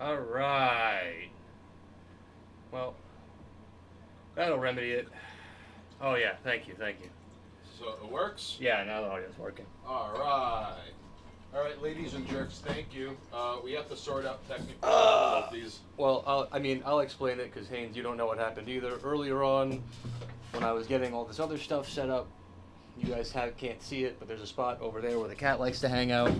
All right. Well, that'll remedy it. Oh yeah, thank you, thank you. So it works? Yeah, now the audio's working. Alright. Alright, ladies and jerks, thank you. We have to sort out technical Uh, difficulties. Well, I'll explain it because Haynes, you don't know what happened either. Earlier on, when I was getting all this other stuff set up, you guys can't see it, but there's a spot over there where the cat likes to hang out,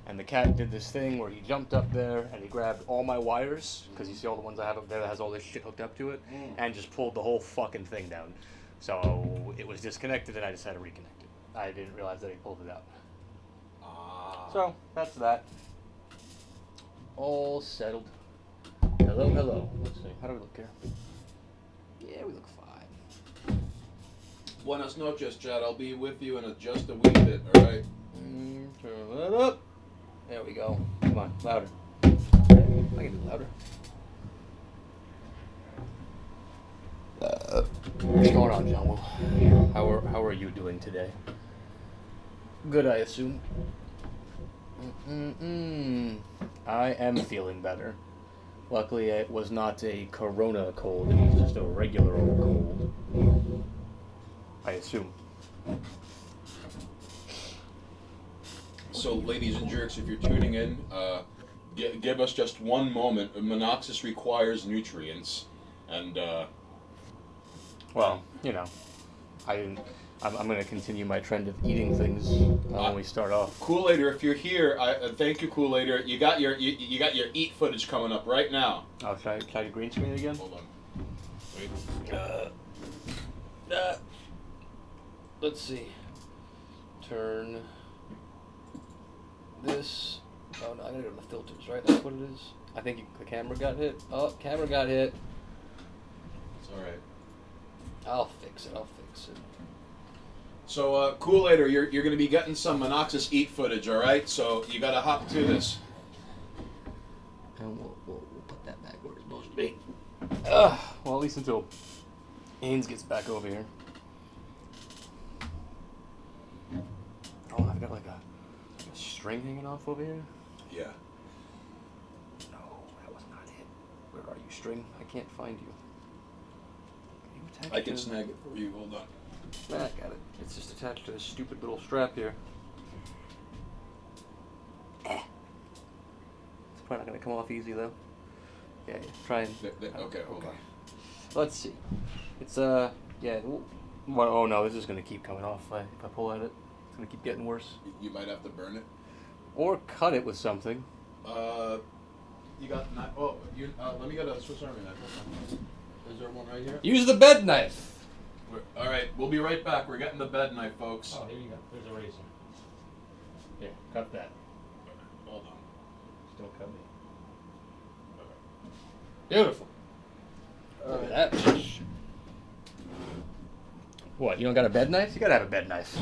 and the cat did this thing where he jumped up there and he grabbed all my wires, because you see all the ones I have up there that has all this shit hooked up to it, and just pulled the whole fucking thing down. So it was disconnected and I just had to reconnect it. I didn't realize that he pulled it out. So that's that. All settled. Hello, hello. Let's see. How do we look here? Yeah, we look fine. Buenas noches, Chad. I'll be with you in just a wee bit, alright? Turn that up. There we go. Come on, louder. I can do louder. What's going on, John Woo? How are you doing today? Good, I assume. I am feeling better. Luckily, it was not a corona cold. It was just a regular old cold. I assume. So, ladies and jerks, if you're tuning in, give us just one moment. Monoxis requires nutrients, and Well, you know, I'm going to continue my trend of eating things when we start off. Kool-Aider, if you're here, thank you, Kool-Aider. You got your eat footage coming up right now. Oh, should I try to green screen again? Hold on. Wait. Let's see. Turn this. Oh no, I gotta go to the filters, right? That's what it is. I think the camera got hit. Oh, camera got hit. It's alright. I'll fix it. So, Kool-Aider, you're going to be getting some Monoxis eat footage, all right? So you got to hop to this. And we'll put that back where it's supposed to be. Well, at least until Haynes gets back over here. Oh, I've got like a string hanging off over here. Yeah. No, that was not it. Where are you, string? I can't find you. Can you attach I can to- snag it for you. Hold on. Ah, got it. It's just attached to this stupid little strap here. It's probably not going to come off easy, though. Yeah, try and... Okay, hold on. Let's see. It's, yeah. Well, oh, no, this is going to keep coming off. If I pull at it, it's going to keep getting worse. You might have to burn it. Or cut it with something. You got knife? Oh, let me get a Swiss Army knife. Is there one right here? Use the bed knife! All right, we'll be right back. We're getting the bed knife, folks. Oh, here you go. There's a razor. Here, cut that. Hold on. Still cut me. Beautiful. Look at that. What, you don't got a bed knife? You gotta have a bed knife.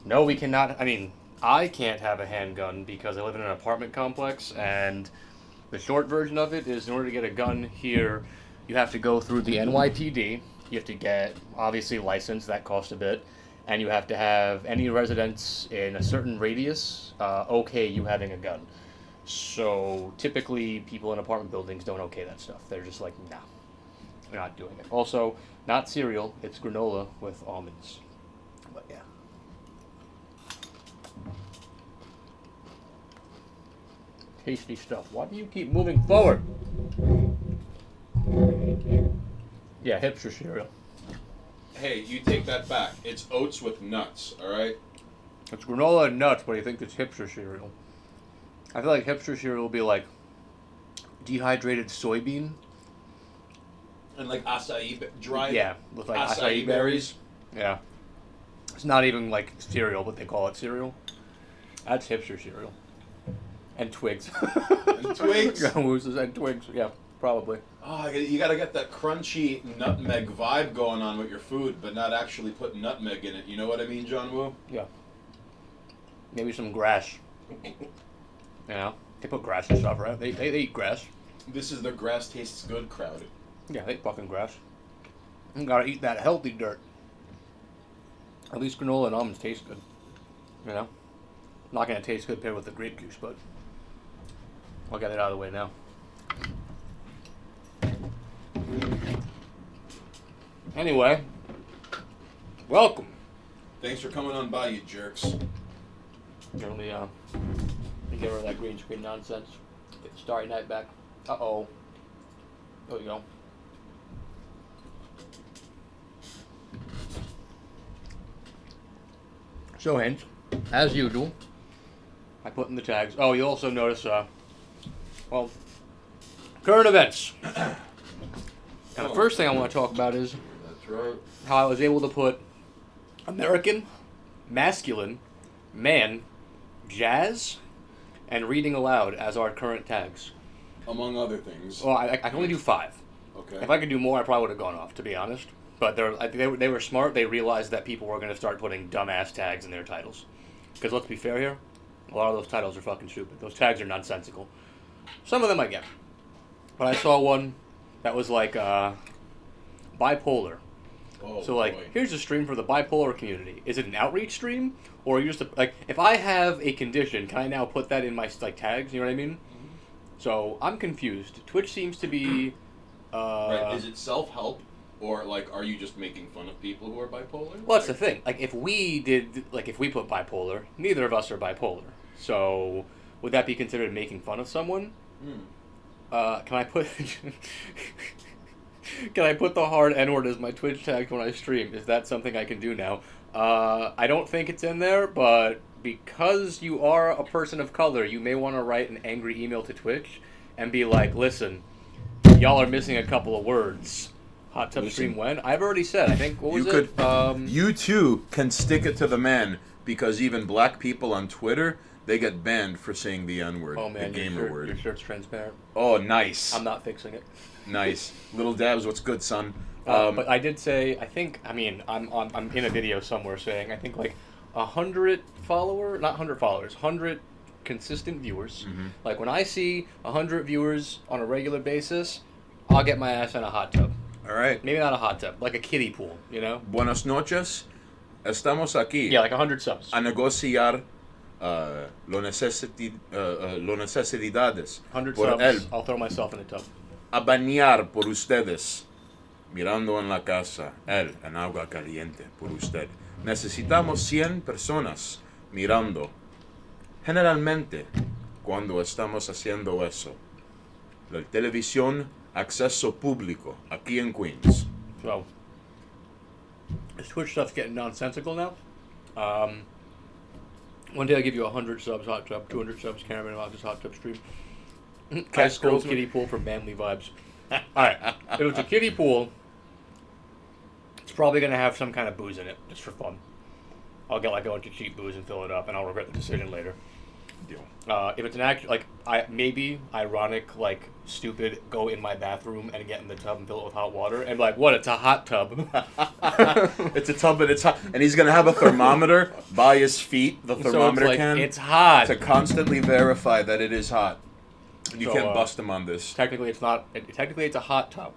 No, we cannot. I mean, I can't have a handgun because I live in an apartment complex, and the short version of it is in order to get a gun here, you have to go through the NYPD. You have to get, obviously, license. That costs a bit. And you have to have any residents in a certain radius okay you having a gun. So typically, people in apartment buildings don't okay that stuff. They're just like, nah, we're not doing it. Also, not cereal. It's granola with almonds. But yeah. Tasty stuff. Why do you keep moving forward? Yeah, hipster cereal. Hey, you take that back. It's oats with nuts, all right? It's granola and nuts, but I think it's hipster cereal. I feel like hipster cereal will be like dehydrated soybean. And like dried Yeah, with like acai berries. Yeah. It's not even like cereal, but they call it cereal. That's hipster cereal. And twigs. And twigs? And twigs, yeah, probably. Oh, you gotta get that crunchy nutmeg vibe going on with your food, but not actually put nutmeg in it. You know what I mean, John Woo? Yeah. Maybe some grass. You know? They put grass and stuff, right? They eat grass. This is the grass tastes good crowd. Yeah, they eat fucking grass. You gotta eat that healthy dirt. At least granola and almonds taste good. You know? Not gonna taste good paired with the grape juice, but I'll get it out of the way now. Anyway, welcome. Thanks for coming on by, you jerks. Here, let me get rid of that green screen nonsense. Get the Starry Night back. Uh-oh. There we go. So, hence, as usual, I put in the tags. Oh, you also notice, well, current events. And the first thing I want to talk about is That's right. how I was able to put American, masculine, man, jazz, and reading aloud as our current tags. Among other things. Well, I can only do 5. Okay. If I could do more, I probably would have gone off, to be honest. But they were smart. They realized that people were going to start putting dumbass tags in their titles. Because let's be fair here, a lot of those titles are fucking stupid. Those tags are nonsensical. Some of them I get. But I saw one that was like bipolar. Oh, So like, boy. here's a stream for the bipolar community. Is it an outreach stream, or are you just like, if I have a condition, can I now put that in my like tags? You know what I mean? So I'm confused. Twitch seems to be. Right. Is it self-help, or like, are you just making fun of people who are bipolar? Well, that's the thing. Like, if we put bipolar, neither of us are bipolar. So would that be considered making fun of someone? Can I put? Can I put the hard N-word as my Twitch tag when I stream? Is that something I can do now? I don't think it's in there, but because you are a person of color, you may want to write an angry email to Twitch and be like, listen, y'all are missing a couple of words. Hot tub stream when? I've already said, I think, what was You it? You too can stick it to the man, because even black people on Twitter, they get banned for saying the N-word, Oh man, the gamer word. your shirt's transparent. Oh, nice. I'm not fixing it. Nice. Little Dabs, what's good, son? But I did say, I'm in a video somewhere saying, I think like 100 followers, not 100 followers, 100 consistent viewers. Mm-hmm. Like when I see 100 viewers on a regular basis, I'll get my ass in a hot tub. All right. Maybe not a hot tub, like a kiddie pool, you know? Buenas noches. Estamos aquí Yeah, like 100 subs. a negociar lo necesidades 100 por subs, él, I'll throw myself in a tub. a bañar por ustedes, mirando en la casa, él en agua caliente por usted. Necesitamos 100 personas mirando. Generalmente, cuando estamos haciendo eso, la televisión, acceso público, aquí en Queens. So, this Twitch stuff's getting nonsensical now. One day I'll give you 100 subs, hot tub, 200 subs, Cameron, I'll just hot tub stream. Ice cold girls- kiddie pool for manly vibes. Alright, if it's a kiddie pool, it's probably going to have some kind of booze in it, just for fun. I'll get like a bunch of cheap booze and fill it up, and I'll regret the decision later. Deal. If it's an actual, like, maybe ironic, like, stupid, go in my bathroom and get in the tub and fill it with hot water, and be like, what, it's a hot tub. It's a tub, but it's hot. And he's going to have a thermometer by his feet, the So thermometer it's like, can, it's hot. to constantly verify that it is hot. You So, can't bust him on this. Technically, it's not. Technically, it's a hot tub.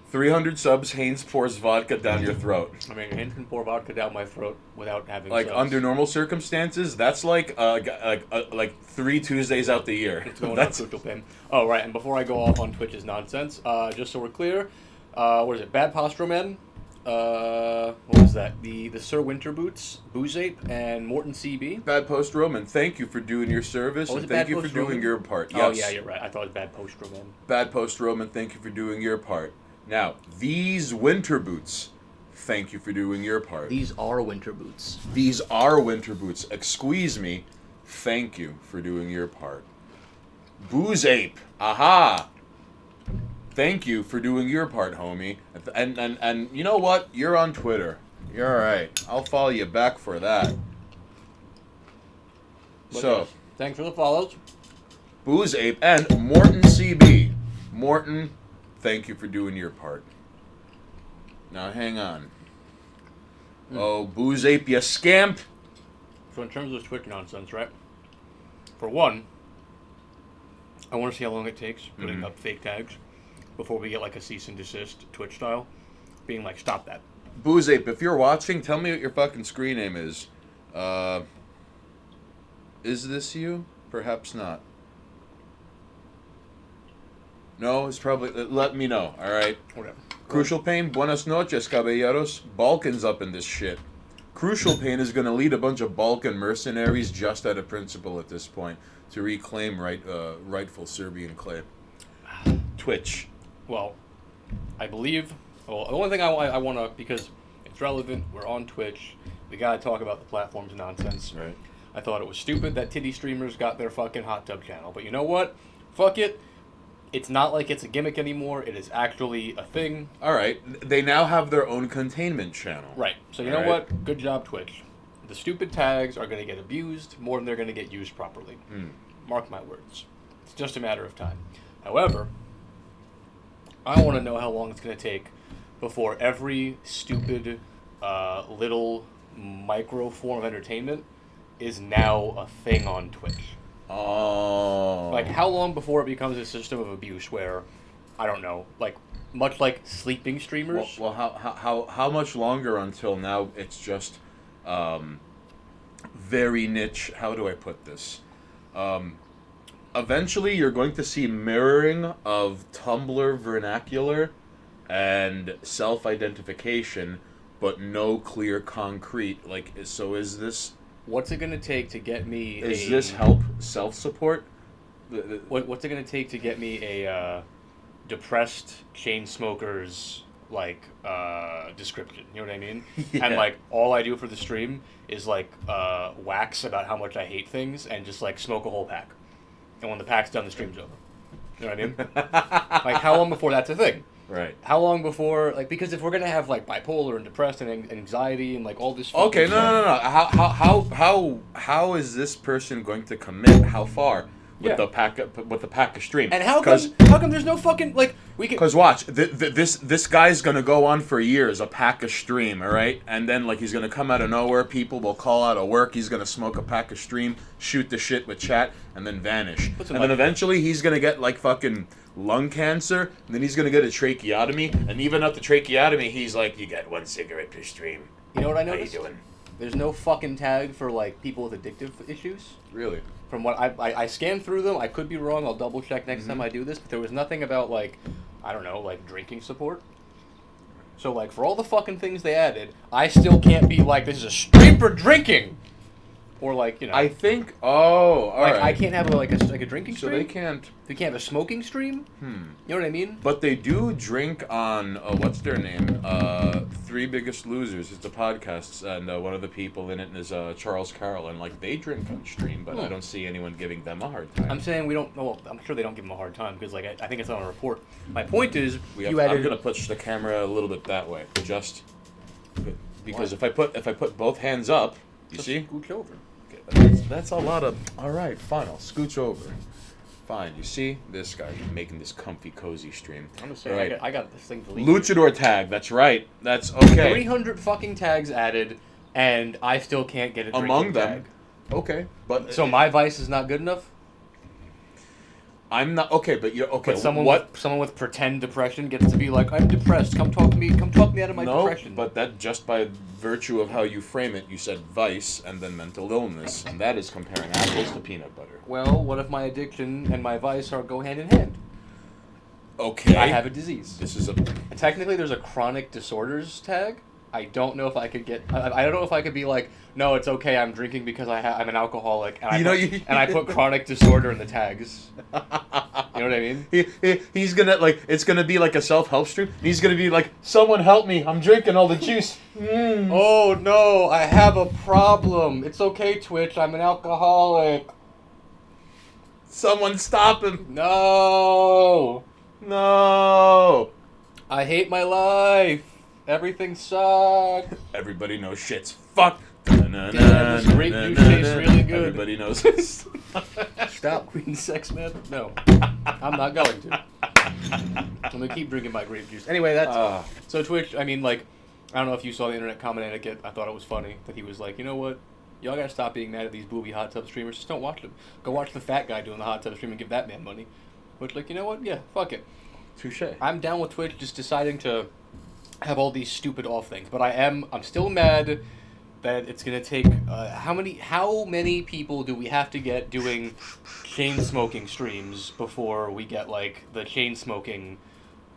300 subs, Haynes pours vodka down your throat. I mean, Haynes can pour vodka down my throat without having. Like, subs. under normal circumstances, that's like 3 Tuesdays out the year. It's going That's on Crucial Pim. Oh, right, and before I go off on Twitch's nonsense, just so we're clear, what is it? Bad Postro Men. What was that? The Sir Winter Boots, Booze Ape, and Morton CB. Bad Post Roman, thank you for doing your service, Oh, was and it thank Bad you for Post doing Roman? your part. Oh, Yes. yeah, you're right. I thought it was Bad Postro Men. Bad Post Roman, thank you for doing your part. Now, these winter boots, thank you for doing your part. These are winter boots. These are winter boots. Excuse me, thank you for doing your part. Booze Ape, aha! Thank you for doing your part, homie. And you know what? You're on Twitter. You're alright. I'll follow you back for that. But So, yes, thanks for the follows. Booze Ape and Morton CB. Morton, thank you for doing your part. Now hang on. Oh, Booze Ape, you scamp! So in terms of Twitch nonsense, right? For one, I want to see how long it takes putting up fake tags before we get like a cease and desist Twitch style, being like, stop that. Booze Ape, if you're watching, tell me what your fucking screen name is. Is this you? Perhaps not. No, it's probably. Let me know. All right. Whatever. Crucial Pain. Buenas noches, caballeros. Balkan's up in this shit. Crucial Pain is going to lead a bunch of Balkan mercenaries just out of principle at this point to reclaim rightful Serbian claim. Twitch. Well, I believe. Well, the only thing I want to, because it's relevant, we're on Twitch, we gotta talk about the platform's nonsense. Right. I thought it was stupid that titty streamers got their fucking hot tub channel, but you know what? Fuck it. It's not like it's a gimmick anymore. It is actually a thing. All right. They now have their own containment channel. Right. So you All know right. what? Good job, Twitch. The stupid tags are going to get abused more than they're going to get used properly. Mark my words. It's just a matter of time. However, I want to know how long it's going to take before every stupid little micro form of entertainment is now a thing on Twitch. Oh. Like, how long before it becomes a system of abuse where, I don't know, like, much like sleeping streamers? Well, how much longer until now it's just very niche? How do I put this? Eventually, you're going to see mirroring of Tumblr vernacular and self-identification, but no clear concrete. Like, so is this... What's it going to take to get me Is this help self-support? What's it going to take to get me a depressed chain smoker's, like, description? You know what I mean? Yeah. And, like, all I do for the stream is, like, wax about how much I hate things and just, like, smoke a whole pack. And when the pack's done, the stream's over. You know what I mean? Like, how long before that's a thing? Right. How long before, like, because if we're gonna have like bipolar and depressed and anxiety and like all this. Okay, no. How is this person going to commit? How far with the pack of stream? And how come there's no fucking like we can? Because watch, this guy's gonna go on for years, a pack of stream, all right, and then like he's gonna come out of nowhere. People will call out of work. He's gonna smoke a pack of stream, shoot the shit with chat, and then vanish. Listen, and then eventually he's gonna get like fucking lung cancer, and then he's gonna get a tracheotomy, and even at the tracheotomy, he's like, "You got one cigarette per stream." You know what I How you noticed? doing? There's no fucking tag for like people with addictive issues. Really? From what I scanned through them, I could be wrong. I'll double check next time I do this. But there was nothing about like, I don't know, like drinking support. So like for all the fucking things they added, I still can't be like this is a stream for drinking, or like you know. I think. Oh, all like right. I can't have like a drinking So stream. they can't. They can't have a smoking stream. You know what I mean? But they do drink on what's their name? Three Biggest Losers. It's a podcast, and one of the people in it is Charles Carroll, and like they drink on stream, but I don't see anyone giving them a hard time. I'm saying we don't. Well, I'm sure they don't give them a hard time because like I think it's on a report. My point is, I'm gonna push the camera a little bit that way, just because if I put both hands up, you see, scooch over. okay, that's a lot of. All right, fine. I'll scooch over. Fine. You see this guy making this comfy, cozy stream. I'm just saying, Right. I got this thing deleted. Luchador tag. That's right. That's okay. 300 fucking tags added, and I still can't get a drinking Among them. tag. Okay, but So my vice is not good enough. I'm not okay. But you're okay. But someone what? someone with pretend depression gets to be like, I'm depressed. Come talk to me. Come talk me out of my No, depression. but that just by virtue of how you frame it, you said vice and then mental illness, and that is comparing apples to peanut butter. Well, what if my addiction and my vice go hand in hand? Okay. I have a disease. This is a. Technically, there's a chronic disorders tag. I don't know if I could get. I don't know if I could be like, no, it's okay. I'm drinking because I'm an alcoholic, and I put chronic disorder in the tags. You know what I mean? He's gonna like it's gonna be like a self-help stream. He's gonna be like, someone help me! I'm drinking all the juice. Oh no, I have a problem. It's okay, Twitch. I'm an alcoholic. Someone stop him! No, No! I hate my life. Everything sucks. Everybody knows shit's fucked. this grape juice tastes really good. Everybody knows. Stop, Queen Sex Man. No, I'm not going to. I'm gonna keep drinking my grape juice. Anyway, that's so Twitch. I mean, like, I don't know if you saw the internet comment etiquette. I thought it was funny that he was like, you know what, y'all gotta stop being mad at these booby hot tub streamers. Just don't watch them. Go watch the fat guy doing the hot tub stream and give that man money. Which, like, you know what? Yeah, fuck it. Touche. I'm down with Twitch just deciding to have all these stupid off things, but I'm still mad that it's gonna take how many people do we have to get doing chain smoking streams before we get like the chain smoking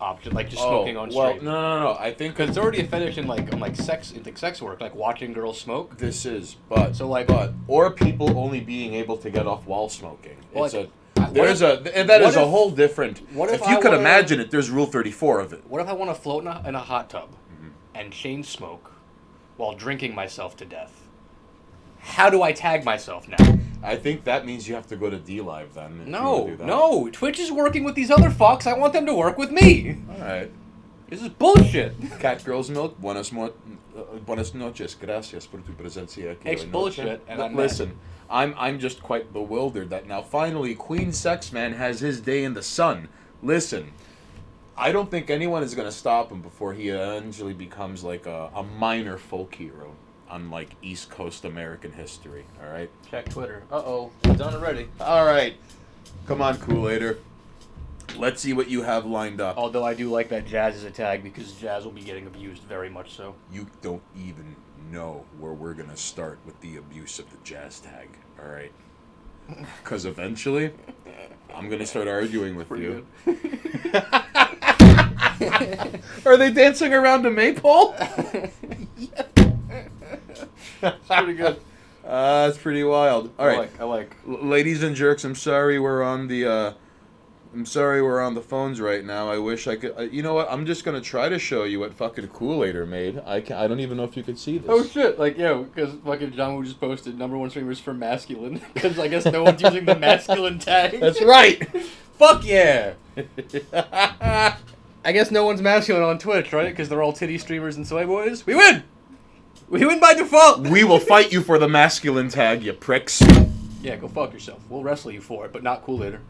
option, like just smoking on well, stream? no. I think Because it's already a fetish in like sex work, like watching girls smoke. this is, but So, like- or people only being able to get off while smoking. Well, It's like, there's what a that what is a if- whole different. what if If you I could wanna- imagine it, there's Rule 34 of it. What if I want to float in a hot tub and chain smoke while drinking myself to death? How do I tag myself now? I think that means you have to go to DLive then. if you wanna No, do that. no. Twitch is working with these other fucks. I want them to work with me. All right. This is bullshit. Cat Girls Milk, buenas noches, gracias por tu presencia aquí. It's hoy noche. bullshit, and I'm listen, I'm just quite bewildered that now finally Queen Sexman has his day in the sun. Listen, I don't think anyone is gonna stop him before he eventually becomes like a minor folk hero on like East Coast American history. All right. Check Twitter. Uh-oh. It's done already. All right. Come on, Kool-Aider. Let's see what you have lined up. Although I do like that Jazz is a tag because Jazz will be getting abused very much so. You don't even know where we're gonna start with the abuse of the jazz tag, all right? Because eventually, I'm gonna start arguing with you. Are they dancing around a maypole? It's pretty good. That's pretty wild. All right, I like. ladies and jerks, I'm sorry we're on the. I'm sorry we're on the phones right now. I wish I could. You know what? I'm just gonna try to show you what fucking Kool-Aider made. I don't even know if you could see this. Oh shit! Like because fucking John Woo just posted #1 streamers for masculine because I guess no one's using the masculine tag. That's right. Fuck yeah! I guess no one's masculine on Twitch, right? Because they're all titty streamers and soy boys. We win! We win by default! We will fight you for the masculine tag, you pricks. Yeah, go fuck yourself. We'll wrestle you for it, but not Kool-Aider.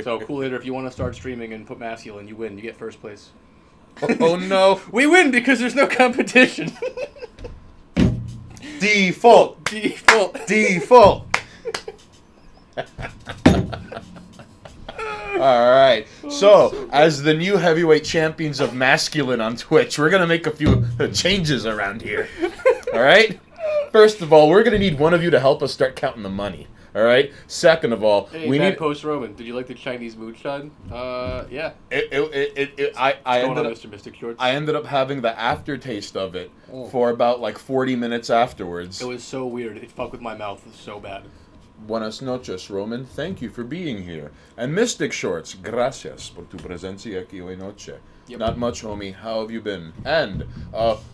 So, Kool-Aider, if you want to start streaming and put masculine, you win. You get first place. Oh no. We win because there's no competition. Default. Default. Default. Alright. So, as the new heavyweight champions of masculine on Twitch, we're going to make a few changes around here. Alright? First of all, we're going to need one of you to help us start counting the money. All right. Second of all, Hey, we Bad need. Post Roman. Did you like the Chinese moonshine? Yeah. I Going on, ended up. Mr. Mystic Shorts. I ended up having the aftertaste of it Oh. for about like 40 minutes afterwards. It was so weird. It fucked with my mouth so bad. Buenas noches, Roman. Thank you for being here. And Mystic Shorts, gracias por tu presencia aquí hoy noche. Yep. Not much, homie. How have you been? And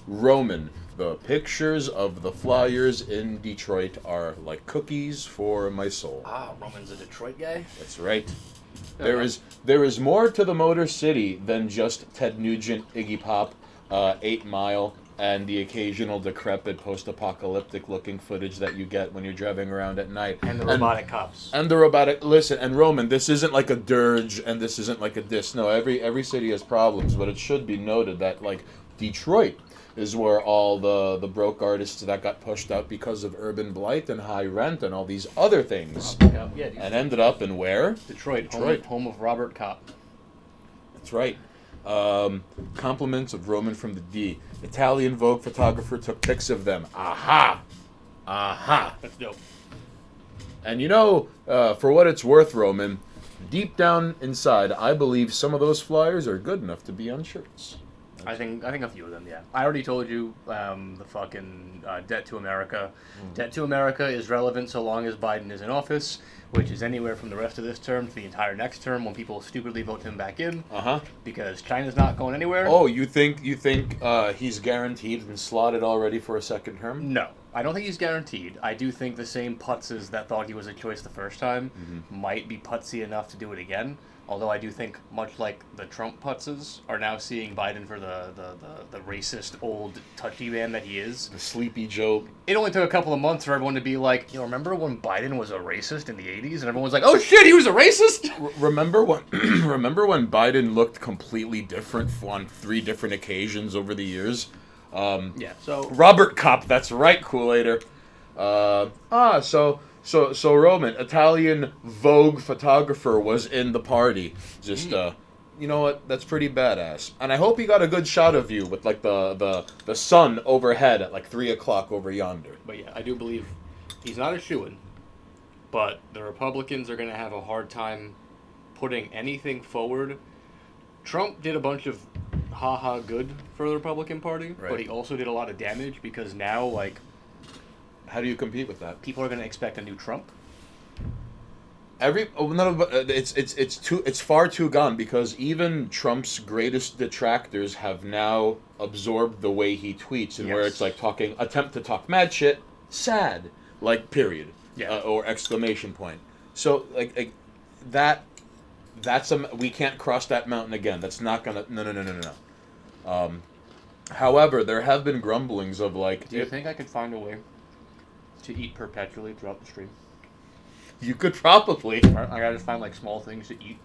Roman, the pictures of the Flyers in Detroit are like cookies for my soul. Ah, Roman's a Detroit guy? That's right. Yeah. There is more to the Motor City than just Ted Nugent, Iggy Pop, 8 Mile, and the occasional decrepit post-apocalyptic looking footage that you get when you're driving around at night. And the robotic cops. And the robotic. Listen, and Roman, this isn't like a dirge, and this isn't like a diss. No, every city has problems, but it should be noted that like Detroit is where all the broke artists that got pushed out because of urban blight and high rent and all these other things, Yeah, dude. and ended up in where? Detroit. Detroit. Home of Robert Kopp. That's right. Compliments of Roman from the D. Italian Vogue photographer took pics of them. Aha! Aha! That's dope. And you know, for what it's worth, Roman, deep down inside, I believe some of those flyers are good enough to be on shirts. I think a few of them, yeah. I already told you the fucking Debt to America. Debt to America is relevant so long as Biden is in office, which is anywhere from the rest of this term to the entire next term when people stupidly vote him back in. Uh-huh. Because China's not going anywhere. Oh, you think he's guaranteed and slotted already for a second term? No, I don't think he's guaranteed. I do think the same putzes that thought he was a choice the first time might be putsy enough to do it again. Although I do think, much like the Trump putzes, are now seeing Biden for the racist, old, touchy man that he is. The Sleepy Joe. It only took a couple of months for everyone to be like, remember when Biden was a racist in the 80s? And everyone was like, oh shit, he was a racist? Remember when Biden looked completely different on 3 different occasions over the years? Yeah, so... Robert Kopp, that's right, Kool-Aider. So Roman, Italian Vogue photographer was in the party. Just you know what? That's pretty badass. And I hope he got a good shot of you with like the sun overhead at like 3 o'clock over yonder. But yeah, I do believe he's not a shoo-in, but the Republicans are going to have a hard time putting anything forward. Trump did a bunch of ha-ha good for the Republican Party, Right. but he also did a lot of damage because now, like, How do you compete with that? people are going to expect a new Trump. It's far too gone because even Trump's greatest detractors have now absorbed the way he tweets and where Yes. it's like attempt to talk mad shit, sad, like period, Yeah. or exclamation point. So like we can't cross that mountain again. That's not gonna no. However, there have been grumblings of like Do you think I could find a way to eat perpetually throughout the stream? you could probably I gotta just find like small things to eat.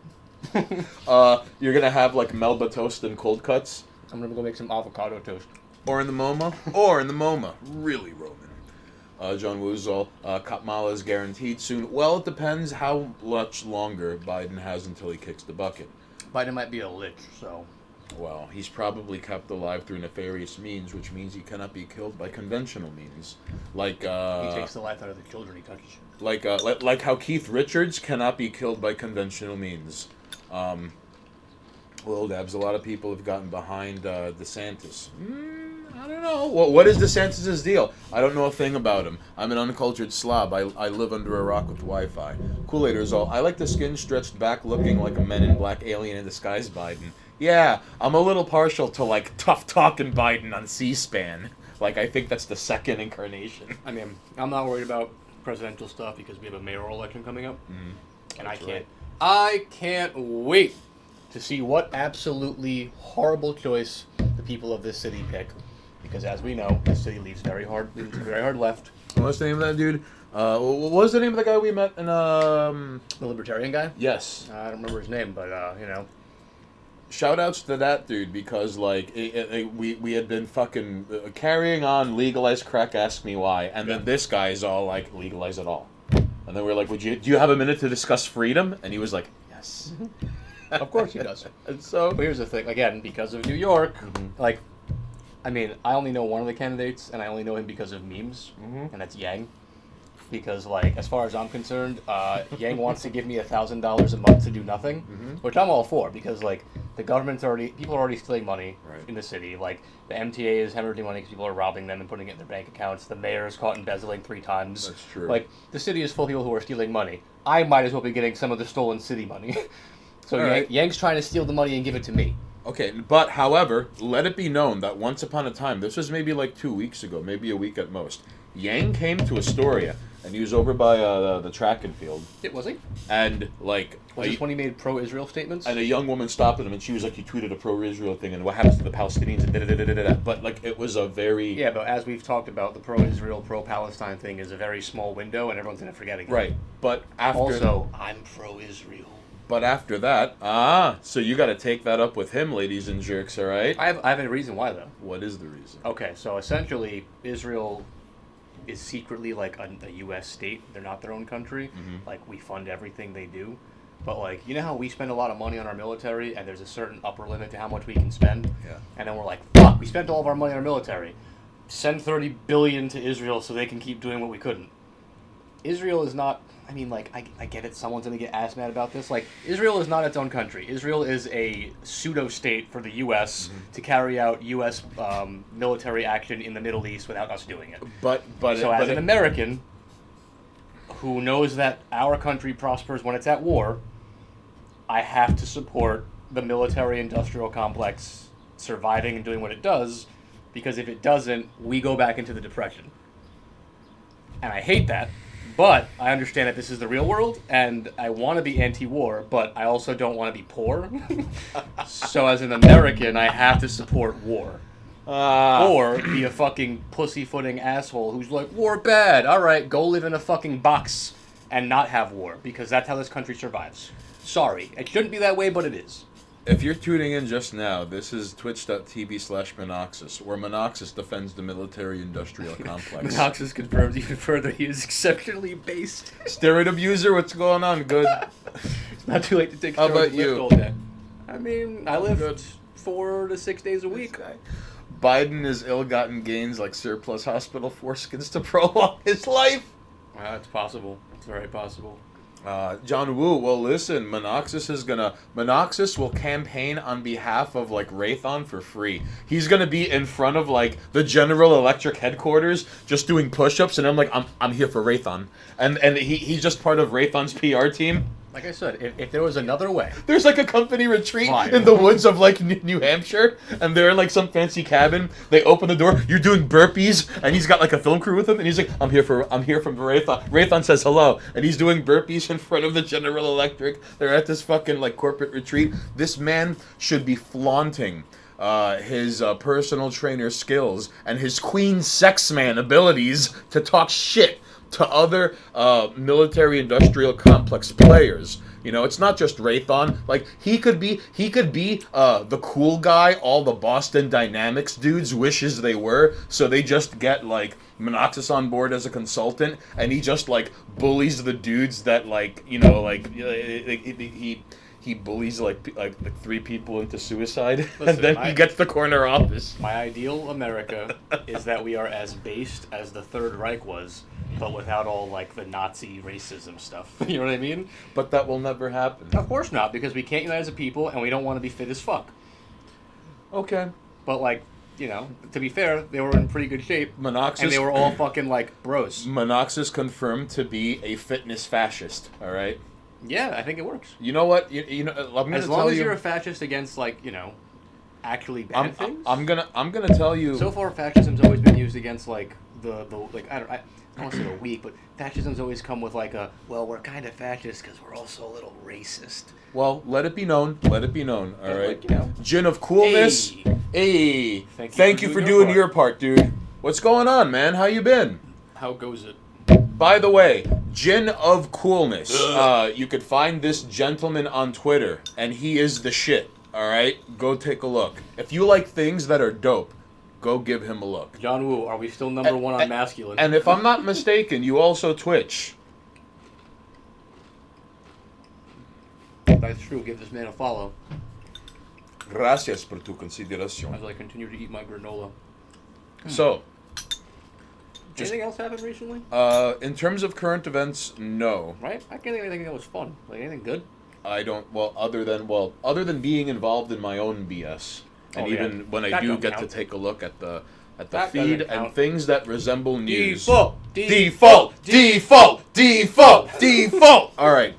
you're gonna have like Melba toast and cold cuts. I'm gonna go make some avocado toast. Or in the MoMA. Really, Roman. John Woozall, Kamala is guaranteed soon. Well, it depends how much longer Biden has until he kicks the bucket. Biden might be a lich, so Well, he's probably kept alive through nefarious means, which means he cannot be killed by conventional means. Like, he takes the life out of the children he touches. like how Keith Richards cannot be killed by conventional means. Well, Debs, a lot of people have gotten behind DeSantis. I don't know. What is DeSantis' deal? I don't know a thing about him. I'm an uncultured slob. I live under a rock with Wi-Fi. Kool-Aid is all. I like the skin stretched back looking like a Men in Black alien in disguise Biden. Yeah, I'm a little partial to, like, tough talking Biden on C-SPAN. Like, I think that's the second incarnation. I mean, I'm not worried about presidential stuff because we have a mayoral election coming up, and That's right. I can't wait to see what absolutely horrible choice the people of this city pick, because as we know, this city leaves very hard left. What's the name of that dude? What was the name of the guy we met in, The libertarian guy? Yes. I don't remember his name, but you know. Shout outs to that dude because, like, we had been fucking carrying on legalize crack, ask me why, and then this guy's all like, legalize it all. And then we're like, do you have a minute to discuss freedom? And he was like, yes. Of course he does. And so, But here's the thing, again, because of New York, like, I mean, I only know one of the candidates, and I only know him because of memes, and that's Yang. Because, like, as far as I'm concerned, Yang wants to give me $1,000 a month to do nothing, which I'm all for, because, like, the government's people are already stealing money in the city. Like, the MTA is hemorrhaging money because people are robbing them and putting it in their bank accounts. The mayor is caught embezzling 3 times. That's true. Like, the city is full of people who are stealing money. I might as well be getting some of the stolen city money. So right. Yang's trying to steal the money and give it to me. okay, but however, let it be known that once upon a time, this was maybe like 2 weeks ago, maybe a week at most, Yang came to Astoria, and he was over by the track and field, Was he? and like, Was this when he made pro-Israel statements? and a young woman stopped him, and she was like, "You tweeted a pro-Israel thing, and what happens to the Palestinians?" And da-da-da-da-da-da. But like, it was a very Yeah, but as we've talked about, the pro-Israel, pro-Palestine thing is a very small window, and everyone's going to forget it. right. But after Also, I'm pro-Israel. but after that, so you got to take that up with him, ladies and jerks. All right. I have a reason why, though. What is the reason? Okay, so essentially, Israel is secretly like a U.S. state. They're not their own country. Like, we fund everything they do. But, like, you know how we spend a lot of money on our military, and there's a certain upper limit to how much we can spend? Yeah. And then we're like, fuck, we spent all of our money on our military. Send $30 billion to Israel so they can keep doing what we couldn't. Israel is not... I mean, like, I get it. Someone's going to get ass mad about this. Like, Israel is not its own country. Israel is a pseudo-state for the U.S. to carry out U.S. Military action in the Middle East without us doing it. So as an American who knows that our country prospers when it's at war, I have to support the military-industrial complex surviving and doing what it does, because if it doesn't, we go back into the Depression. And I hate that. But I understand that this is the real world, and I want to be anti-war, but I also don't want to be poor. So as an American, I have to support war. Or be a fucking pussyfooting asshole who's like, war bad. All right, go live in a fucking box and not have war, because that's how this country survives. Sorry, it shouldn't be that way, but it is. If you're tuning in just now, this is twitch.tv/Monoxus, where Monoxus defends the military-industrial complex. Monoxus confirms even further he is exceptionally based. Steroid abuser, what's going on? Good. It's not too late to take How steroids about and lift you? all day. I mean, I live 4 to 6 days a week. Biden is ill-gotten gains like surplus hospital foreskins to prolong his life. It's possible. It's very possible. John Woo, well, listen, Monoxis will campaign on behalf of, like, Raython for free. He's gonna be in front of, like, the General Electric headquarters just doing push-ups, and I'm like, I'm here for Raython. And he's just part of Raython's PR team. Like I said, if there was another way. There's like a company retreat Fine. in the woods of like New Hampshire, and they're in like some fancy cabin. They open the door. You're doing burpees, and he's got like a film crew with him, and he's like, I'm here from Raython. Raython says hello, and he's doing burpees in front of the General Electric. They're at this fucking like corporate retreat. This man should be flaunting his personal trainer skills and his queen sex man abilities to talk shit to other military-industrial complex players. You know, it's not just Raython. Like, he could be the cool guy all the Boston Dynamics dudes wishes they were, so they just get, like, Monoxis on board as a consultant, and he just, like, bullies the dudes that, like, you know, like, he bullies, like 3 people into suicide, Listen, and then he gets the corner office. My ideal America is that we are as based as the Third Reich was, but without all, like, the Nazi racism stuff. You know what I mean? But that will never happen. Of course not, because we can't unite as a people, and we don't want to be fit as fuck. Okay. But, like, you know, to be fair, they were in pretty good shape, Monoxis, and they were all fucking, like, bros. Monoxis confirmed to be a fitness fascist, all right? Yeah, I think it works. You know what? You know, I'm gonna As long tell as you, you're a fascist against, like, you know, actually bad things. I'm gonna tell you. So far, fascism's always been used against, like, the like, I don't want to say the weak, but fascism's always come with, like, well, we're kind of fascist because we're also a little racist. Well, let it be known. Let it be known. All right. Like, you know. Gin of coolness. Hey. Hey. Thank you for doing your part, dude. What's going on, man? How you been? How goes it? By the way, Gin of Coolness. You could find this gentleman on Twitter, and he is the shit. All right, go take a look. If you like things that are dope, go give him a look. John Woo, are we still number one on masculine? And if I'm not mistaken, you also Twitch. That's true. Give this man a follow Gracias por tu consideración. as I continue to eat my granola. So, Anything else happened recently? in terms of current events, no. Right? I can't think of anything that was fun. Like, anything good? I don't. Well, other than being involved in my own BS, and even when I That do don't get count. to take a look at the That feed doesn't and count. things that resemble news. Default! Default! All right.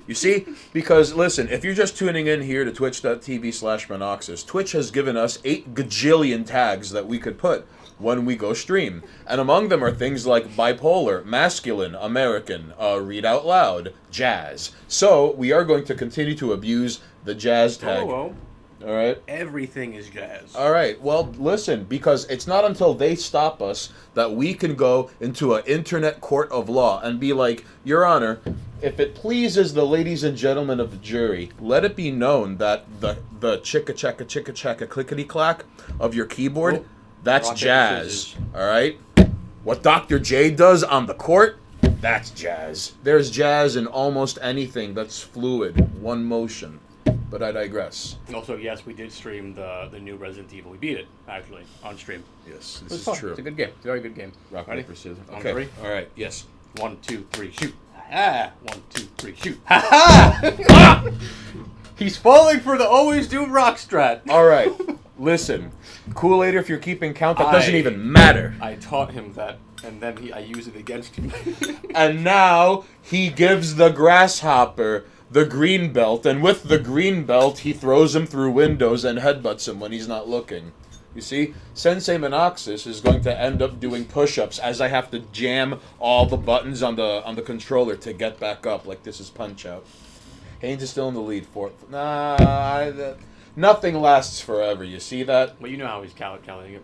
You see? Because, listen, if you're just tuning in here to twitch.tv/Monoxis, Twitch has given us 8 gajillion tags that we could put when we go stream. And among them are things like bipolar, masculine, American, read out loud, jazz. So, we are going to continue to abuse the jazz tag. Oh, All right? everything is jazz. All right. Well, listen, because it's not until they stop us that we can go into an internet court of law and be like, Your Honor, if it pleases the ladies and gentlemen of the jury, let it be known that the chicka clickety clack of your keyboard, Oh, that's rock, paper, jazz. scissors. All right? What Dr. J does on the court, that's jazz. There's jazz in almost anything that's fluid, one motion. But I digress. Also, yes, we did stream the new Resident Evil. We beat it, actually, on stream. Yes, It this was is fun. true. It's a good game. Very good game. Rock, Ready? paper, scissors. On Okay. 3? All right. Yes. 1, 2, 3, shoot. Ah! 1, 2, 3, shoot. Ha ha! He's falling for the always do rock strat. All right. Listen, Kool-Aid, if you're keeping count, that doesn't I- even matter. I taught him that, and then I use it against him. And now he gives the grasshopper the green belt, and with the green belt, he throws him through windows and headbutts him when he's not looking. You see, Sensei Monoxis is going to end up doing push-ups as I have to jam all the buttons on the controller to get back up, like this is Punch-Out. Haynes is still in the lead for nothing lasts forever. You see that? Well, you know how he's calculating it.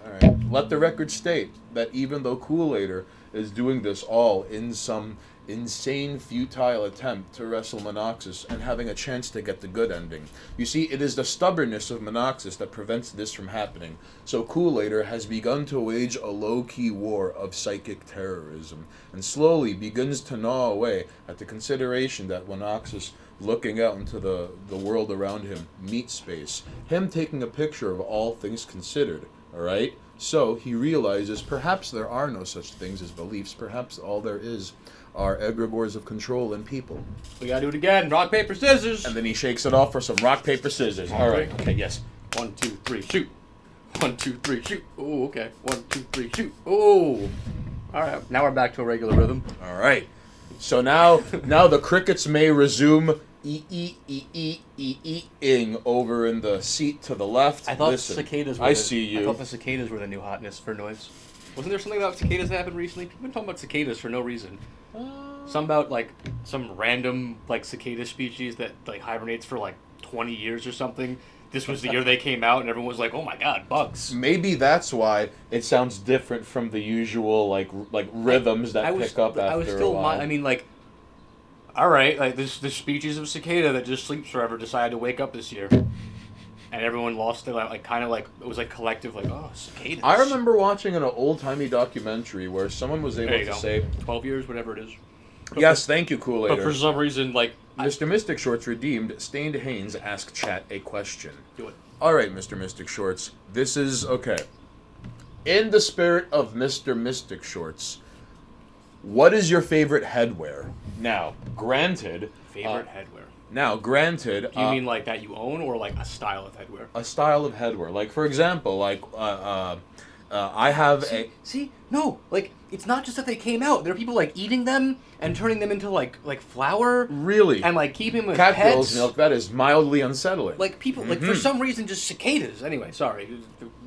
All right. Let the record state that even though Kool-Aider is doing this all in some insane, futile attempt to wrestle Monoxus and having a chance to get the good ending. You see, it is the stubbornness of Monoxus that prevents this from happening. So Kool-Aider has begun to wage a low-key war of psychic terrorism, and slowly begins to gnaw away at the consideration that Monoxus, looking out into the world around him, meet space, him taking a picture of all things considered, alright? So he realizes perhaps there are no such things as beliefs, perhaps all there is are egregores of control in people. We gotta do it again. Rock, paper, scissors. And then he shakes it off for some rock, paper, scissors. All right. Okay, yes. 1, 2, 3, shoot. 1, 2, 3, shoot. Oh, okay. 1, 2, 3, shoot. Oh. All right. Now we're back to a regular rhythm. All right. So now the crickets may resume ing over in the seat to the left. I thought Listen, cicadas were I see you. I thought the cicadas were the new hotness for noise. Wasn't there something about cicadas that happened recently? People have been talking about cicadas for no reason. Some about like some random like cicada species that like hibernates for like 20 years or something. This was the year they came out, and everyone was like, "Oh my god, bugs!" Maybe that's why it sounds different from the usual like rhythms that pick up after I was still, a while. I mean, like, all right, like this species of cicada that just sleeps forever decided to wake up this year, and everyone lost their like kind of like it was like collective like oh cicadas. I remember watching an old-timey documentary where someone was able to say 12 years, whatever it is. Yes, thank you, Kool-Aider. But for some reason, like Mr. Mystic Shorts redeemed. Stained Haynes asked chat a question. Do it. All right, Mr. Mystic Shorts. This is okay. In the spirit of Mr. Mystic Shorts, what is your favorite headwear? Now, granted. Favorite headwear. Now, granted. Do you mean like that you own, or like a style of headwear? A style of headwear, like for example, like I have See, no, like it's not just that they came out. There are people like eating them and turning them into like flour. Really? And like keeping them as Cattail's pets. milk. That is mildly unsettling. Like people, like for some reason, just cicadas. Anyway, sorry,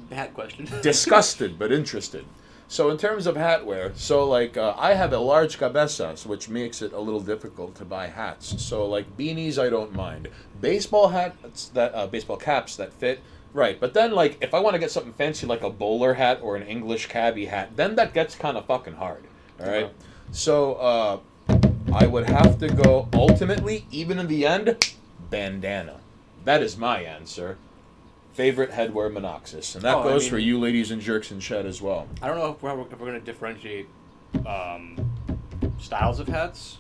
the hat question. Disgusted but interested. So in terms of hatwear, so like I have a large cabezas, which makes it a little difficult to buy hats. So like beanies, I don't mind. Baseball hats baseball caps that fit, right? But then like if I want to get something fancy like a bowler hat or an English cabbie hat, then that gets kind of fucking hard. All right. Okay. So I would have to go ultimately, even in the end, bandana. That is my answer. Favorite headwear Monoxus, and that goes for you ladies and jerks and shed as well. I don't know if we're going to differentiate styles of hats,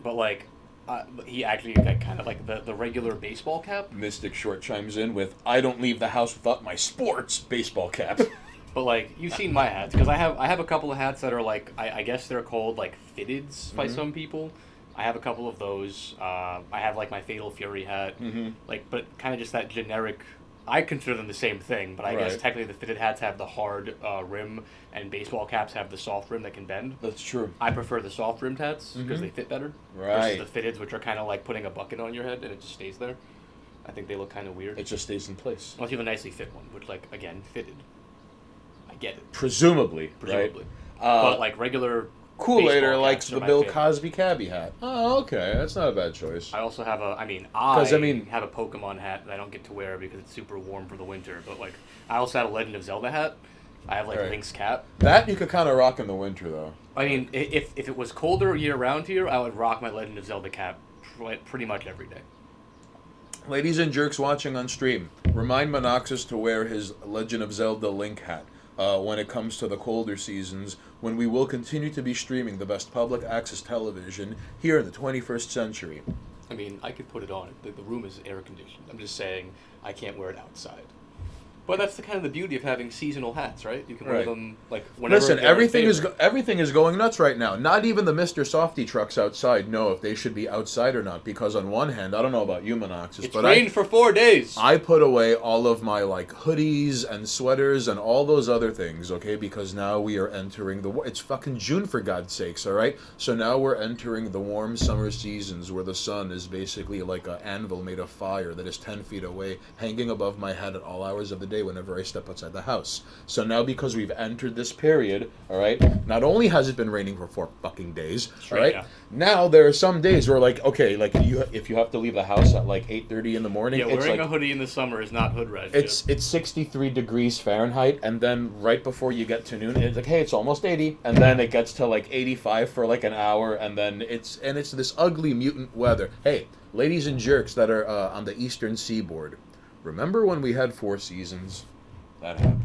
but like he actually like kind of like the regular baseball cap. Mystic Short chimes in with, "I don't leave the house without my sports baseball cap." But like you've seen my hats because I have a couple of hats that are like I guess they're called like fitteds by some people. I have a couple of those. I have like my Fatal Fury hat, like but kind of just that generic. I consider them the same thing, but I guess technically the fitted hats have the hard rim, and baseball caps have the soft rim that can bend. That's true. I prefer the soft rimmed hats because they fit better. Right. Versus the fitteds, which are kind of like putting a bucket on your head and it just stays there. I think they look kind of weird. It just stays in place. Unless you have a nicely fit one, which like again fitted. I get it. Presumably. Right? But like regular. Kool-Aider likes the Bill favorite. Cosby cabbie hat. Oh, okay. That's not a bad choice. I also have I have a Pokemon hat that I don't get to wear because it's super warm for the winter. But like, I also have a Legend of Zelda hat. I have like Link's cap. That you could kind of rock in the winter, though. I mean, if it was colder year round here, I would rock my Legend of Zelda cap pretty much every day. Ladies and jerks watching on stream, remind Monoxus to wear his Legend of Zelda Link hat. When it comes to the colder seasons, when we will continue to be streaming the best public access television here in the 21st century. I mean, I could put it on. The room is air conditioned. I'm just saying I can't wear it outside. But that's the kind of the beauty of having seasonal hats, right? You can wear them like whenever. Listen, everything is going nuts right now. Not even the Mr. Softy trucks outside know if they should be outside or not. Because on one hand, I don't know about you, Monoxus, but rained for 4 days. I put away all of my like hoodies and sweaters and all those other things, okay? Because now we are entering it's fucking June for God's sakes, all right? So now we're entering the warm summer seasons where the sun is basically like an anvil made of fire that is 10 feet away, hanging above my head at all hours of the day. day whenever I step outside the house. So now because we've entered this period, all right, not only has it been raining for 4 fucking days, all right, yeah. now there are some days where like, okay, like if you have to leave the house at like 8:30 in the morning, Yeah, it's wearing like, a hoodie in the summer is not hood red. it's 63 degrees Fahrenheit, and then right before you get to noon, it's like, hey, it's almost 80, and then it gets to like 85 for like an hour, and then it's this ugly mutant weather. Hey, ladies and jerks that are on the eastern seaboard, remember when we had 4 seasons? That happened.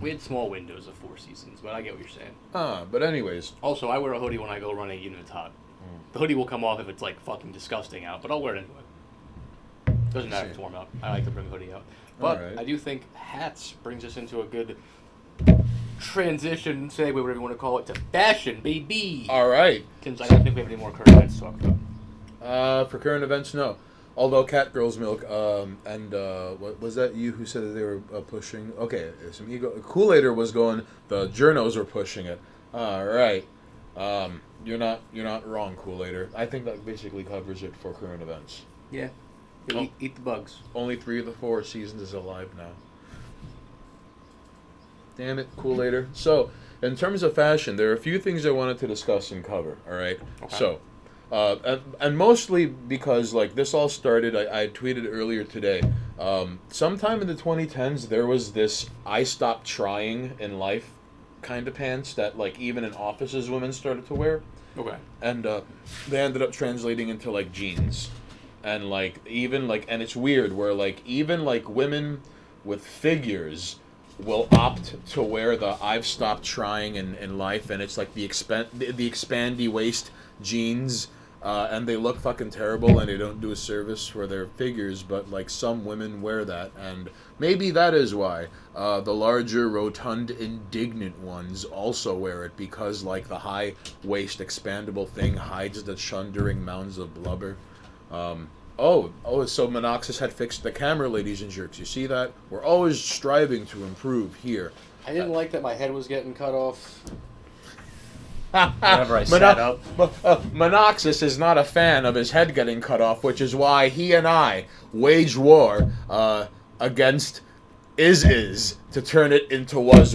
We had small windows of 4 seasons, but I get what you're saying. But anyways. Also, I wear a hoodie when I go running, even if it's hot. The hoodie will come off if it's like fucking disgusting out, but I'll wear it anyway. Doesn't matter if it's warm out. I like to bring a hoodie out. But Alright. I do think hats brings us into a good transition, segue, whatever you want to call it, to fashion, baby. All right. Since I don't think we have any more current events to talk about. For current events, no. Although Cat Girls Milk, and what was that you who said that they were pushing? Okay, some ego. Kool-Aider was going. The journos were pushing it. All right. You're not wrong, Kool-Aider. I think that basically covers it for current events. Yeah. Eat the bugs. Only 3 of the 4 seasons is alive now. Damn it, Kool-Aider. So, in terms of fashion, there are a few things I wanted to discuss and cover. All right. Okay. So. And mostly because like this all started, I tweeted earlier today. Sometime in the 2010s, there was this "I stopped trying in life" kind of pants that like even in offices women started to wear, Okay. and they ended up translating into like jeans, and like even like and it's weird where like even like women with figures will opt to wear the "I've stopped trying in life," and it's like the expandy waist jeans. And they look fucking terrible, and they don't do a service for their figures, but like some women wear that, and maybe that is why the larger, rotund, indignant ones also wear it, because like the high waist expandable thing hides the chundering mounds of blubber. So Monoxis had fixed the camera, ladies and jerks. You see that? We're always striving to improve here. I didn't like that my head was getting cut off. Whenever I sat up. Monoxis is not a fan of his head getting cut off, which is why he and I wage war against is to turn it into was.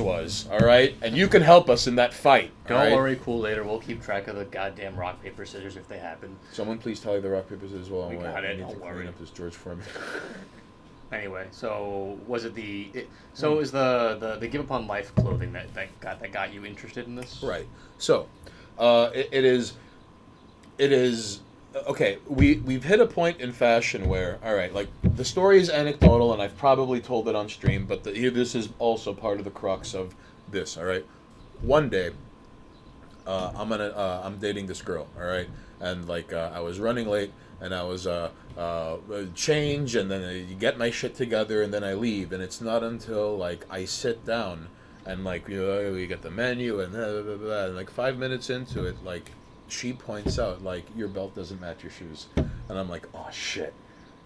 All right, and you can help us in that fight. Don't worry, Kool-Aider. We'll keep track of the goddamn rock paper scissors if they happen. Someone please tally the rock paper scissors while We I'm got away. it, I need don't to worry. clean up this George Foreman. Anyway, so was it so is the Give Up on Life clothing that got you interested in this? Right. So, it is okay. We've hit a point in fashion where, all right, like the story is anecdotal, and I've probably told it on stream, but this is also part of the crux of this. All right, one day, I'm dating this girl. All right, and like I was running late, and I was change, and then I get my shit together, and then I leave, and it's not until like I sit down. And like we get the menu and blah, blah, blah, and like 5 minutes into it, like she points out like your belt doesn't match your shoes, and I'm like, oh shit,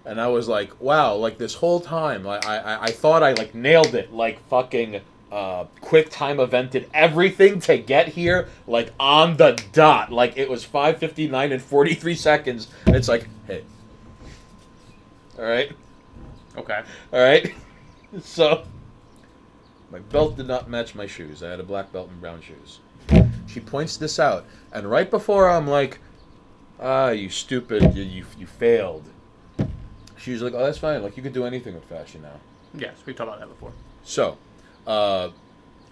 and I was like, wow, like this whole time I thought I like nailed it, like fucking quick time evented everything to get here like on the dot, like it was 5:59 and 43 seconds, and it's like, hey, all right, Okay. all right, so. My belt did not match my shoes. I had a black belt and brown shoes. She points this out, and right before I'm like, you stupid, you failed. She's like, oh, that's fine. Like, you could do anything with fashion now. Yes, we talked about that before. So,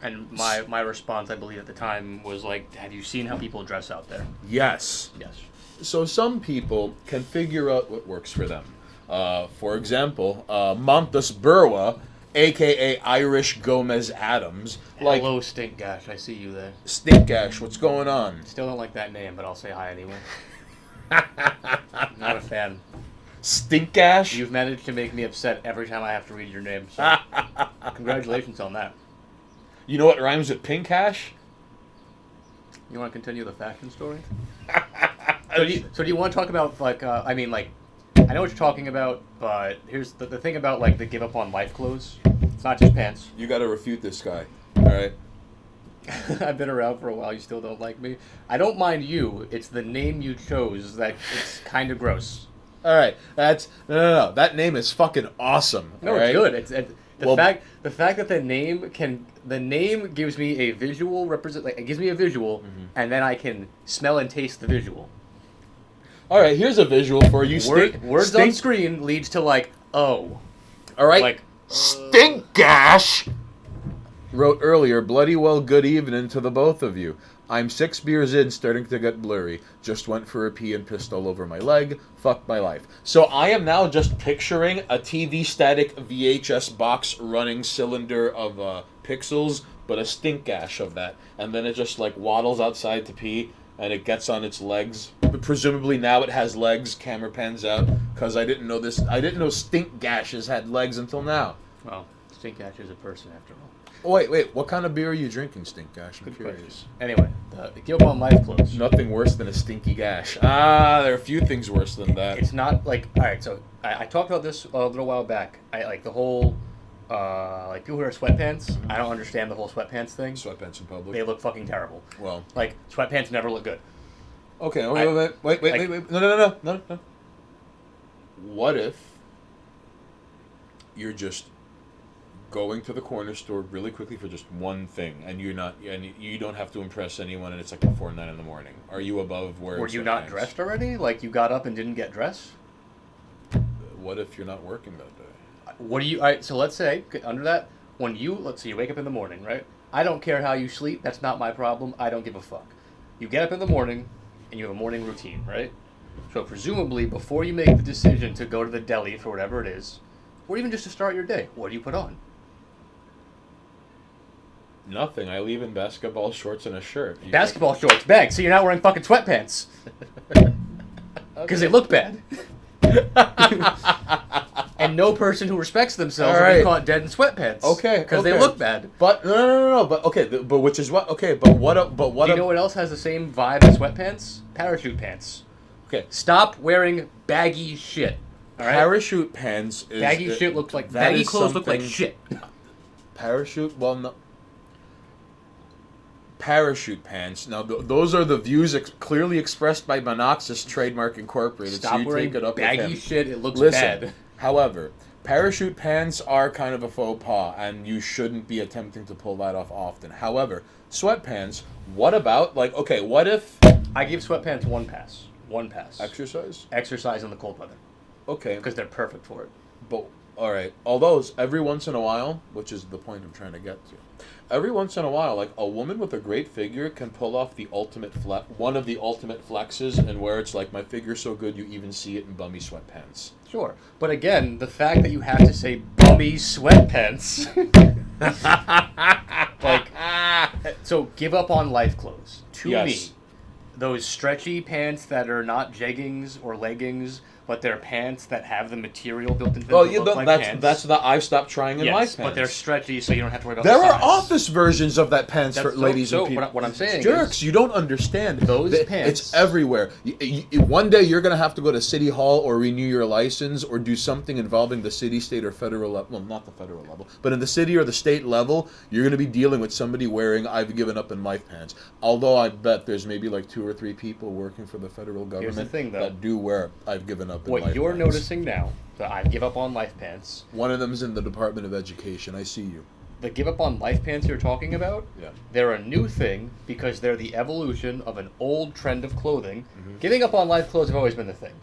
and my response, I believe at the time, was like, have you seen how people dress out there? yes. Yes. So some people can figure out what works for them. For example, Montes Burwa, a.k.a. Irish Gomez Adams. Like, Hello, Stink Gash. I see you there. Stinkash, what's going on? Still don't like that name, but I'll say hi anyway. Not a fan. Stinkash? You've managed to make me upset every time I have to read your name, so congratulations on that. You know what rhymes with Pinkash? You want to continue the fashion story? So do you want to talk about, like, I know what you're talking about, but here's the thing about, like, the Give Up on Life clothes. It's not just pants. You gotta refute this guy, alright? I've been around for a while, you still don't like me. I don't mind you, it's the name you chose that it's kind of gross. Alright, that's... No. That name is fucking awesome. No, alright? it's good. The fact that the name gives me a visual it gives me a visual, and then I can smell and taste the visual. All right, here's a visual for you. Words on screen leads to like, oh. All right. Like, Stink gash. Wrote earlier, bloody well good evening to the both of you. I'm 6 beers in, starting to get blurry. Just went for a pee and pissed all over my leg. Fuck my life. So I am now just picturing a TV static VHS box running cylinder of pixels, but a stink gash of that. And then it just like waddles outside to pee, and it gets on its legs. But presumably now it has legs. Camera pans out, because I didn't know this. I didn't know stink gashes had legs until now. Well, stink gash is a person after all. Oh, wait. What kind of beer are you drinking, Stink Gash? I'm Good curious. question. Anyway, the Give Up on Life clothes. Nothing worse than a stinky gash. There are a few things worse than that. It's not like, all right. So I talked about this a little while back. I like the whole like people who wear sweatpants. I don't understand the whole sweatpants thing. Sweatpants in public. They look fucking terrible. Well, like sweatpants never look good. Okay. Wait. No. What if you're just going to the corner store really quickly for just one thing, and you don't have to impress anyone, and it's like before 9 a.m. Are you above wearing? Were you not dressed already? Like you got up and didn't get dressed? What if you're not working that day? What do you? All right, so let's say under that, let's say you wake up in the morning, right? I don't care how you sleep. That's not my problem. I don't give a fuck. You get up in the morning, and you have a morning routine, right? So presumably, before you make the decision to go to the deli for whatever it is, or even just to start your day, what do you put on? Nothing. I leave in basketball shorts and a shirt. Basketball shorts, bag. So you're not wearing fucking sweatpants. Because they look bad. And no person who respects themselves will be caught dead in sweatpants. Okay. Because they look bad. But no. But okay. But which is what? Okay. But what? Do you know what else has the same vibe as sweatpants? Parachute pants. Okay. Stop wearing baggy shit. All right? Parachute pants. Baggy shit looks like baggy clothes look like shit. Parachute. Well, no. Parachute pants. Now, those are the views clearly expressed by Monoxis Trademark Incorporated. Stop so wearing take it up baggy shit. It looks Listen, bad. However, parachute pants are kind of a faux pas, and you shouldn't be attempting to pull that off often. However, sweatpants. What about what if I give sweatpants one pass. One pass. Exercise? Exercise in the cold weather. Okay. Because they're perfect for it. But all right, although every once in a while, which is the point I'm trying to get to. Every once in a while, like a woman with a great figure can pull off one of the ultimate flexes, and where it's like, my figure's so good you even see it in bummy sweatpants. Sure. But again, the fact that you have to say bummy sweatpants. So give up on life clothes. To me, those stretchy pants that are not jeggings or leggings, but they're pants that have the material built into them. Oh, that's the I've stopped trying in life pants. But they're stretchy, so you don't have to worry about There the are size. office versions of that pants for ladies and people. What I'm saying Jerks, is, you don't understand. Those pants. It's everywhere. One day you're going to have to go to City Hall or renew your license or do something involving the city, state, or federal level. Well, not the federal level, but in the city or the state level, you're going to be dealing with somebody wearing I've given up in life pants. Although I bet there's maybe like 2 or 3 people working for the federal government that do wear I've given up in life pants. What you're noticing now, the I give up on life pants. One of them's in the Department of Education. I see you. The give up on life pants you're talking about, they're a new thing because they're the evolution of an old trend of clothing. Mm-hmm. Giving up on life clothes have always been the thing.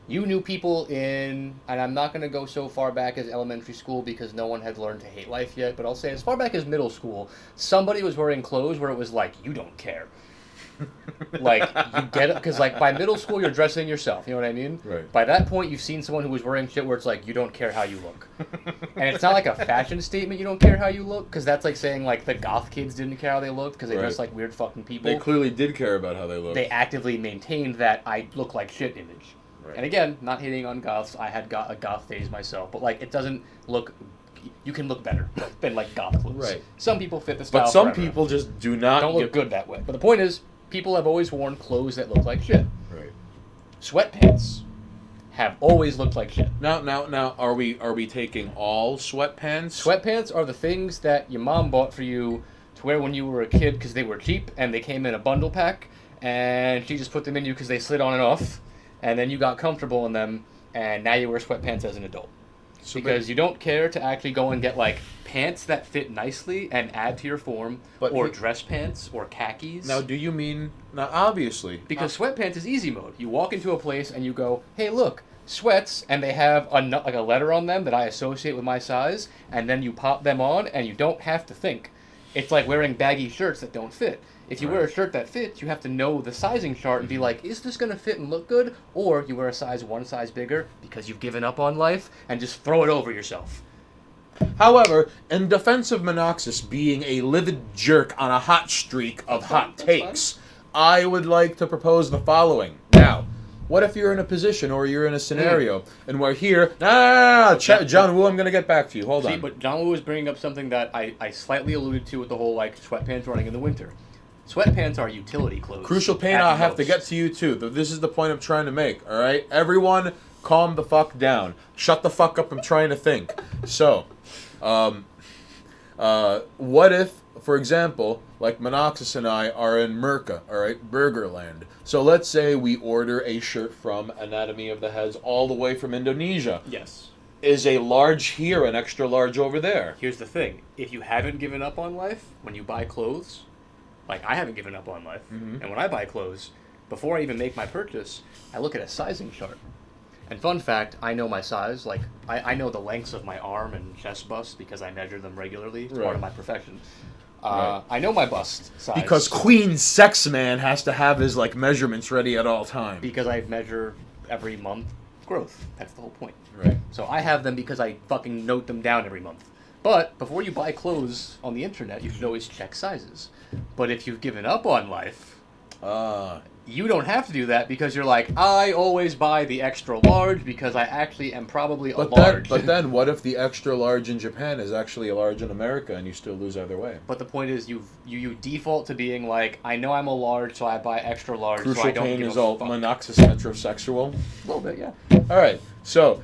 You knew people and I'm not going to go so far back as elementary school because no one had learned to hate life yet, but I'll say as far back as middle school, somebody was wearing clothes where it was like, you don't care. Like, you get it, because like by middle school you're dressing yourself, you know what I mean? Right. By that point you've seen someone who was wearing shit where it's like, you don't care how you look. And it's not like a fashion statement, you don't care how you look, because that's like saying like the goth kids didn't care how they looked because they dressed like weird fucking people. They clearly did care about how they looked. They actively maintained that I look like shit image. Right. And again, not hating on goths, I had a goth phase myself, but like it doesn't look, you can look better than like goth clothes. Right. Some people fit the style. But some people just don't look good that way. But the point is, people have always worn clothes that look like shit. Right. Sweatpants have always looked like shit. Now, are we taking all sweatpants? Sweatpants are the things that your mom bought for you to wear when you were a kid because they were cheap and they came in a bundle pack, and she just put them in you because they slid on and off, and then you got comfortable in them, and now you wear sweatpants as an adult. So because you don't care to actually go and get like pants that fit nicely and add to your form, But or he- dress pants or khakis. now, do you mean now? Obviously, Because sweatpants is easy mode. You walk into a place and you go, "Hey, look, sweats," and they have like a letter on them that I associate with my size, and then you pop them on and you don't have to think. It's like wearing baggy shirts that don't fit. If you wear a shirt that fits, you have to know the sizing chart and be like, is this going to fit and look good? Or you wear a size one size bigger because you've given up on life and just throw it over yourself. However, in defense of Monoxus being a livid jerk on a hot streak of hot That's takes, I would like to propose the following. Now, what if you're in a position or you're in a scenario and we're here? John Woo, I'm going to get back to you. Hold See, on. but John Woo was bringing up something that I slightly alluded to with the whole like sweatpants running in the winter. Sweatpants are utility clothes. Crucial Pain, at I'll have to most. get to you too. This is the point I'm trying to make, all right? Everyone, calm the fuck down. Shut the fuck up, I'm trying to think. So, what if, for example, like Monoxus and I are in Merca, all right, Burgerland. So let's say we order a shirt from Anatomy of the Heads all the way from Indonesia. Yes. Is a large here an extra large over there? Here's the thing: if you haven't given up on life when you buy clothes, like I haven't given up on life, and when I buy clothes, before I even make my purchase, I look at a sizing chart. And fun fact, I know my size. Like I know the lengths of my arm and chest bust because I measure them regularly. It's part Right. of my profession. Right. I know my bust size Because Queen Sex Man has to have his like measurements ready at all times. because I measure every month growth. That's the whole point. Right. So I have them because I fucking note them down every month. But before you buy clothes on the internet, you should always check sizes. But if you've given up on life, you don't have to do that because you're like, I always buy the extra large because I actually am probably a large. But then, what if the extra large in Japan is actually a large in America, and you still lose either way? But the point is, you default to being like, I know I'm a large, so I buy extra large. Crucial so I don't Pain give is a all fuck. Monoxus heterosexual. A little bit, yeah. All right, so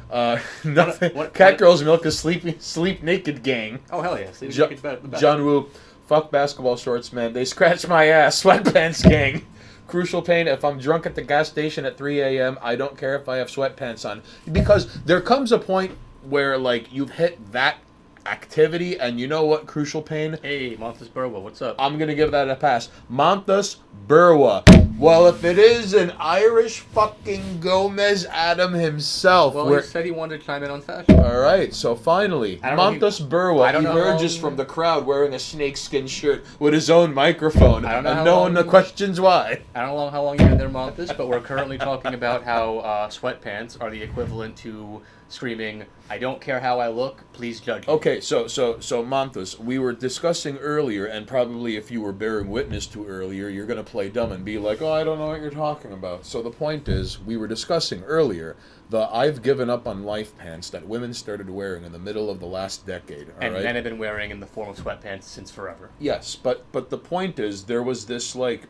nothing. Catgirls Milk is sleep naked gang. Oh hell yeah! See, Jo- it's better, the best. John Woo, fuck basketball shorts, man. They scratch my ass. Sweatpants gang. Crucial Pain, if I'm drunk at the gas station at 3 a.m., I don't care if I have sweatpants on. Because there comes a point where, like, you've hit that activity, and you know what, Crucial Pain? Hey, Montes Burwell, what's up? I'm going to give that a pass. Montes Burwa. Well, if it is an Irish fucking Gomez Adam himself. Well, we're- he said he wanted to chime in on fashion. All right, so finally, I don't know Montes Burwa I don't know how emerges long- from the crowd wearing a snakeskin shirt with his own microphone, I don't know and how no one long- questions why. I don't know how long you've been there, Montes, but we're currently talking about how sweatpants are the equivalent to screaming, I don't care how I look, please judge me. Okay, so Montes, we were discussing earlier, and probably if you were bearing witness to earlier, you're gonna play dumb and be like, "Oh, I don't know what you're talking about." So the point is, we were discussing earlier the "I've given up on life" pants that women started wearing in the middle of the last decade. All And right? men have been wearing in the form of sweatpants since forever. Yes, but the point is, there was this like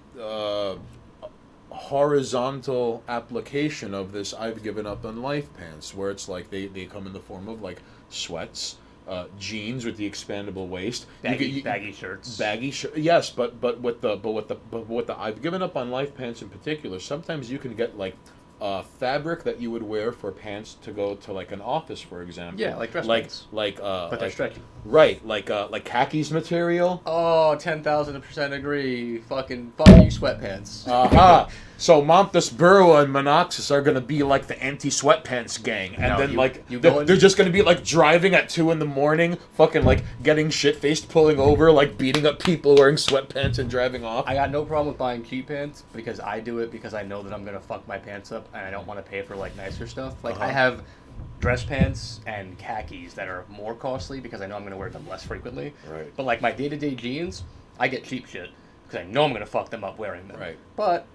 horizontal application of this "I've given up on life" pants, where it's like they come in the form of like sweats, jeans with the expandable waist, Baggy shirts. baggy shirt. Yes, but with the "I've given up on life" pants in particular, sometimes you can get like fabric that you would wear for pants to go to like an office, for example. Yeah, like dress pants. but But they're stretchy. Right, like khakis material. Oh, 10,000% agree. Fucking fuck you, sweatpants. Aha! So Montes Burwa and Monoxus are gonna be like the anti-sweatpants gang, and No, then you they're just gonna be like driving at 2 a.m, fucking like getting shit-faced, pulling over, like beating up people wearing sweatpants and driving off. I got no problem with buying cheap pants because I do it because I know that I'm gonna fuck my pants up and I don't want to pay for like nicer stuff. Like I have dress pants and khakis that are more costly because I know I'm gonna wear them less frequently. Right. But like my day-to-day jeans, I get cheap shit because I know I'm gonna fuck them up wearing them. Right. But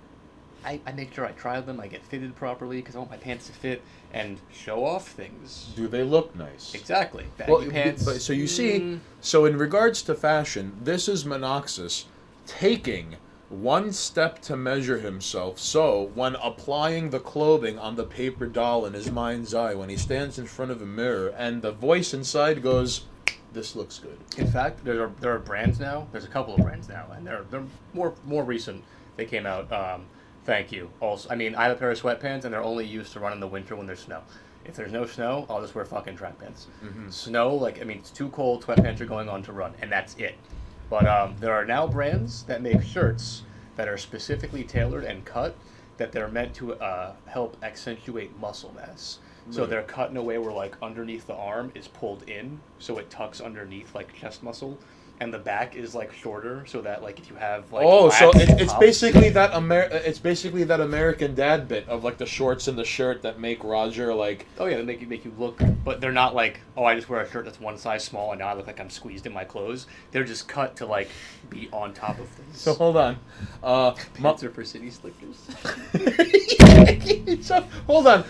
I make sure I try them. I get fitted properly because I want my pants to fit and show off things. Do they look nice? Exactly. Baggy pants. But, so you see, so in regards to fashion, this is Monoxus taking one step to measure himself. So when applying the clothing on the paper doll in his mind's eye, when he stands in front of a mirror, and the voice inside goes, "This looks good." In fact, there are brands now. There's a couple of brands now, and they're more recent. They came out. Thank you. Also, I mean, I have a pair of sweatpants, and they're only used to run in the winter when there's snow. If there's no snow, I'll just wear fucking track pants. Mm-hmm. Snow, like, I mean, it's too cold, sweatpants are going on to run, and that's it. But there are now brands that make shirts that are specifically tailored and cut that they're meant to help accentuate muscle mass. So they're cut in a way where, like, underneath the arm is pulled in, so it tucks underneath, like, chest muscle. And the back is like shorter, so that like if you have like so lats it's up- basically that American Dad bit of like the shorts and the shirt that make Roger like. oh yeah, they make you look, but they're not like, oh, I just wear a shirt that's one size small and now I look like I'm squeezed in my clothes. They're just cut to like be on top of things. So hold on, pants are for city slickers. So, hold on.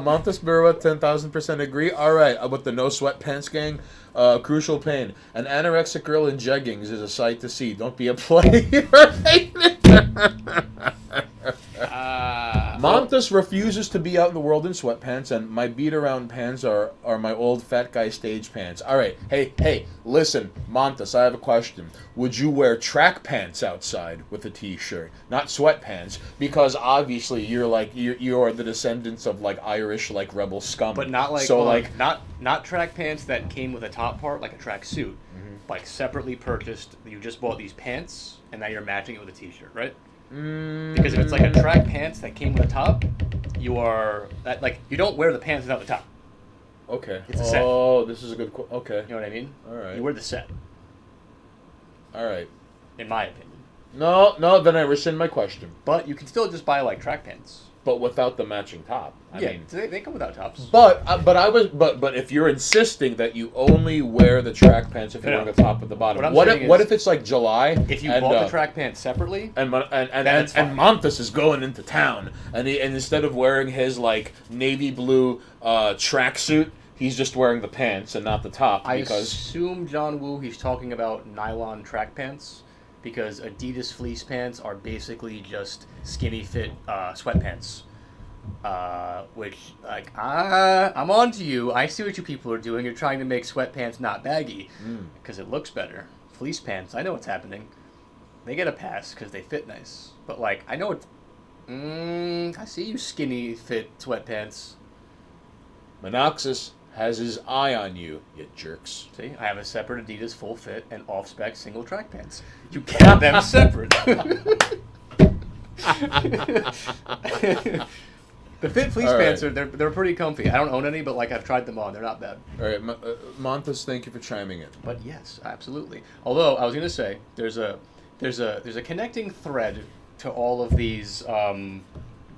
Montes Berwa, 10,000% agree. All right, with the no sweatpants gang. Crucial pain. An anorexic girl in jeggings is a sight to see. Don't be a player. Montes refuses to be out in the world in sweatpants, and my beat-around pants are my old fat guy stage pants. All right, hey, listen, Montes, I have a question. Would you wear track pants outside with a t-shirt, not sweatpants? Because obviously you're the descendants of like Irish like rebel scum. But not like, so well, like not track pants that came with a top part like a track suit, like separately purchased. You just bought these pants and now you're matching it with a t-shirt, right? Because if it's like a track pants that came with a top, you don't wear the pants without the top. Okay. It's a set. Oh, this is a good. Okay. You know what I mean? All right. You wear the set, All right. in my opinion. No. Then I rescind my question. But you can still just buy like track pants. But without the matching top. I mean. They come without tops. But if you're insisting that you only wear the track pants if you're wearing the top at the bottom, What I'm saying is, if it's like July? If you bought the track pants separately, and it's fine. Montes is going into town, and instead of wearing his like navy blue tracksuit, he's just wearing the pants and not the top. I Because assume John Woo, he's talking about nylon track pants, because Adidas fleece pants are basically just skinny fit sweatpants. Which, like, I'm on to you. I see what you people are doing. You're trying to make sweatpants not baggy because it looks better. Fleece pants, I know what's happening. They get a pass because they fit nice. But, like, I know it's... I see you skinny fit sweatpants. Monoxis has his eye on you, you jerks. See, I have a separate Adidas full fit and off-spec single track pants. You can't have them separate. The fit fleece pants they're pretty comfy. I don't own any, but like I've tried them on. They're not bad. All right, Montes, thank you for chiming in. But yes, absolutely. Although I was gonna say there's a connecting thread to all of these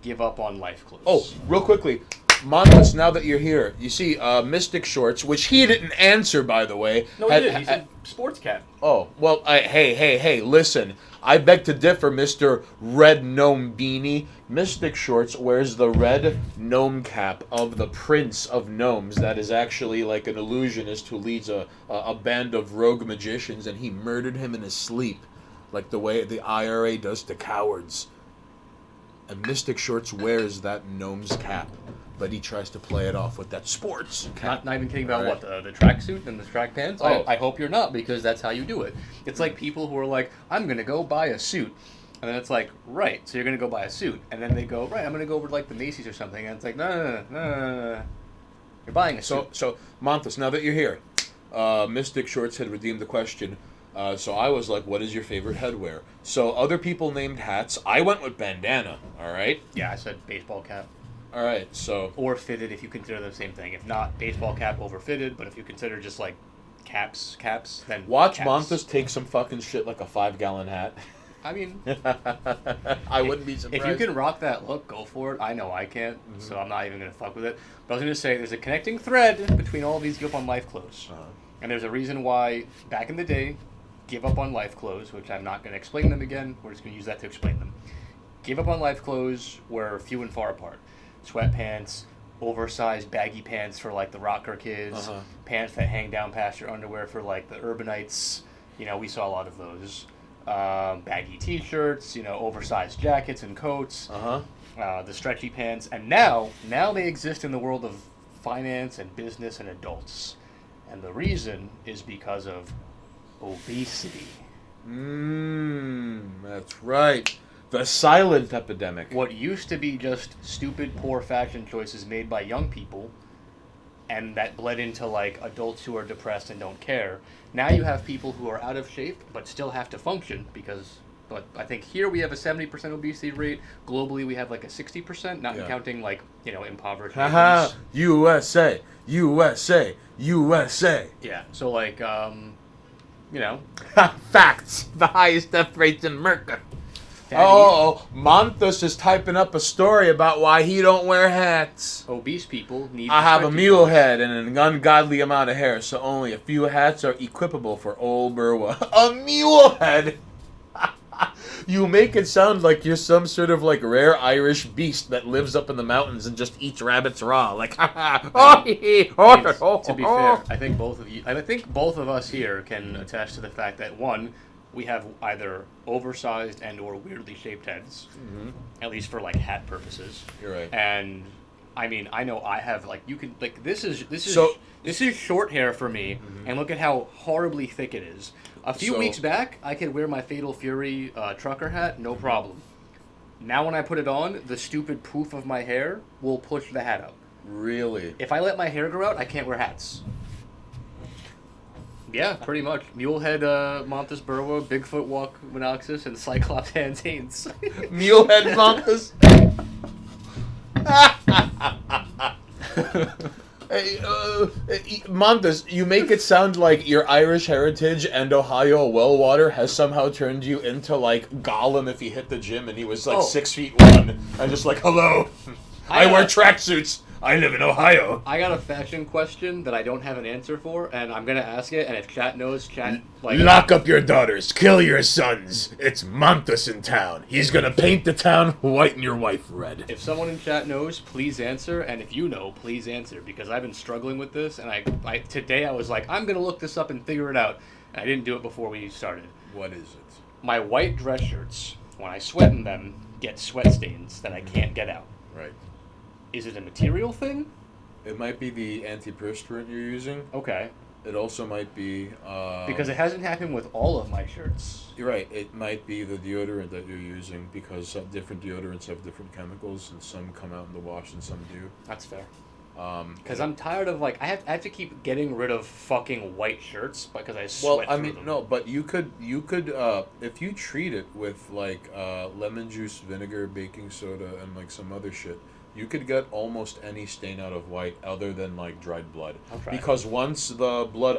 give up on life clothes. Oh, real quickly, Montes, now that you're here, you see Mystic Shorts, which he didn't answer, by the way. No, he did. He said sports cap. Oh, well, hey, listen. I beg to differ, Mr. Red Gnome Beanie. Mystic Shorts wears the red gnome cap of the Prince of Gnomes. That is actually like an illusionist who leads a band of rogue magicians, and he murdered him in his sleep, like the way the IRA does to cowards. And Mystic Shorts wears that gnome's cap, but he tries to play it off with that sports cap. Not even kidding about what, the tracksuit and the track pants? Oh. I hope you're not, because that's how you do it. It's like people who are like, I'm going to go buy a suit. And then it's like, right, so you're going to go buy a suit. And then they go, right, I'm going to go over to like the Macy's or something. And it's like, no. You're buying a suit. So Montes, now that you're here, Mystic Shorts had redeemed the question. So I was like, what is your favorite headwear? So other people named hats. I went with bandana, all right? Yeah, I said baseball cap. All right, so... Or fitted, if you consider the same thing. If not, baseball cap over fitted, but if you consider just like caps, then Watch caps. Montes take some fucking shit like a 5-gallon hat. I mean... I wouldn't be surprised. If you can rock that look, go for it. I know I can't, so I'm not even going to fuck with it. But I was going to say, there's a connecting thread between all these give up on life clothes. And there's a reason why, back in the day, give up on life clothes, which I'm not going to explain them again. We're just going to use that to explain them. Give up on life clothes were few and far apart. Sweatpants, oversized baggy pants for like the rocker kids, pants that hang down past your underwear for like the urbanites. You know, we saw a lot of those. Baggy t-shirts, oversized jackets and coats, the stretchy pants. And now they exist in the world of finance and business and adults. And the reason is because of obesity. That's right. The silent epidemic. What used to be just stupid, poor fashion choices made by young people and that bled into like adults who are depressed and don't care. Now you have people who are out of shape but still have to function because. But I think here we have a 70% obesity rate. Globally, we have like a 60%, not counting like impoverished. Haha, USA, USA, USA. Yeah. So like Facts. The highest death rates in America. Daddy, Oh, Montes is typing up a story about why he don't wear hats. obese people need. I have a stretchy mule clothes. head and an ungodly amount of hair, so only a few hats are equipable for old Burwa. A mule head? You make it sound like you're some sort of like rare Irish beast that lives up in the mountains and just eats rabbits raw. Like, To be fair, I think both of you. I think both of us here can attest to the fact that one, we have either oversized and or weirdly shaped heads, at least for like hat purposes. You're right. And I mean, I know I have like you can like this is So- this is short hair for me, and look at how horribly thick it is. A few So- weeks back, I could wear my Fatal Fury trucker hat, no problem. Now when I put it on, the stupid poof of my hair will push the hat up. Really? If I let my hair grow out, I can't wear hats. Yeah, pretty much. Mulehead Montes Burwa, Bigfoot Walk Monoxus, and Cyclops Hands Haines. Mule head Montes? Hey, Montes, you make it sound like your Irish heritage and Ohio well water has somehow turned you into like Gollum if he hit the gym and he was like Oh. 6'1" and just like, hello, I I, wear uh, tracksuits. I live in Ohio. I got a fashion question that I don't have an answer for, and I'm gonna ask it, and if chat knows, chat, like... Lock up your daughters, kill your sons. It's Montes in town. He's gonna paint the town white and your wife red. If someone in chat knows, please answer, and if you know, please answer, because I've been struggling with this, and I today I was like, I'm gonna look this up and figure it out, and I didn't do it before we started. What is it? My white dress shirts, when I sweat in them, get sweat stains that I can't get out. Right. Is it a material thing? It might be the antiperspirant you're using. Okay. It also might be... Because it hasn't happened with all of my shirts. You're right. It might be the deodorant that you're using because different deodorants have different chemicals and some come out in the wash and some do. That's fair. Because I'm tired of, like, I have to keep getting rid of fucking white shirts because I sweat Well, I through mean, them. no, but you could, if you treat it with, like, lemon juice, vinegar, baking soda, and, like, some other shit, you could get almost any stain out of white other than, like, dried blood. I'll try. Because once the blood,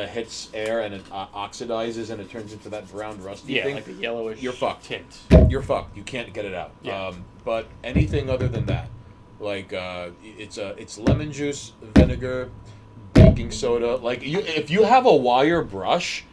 hits air and it oxidizes and it turns into that brown rusty Yeah, thing, like the yellowish you're fucked. tint. you're fucked. You can't get it out. Yeah. But anything other than that, like it's lemon juice, vinegar, baking soda. Like if you have a wire brush,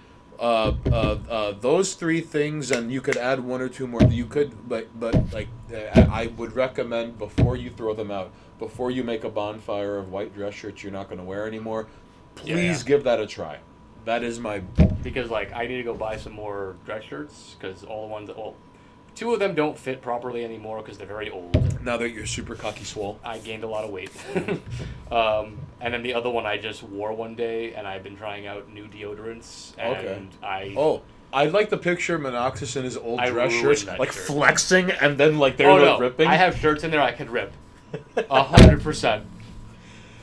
those three things, and you could add one or two more. You could, but I would recommend before you throw them out, before you make a bonfire of white dress shirts you're not going to wear anymore, please Yeah. give that a try. That is my. Because, like, I need to go buy some more dress shirts because all the ones, well, two of them don't fit properly anymore because they're very old. Now that you're super cocky swole. I gained a lot of weight. And then the other one I just wore one day, and I've been trying out new deodorants, and Okay. I'd like to picture Monoxus in his old I dress ruined shirts, that like shirt. flexing, and then like they're oh like no, ripping. I have shirts in there I could rip. 100%.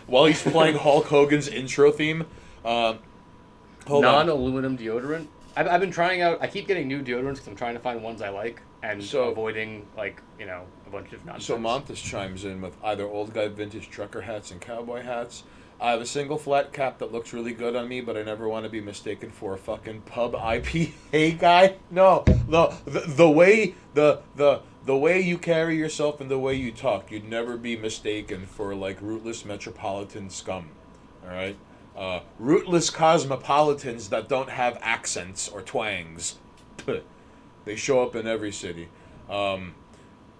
While he's playing Hulk Hogan's intro theme. Hold on. Non-aluminum deodorant. I've been trying out. I keep getting new deodorants because I'm trying to find ones I like and So- avoiding a bunch of nonsense. So Montes chimes in with either old guy vintage trucker hats and cowboy hats. I have a single flat cap that looks really good on me, but I never want to be mistaken for a fucking pub IPA guy. No, the way you carry yourself and the way you talk, you'd never be mistaken for like rootless metropolitan scum. All right, rootless cosmopolitans that don't have accents or twangs. They show up in every city.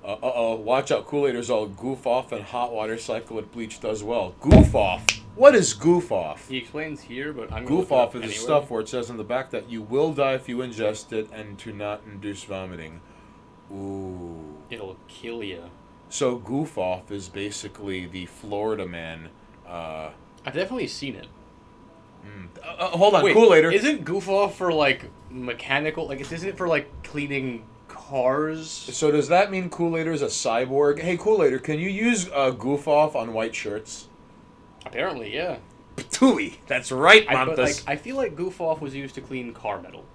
Watch out, Kool-Aiders all goof off and hot water cycle with bleach does well. Goof off? What is goof off? He explains here, but I'm gonna Goof look it off up is the anyway. stuff where it says on the back that you will die if you ingest it and to not induce vomiting. Ooh. It'll kill you. So goof off is basically the Florida man. I've definitely seen it. Hold on, Wait, Kool-Aider. Isn't goof off for like mechanical? Like, isn't it for like cleaning cars? So does that mean Kool-Aider is a cyborg? Hey, Kool-Aider, can you use goof off on white shirts? Apparently, yeah. Ptooey. That's right, But like, Mantas. I feel like goof off was used to clean car metal.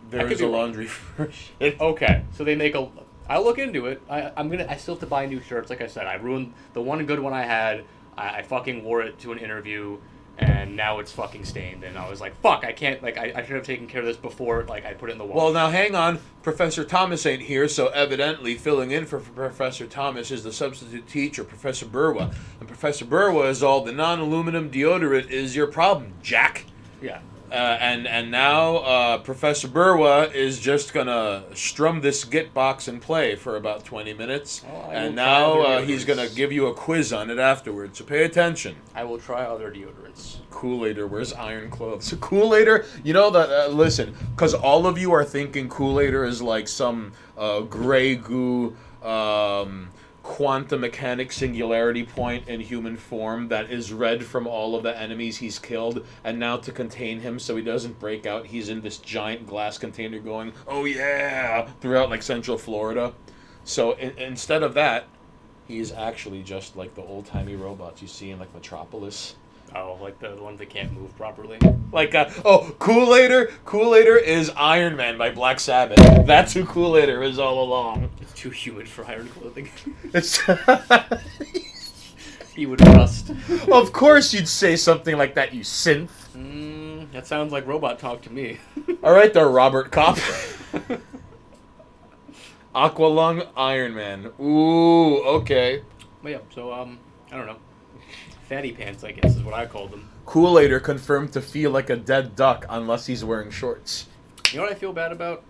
I There could is be a wrong. laundry version. Okay, so they make a. I'll look into it. I still have to buy new shirts. Like I said, I ruined the one good one I had. I fucking wore it to an interview, and now it's fucking stained. And I was like, fuck, I can't. Like, I should have taken care of this before. Like, I put it in the wash. Well, now hang on. Professor Thomas ain't here, so evidently filling in for Professor Thomas is the substitute teacher, Professor Burwa. And Professor Burwa is all the non-aluminum deodorant is your problem, Jack. Yeah. And now Professor Burwa is just gonna strum this Git box and play for about 20 minutes, Oh, I will and try now other he's deodorants. gonna give you a quiz on it afterwards. So pay attention. I will try other deodorants. Kool-Aider wears iron clothes. Kool-Aider, you know that. Listen, because all of you are thinking Kool-Aider is like some gray goo. Quantum mechanic singularity point in human form that is red from all of the enemies he's killed, and now to contain him so he doesn't break out, he's in this giant glass container going, oh yeah, throughout like Central Florida. So instead of that, he's actually just like the old-timey robots you see in like Metropolis. Oh, like the ones that can't move properly. Like, Kool-Aider? Kool-Aider is Iron Man by Black Sabbath. That's who Kool-Aider is all along. It's too humid for iron clothing. It's He would rust. Of course you'd say something like that, you synth. That sounds like robot talk to me. All right there, Robert Kopp. Aqualung Iron Man. Ooh, okay. But yeah, so I don't know. Fatty pants, I guess, is what I call them. Kool-Aider confirmed to feel like a dead duck unless he's wearing shorts. You know what I feel bad about?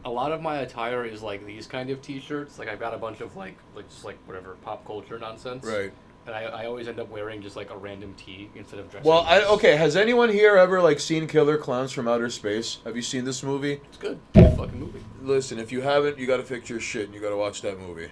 A lot of my attire is like these kind of t-shirts. Like I've got a bunch of like just like whatever pop culture nonsense. Right. And I always end up wearing just like a random tee instead of dressing. Well, nice. okay, has anyone here ever like seen Killer Clowns from Outer Space? Have you seen this movie? It's good. Good fucking movie. Listen, if you haven't, you gotta fix your shit and you gotta watch that movie.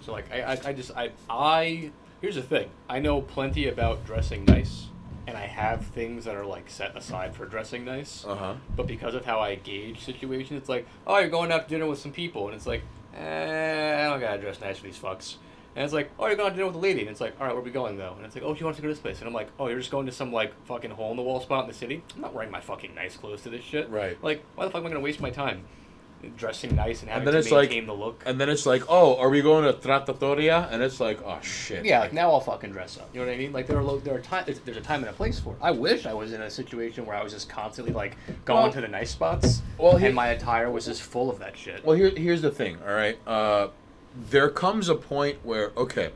So like I here's the thing. I know plenty about dressing nice, and I have things that are like set aside for dressing nice. Uh-huh. But because of how I gauge situations, it's like, oh, you're going out to dinner with some people, and it's like, I don't gotta dress nice for these fucks. And it's like, oh, you're going to dinner with a lady, and it's like, all right, where are we going though? And it's like, oh, she wants to go to this place, and I'm like, oh, you're just going to some like fucking hole in the wall spot in the city. I'm not wearing my fucking nice clothes to this shit. Right. Like, why the fuck am I gonna waste my time dressing nice and having then to it's like- maintain the look? And then it's like, oh, are we going to Trattatoria? And it's like, oh shit. Yeah, like now I'll fucking dress up. You know what I mean? Like there's a time and a place for it. I wish I was in a situation where I was just constantly like going Well- to the nice spots, Well, and my attire was just full of that shit. Well, here's the thing, all right? There comes a point where, okay,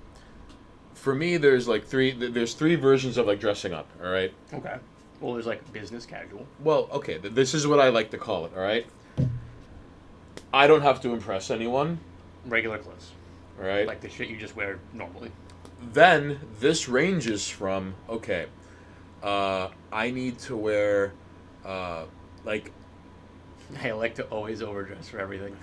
for me, there's three versions of like dressing up, all right? Okay. Well, there's like business casual. Well, okay, this is what I like to call it, all right? I don't have to impress anyone, Regular clothes. all right? Like the shit you just wear normally. Then this ranges from, okay, I need to wear, like, I like to always overdress for everything.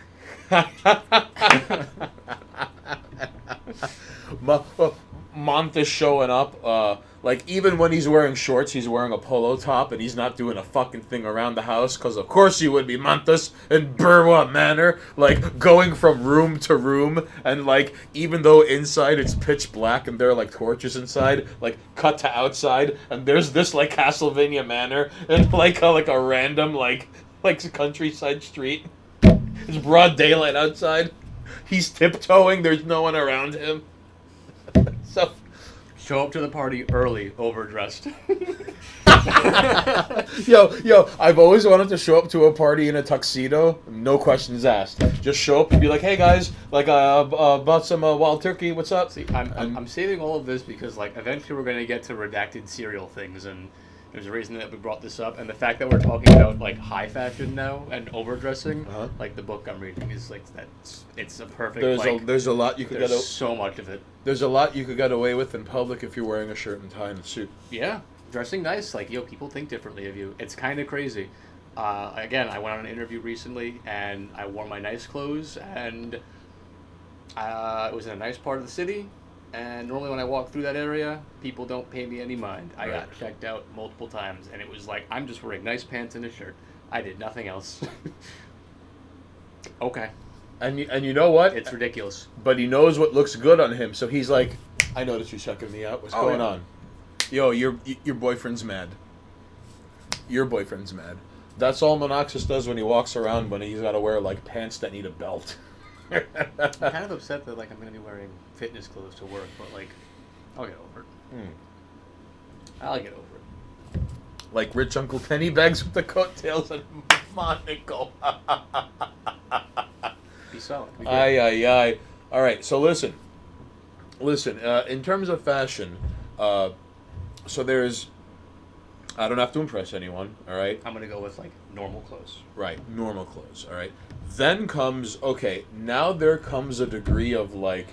Montes showing up, like even when he's wearing shorts, he's wearing a polo top and he's not doing a fucking thing around the house, because of course he would be Montes in Burwa manner, like going from room to room, and like even though inside it's pitch black and there are like torches inside, like cut to outside and there's this like Castlevania manor and like a random like countryside street. It's broad daylight outside. He's tiptoeing. There's no one around him. So, Show up to the party early, overdressed. yo, I've always wanted to show up to a party in a tuxedo. No questions asked. Just show up and be like, "Hey guys, like bought some wild turkey. What's up?" See, I'm saving all of this because like eventually we're gonna get to redacted cereal things, and there's a reason that we brought this up, and the fact that we're talking about like high fashion now and overdressing, Uh-huh. like the book I'm reading is like it's a perfect. There's a lot you could There's get. so much of it. There's a lot you could get away with in public if you're wearing a shirt and tie and a suit. Yeah, dressing nice, like people think differently of you. It's kind of crazy. Again, I went on an interview recently, and I wore my nice clothes, and it was in a nice part of the city. And normally when I walk through that area, people don't pay me any mind. I got checked out multiple times, and it was like, I'm just wearing nice pants and a shirt. I did nothing else. Okay. And you know what? It's ridiculous. But he knows what looks good on him, so he's like, I noticed you checking me out. What's Oh, going yeah. on? Yo, your boyfriend's mad. Your boyfriend's mad. That's all Monoxus does when he walks around when he's got to wear like pants that need a belt. I'm kind of upset that like I'm gonna be wearing fitness clothes to work, but like I'll get over it. I'll get over it. Like rich Uncle Pennybags with the coattails and monocle. Be solid. Be good. Aye. All right, so listen. In terms of fashion, so there's. I don't have to impress anyone. All right. I'm gonna go with like normal clothes. Right, normal clothes. All right. Then comes now there comes a degree of like,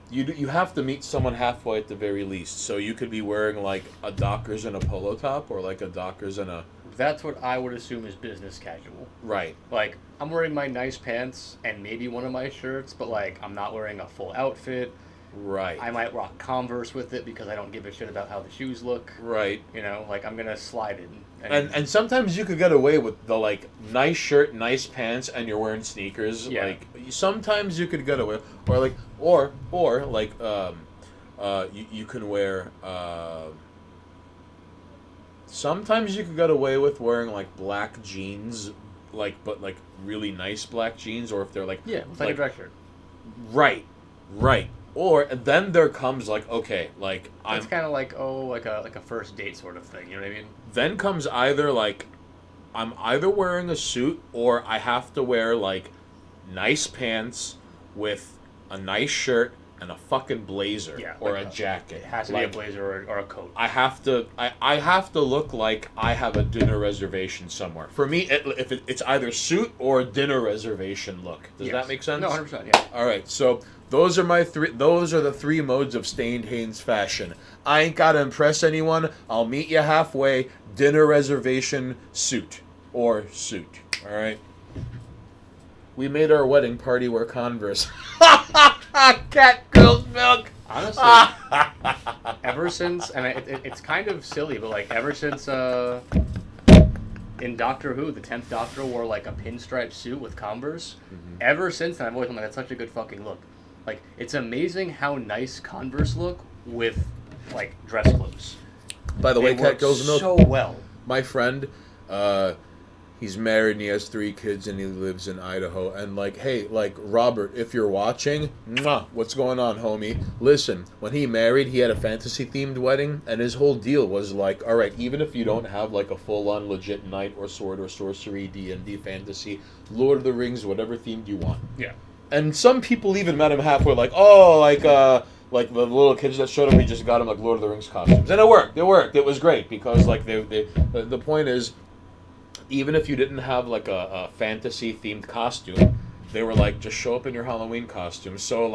you have to meet someone halfway at the very least. So you could be wearing like a Dockers and a polo top, or like a Dockers and a. That's what I would assume is business casual. Right. Like I'm wearing my nice pants and maybe one of my shirts, but like I'm not wearing a full outfit. Right. I might rock Converse with it because I don't give a shit about how the shoes look. Right. You know, like I'm gonna slide it. And sometimes you could get away with the like nice shirt, nice pants, and you're wearing sneakers. Yeah. Like sometimes you could get away, or like you can wear. Sometimes you could get away with wearing like black jeans, but really nice black jeans, or if they're like it's like a dress shirt. Right. Or then there comes it's kind of like like a first date sort of thing. You know what I mean? Then comes either I'm either wearing a suit or I have to wear like nice pants with a nice shirt and a fucking blazer or a jacket. It has to be a blazer or a coat. I have to look like I have a dinner reservation somewhere. For me, it's either suit or dinner reservation look. Does that make sense? No, 100%. Yeah. All right, so those are the three modes of Stained Hanes fashion. I ain't gotta impress anyone. I'll meet you halfway. Dinner reservation suit. All right. We made our wedding party wear Converse. Cat girl's milk. Honestly, ever since, and it's kind of silly, but like ever since in Doctor Who, the 10th Doctor wore like a pinstripe suit with Converse. Mm-hmm. Ever since then, I've always been like, that's such a good fucking look. Like, it's amazing how nice Converse look with like dress clothes. By the way, Cat Girls Milk, so well. My friend, he's married and he has 3 kids and he lives in Idaho. And hey, Robert, if you're watching, mwah, what's going on, homie? Listen, when he married, he had a fantasy themed wedding, and his whole deal was all right, even if you don't have a full on legit knight or sword or sorcery D&D fantasy, Lord of the Rings, whatever themed you want. Yeah. And some people even met him halfway, the little kids that showed up, he just got them Lord of the Rings costumes, and it worked. It was great because the point is, even if you didn't have a fantasy themed costume, they were just show up in your Halloween costume. So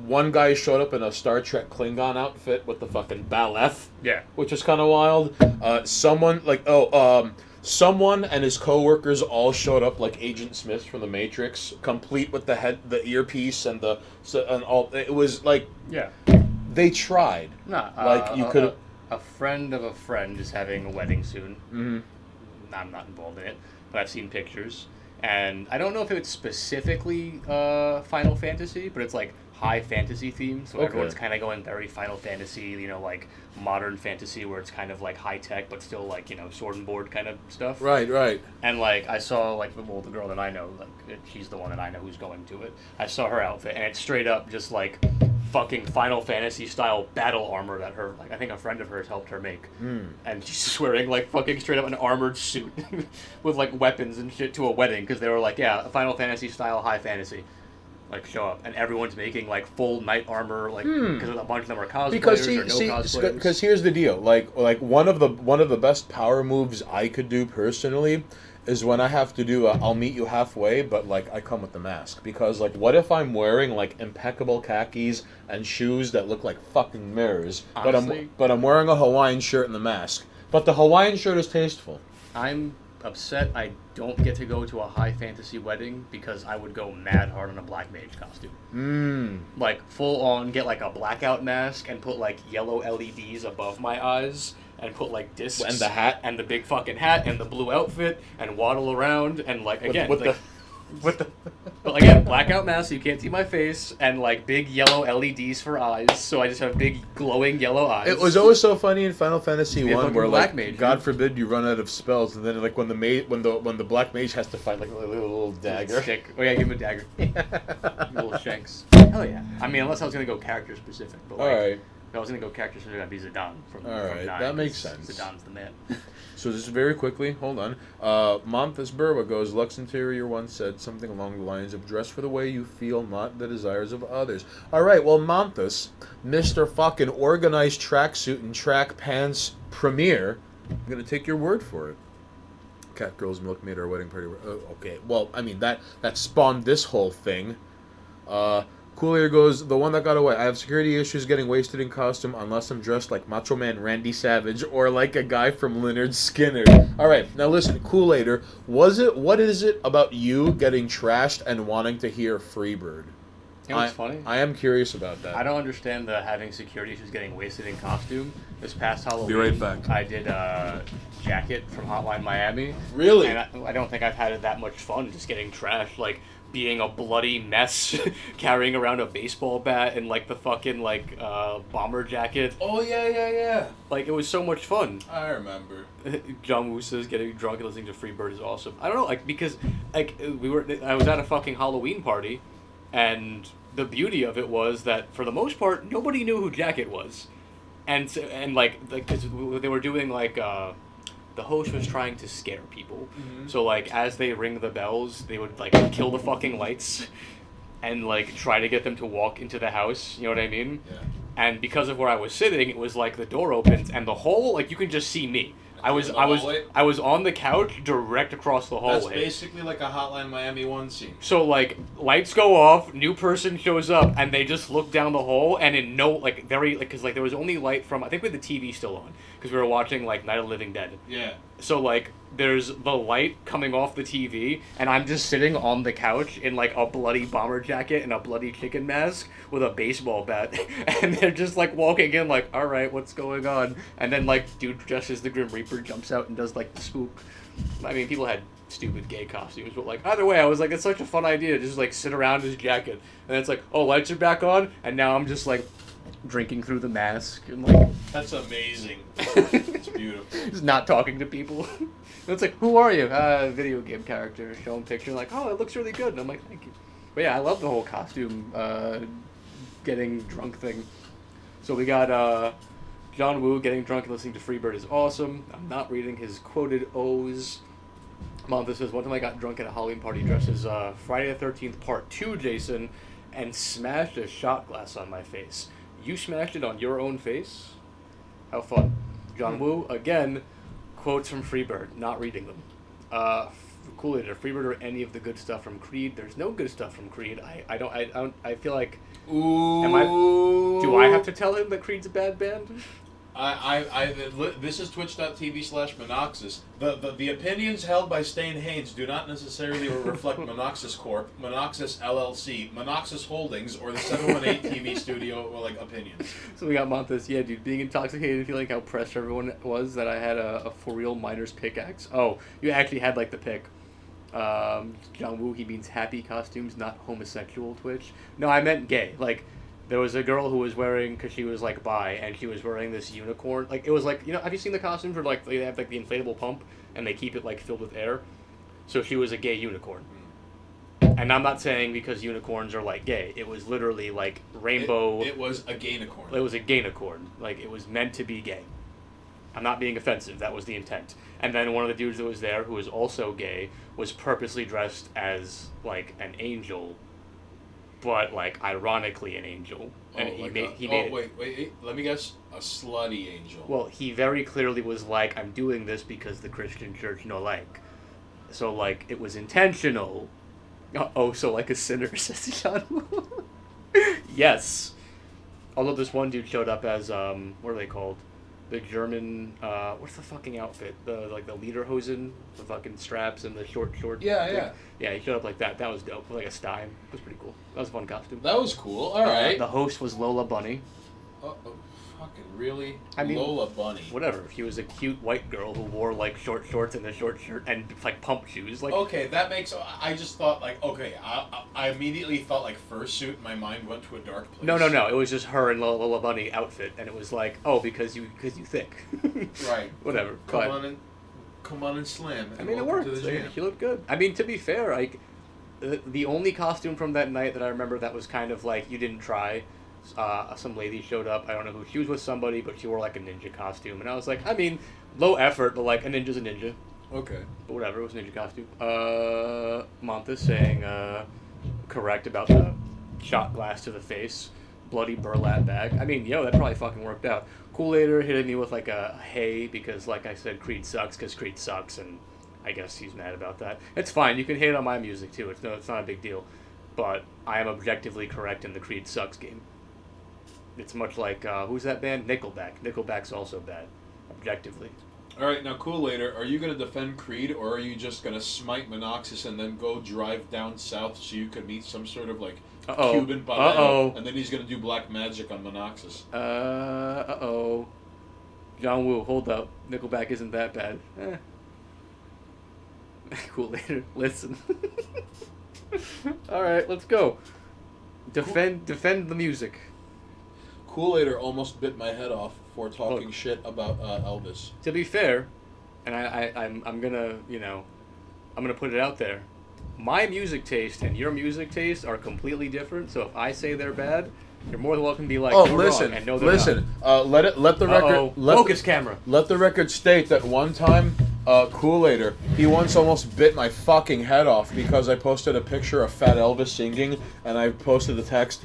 one guy showed up in a Star Trek Klingon outfit with the fucking Baleth, which is kind of wild. Someone and his coworkers all showed up like Agent Smith from the Matrix, complete with the earpiece and all. It was they tried. You could. A friend of a friend is having a wedding soon. Mm-hmm. I'm not involved in it, but I've seen pictures, and I don't know if it's specifically Final Fantasy, but it's high fantasy themed, so everyone's kind of going very Final Fantasy, modern fantasy where it's kind of high tech but still sword and board kind of stuff. Right. And I saw the girl that I know, she's the one that I know who's going to it. I saw her outfit and it's straight up just fucking Final Fantasy style battle armor that her I think a friend of hers helped her make. And she's just wearing fucking straight up an armored suit with weapons and shit to a wedding because they were a Final Fantasy style high fantasy. Show up, and everyone's making full knight armor, because a bunch of them are cosplayers Because here's the deal, one of the best power moves I could do personally is when I have to do I'll meet you halfway, but I come with the mask, because what if I'm wearing impeccable khakis and shoes that look like fucking mirrors, honestly, but I'm wearing a Hawaiian shirt and the mask, but the Hawaiian shirt is tasteful. I'm upset I don't get to go to a high fantasy wedding because I would go mad hard on a black mage costume. Full on get a blackout mask and put yellow LEDs above my eyes and put discs and the hat and the big fucking hat and the blue outfit and waddle around and again with the But again, blackout mask so you can't see my face, and like big yellow LEDs for eyes, so I just have big glowing yellow eyes. It was always so funny in Final Fantasy Yeah, 1 fucking where black like mage, God dude. forbid you run out of spells, and then like when the black mage has to fight like a little dagger. Stick. Oh yeah, give him a dagger. Little shanks. Hell yeah. I mean, unless I was gonna go character specific, but like, Alright. if I was gonna go character specific, I'd be Zidane from Alright, from 9, that makes 'cause sense. Zidane's the man. So just very quickly, hold on. Monthus Burwa goes, Lux Interior once said something along the lines of dress for the way you feel, not the desires of others. Alright, well Monthus, Mr. fucking organized tracksuit and track pants premier, I'm gonna take your word for it. Cat Girl's Milk made our wedding party. Okay, well, I mean, that spawned this whole thing. Coolier goes, the one that got away. I have security issues getting wasted in costume unless I'm dressed like Macho Man Randy Savage or like a guy from Lynyrd Skynyrd. Alright, now listen, Kool-Aider, what is it about you getting trashed and wanting to hear Freebird? You know what's funny? I am curious about that. I don't understand the having security issues getting wasted in costume. This past Halloween, Be right back. I did Jacket from Hotline Miami. Really? And I don't think I've had it that much fun just getting trashed, like being a bloody mess, carrying around a baseball bat and like the fucking like bomber jacket. Oh, yeah. Like it was so much fun. I remember. John Woo says getting drunk and listening to Freebird is awesome. I don't know, like because like I was at a fucking Halloween party, and the beauty of it was that for the most part nobody knew who Jacket was, and like because they were doing like the host was trying to scare people. Mm-hmm. So like as they ring the bells, they would like kill the fucking lights, and like try to get them to walk into the house. You know what I mean? Yeah. And because of where I was sitting, it was like the door opens and the whole like you can just see me. I was on the couch direct across the hallway. That's basically like a Hotline Miami 1 scene. So like lights go off, new person shows up, and they just look down the hall, and in no like very like because like there was only light from I think we had the TV still on because we were watching like Night of the Living Dead. Yeah. So like there's the light coming off the TV, and I'm just sitting on the couch in like a bloody bomber jacket and a bloody chicken mask with a baseball bat, and they're just like walking in like, all right, what's going on? And then like dude dressed as the Grim Reaper jumps out and does like the spook. I mean, people had stupid gay costumes, but like either way, I was like, it's such a fun idea to just like sit around his jacket, and it's like, oh, lights are back on, and now I'm just like drinking through the mask and like That's amazing. It's beautiful. just not talking to people. And it's like, who are you? Video game character. Show them picture, like, oh, it looks really good. And I'm like, thank you. But yeah, I love the whole costume getting drunk thing. So we got John Woo getting drunk and listening to Freebird is awesome. I'm not reading his quoted O's. Monthus says, one time I got drunk at a Halloween party dressed as Friday the 13th Part 2 Jason and smashed a shot glass on my face. You smashed it on your own face? How fun. John Woo, again, quotes from Freebird, not reading them. Cool-Editor, Freebird or any of the good stuff from Creed. There's no good stuff from Creed. I feel like, Ooh. do I have to tell him that Creed's a bad band? This is twitch.tv/Monoxus. The opinions held by Stain Haynes do not necessarily reflect Monoxus Corp., Monoxus LLC, Monoxus Holdings, or the 718 TV studio opinions. So we got Monthus, yeah, dude, being intoxicated and feeling how pressed everyone was that I had a for real miner's pickaxe. Oh, you actually had like the pick. John Woo, he means happy costumes, not homosexual Twitch. No, I meant gay. Like, there was a girl who was wearing, because she was like bi, and she was wearing this unicorn. Like, it was like, you know, have you seen the costumes where like they have like the inflatable pump and they keep it like filled with air? So she was a gay unicorn. And I'm not saying because unicorns are like gay. It was literally like rainbow. It was a gainicorn. It was a gainicorn. Like, it was meant to be gay. I'm not being offensive. That was the intent. And then one of the dudes that was there, who was also gay, was purposely dressed as like an angel, but like ironically an angel. And wait. Let me guess. A slutty angel. Well, he very clearly was like, I'm doing this because the Christian church no like. So like it was intentional. Oh, so like a sinner, says John. Yes. Although this one dude showed up as what are they called? The German, what's the fucking outfit? The lederhosen, the fucking straps and the short. Yeah, thing. yeah. Yeah, he showed up like that. That was dope. Like a Stein. It was pretty cool. That was a fun costume. That was cool. All right. The host was Lola Bunny. Oh, fuck Fucking really? I mean, Lola Bunny. Whatever. She was a cute white girl who wore like short shorts and a short shirt and like pump shoes. Like, Okay, that makes. I just thought like, okay, I immediately thought like fursuit. And my mind went to a dark place. no. It was just her in Lola Bunny outfit, and it was like, oh, because you thick. Right. Whatever. Come But, on and slam. I mean, it worked. She looked good. I mean, to be fair, like the only costume from that night that I remember that was kind of like you didn't try. Some lady showed up. I don't know who. She was with somebody, but she wore like a ninja costume, and I was like, I mean, low effort, but like a ninja's a ninja. Okay. But whatever, it was a ninja costume. Monthas saying correct about the shot glass to the face, bloody burlap bag. I mean, that probably fucking worked out. Kool-Aider hitting me with like a hey because, like I said, Creed sucks because Creed sucks, and I guess he's mad about that. It's fine. You can hate on my music too. It's not a big deal. But I am objectively correct in the Creed sucks game. It's much like who's that band? Nickelback. Nickelback's also bad, objectively. All right, now Kool-Aider, are you going to defend Creed, or are you just going to smite Monoxus and then go drive down south so you could meet some sort of like Cuban ballet, and then he's going to do black magic on Monoxus? John Woo, hold up. Nickelback isn't that bad. Kool-Aider, listen. All right, let's go. Defend the music. Kool-Aider almost bit my head off for talking shit about Elvis. To be fair, and I'm gonna I'm gonna put it out there. My music taste and your music taste are completely different. So if I say they're bad, you're more than welcome to be like, you're wrong, and no, they're not. Let the record focus camera. Let the record state that one time, Kool-Aider, he once almost bit my fucking head off because I posted a picture of Fat Elvis singing, and I posted the text,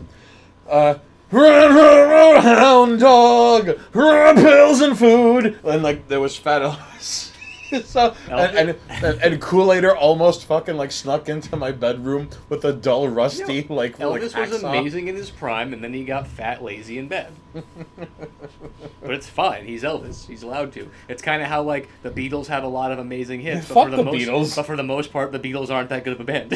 run, run, run, hound dog, run, pills and food, and like there was Fat Elvis. So and Kool-Aider almost fucking like snuck into my bedroom with a dull, rusty like Elvis was hacksaw. amazing in his prime, and then he got fat, lazy, and bad. But it's fine. He's Elvis. He's allowed to. It's kind of how like the Beatles have a lot of amazing hits. Fuck the Beatles. But for the most part, the Beatles aren't that good of a band.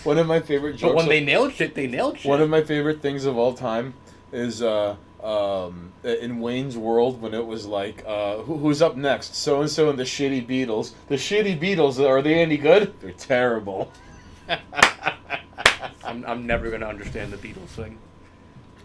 One of my favorite jokes. But when they nailed shit, they nailed shit. One of my favorite things of all time is in Wayne's World when it was like, who's up next? So and so and the Shitty Beatles. The Shitty Beatles, are they any good? They're terrible. I'm never gonna understand the Beatles thing.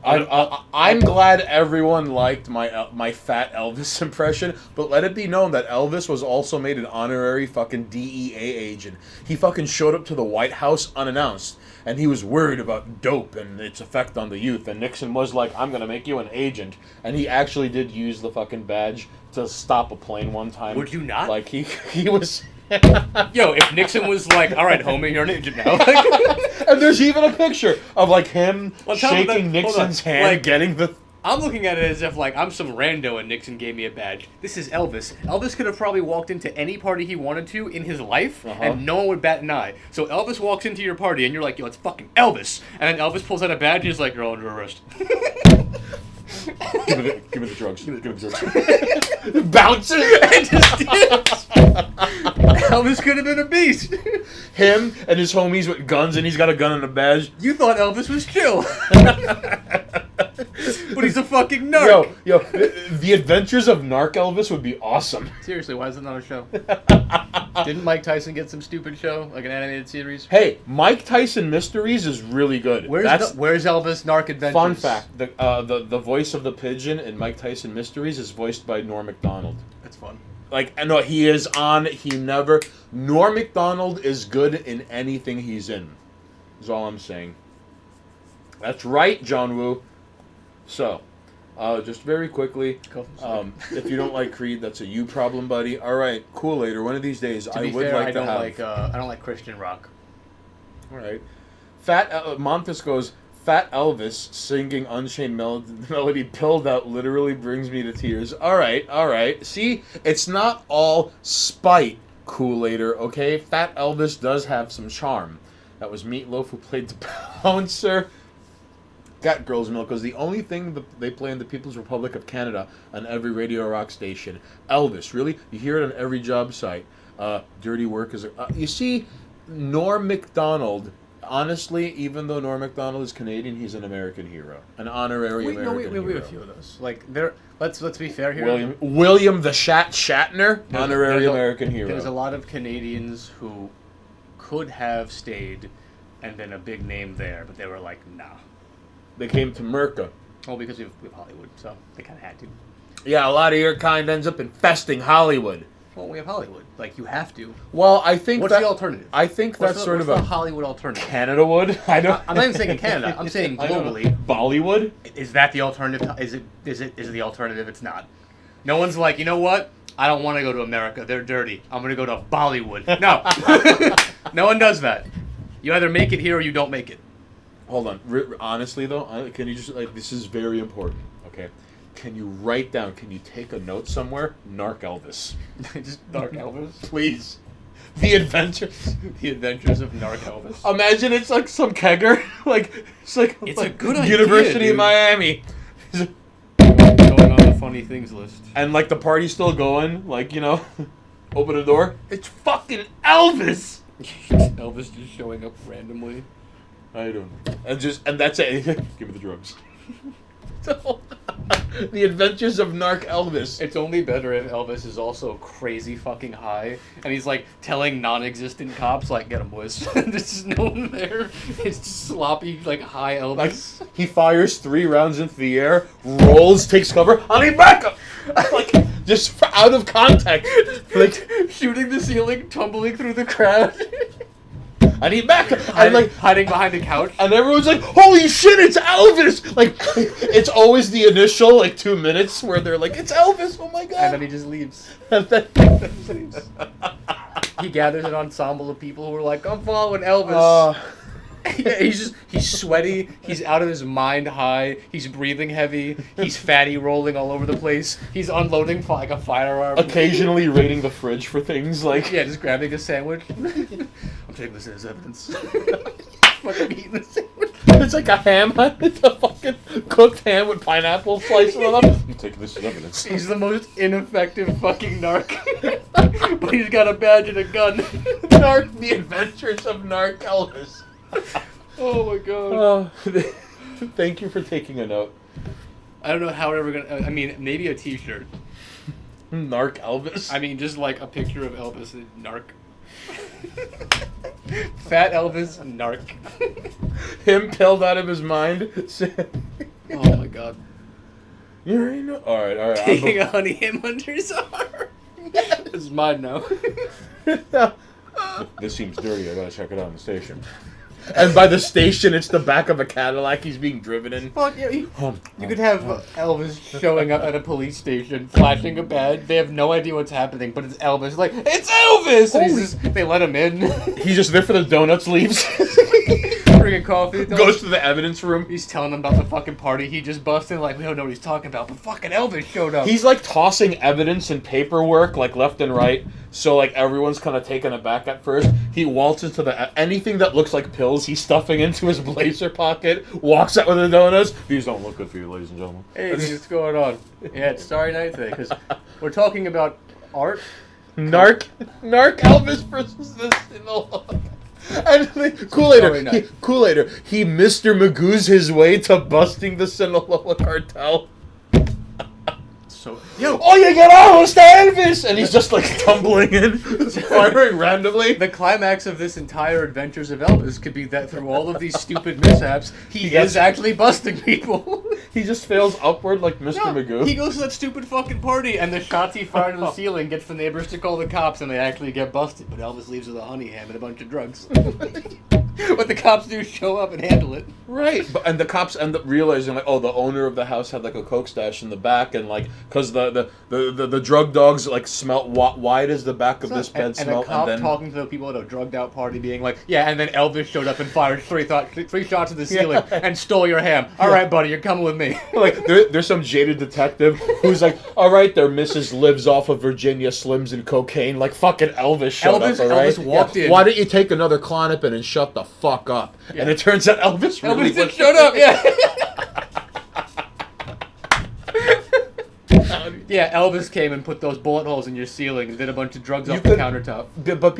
I'm glad everyone liked my fat Elvis impression, but let it be known that Elvis was also made an honorary fucking DEA agent. He fucking showed up to the White House unannounced, and he was worried about dope and its effect on the youth, and Nixon was like, I'm gonna make you an agent, and he actually did use the fucking badge to stop a plane one time. Would you not? Like, he was... Yo, if Nixon was like, all right, homie, you're an agent now. And there's even a picture of like him shaking that, Nixon's hand, like, getting the... I'm looking at it as if like I'm some rando and Nixon gave me a badge. This is Elvis. Elvis could have probably walked into any party he wanted to in his life, and no one would bat an eye. So Elvis walks into your party, and you're like, yo, it's fucking Elvis. And then Elvis pulls out a badge, and he's like, you're all under arrest. Give me the drugs. Give me the drugs. Bounces and just dips. Elvis could have been a beast. Him and his homies with guns, and he's got a gun and a badge. You thought Elvis was chill. But he's a fucking narc. Yo, the Adventures of Narc Elvis would be awesome. Seriously, why is it not a show? Didn't Mike Tyson get some stupid show, like an animated series? Hey, Mike Tyson Mysteries is really good. Where's Elvis Narc Adventures? Fun fact: the voice of the pigeon in Mike Tyson Mysteries is voiced by Norm Macdonald. That's fun. Like, no, he is on. Norm Macdonald is good in anything he's in. Is all I'm saying. That's right, John Woo. So, just very quickly, if you don't like Creed, that's a you problem, buddy. All right, cool. Later, one of these days, I would like to have. I don't like Christian rock. All right, Montes goes. Fat Elvis singing Unchained Melody pilled out literally brings me to tears. All right. See, it's not all spite, Kool-Aider, okay? Fat Elvis does have some charm. That was Meatloaf who played the bouncer. Got Girls Milk was the only thing that they play in the People's Republic of Canada on every Radio Rock station. Elvis, really? You hear it on every job site. Dirty Work is... you see, Norm Macdonald... honestly, even though Norm Macdonald is Canadian, he's an American hero, an honorary American we hero. have a few of those. Like there, let's be fair here. William the Shatner, There's- honorary there's a- American hero. There's a lot of Canadians who could have stayed and been a big name there, but they were like, nah. They came to Merca. Well, because we have Hollywood, so they kind of had to. Yeah, a lot of your kind ends up infesting Hollywood. Well, we have Hollywood. Like, you have to. Well, I think What's the alternative? I think What's that's the, sort what's of the a Hollywood alternative? Canada wood. I don't. I'm not even saying in Canada. I'm saying I don't know. globally. Bollywood. Is that the alternative? Is it the alternative? It's not. No one's like, you know what? I don't want to go to America. They're dirty. I'm going to go to Bollywood. No. No one does that. You either make it here or you don't make it. Hold on. Honestly, though, can you just this is very important. Okay. Can you write down? Can you take a note somewhere? Narc Elvis. Just Narc Elvis. Please. The Adventures. The Adventures of Narc Elvis. Imagine it's like some kegger. It's It's a good idea, University dude. of Miami. Going on the funny things list. And like the party's still going. Like, open the door. It's fucking Elvis. Elvis just showing up randomly. I don't know. And that's it. Give me the drugs. The Adventures of Narc Elvis. It's only better if Elvis is also crazy fucking high, and he's like telling non-existent cops, like, "Get him, boys." There's just no one there. It's just sloppy, like high Like Elvis. he fires 3 rounds into the air, rolls, takes cover, I need backup. Like just out of context. Like Shooting the ceiling, tumbling through the crowd, I need backup. And like hiding behind a couch. and everyone's like, "Holy shit, it's Elvis!" Like it's always the initial 2 minutes where they're like, "It's Elvis! Oh my god!" And then he just leaves. And then- He gathers an ensemble of people who are like, "I'm following Elvis." Yeah, he's sweaty, he's out of his mind high, he's breathing heavy, he's fatty rolling all over the place, he's unloading like a firearm. occasionally raiding the fridge for things like Yeah, just grabbing a sandwich. I'm taking this as evidence. Fucking eating the sandwich. it's like a ham. It's a fucking cooked ham with pineapple slices on them. You take this as evidence. He's the most ineffective fucking narc. But he's got a badge and a gun. Narc, The Adventures of Narc Elvis. Oh my god. Thank you for taking a note. I don't know how we're ever gonna. I mean, maybe a t-shirt. Narc Elvis. I mean, just like a picture of Elvis and narc. Fat Elvis, narc. Him pilled out of his mind. Oh my god. You already know. All right. Taking a honey him under his arm. This is mine now. This seems dirty. I gotta check it out on the station. And by the station, it's the back of a Cadillac he's being driven in. Fuck yeah. You could have Elvis showing up at a police station, flashing a badge. They have no idea what's happening, but it's Elvis. Like, it's Elvis! And he's just, they let him in. He's just there for the donuts, leaves. Bringing coffee. Goes to the evidence room. He's telling them about the fucking party he just busted. Like, we don't know what he's talking about, but fucking Elvis showed up. He's like tossing evidence and paperwork like left and right. So like everyone's kind of taken aback at first. He waltzes to the anything that looks like pills. He's stuffing into his blazer pocket. Walks out with the donuts. These don't look good for you, ladies and gentlemen. Hey, what's going on? Yeah, it's Starry Night today, because we're talking about art. Narc Elvis versus the Sinaloa. And Kool-Aid, he Mr. Magoo's his way to busting the Sinaloa cartel. So, yo, Oh, you get almost to Elvis! And he's just like tumbling in, firing randomly. the climax of this entire Adventures of Elvis could be that through all of these stupid mishaps, he gets- is actually busting people. He just fails upward like Mr. Magoo. He goes to that stupid fucking party, and the shots he fired in the ceiling gets the neighbors to call the cops, and they actually get busted. But Elvis leaves with a honey ham and a bunch of drugs. What the cops do is show up and handle it. Right, and the cops end up realizing like, oh, the owner of the house had like a coke stash in the back, and like, cause the drug dogs like smelt. Why does the back of this bed And smell? a cop And then talking to the people at a drugged out party being like, yeah, and then Elvis showed up and fired three shots at the ceiling and stole your ham. All right, buddy, you're coming with me. like there's some jaded detective who's like, all right, their missus lives off of Virginia Slims and cocaine. Like fucking Elvis showed up. All right? Elvis walked in. Why don't you take another Klonopin and shut the fuck up? Yeah. And it turns out Elvis really Elvis just was- showed up, yeah. Yeah, Elvis came and put those bullet holes in your ceiling and did a bunch of drugs You off the could- countertop. But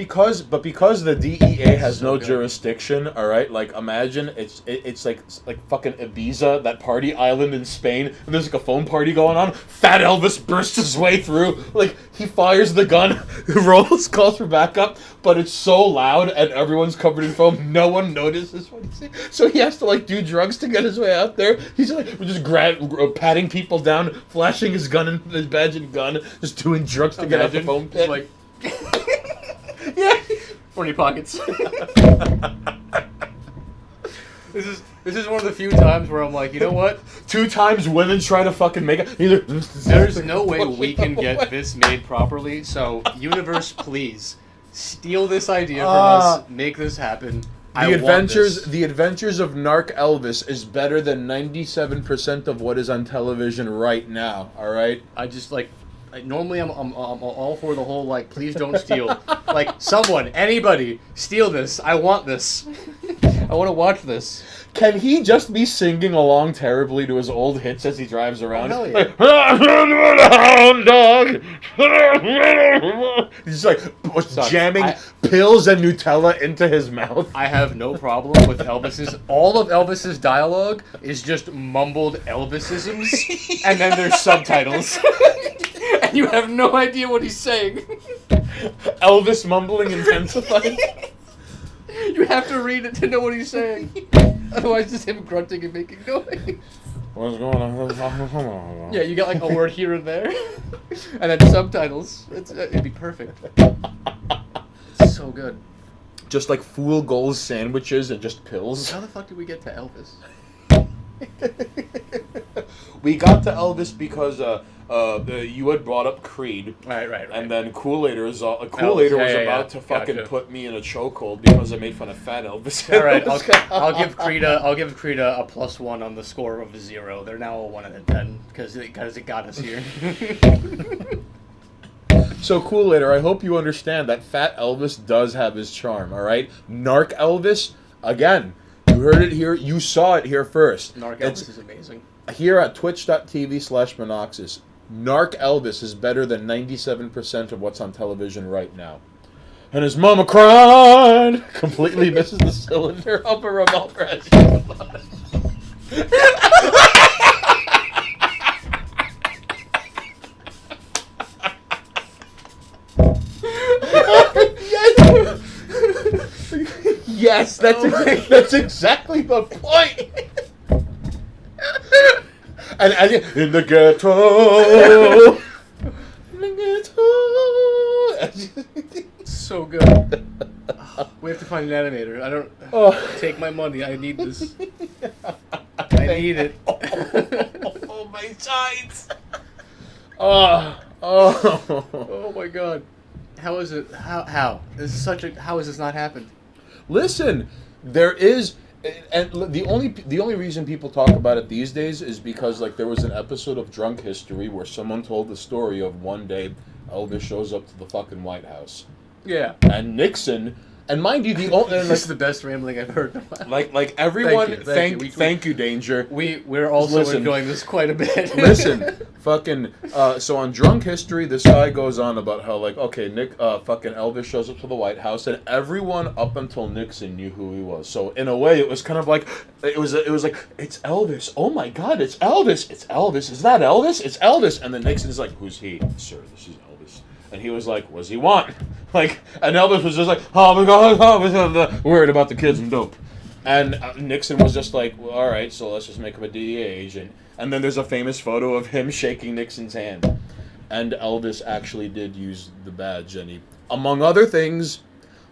because the DEA has So no good. jurisdiction, all right. Like imagine it's like fucking Ibiza, that party island in Spain, and there's like a phone party going on. Fat Elvis bursts his way through. Like he fires the gun, rolls, calls for backup, but it's so loud and everyone's covered in foam. No one notices what he's saying, so he has to like do drugs to get his way out there. He's like just patting people down, flashing his gun and his badge and gun, just doing drugs to get out the foam pit. Like, yeah. for your pockets. This is one of the few times where I'm like, you know what? 2 times women try to fucking make it. There's no way we can get this made properly. So, universe, please steal this idea from us. Make this happen. I want this. The Adventures of Narc Elvis is better than 97% of what is on television right now. All right. I just like. Normally, I'm all for the whole like, please don't steal. Like, someone, anybody, steal this. I want this. I want to watch this. Can he just be singing along terribly to his old hits as he drives around? Oh, hell yeah. Like, he's like Sorry, jamming pills and Nutella into his mouth. I have no problem with Elvis's. All of Elvis's dialogue is just mumbled Elvisisms, and then there's subtitles, and you have no idea what he's saying. Elvis mumbling intensified. You have to read it to know what he's saying. Otherwise, just him grunting and making noise. What's going on? Yeah, you got like a word here and there, and then subtitles. It'd be perfect. It's so good. Just like Fool Goals sandwiches and just pills. How the fuck did we get to Elvis? We got to Elvis because you had brought up Creed. Right. And then Kool-Aid was about yeah. to fucking Gotcha. put me in a chokehold because I made fun of Fat Elvis. All right, I'll give Creed a +1 on the score of a 0. They're now a 1 out of 10 because it got us here. So Kool-Aid, I hope you understand that Fat Elvis does have his charm. All right, Narc Elvis, again, you heard it here, you saw it here first. Narc Elvis is amazing. Here at twitch.tv/Monoxis, Narc Elvis is better than 97% of what's on television right now. And his mama cried! Completely misses the cylinder of a revolver as she Yes, that's exactly the point. And as in the ghetto, So good. We have to find an animator. I don't take my money. I need this. I need it. Oh my sides. Oh my god. How is it? How? This is how has this not happened? Listen, there is, and the only reason people talk about it these days is because like there was an episode of Drunk History where someone told the story of one day Elvis shows up to the fucking White House. Yeah. And Nixon, and mind you, This is the best rambling I've heard in a while. like everyone, Thank you, Danger. We're also Listen. enjoying this quite a bit. Listen, fucking, so on Drunk History, this guy goes on about how, like, okay, fucking Elvis shows up to the White House, and everyone up until Nixon knew who he was. So, in a way, it was kind of like, it was like, it's Elvis. Oh my god, it's Elvis. It's Elvis. Is that Elvis? It's Elvis. And then Nixon's like, who's he? Sir, this is Elvis. And he was like, what does he want? Like, and Elvis was just like, oh my god, worried about the kids and dope. And Nixon was just like, well, all right, so let's just make him a DEA agent. And then there's a famous photo of him shaking Nixon's hand. And Elvis actually did use the badge, and he, among other things,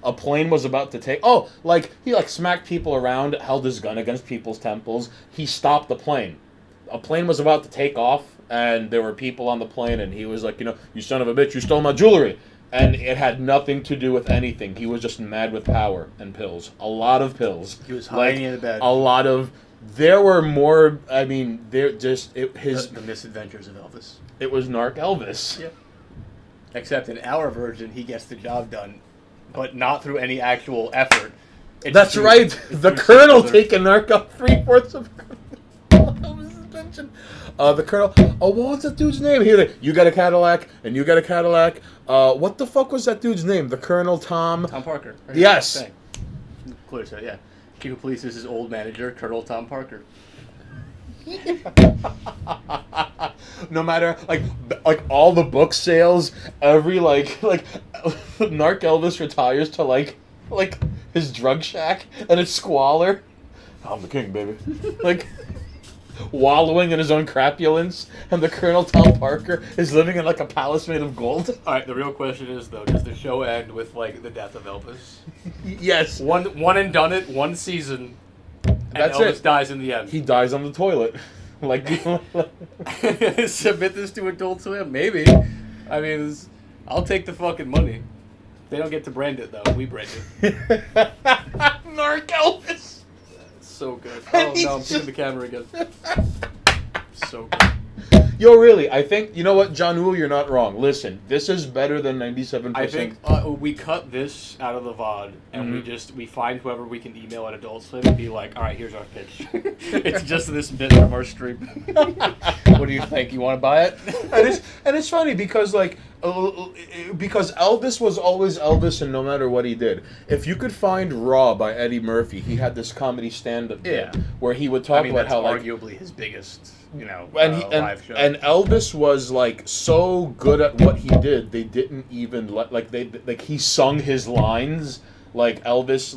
a plane was about to take... Oh, like, he, like, smacked people around, held his gun against people's temples. He stopped the plane. A plane was about to take off, and there were people on the plane, and he was like, you know, you son of a bitch, you stole my jewelry. And it had nothing to do with anything. He was just mad with power and pills. A lot of pills. He was hiding in the bed. A lot of... There were more... I mean, there just... The misadventures of Elvis. It was Narc Elvis. Yep. Except in our version, he gets the job done, but not through any actual effort. It's That's through- right. it's The through Colonel some other- taking Narc up 3/4 of Elvis's imagine? The Colonel. Oh, what was that dude's name? Here, you got a Cadillac, and you got a Cadillac. What the fuck was that dude's name? The Colonel Tom. Tom Parker. Right? Yes. Okay. Clear said, yeah. Chief of Police is his old manager, Colonel Tom Parker. No matter like all the book sales, every like Narc Elvis retires to like his drug shack and it's squalor. I'm the king, baby. Like wallowing in his own crapulence, and the Colonel Tom Parker is living in like a palace made of gold. All right, the real question is though, does the show end with like the death of Elvis? Yes. One and done it, one season, and That's Elvis it. dies in the end. He dies on the toilet. Like Submit this to Adult Swim? Maybe. I mean, I'll take the fucking money. They don't get to brand it though. We brand it. Narc Elvis. It's so good. And Oh he's no, I'm just- seeing the camera again. So good. Yo, really, I think, you know what, John Woo, you're not wrong. Listen, this is better than 97%. I think we cut this out of the VOD and we find whoever we can email at Adult Swim and be like, all right, here's our pitch. It's just this bit from our stream. What do you think? You want to buy it? and it's funny because because Elvis was always Elvis, and no matter what he did, if you could find Raw by Eddie Murphy, he had this comedy stand-up bit Yeah. where he would talk about that's how like arguably his biggest, and live show. Elvis was like so good at what he did, they didn't even let he sung his lines like Elvis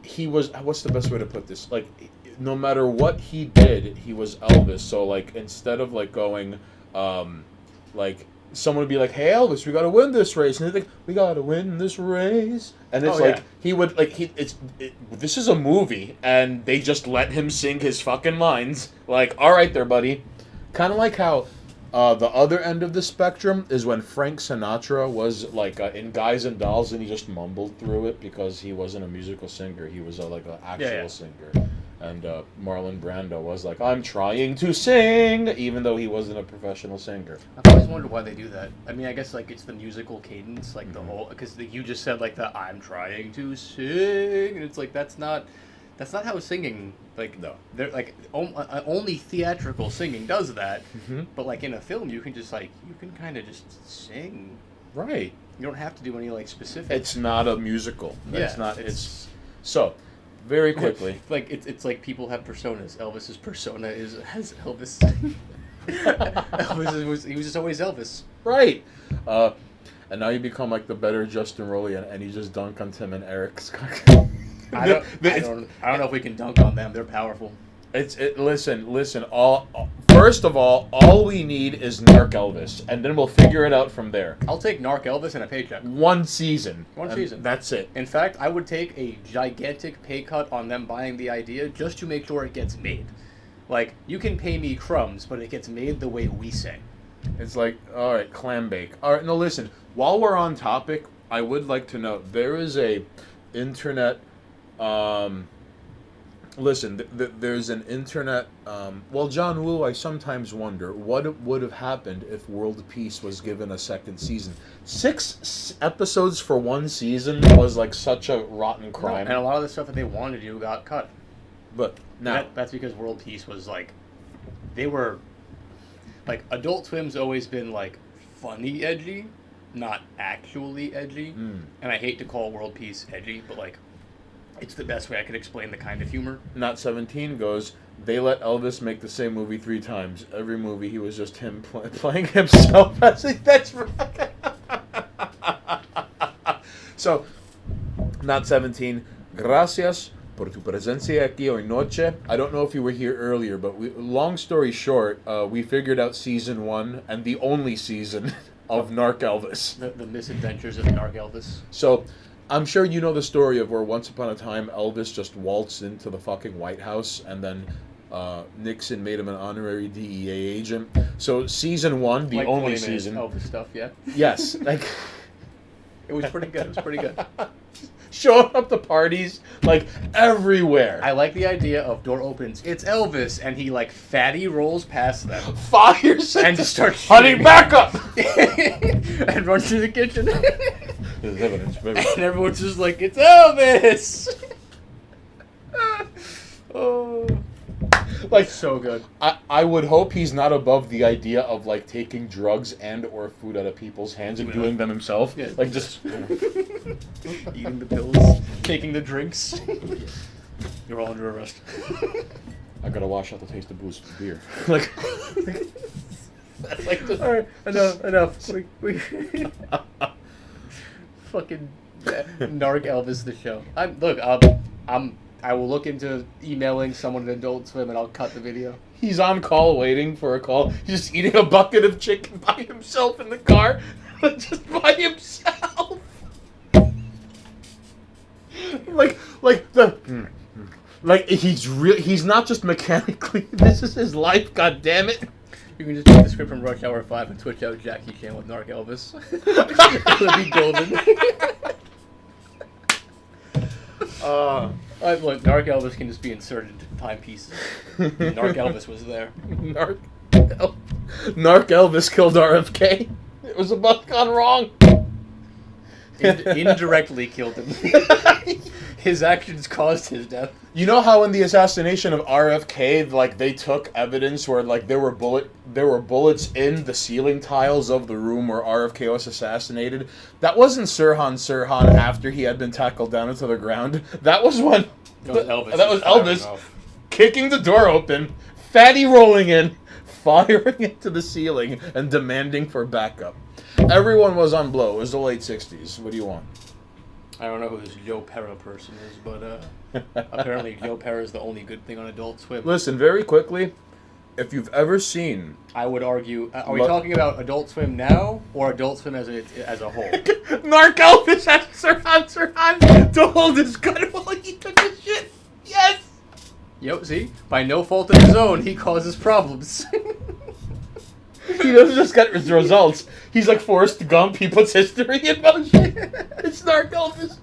he was, what's the best way to put this, like no matter what he did, he was Elvis. So like instead of like going like someone would be like, hey Elvis, we gotta win this race, and they're like, we gotta win this race, and it's he would like this is a movie and they just let him sing his fucking lines, like, all right there buddy. Kind of like how the other end of the spectrum is when Frank Sinatra was like in Guys and Dolls, and he just mumbled through it because he wasn't a musical singer, he was like an actual singer. And Marlon Brando was like, I'm trying to sing, even though he wasn't a professional singer. I've always wondered why they do that. I mean, I guess like it's the musical cadence, like the whole, because you just said like the I'm trying to sing, and it's like that's not how singing, like, No. they're like only theatrical singing does that. Mm-hmm. But like in a film, you can just like you can kind of just sing. Right. You don't have to do any like specific. It's not a musical. It's Yeah, not. It's so. Very quickly. like it's like people have personas. Elvis's persona has Elvis. He was just always Elvis. Right. And now you become like the better Justin Roiland, and you just dunk on Tim and Eric's. I don't know if we can dunk on them. They're powerful. Listen. First of all we need is Narc Elvis, and then we'll figure it out from there. I'll take Narc Elvis and a paycheck. One season. One and season. That's it. In fact, I would take a gigantic pay cut on them buying the idea just to make sure it gets made. Like, you can pay me crumbs, but it gets made the way we say. It's like, all right, clam bake. All right, no, listen. While we're on topic, I would like to note there is a internet. Listen, there's an internet. Well, John Woo, I sometimes wonder what would have happened if World Peace was given a second season. 6 episodes for one season was like such a rotten crime. And a lot of the stuff that they wanted to do got cut. But now, That's because World Peace was like, they were, like, Adult Swim's always been like funny edgy, not actually edgy. And I hate to call World Peace edgy, but like, it's the best way I could explain the kind of humor. Not 17 goes, they let Elvis make the same movie 3 times. Every movie he was just him playing himself. That's right. So, Not 17, gracias por tu presencia aquí hoy noche. I don't know if you were here earlier, but long story short, we figured out season 1 and the only season of Narc Elvis. The misadventures of Narc Elvis. So, I'm sure you know the story of where once upon a time Elvis just waltzed into the fucking White House, and then Nixon made him an honorary DEA agent. So season 1, the like only 20 minutes season. Elvis stuff, yeah. Yes, like It was pretty good. It was pretty good. showing up to parties like everywhere. I like the idea of door opens, it's Elvis, and he like fatty rolls past them Fires and just starts honey, shooting. back up. And runs through the kitchen. There's evidence, baby. And everyone's just like, it's Elvis! Oh. Like, So good. I would hope he's not above the idea of like taking drugs and or food out of people's hands and Yeah. doing them himself. Yeah. Like just Eating the pills, taking the drinks. You're all under arrest. I gotta wash out the taste of booze beer. Like, like All right, enough. We fucking Narc Elvis the show. I will look into emailing someone at Adult Swim and I'll cut the video. he's on call waiting for a call. He's just eating a bucket of chicken by himself in the car, just by himself. He's not just mechanically. This is his life. God damn it. You can just take the script from Rush Hour 5 and twitch out Jackie Chan with Narc Elvis. It'll be golden. Look, Narc Elvis can just be inserted into timepieces. Narc Elvis was there. Narc Elvis killed RFK. It was about gone wrong. Indirectly killed him. His actions caused his death. You know how in the assassination of RFK, like they took evidence where like there were bullets in the ceiling tiles of the room where RFK was assassinated. That wasn't Sirhan after he had been tackled down into the ground. That was when That was Elvis. That was Elvis Firing off. kicking the door open, fatty rolling in, firing into the ceiling, and demanding for backup. Everyone was on blow. It was the late '60s. What do you want? I don't know who this Joe Pera person is, but apparently Joe Pera is the only good thing on Adult Swim. Listen, very quickly, if you've ever seen I would argue. Are we Look- talking about Adult Swim now or Adult Swim as a whole? Narc Elvis asked Sirhan to hold his gun while he took a shit. Yes! Yep. See, by no fault of his own, he causes problems. He doesn't just get his results. He's like Forrest Gump. He puts history in motion. It's Narc Elvis.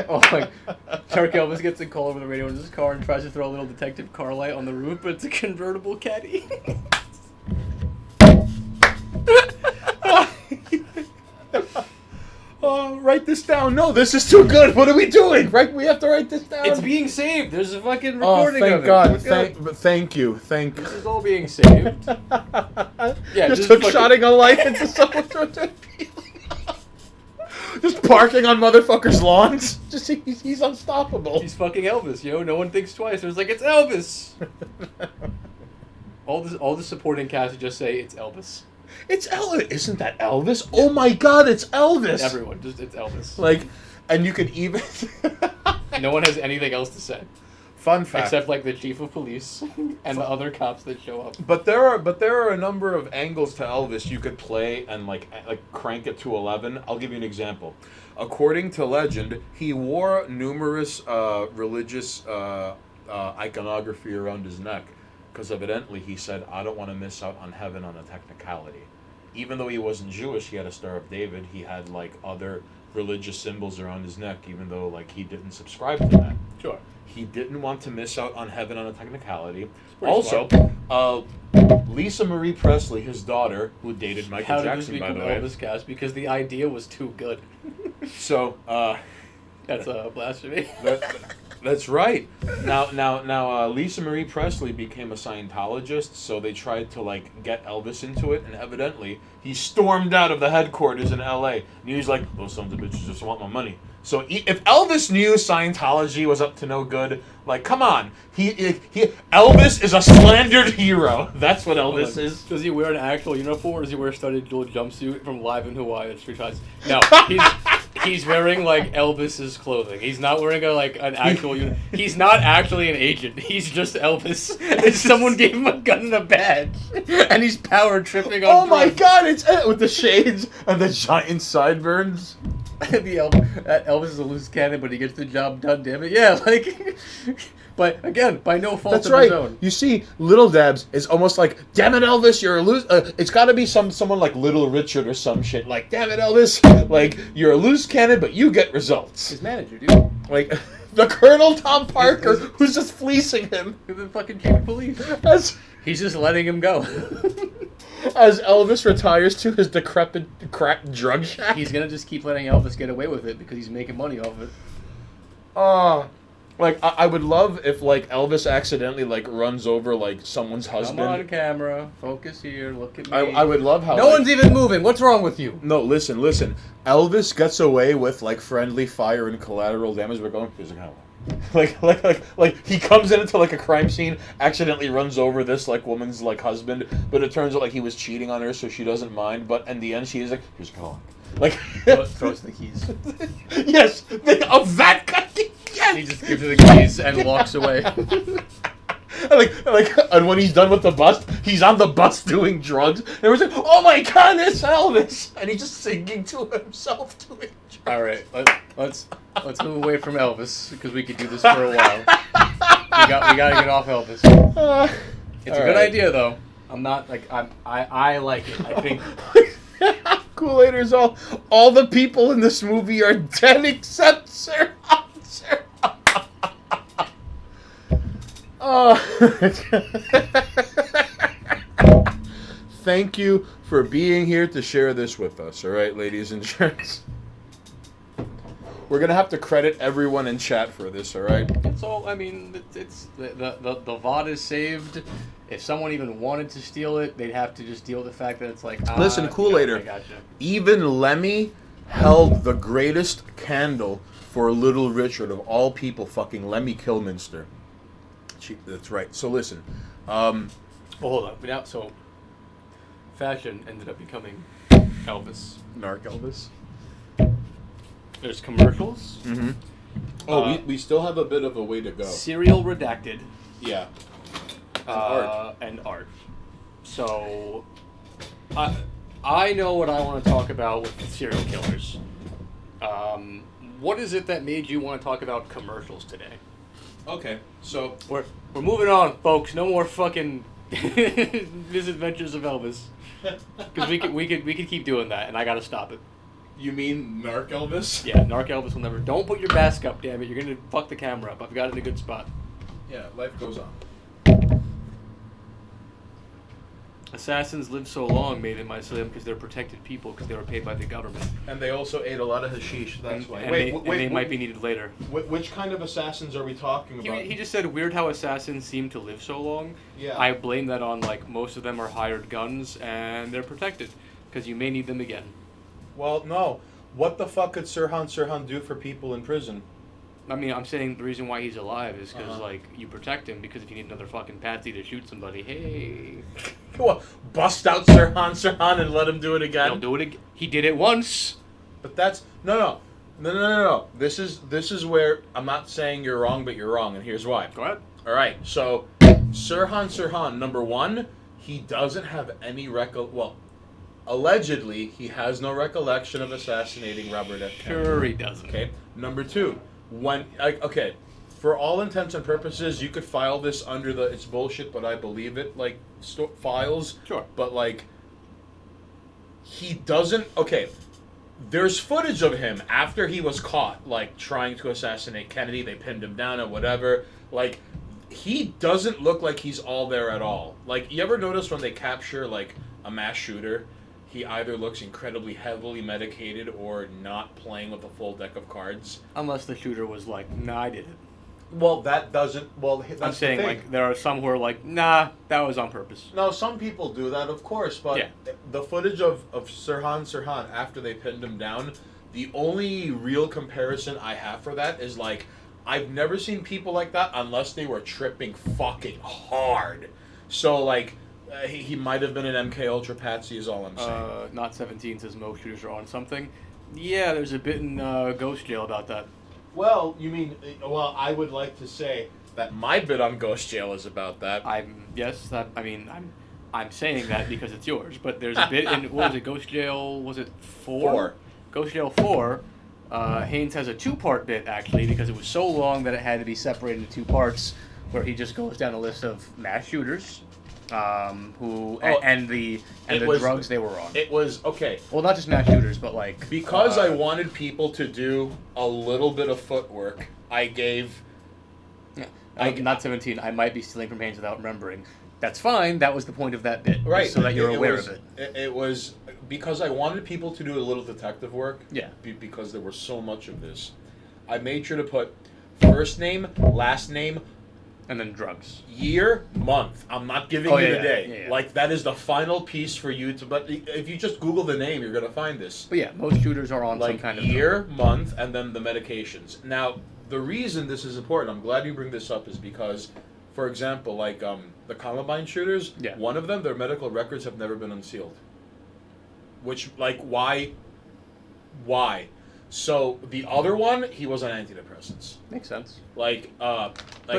Oh my! Narc Elvis gets a call over the radio in his car and tries to throw a little detective car light on the roof, but it's a convertible caddy. Write this down. No, this is too good. What are we doing? Right, we have to write this down. It's being saved. There's a fucking Oh, recording thank of it. God. We're good. Thank you. Thank This is all being saved. Yeah, just just took fucking- shotting a light into someone through the Just parking on motherfuckers' lawns. Just he's unstoppable. He's fucking Elvis, yo. No one thinks twice. It was like, it's Elvis. All the supporting cast would just say it's Elvis. It's Elvis. Isn't that Elvis? Oh my God, it's Elvis. Everyone, just it's Elvis. Like, and you could even. No one has anything else to say Fun fact. except like the chief of police and the other cops that show up. But there are a number of angles to Elvis you could play and like crank it to 11. I'll give you an example. According to legend, he wore numerous religious iconography around his neck because evidently he said, "I don't want to miss out on heaven on a technicality." Even though he wasn't Jewish, he had a Star of David. He had like other religious symbols around his neck, even though like he didn't subscribe to that. Sure. He didn't want to miss out on heaven on a technicality. pretty Also, Lisa Marie Presley, his daughter, who dated Michael How did this Jackson, by become the way. Elvis cast? Because the idea was too good. So, That's a blasphemy. that's right. Now, Lisa Marie Presley became a Scientologist, so they tried to like get Elvis into it, and evidently he stormed out of the headquarters in L.A. and he was like, "Those sons of bitches just want my money." So if Elvis knew Scientology was up to no good, like, come on, he Elvis is a slandered hero. That's what Elvis is. Does he wear an actual uniform or does he wear a studded jeweled jumpsuit from Live in Hawaii at Street Times? No, he's wearing like Elvis's clothing. He's not wearing an actual uniform. He's not actually an agent. He's just Elvis. And someone gave him a gun and a badge. And he's power tripping on Oh my drugs. God! It's with the shades and the giant sideburns. Elvis is a loose cannon, but he gets the job done, damn it. Yeah, like... But, again, by no fault That's of right. his own. You see, Little Dabs is almost like, "Damn it, Elvis, you're a loose." It's got to be someone like Little Richard or some shit. Like, "Damn it, Elvis, like you're a loose cannon, but you get results." His manager, dude. Like the Colonel Tom Parker, who's just fleecing him He's the fucking chief of police. as He's just letting him go. as Elvis retires to his decrepit, cracked drug shack. He's gonna just keep letting Elvis get away with it because he's making money off of it. Like I would love if like Elvis accidentally like runs over like someone's husband. Come on, camera. Focus here. Look at me. I would love how No one's even moving. What's wrong with you? No, listen. Elvis gets away with like friendly fire and collateral damage. We're going. Here's a camera. Like he comes into like a crime scene, accidentally runs over this like woman's like husband, but it turns out like he was cheating on her, so she doesn't mind. But in the end, she is like, here's a car. Like Throws the keys. yes, of that guy. Yes. He just gives her the keys and walks away. And when he's done with the bus, he's on the bus doing drugs. And we're like, oh my god, it's Elvis, and he's just singing to himself doing drugs. All right, let's move away from Elvis because we could do this for a while. We gotta get off Elvis. It's a good idea though. I'm not like I like it. I think Kool-Aiders, all the people in this movie are dead except Sir. Thank you for being here to share this with us, all right, ladies and gents. We're gonna have to credit everyone in chat for this, all right? it's all. I mean, it's the VOD is saved. If someone even wanted to steal it, they'd have to just deal with the fact that it's like. Listen, Kool-Aider. I gotcha. Even Lemmy held the greatest candle for Little Richard of all people, fucking Lemmy Kilminster. That's right. So listen. Well, hold on. But now, so fashion ended up becoming Elvis. Narc Elvis. There's commercials. Mm-hmm. Oh, we still have a bit of a way to go. Serial redacted. Yeah. And art. So, I know what I want to talk about with the serial killers. What is it that made you want to talk about commercials today? Okay, so We're moving on, folks. No more fucking misadventures of Elvis. Because we could keep doing that, and I gotta stop it. you mean Narc Elvis? Yeah, Narc Elvis will never. Don't put your mask up, damn it. You're gonna fuck the camera up. I've got it in a good spot. Yeah, life goes on. Assassins live so long made in my slim because they're protected people because they were paid by the government. And they also ate a lot of hashish. That's And, why. and they might be needed later. Which kind of assassins are we talking about? He just said weird how assassins seem to live so long. Yeah. I blame that on like most of them are hired guns and they're protected because you may need them again. Well, no. What the fuck could Sirhan do for people in prison? I mean, I'm saying the reason why he's alive is because, Uh-huh. like, you protect him because if you need another fucking patsy to shoot somebody, hey. What? Bust out Sirhan and let him do it again? He'll do it again. He did it once. But that's no. This is where I'm not saying you're wrong, but you're wrong, and here's why. Go ahead. All right, so Sirhan, number one, he doesn't have any allegedly he has no recollection of assassinating Robert F. Kennedy. Sure he doesn't. Okay. Number two, for all intents and purposes, you could file this under the it's bullshit, but I believe it files. Sure. But he doesn't. Okay. There's footage of him after he was caught, trying to assassinate Kennedy. They pinned him down and whatever. He doesn't look like he's all there at all. You ever notice when they capture, a mass shooter, he either looks incredibly heavily medicated or not playing with a full deck of cards? Unless the shooter was like, nah, I did it. Well, that doesn't... Well, that's I'm saying, the thing. there are some who are like, nah, that was on purpose. No, some people do that, of course, but Yeah. the footage of Sirhan after they pinned him down, the only real comparison I have for that is, I've never seen people like that unless they were tripping fucking hard. So, he might have been an MK Ultra patsy is all I'm saying. Not 17 says most shooters are on something. Yeah, there's a bit in Ghost Jail about that. Well, you mean... Well, I would like to say that my bit on Ghost Jail is about that. I'm saying that because it's yours, but there's a bit in, what was it, Ghost Jail, was it 4? 4. Ghost Jail 4, Haynes has a 2-part bit, actually, because it was so long that it had to be separated into 2 parts, where he just goes down a list of mass shooters, and the drugs they were on. It was... Okay. Well, not just mass shooters, but Because I wanted people to do a little bit of footwork, I gave... not 17, I might be stealing from Haynes without remembering. That's fine, that was the point of that bit, Right. so that you're aware of it. It was because I wanted people to do a little detective work. Yeah. Because there was so much of this. I made sure to put First name, last name, And then drugs. year, month. I'm not giving Oh, you yeah, the day. yeah. Like, that is the final piece for you to. But if you just Google the name, you're gonna find this. But yeah, most shooters are on some Like kind of year, month, and then the medications. Now, the reason this is important, I'm glad you bring this up, is because, for example, like the Columbine shooters, Yeah. one of them, their medical records have never been unsealed. Which, like, why? Why? So the other one, he was on antidepressants. Makes sense. Like, But-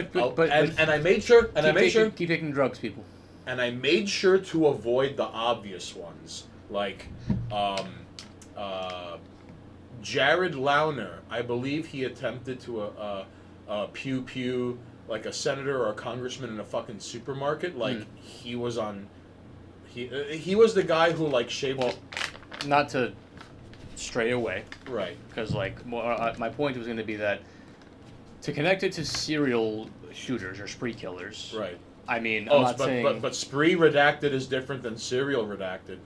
and I made sure, Keep taking drugs, people. and I made sure to avoid the obvious ones, like Jared Launer. I believe he attempted to pew pew like a senator or a congressman in a fucking supermarket. Like he was on. He was the guy who like shaved. Well, not to stray away, Right. because my point was going to be that to connect it to serial shooters or spree killers. Right. I mean, Oh, I'm not but, saying but spree redacted is different than serial redacted.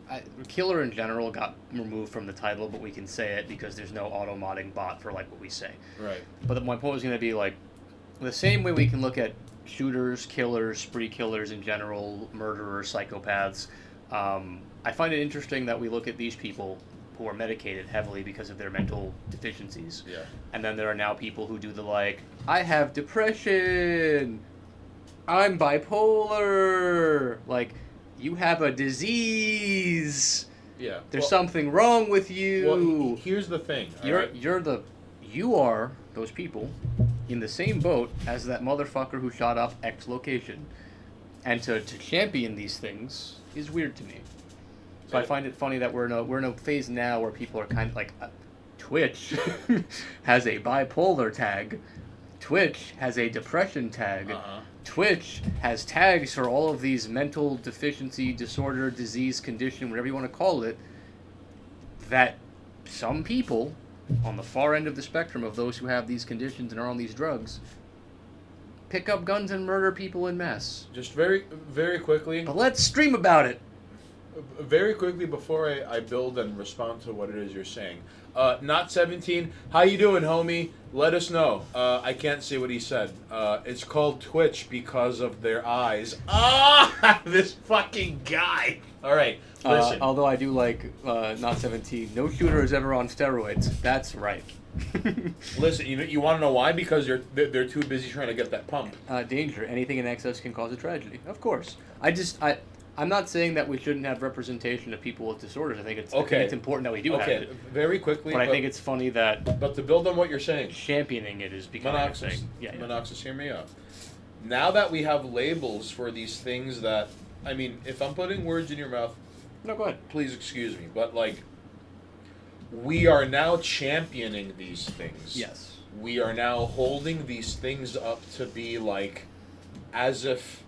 killer in general got removed from the title, but we can say it because there's no auto-modding bot for like what we say. Right. But my point was going to be like the same way we can look at shooters, killers, spree killers in general, murderers, psychopaths. I find it interesting that we look at these people who are medicated heavily because of their mental deficiencies. Yeah. And then there are now people who do the like, I have depression, I'm bipolar, like, you have a disease, Yeah. there's something wrong with you. Well, here's the thing. all right? You are those people in the same boat as that motherfucker who shot up X location. And to champion these things is weird to me. So I find it funny that we're in a phase now where people are kind of like, Twitch has a bipolar tag, Twitch has a depression tag, Twitch has tags for all of these mental deficiency, disorder, disease, condition, whatever you want to call it, that some people on the far end of the spectrum of those who have these conditions and are on these drugs pick up guns and murder people in mass. Just very, very quickly. But let's stream about it. Very quickly before I build and respond to what it is you're saying. Not 17. How you doing, homie? Let us know. I can't say what he said. It's called Twitch because of their eyes. Ah, this fucking guy. All right, listen. Although I do like not 17. No shooter is ever on steroids. That's right. Listen, you want to know why? Because they're too busy trying to get that pump. Danger. Anything in excess can cause a tragedy. Of course. I'm not saying that we shouldn't have representation of people with disorders. I think it's important that we do have it. Very quickly. But I think it's funny that But to build on what you're saying, championing it is becoming a Monoxys. thing. Yeah. Monoxys, hear me out. Now that we have labels for these things that, I mean, if I'm putting words in your mouth, No, go ahead. please excuse me, but like, we are now championing these things. Yes. We are now holding these things up to be like, as if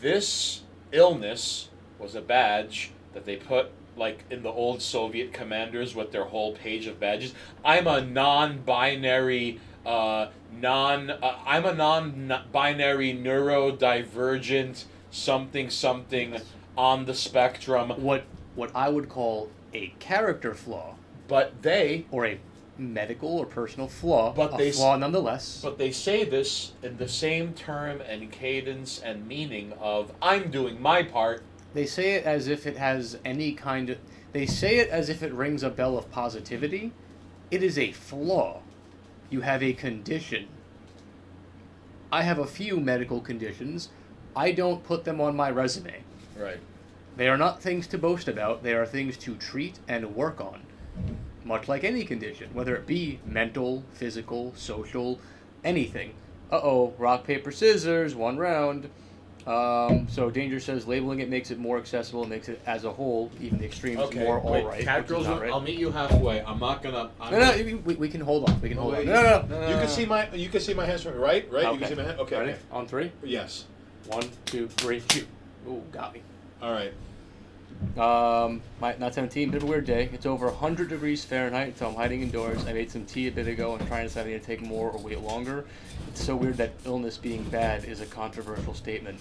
this illness was a badge that they put like in the old Soviet commanders with their whole page of badges. I'm a non-binary I'm a non-binary neurodivergent something on the spectrum. What I would call a character flaw, But they or a medical or personal flaw, But a they flaw nonetheless. But they say this in the same term and cadence and meaning of, I'm doing my part. They say it as if it has any kind of... They say it as if it rings a bell of positivity. It is a flaw. You have a condition. I have a few medical conditions. I don't put them on my resume. Right. They are not things to boast about. They are things to treat and work on. Much like any condition, whether it be mental, physical, social, anything. Uh-oh, rock, paper, scissors, 1 round. So Danger says labeling it makes it more accessible, and makes it as a whole, even the extremes, more alright. Cat girls, I'll meet you halfway. I'm not gonna. We can hold on. We can hold on. wait, No. You can see my. You can see my hands from me, right? Right. Okay. You can see my hand. Okay. Ready? Okay. On 3? Yes. 1, 2, 3, shoot. Ooh, got me. All right. Not 17, bit of a weird day. It's over 100 degrees Fahrenheit, so I'm hiding indoors. I made some tea a bit ago and trying to decide if I need to take more or wait longer. It's so weird that illness being bad is a controversial statement.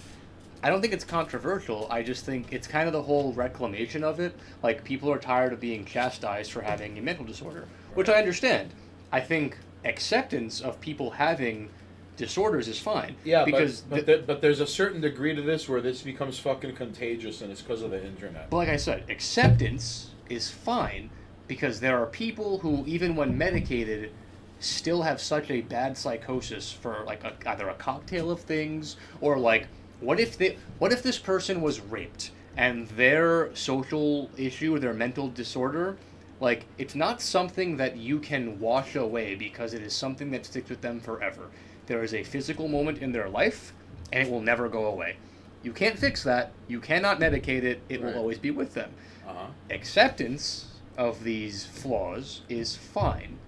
I don't think it's controversial. I just think it's kind of the whole reclamation of it. Like, people are tired of being chastised for having a mental disorder, which I understand. I think acceptance of people having disorders is fine. Yeah, because but there's a certain degree to this where this becomes fucking contagious, and it's because of the internet. But like I said, acceptance is fine because there are people who, even when medicated, still have such a bad psychosis for like either a cocktail of things or like what if this person was raped and their social issue or their mental disorder, like it's not something that you can wash away because it is something that sticks with them forever. There is a physical moment in their life and it will never go away. You can't fix that. You cannot medicate it. It Right. will always be with them. Uh-huh. Acceptance of these flaws is fine,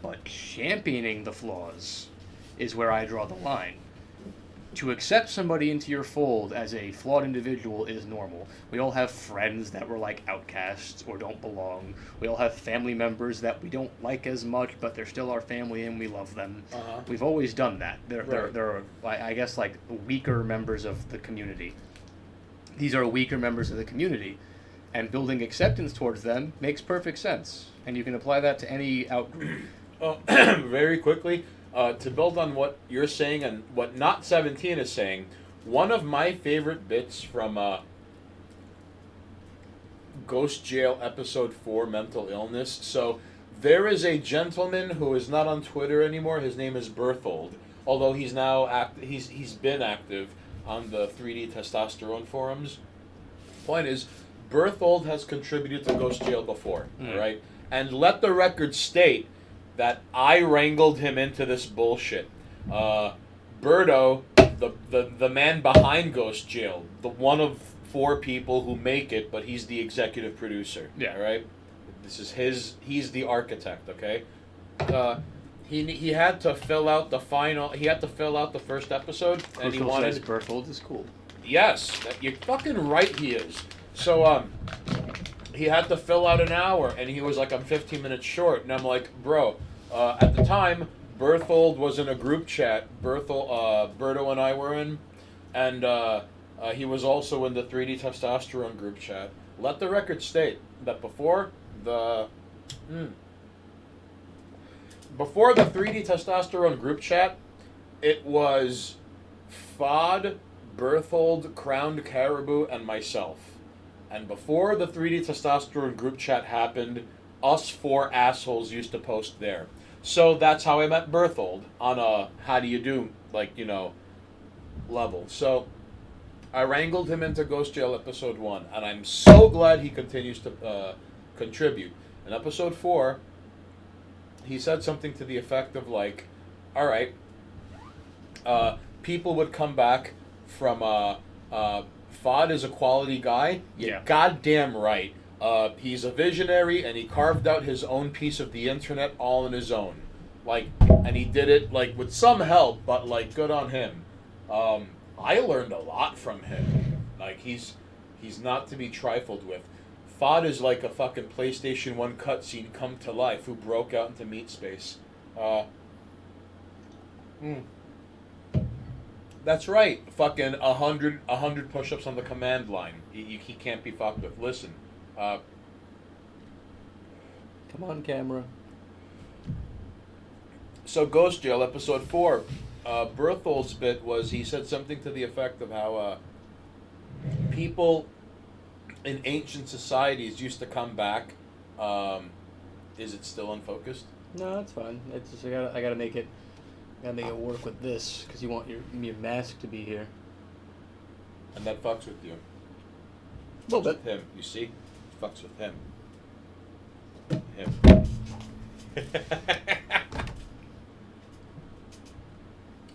but championing the flaws is where I draw the line. To accept somebody into your fold as a flawed individual is normal. We all have friends that were like outcasts or don't belong. We all have family members that we don't like as much, but they're still our family and we love them. Uh-huh. We've always done that. Right. There are, I guess, like weaker members of the community. These are weaker members of the community, and building acceptance towards them makes perfect sense. And you can apply that to any outgroup. Oh, very quickly, to build on what you're saying and what Not 17 is saying, one of my favorite bits from Ghost Jail Episode 4, Mental Illness. So, there is a gentleman who is not on Twitter anymore. His name is Berthold. Although he's now he's been active on the 3D testosterone forums. Point is, Berthold has contributed to Ghost Jail before, right? And let the record state that I wrangled him into this bullshit. Berto, the man behind Ghost Jail, the one of 4 people who make it, but he's the executive producer. Yeah. All right. This is he's the architect. Okay. He had to fill out the final. He had to fill out the first episode, and he Crucial wanted. says Berthold is cool. Yes, you're fucking right. He is. So he had to fill out an hour, and he was like, "I'm 15 minutes short," and I'm like, "Bro." At the time, Berthold was in a group chat. Berto and I were in, and he was also in the 3D testosterone group chat. Let the record state that before the 3D testosterone group chat, it was Fod, Berthold, Crowned Caribou, and myself. And before the 3D testosterone group chat happened, us 4 assholes used to post there. So that's how I met Berthold on a how do you do, level. So I wrangled him into Ghost Jail Episode 1, and I'm so glad he continues to contribute. In Episode 4, he said something to the effect of like, all right, people would come back from, Fod is a quality guy. Yeah. Goddamn right. He's a visionary, and he carved out his own piece of the internet all on his own. And he did it, with some help, but, good on him. I learned a lot from him. He's not to be trifled with. Fod is like a fucking PlayStation 1 cutscene come to life who broke out into meat space. That's right. Fucking 100 push-ups on the command line. He can't be fucked with. Listen. Come on, camera. So Ghost Jail, Episode 4, Berthold's bit was he said something to the effect of how people in ancient societies used to come back. Is it still unfocused? No, that's fine. It's just I gotta make it work with this because you want your mask to be here. And that fucks with you. A little bit. With him, you see? Fucks with him. Him.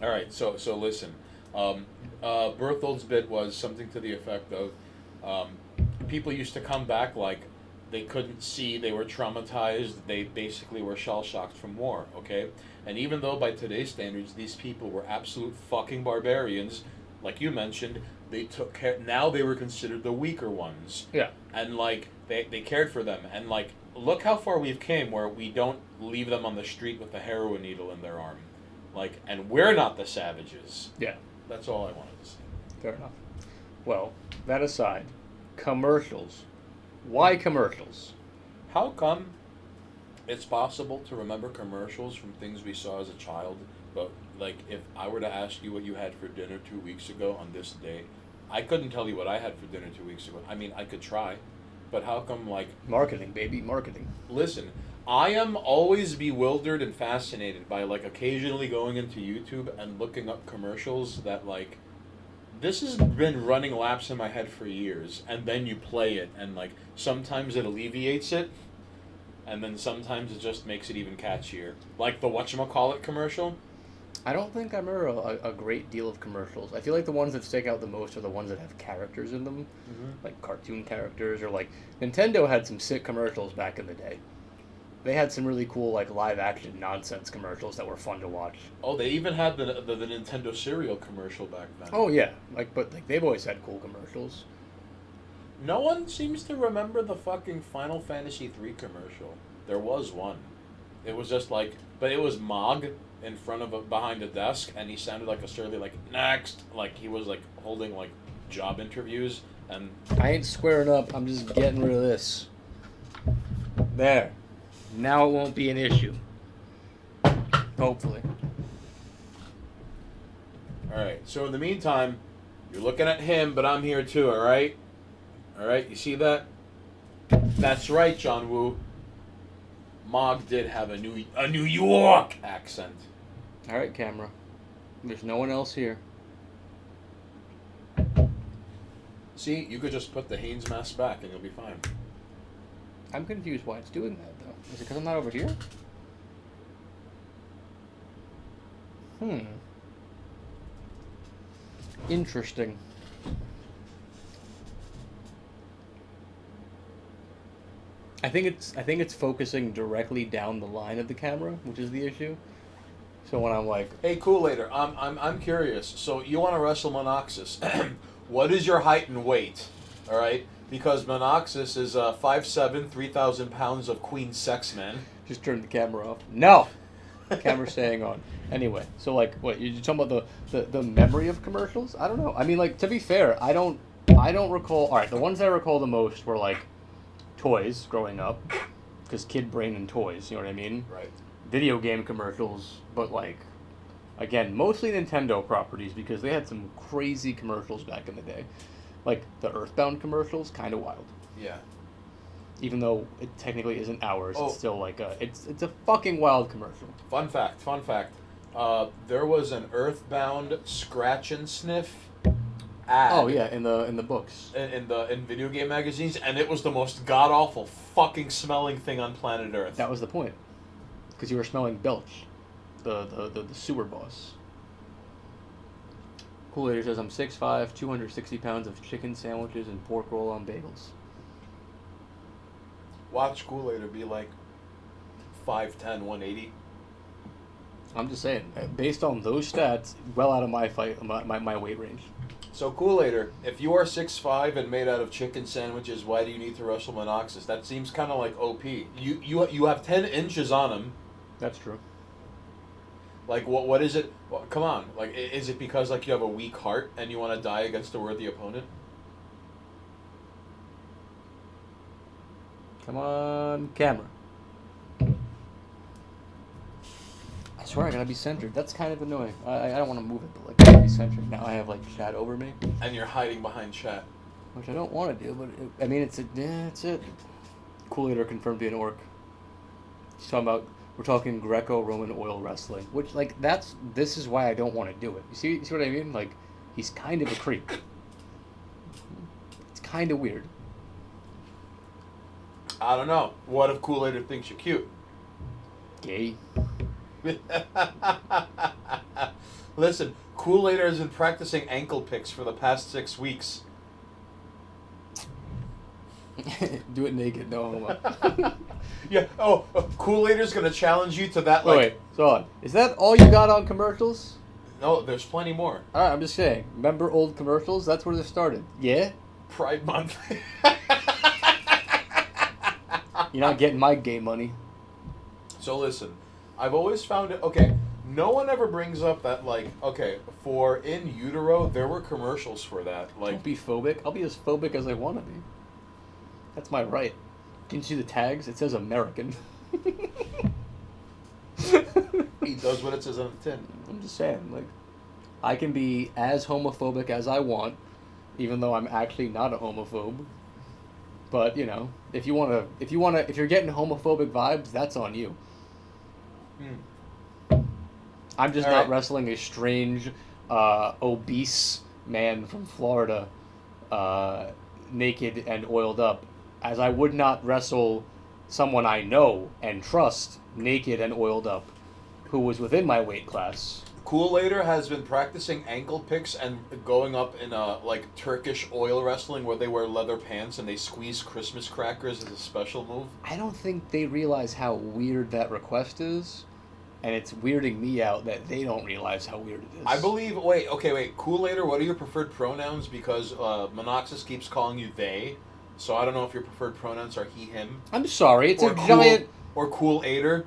All right, so listen. Berthold's bit was something to the effect of people used to come back like they couldn't see, they were traumatized, they basically were shell-shocked from war, okay? And even though by today's standards these people were absolute fucking barbarians, like you mentioned, they took care, now they were considered the weaker ones. Yeah. And they cared for them, and look how far we've came where we don't leave them on the street with a heroin needle in their arm. And we're not the savages. Yeah. That's all I wanted to say. Fair enough. Well, that aside, commercials. Why commercials? How come It's possible to remember commercials from things we saw as a child, but like if I were to ask you what you had for dinner 2 weeks ago on this day, I couldn't tell you what I had for dinner 2 weeks ago. I mean, I could try, but how come like Marketing, baby, marketing. listen, I am always bewildered and fascinated by like occasionally going into YouTube and looking up commercials that like this has been running laps in my head for years, and then you play it and like sometimes it alleviates it, and then sometimes it just makes it even catchier. Like the whatchamacallit commercial. I don't think I remember a great deal of commercials. I feel like the ones that stick out the most are the ones that have characters in them, like cartoon characters, or like Nintendo had some sick commercials back in the day. They had some really cool like live action nonsense commercials that were fun to watch. Oh, they even had the Nintendo cereal commercial back then. Oh yeah, but they've always had cool commercials. No one seems to remember the fucking Final Fantasy III commercial. There was one. It was just like, but it was Mog in front of behind a desk, and he sounded like a surly like next, like he was like holding like job interviews, and I ain't squaring up. I'm just getting rid of this. There. Now it won't be an issue. Hopefully. all right. So in the meantime, you're looking at him, but I'm here too. All right. All right. You see that? That's right, John Woo. Mog did have a New York accent. All right, camera. There's no one else here. See, you could just put the Haynes mask back and you'll be fine. I'm confused why it's doing that, though. Is it because I'm not over here? Interesting. I think it's focusing directly down the line of the camera, which is the issue. So when I'm like, Hey, Kool-Ader, I'm curious. So you want to wrestle Monoxus? What is your height and weight? All right, because Monoxus is 5'7", 3,000 pounds of Queen Sex Man. just turn the camera off. No, camera's staying on. Anyway, so like, what you're talking about the memory of commercials? I don't know. I mean, like to be fair, I don't recall. All right, the ones I recall the most were like toys growing up, because kid brain and toys. You know what I mean? Right. Video game commercials, but like, again, mostly Nintendo properties because they had some crazy commercials back in the day. Like the Earthbound commercials, kind of wild. Yeah. Even though it technically isn't ours, Oh. it's still like it's a fucking wild commercial. Fun fact. There was an Earthbound scratch and sniff ad. Oh yeah, in the books. In video game magazines, and it was the most god awful fucking smelling thing on planet Earth. That was the point, because you were smelling Belch, the sewer boss. Kool-Aid says I'm 6'5", 260 pounds of chicken sandwiches and pork roll on bagels. Watch Kool-Aid be like 5'10", 180. I'm just saying, based on those stats, well out of my weight range. So Kool-Aid, if you are 6'5" and made out of chicken sandwiches, why do you need to wrestle Monoxus? That seems kind of like OP. You have 10 inches on him. That's true. Like what is it? Well, come on. Like is it because like you have a weak heart and you want to die against a worthy opponent? Come on, camera. I swear I gotta be centered. That's kind of annoying. I don't want to move it, but like I gotta be centered. Now I have like chat over me, And you're hiding behind chat. which I don't want to do. But I mean, it's it. Kool-Aid confirmed to be an orc. He's talking about we're talking Greco-Roman oil wrestling, which like this is why I don't want to do it. You see what I mean? Like he's kind of a creep. It's kind of weird. I don't know. What if Kool-Aid thinks you're cute? Gay. Listen, Kool-Aid has been practicing ankle picks for the past 6 weeks. Do it naked. No homo. Yeah. Oh, Kool-Aid's gonna challenge you to that. Like, Wait, so on. Is that all you got on commercials? No, there's plenty more. All right, I'm just saying. Remember old commercials? That's where they started. Yeah? Pride Month. You're not getting my gay money. So listen, I've always found it okay. No one ever brings up that like okay for in utero there were commercials for that like Don't be phobic. I'll be as phobic as I want to be. That's my right. Didn't you see the tags? It says American. He does what it says on the tin. I'm just saying, like, I can be as homophobic as I want, even though I'm actually not a homophobe. But you know, if you're getting homophobic vibes, that's on you. I'm just All not right. wrestling a strange, obese man from Florida, naked and oiled up, as I would not wrestle someone I know and trust naked and oiled up, who was within my weight class. Kool-Aider has been practicing ankle picks and going up in like Turkish oil wrestling where they wear leather pants and they squeeze Christmas crackers as a special move. I don't think they realize how weird that request is, and it's weirding me out that they don't realize how weird it is. I believe. Wait. Kool-Aider, what are your preferred pronouns? Because Monoxus keeps calling you they, so I don't know if your preferred pronouns are he, him, I'm sorry, it's or a giant. or Kool-Aider.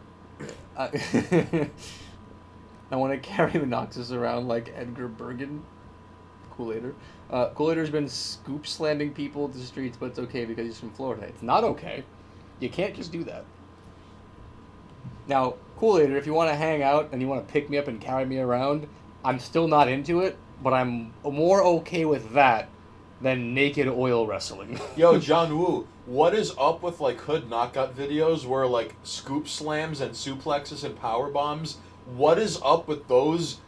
I want to carry Monoxus around like Edgar Bergen. Kool-Aider. Kool-Aider's been scoop slamming people to the streets, but it's okay because he's from Florida. It's not okay. You can't just do that. Now, Kool-Aider, if you want to hang out and you want to pick me up and carry me around, I'm still not into it, but I'm more okay with that than naked oil wrestling. Yo, John Woo, what is up with like hood knockout videos where like scoop slams and suplexes and power bombs? What is up with those?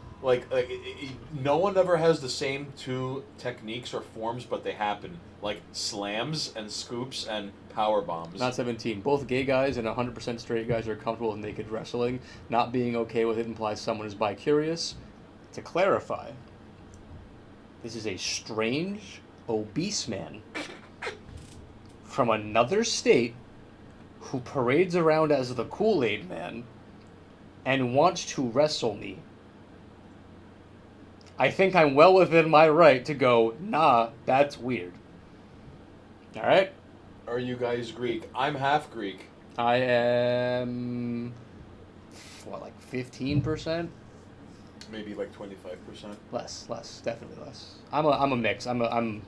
No one ever has the same two techniques or forms, but they happen. Like slams and scoops and power bombs. Not 17. Both gay guys and 100% straight guys are comfortable with naked wrestling. Not being okay with it implies someone is bi-curious. To clarify, this is a strange, obese man from another state who parades around as the Kool-Aid Man and wants to wrestle me. I think I'm well within my right to go, nah, that's weird. Alright? Are you guys Greek? I'm half Greek. I am, like 15%? Maybe like 25%. Less, definitely less. I'm a mix. My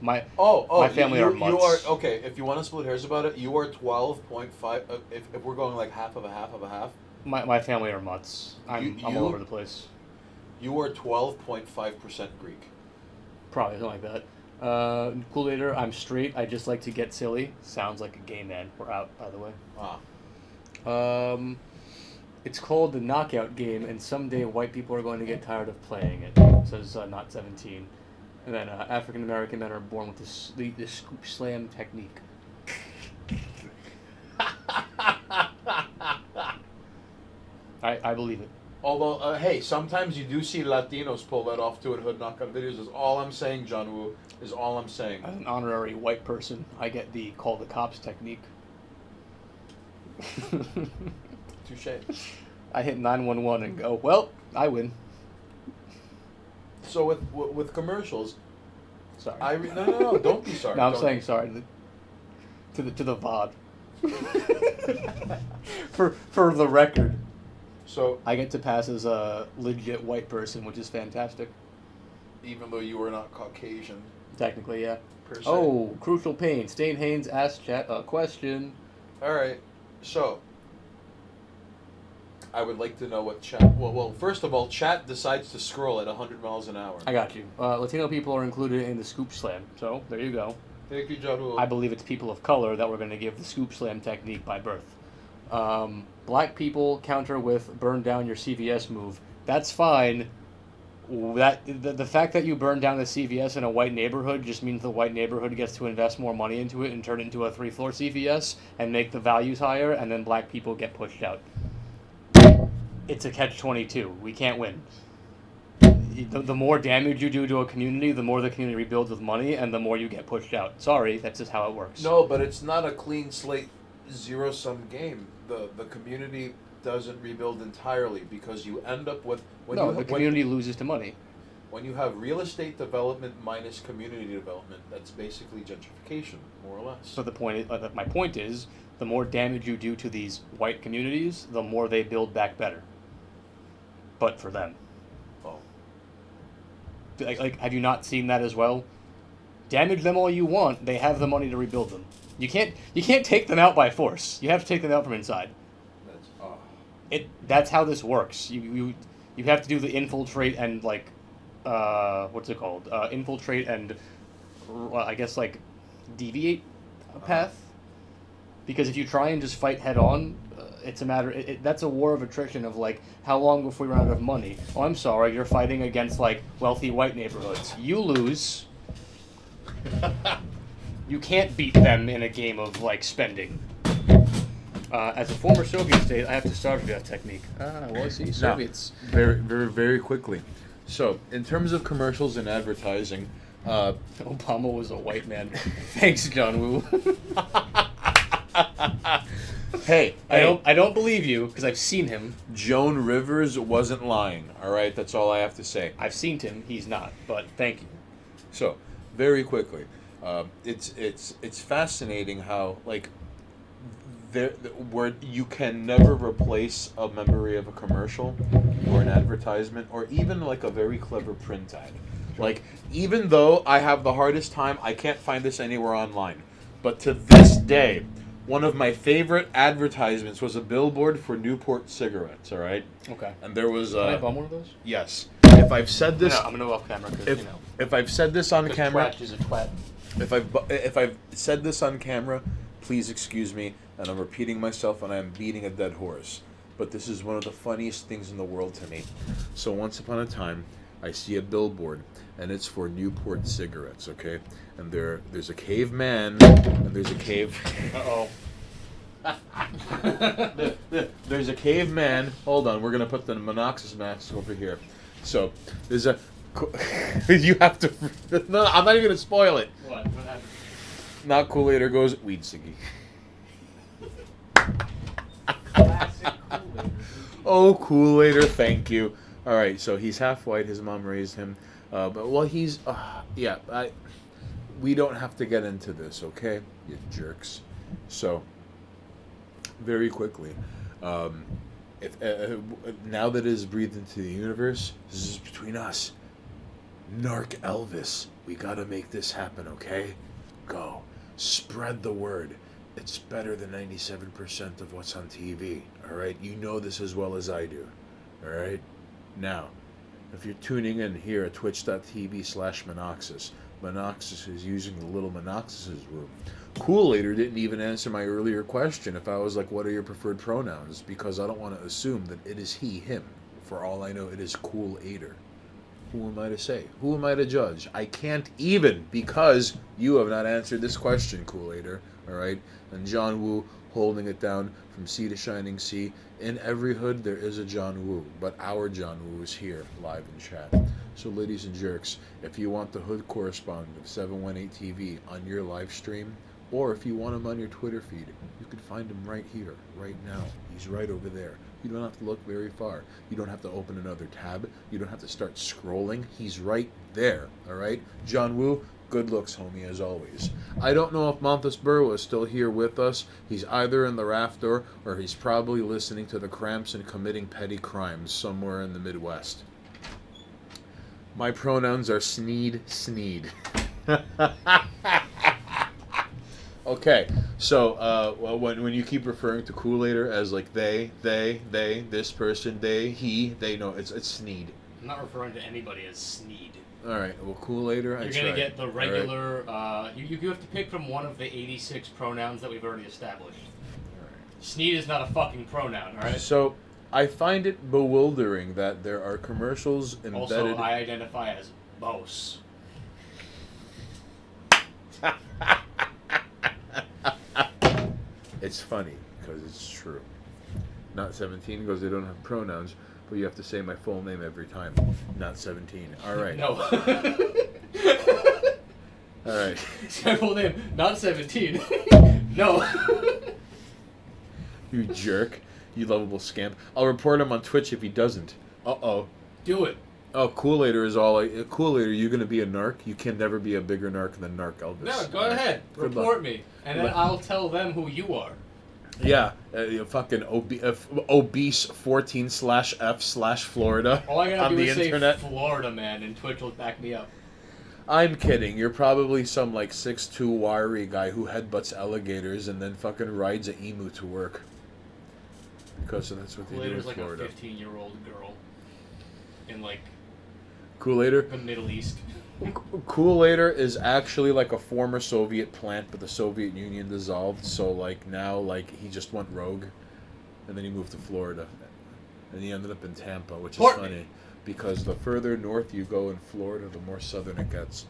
My family you, are you mutts. are okay. If you want to split hairs about it, you are 12.5. If we're going like half of a half of a half, My family are mutts. I'm all you- over the place. you are 12.5% Greek. Probably something like that. Kool-Aider, I'm straight. I just like to get silly. Sounds like a gay man. We're out, by the way. Ah. It's called the Knockout Game, and someday white people are going to get tired of playing it. It says not 17. And then African American men are born with this scoop slam technique. I believe it. Although, hey, sometimes you do see Latinos pull that off too in hood knockout videos. Is all I'm saying, John Woo. Is all I'm saying. As an honorary white person, I get the call the cops technique. Touche. I hit 911 and go, well, I win. So with commercials, Sorry. no, don't be sorry. No, I'm Don't- saying sorry to the VOD. For the record, So I get to pass as a legit white person, which is fantastic. even though you were not Caucasian Technically, yeah. per se. Oh, crucial pain. Stain Haynes asked chat a question. All right. So I would like to know what chat. Well, first of all, chat decides to scroll at 100 miles an hour. I got you. Latino people are included in the Scoop Slam, so there you go. Thank you, Jaru. I believe it's people of color that we're going to give the Scoop Slam technique by birth. Black people counter with burn down your CVS move. That's fine. The fact that you burn down the CVS in a white neighborhood just means the white neighborhood gets to invest more money into it and turn it into a 3-floor CVS and make the values higher, and then black people get pushed out. It's a catch-22. We can't win. The more damage you do to a community, the more the community rebuilds with money, and the more you get pushed out. Sorry, that's just how it works. No, but it's not a clean slate, zero-sum game. The community doesn't rebuild entirely because you end up with The community loses to money. when you have real estate development minus community development. That's basically gentrification, more or less. So my point is, the more damage you do to these white communities, the more they build back better. But for them, Oh. like, have you not seen that as well? Damage them all you want; they have the money to rebuild them. You can't take them out by force. You have to take them out from inside. That's That's how this works. You have to do the infiltrate and like, what's it called? Infiltrate and, I guess like, deviate a path. Because if you try and just fight head on, it's a matter. That's a war of attrition of like how long before we run out of money. Oh, I'm sorry, you're fighting against like wealthy white neighborhoods. You lose. You can't beat them in a game of like spending. As a former Soviet state, I have to start with that technique. Well, see, Soviets. Very, very, very quickly. So, in terms of commercials and advertising, Obama was a white man. Thanks, John Woo. hey, I don't believe you because I've seen him. Joan Rivers wasn't lying. All right, that's all I have to say. I've seen him. He's not. But thank you. So, very quickly, it's fascinating how like where you can never replace a memory of a commercial or an advertisement or even like a very clever print ad. Like, even though I have the hardest time, I can't find this anywhere online. But to this day, one of my favorite advertisements was a billboard for Newport cigarettes, all right? Okay. And there was Can I bum one of those? yes. If I've said this No, I'm gonna go off camera because if I've said this on camera, Twatch is a twat. if I've said this on camera, please excuse me, and I'm repeating myself and I'm beating a dead horse. But this is one of the funniest things in the world to me. So once upon a time, I see a billboard, and it's for Newport cigarettes, okay? And there's a caveman, and there's a cave. There's a caveman. Hold on, we're gonna put the Monoxys mask over here. So there's a. You have to. No, I'm not even gonna spoil it. What happened? Not Kool-Aid goes weed ciggy. Classic Kool-Aid. Oh, Kool-Aid, thank you. All right, so he's half white. His mom raised him, but well, he's yeah. We don't have to get into this, okay? You jerks. So, very quickly, if now that it is breathed into the universe, this is between us. Narc Elvis, we gotta make this happen, okay? Go, spread the word. It's better than 97% of what's on TV. All right, you know this as well as I do. All right. Now, if you're tuning in here at twitch.tv/Monoxys, Monoxys is using the little Monoxys room. Kool-Aid didn't even answer my earlier question if I was like, what are your preferred pronouns? Because I don't want to assume that it is he, him. For all I know, it is Kool-Aider. Who am I to say? Who am I to judge? I can't even because you have not answered this question, Kool-Aider. All right? And John Woo holding it down from sea to shining sea. In every hood, there is a John Woo, but our John Woo is here, live in chat. So, ladies and jerks, if you want the hood correspondent of 718 TV on your live stream, or if you want him on your Twitter feed, you can find him right here, right now. He's right over there. You don't have to look very far. You don't have to open another tab. You don't have to start scrolling. He's right there, all right? John Woo, good looks, homie, as always. I don't know if Montes Burrow is still here with us. He's either in the rafter or he's probably listening to the Cramps and committing petty crimes somewhere in the Midwest. My pronouns are Sneed. Okay, so when you keep referring to Kool-Aid as like they, this person, they know it's Sneed. I'm not referring to anybody as Sneed. All right, well, Kool-Aid, You're gonna get the regular. Right. You have to pick from one of the 86 pronouns that we've already established. All right. Sneed is not a fucking pronoun, all right? So I find it bewildering that there are commercials embedded. Also, I identify as Bose. It's funny because it's true. Not 17 because they don't have pronouns, but you have to say my full name every time. Not 17. All right. No. All right. My full name, not 17. No. You jerk. You lovable scamp. I'll report him on Twitch if he doesn't. Uh-oh. Do it. Oh, Kool-Aid is all. Kool-Aid, are you going to be a narc? You can never be a bigger narc than Narc Elvis. No, go ahead. Good Report luck. me. And then I'll tell them who you are. Yeah, you fucking obese 14/F/Florida All I gotta on do the is internet. say Florida man, and Twitch will back me up. I'm kidding. You're probably some like 6'2" wiry guy who headbutts alligators and then fucking rides an emu to work. Because that's what they do in Kool-Aid's like Florida. a 15-year-old girl in like Kool-Aider? the Middle East. Kool-Aider is actually like a former Soviet plant, but the Soviet Union dissolved. So like now, like he just went rogue, and then he moved to Florida, and he ended up in Tampa, which is Courtney. funny because the further north you go in Florida, the more southern it gets.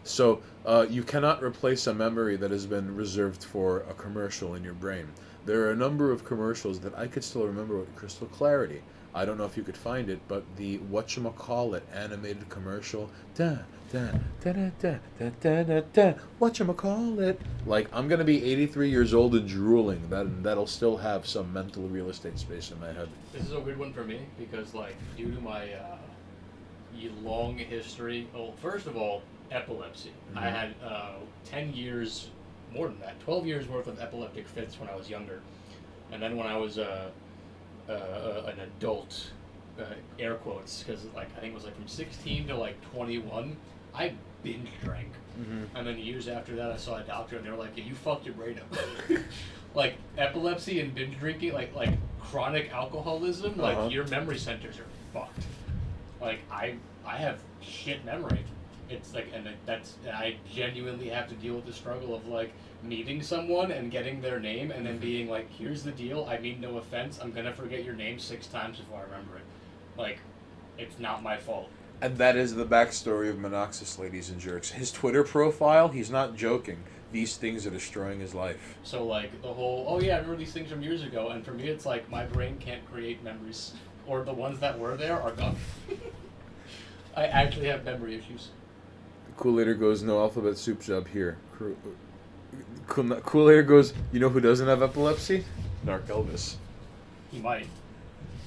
So you cannot replace a memory that has been reserved for a commercial in your brain. There are a number of commercials that I could still remember with crystal clarity. I don't know if you could find it, but the whatchamacallit animated commercial, da da da da da da da da da, whatchamacallit. Like, I'm gonna be 83 years old and drooling. That'll still have some mental real estate space in my head. This is a weird one for me because, like, due to my long history. Well, first of all, epilepsy. I had 10 years, more than that, 12 years worth of epileptic fits when I was younger, and then when I was an adult, air quotes, because like I think it was like from 16 to like 21, I binge drank. And then years after that, I saw a doctor, and they were like, "Yeah, you fucked your brain up." Like epilepsy and binge drinking, like chronic alcoholism, like your memory centers are fucked. Like I have shit memory. It's like, and I genuinely have to deal with the struggle of like meeting someone and getting their name, and then being like, "Here's the deal. I mean, no offense. I'm gonna forget your name 6 times before I remember it." Like, it's not my fault. And that is the backstory of Monoxus, ladies and jerks. His Twitter profile, he's not joking. These things are destroying his life. So like the whole, oh yeah, I remember these things from years ago, and for me it's like my brain can't create memories, or the ones that were there are gone. I actually have memory issues. Kool-Aider goes, no alphabet soup job here. Kool-Aider goes, you know who doesn't have epilepsy? Narc Elvis. He might,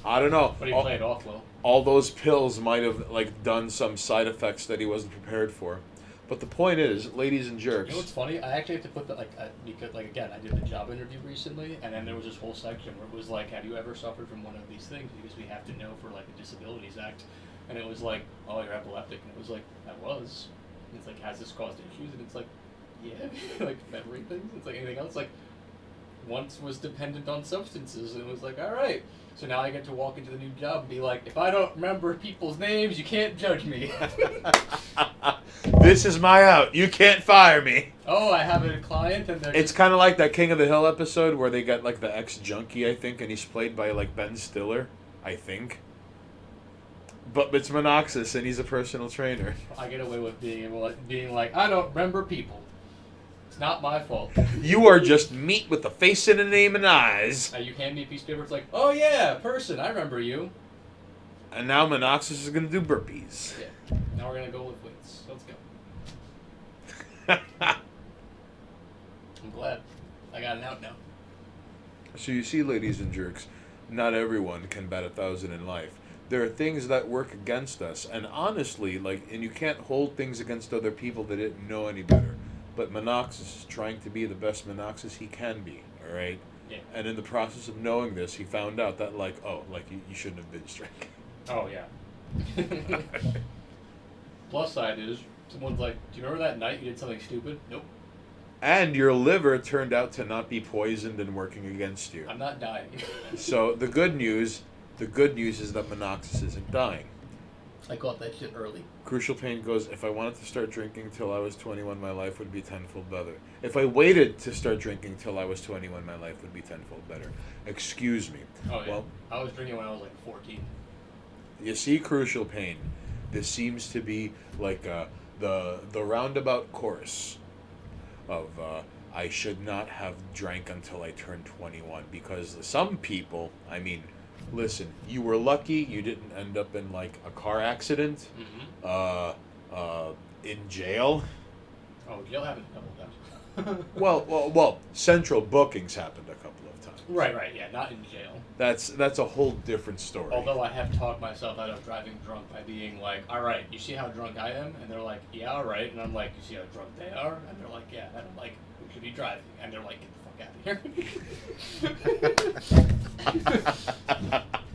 I don't know. but he played off well. All those pills might have like done some side effects that he wasn't prepared for. But the point is, ladies and jerks. You know what's funny? I actually have to put that because like again, I did a job interview recently, and then there was this whole section where it was like, "Have you ever suffered from one of these things?" Because we have to know for like the Disabilities Act, and it was like, "Oh, you're epileptic," and it was like, "I was." And it's like, "Has this caused issues?" And it's like, "Yeah," like memory things. It's like anything else. Like once was dependent on substances, and it was like, "All right." So now I get to walk into the new job and be like, "If I don't remember people's names, you can't judge me." This is my out. You can't fire me. Oh, I have a client, and they're It's kind of like that King of the Hill episode where they got like the ex-junkie, I think, and he's played by like Ben Stiller, I think. But it's Monoxus, and he's a personal trainer. I get away with being like, I don't remember people. It's not my fault. You are just meat with a face and a name and eyes. You hand me a piece of paper, it's like, oh yeah, person, I remember you. And now Monoxus is going to do burpees. Yeah. Now we're gonna go with weights. Let's go. I'm glad. I got an out now. So you see, ladies and jerks, not everyone can bat 1,000 in life. There are things that work against us, and honestly, and you can't hold things against other people that didn't know any better. But Monoxus is trying to be the best Monoxus he can be, all right? Yeah. And in the process of knowing this, he found out that, you shouldn't have been drinking. Oh yeah. Plus side is, someone's like, do you remember that night you did something stupid? Nope. And your liver turned out to not be poisoned and working against you. I'm not dying. So the good news is that Monoxus isn't dying. I caught that shit early. Crucial Pain goes, if I wanted to start drinking till I was 21, my life would be tenfold better. If I waited to start drinking till I was 21, my life would be tenfold better. Excuse me. Oh yeah. Well, I was drinking when I was like 14. you see, Crucial Pain, this seems to be like the roundabout course of I should not have drank until I turned 21, because some people, I mean, listen, you were lucky you didn't end up in like a car accident, in jail. Oh, jail happened a couple of times. Well, central bookings happened a couple of times. Right, yeah, not in jail. That's a whole different story. Although I have talked myself out of driving drunk by being like, all right, you see how drunk I am? And they're like, yeah, all right. And I'm like, you see how drunk they are? And they're like, yeah. And I'm like, we should be driving. And they're like, get the fuck out of here.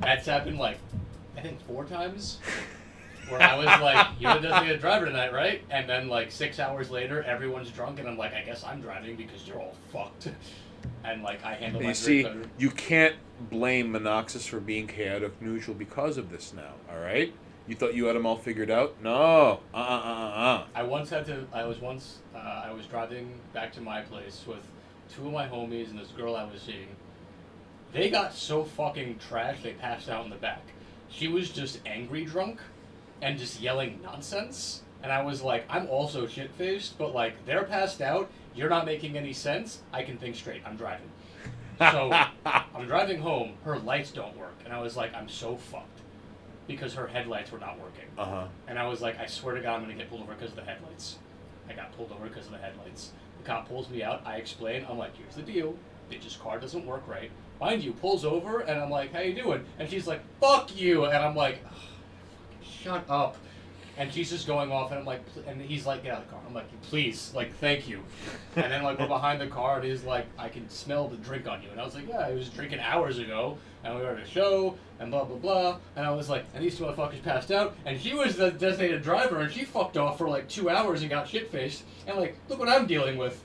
That's happened like, I think 4 times. Where I was like, you know, doesn't need a driver tonight, right? And then like 6 hours later, everyone's drunk, and I'm like, I guess I'm driving because you're all fucked. and like I handle my You see, drink better. you can't blame Monoxus for being chaotic neutral because of this now, alright? You thought you had them all figured out? No. I was driving back to my place with two of my homies and this girl I was seeing. They got so fucking trashed they passed out in the back. She was just angry drunk and just yelling nonsense. And I was like, I'm also shit-faced, but like, they're passed out, you're not making any sense, I can think straight, I'm driving. So, I'm driving home, her lights don't work, and I was like, I'm so fucked. Because her headlights were not working. And I was like, I swear to God, I'm gonna get pulled over because of the headlights. I got pulled over because of the headlights. The cop pulls me out, I explain, I'm like, here's the deal, bitch's car doesn't work right. Mind you, pulls over, and I'm like, how you doing? And she's like, fuck you! And I'm like, shut up. And she's just going off, and I'm like, and he's like, get out of the car. I'm like, please, like, thank you. And then, like, we're behind the car, and he's like, I can smell the drink on you. And I was like, yeah, I was drinking hours ago, and we were at a show, and blah, blah, blah. And I was like, and these two motherfuckers passed out, and she was the designated driver, and she fucked off for, like, 2 hours and got shit-faced. And, like, look what I'm dealing with.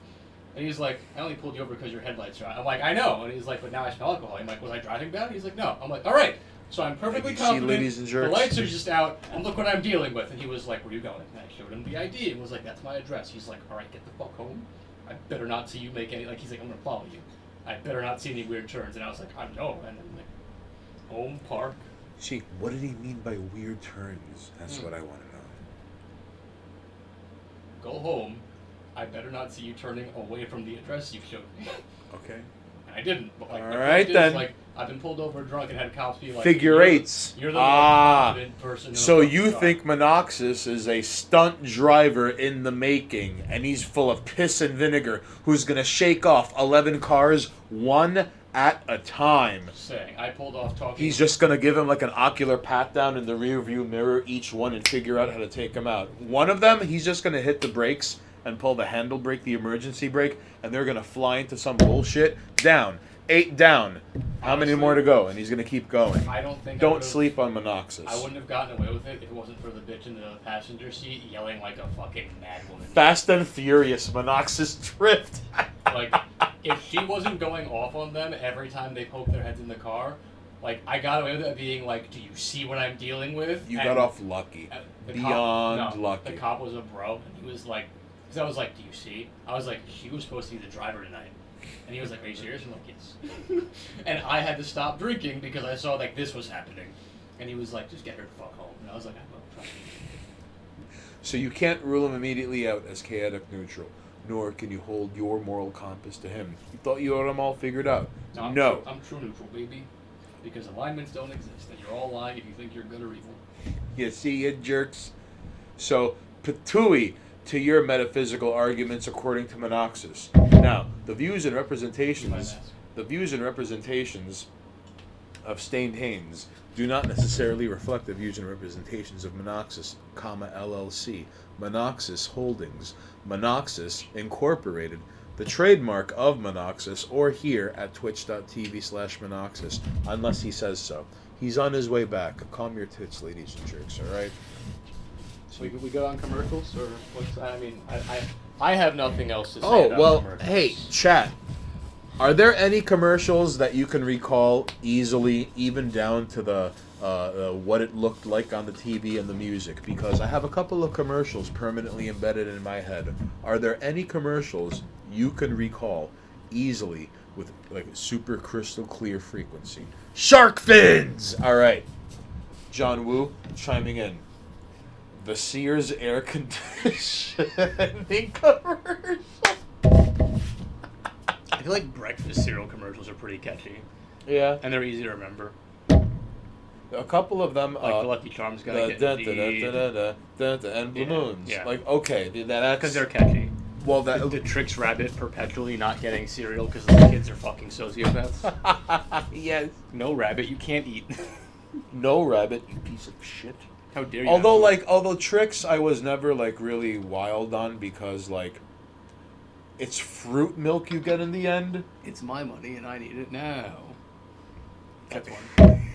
And he's like, I only pulled you over because your headlights are on. I'm like, I know. And he's like, but now I smell alcohol. I'm like, was I driving bad? He's like, no. I'm like, all right. So I'm perfectly You see, confident. ladies and The jerks? lights are just out, and look what I'm dealing with. And he was like, where are you going? And I showed him the ID and was like, that's my address. He's like, all right, get the fuck home. I better not see you make any, like, he's like, I'm going to follow you. I better not see any weird turns. And I was like, I know. And then, like, home, park. See, what did he mean by weird turns? That's what I want to know. Go home. I better not see you turning away from the address you showed me. Okay. And I didn't. But, like, All the right, point is, then. like, I've been pulled over drunk and had cops be like, Figure "You're- eights. You're the more Ah. confident person. in the So fucking you car." think Monoxus is a stunt driver in the making, and he's full of piss and vinegar, who's gonna shake off 11 cars one at a time. Saying, I pulled off talking. He's just gonna give him like an ocular pat down in the rear view mirror, each one, and figure out how to take him out. One of them, he's just gonna hit the brakes and pull the handle brake, the emergency brake, and they're gonna fly into some bullshit. Down. 8 down. How many Honestly, more to go? And he's gonna keep going. I don't think I Don't would've- sleep on Monoxus. I wouldn't have gotten away with it if it wasn't for the bitch in the passenger seat yelling like a fucking mad woman. Fast and Furious, Monoxus drift. Like, if she wasn't going off on them every time they poked their heads in the car, like, I got away with it being like, do you see what I'm dealing with? You And, got off lucky. the Beyond lucky. The cop was a bro, and he was like, because I was like, do you see? I was like, she was supposed to be the driver tonight. And he was like, are you serious? I'm like, yes. And I had to stop drinking because I saw, like, this was happening. And he was like, just get her the fuck home. And I was like, I will, trust me. So you can't rule him immediately out as chaotic neutral, nor can you hold your moral compass to him. You thought you had them all figured out. I'm No. I'm true neutral, baby. Because alignments don't exist, and you're all lying if you think you're good or evil. You see, you jerks. So, Patui to your metaphysical arguments according to Monoxus. Now, the views and representations of Stained Haynes do not necessarily reflect the views and representations of Monoxus, LLC, Monoxus Holdings, Monoxus Incorporated, the trademark of Monoxus, or here at twitch.tv/Monoxus, unless he says so. He's on his way back. Calm your tits, ladies and jerks, alright? So we go on commercials, or what's? I mean, I have nothing else to say. Oh, about well, commercials. hey, chat. Are there any commercials that you can recall easily, even down to the what it looked like on the TV and the music? Because I have a couple of commercials permanently embedded in my head. Are there any commercials you can recall easily with like super crystal clear frequency? Shark fins! All right. John Woo chiming in. The Sears air conditioning commercial. I feel like breakfast cereal commercials are pretty catchy, Yeah. and they're easy to remember. A couple of them. Like the Lucky Charms gotta get And Blue Yeah, Moons. yeah. Like, okay, that's... because they're catchy. Well, The that... Trix Rabbit perpetually not getting cereal because the kids are fucking sociopaths. yes. No rabbit, you can't eat. No rabbit, you piece of shit. How dare you? Although Trix, I was never, like, really wild on because, like, it's fruit milk you get in the end. it's my money and I need it now. That's one.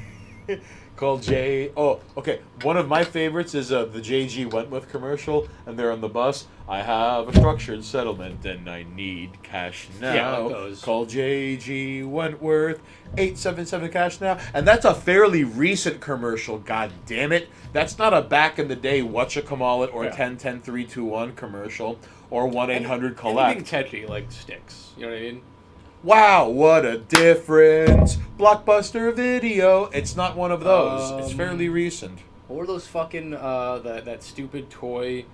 Call J. Oh, okay. One of my favorites is the JG Wentworth commercial, and they're on the bus. I have a structured settlement, and I need cash now. Yeah, like those. Call JG Wentworth, 877 cash now. And that's a fairly recent commercial. God damn it! That's not a back in the day whatchamacallit or Yeah. 10-10-3-2-1 commercial or 1-800 Anything collect. catchy like sticks. You know what I mean? Wow, what a difference! Blockbuster Video. It's not one of those. It's fairly recent. What were those fucking that stupid toy?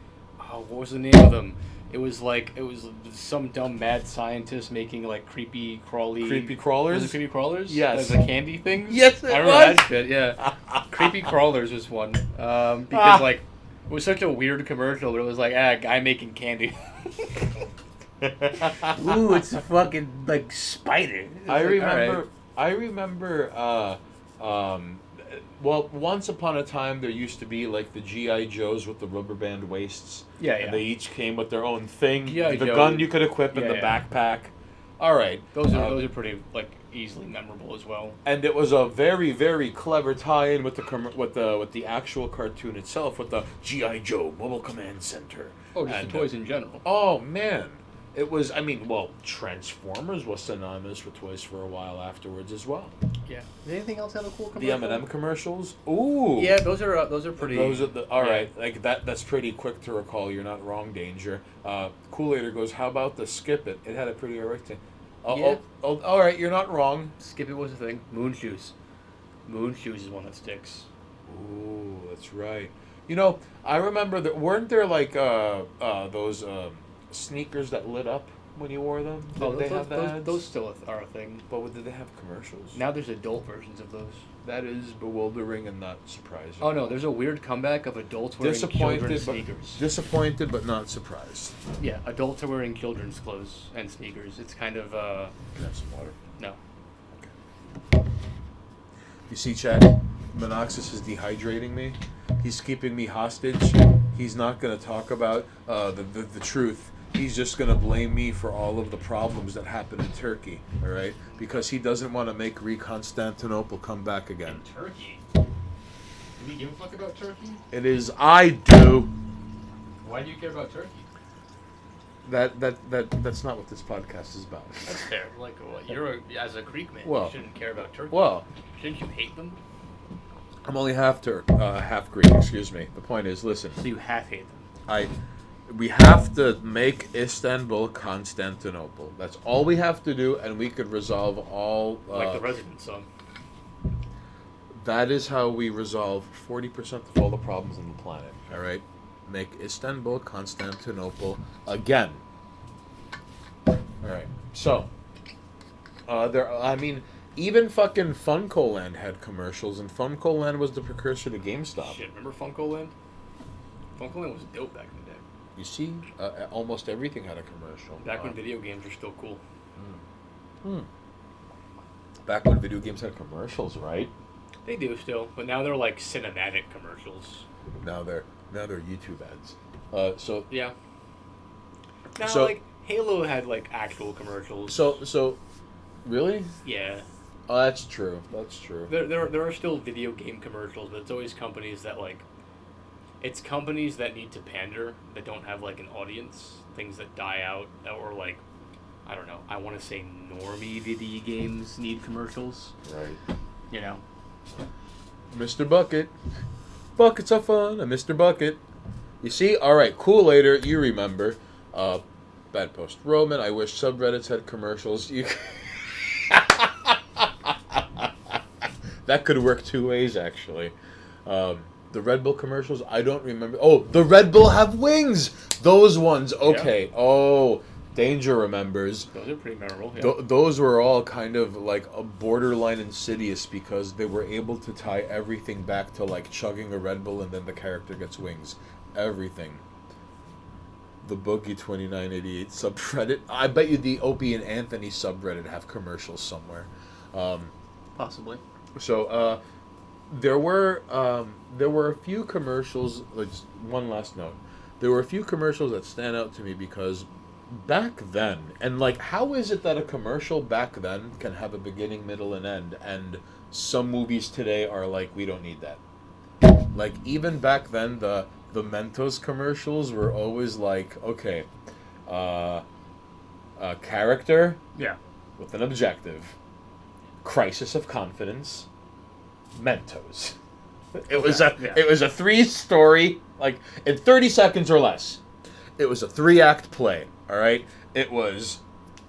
Oh, what was the name of them? It was some dumb mad scientist making like creepy crawly. Creepy crawlers? Was it creepy crawlers? Yes. Like the candy things. Yes, it I remember was. that shit. Yeah. Creepy crawlers was one. Because like it was such a weird commercial, but it was like a guy making candy. Ooh, it's a fucking like spider. It's I like, remember. alright. I remember. Well, once upon a time, there used to be like the GI Joes with the rubber band waists. Yeah, And yeah. they each came with their own thing. G.I. The Joe. gun you could equip in Yeah, the yeah. backpack. All right. Those are pretty like easily memorable as well. And it was a very, very clever tie-in with the actual cartoon itself, with the GI Joe Mobile Command Center. Oh, just And, the toys in general. Oh man, it was. I mean, well, Transformers was synonymous with toys for a while afterwards as well. Yeah. Did anything else have a cool The commercial? M&M commercials. Ooh. Yeah, those are pretty. Those are the all yeah. right. Like that. That's pretty quick to recall. You're not wrong, Danger. Kool-Aider goes, "How about the Skip It? It had a pretty alright thing." Yeah. All right. You're not wrong. Skip It was a thing. Moon Shoes. Moon Shoes is one that sticks. Ooh, that's right. You know, I remember that. Weren't there like those sneakers that lit up when you wore them? Did they have that? those still are a thing. But did they have commercials? Now there's adult versions of those. That is bewildering and not surprising. Oh no, there's a weird comeback of adults wearing children's sneakers. Disappointed, but not surprised. Yeah, adults are wearing children's clothes and sneakers. It's kind of Can I have some water? no. You see, Chad, Monoxis is dehydrating me. He's keeping me hostage. He's not going to talk about the truth. He's just going to blame me for all of the problems that happened in Turkey, all right? Because he doesn't want to make Constantinople come back again. Turkey. Do you give a fuck about Turkey? It is I do. Why do you care about Turkey? That's not what this podcast is about. That's fair. Like, what? As a Greek man, Well- you shouldn't care about Turkey. Well, Shouldn't you hate them? I'm only half Turk, half Greek. Excuse me. The point is, listen. So you half hate them. We have to make Istanbul Constantinople. That's all we have to do, and we could resolve all. Like the Resident song. That is how we resolve 40% of all the problems on the planet. All right, make Istanbul Constantinople again. All right. So, even fucking Funko-Land had commercials, and Funko-Land was the precursor to GameStop. Shit, remember Funko-Land? Funko-Land was dope back in the day. You see, almost everything had a commercial. Back when video games were still cool. Back when video games had commercials, right? They do still, but now they're like cinematic commercials. Now they're YouTube ads. Yeah. Now, So- like, Halo had like actual commercials. So, really? Yeah. Oh, that's true. That's true. There are still video game commercials, but it's always companies that like. It's companies that need to pander, that don't have like an audience, things that die out, or like, I don't know. I want to say normie video games need commercials. Right. You know. Mr. Bucket. Buckets are fun. A Mr. Bucket. You see? All right. Kool-Aider, you remember. Bad Post Roman. I wish subreddits had commercials. You. That could work two ways, actually. The Red Bull commercials, I don't remember. Oh, the Red Bull have wings. Those ones. Okay. Yeah. Oh, Danger remembers. Those are pretty memorable. Yeah. Those were all kind of like a borderline insidious because they were able to tie everything back to like chugging a Red Bull and then the character gets wings. Everything. The Boogie 2988 subreddit. I bet you the Opie and Anthony subreddit have commercials somewhere. Possibly. So there were a few commercials. Like, one last note. There were a few commercials that stand out to me because back then, and like, how is it that a commercial back then can have a beginning, middle, and end, and some movies today are like, we don't need that. Like, even back then, the Mentos commercials were always like, okay, a character Yeah. with an objective, crisis of confidence, Mentos. It was Yeah. it was a 3-story, like, in 30 seconds or less. It was a 3-act play. All right, it was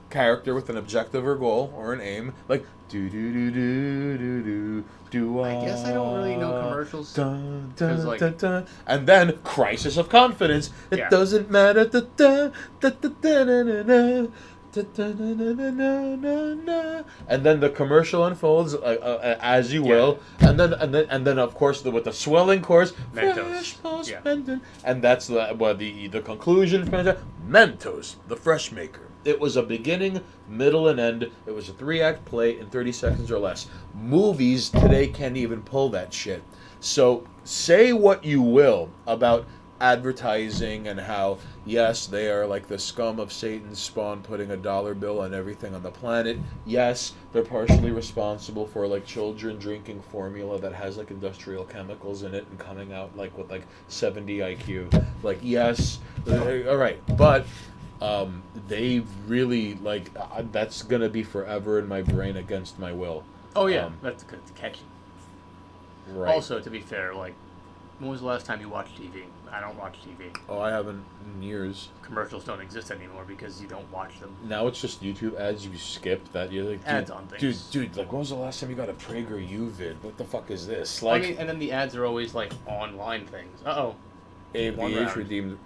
character with an objective or goal or an aim, like do do do do do do do. I guess I don't really know commercials. Dun, 'cause, dun, like- dun, dun. And then crisis of confidence. It Yeah. doesn't matter. Da, da, da, da, da, da, da, da. Da, da, da, da, da, da, da, da. And then the commercial unfolds as you will, and then of course with the swelling chorus, Mentos. Fresh Post Yeah. Mentos. And that's the conclusion. Mentos, the fresh maker. It was a beginning, middle, and end. It was a 3-act play in 30 seconds or less. Movies today can't even pull that shit. So say what you will about advertising and how, yes, they are like the scum of Satan's spawn, putting a dollar bill on everything on the planet. Yes, they're partially responsible for like children drinking formula that has like industrial chemicals in it and coming out like with like 70 IQ. Like, yes, all right, but they really like that's gonna be forever in my brain against my will. Oh yeah, that's good. It's catchy. Right. Also, to be fair, like, when was the last time you watched TV? I don't watch TV. Oh, I haven't in years. Commercials don't exist anymore because you don't watch them. Now it's just YouTube ads you skip that you're like, dude, Ads on things. Dude, like, when was the last time you got a PragerU vid? What the fuck is this? Like, I mean, and then the ads are always like online things. Uh-oh. A of one the H round. redeemed.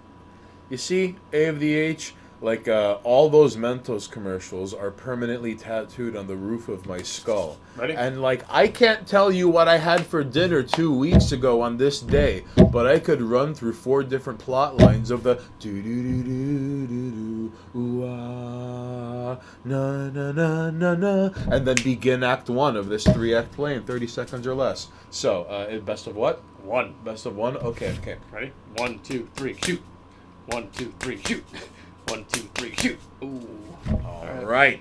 You see, A of the H, like, all those Mentos commercials are permanently tattooed on the roof of my skull. Ready? And, like, I can't tell you what I had for dinner 2 weeks ago on this day, but I could run through 4 different plot lines of the do-do-do-do-do-do, ooh-ah, na-na-na-na-na, and then begin Act 1 of this 3-act play in 30 seconds or less. So, best of what? One. Best of 1? Okay. Ready? 1, 2, 3, shoot. 1, 2, 3, shoot. 1, 2, 3, shoot. Ooh. All right.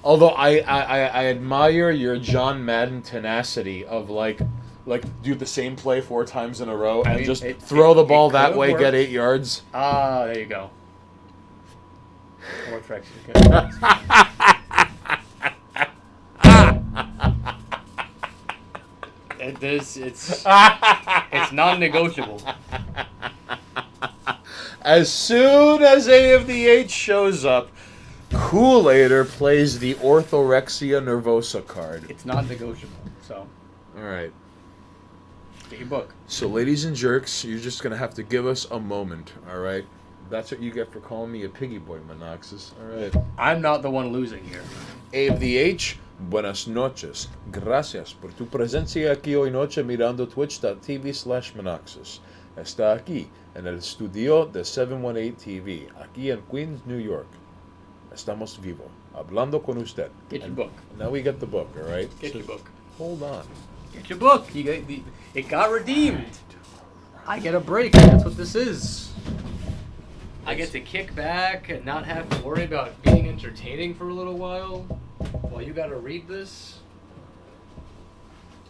Although I admire your John Madden tenacity of like do the same play 4 times in a row and mean, just it- throw the it ball that could've way, worked. get 8 yards. Ah, there you go. More tricks. It's non-negotiable. As soon as A of the H shows up, Kool-Aider plays the Orthorexia Nervosa card. It's non-negotiable. So, All right. get your book. So, ladies and jerks, you're just gonna have to give us a moment. All right. That's what you get for calling me a piggy boy, Monoxus. All right. I'm not the one losing here. A of the H, buenas noches. Gracias por tu presencia aquí hoy noche mirando twitch.tv/Monoxus. Está aquí en el estudio de 718 TV, aquí en Queens, New York. Estamos vivo, hablando con usted. Get your And book. Now we get the book, all right? Get So your book. Hold on. Get your book. It got redeemed. I get a break. That's what this is. I get to kick back and not have to worry about being entertaining for a little while you gotta read this.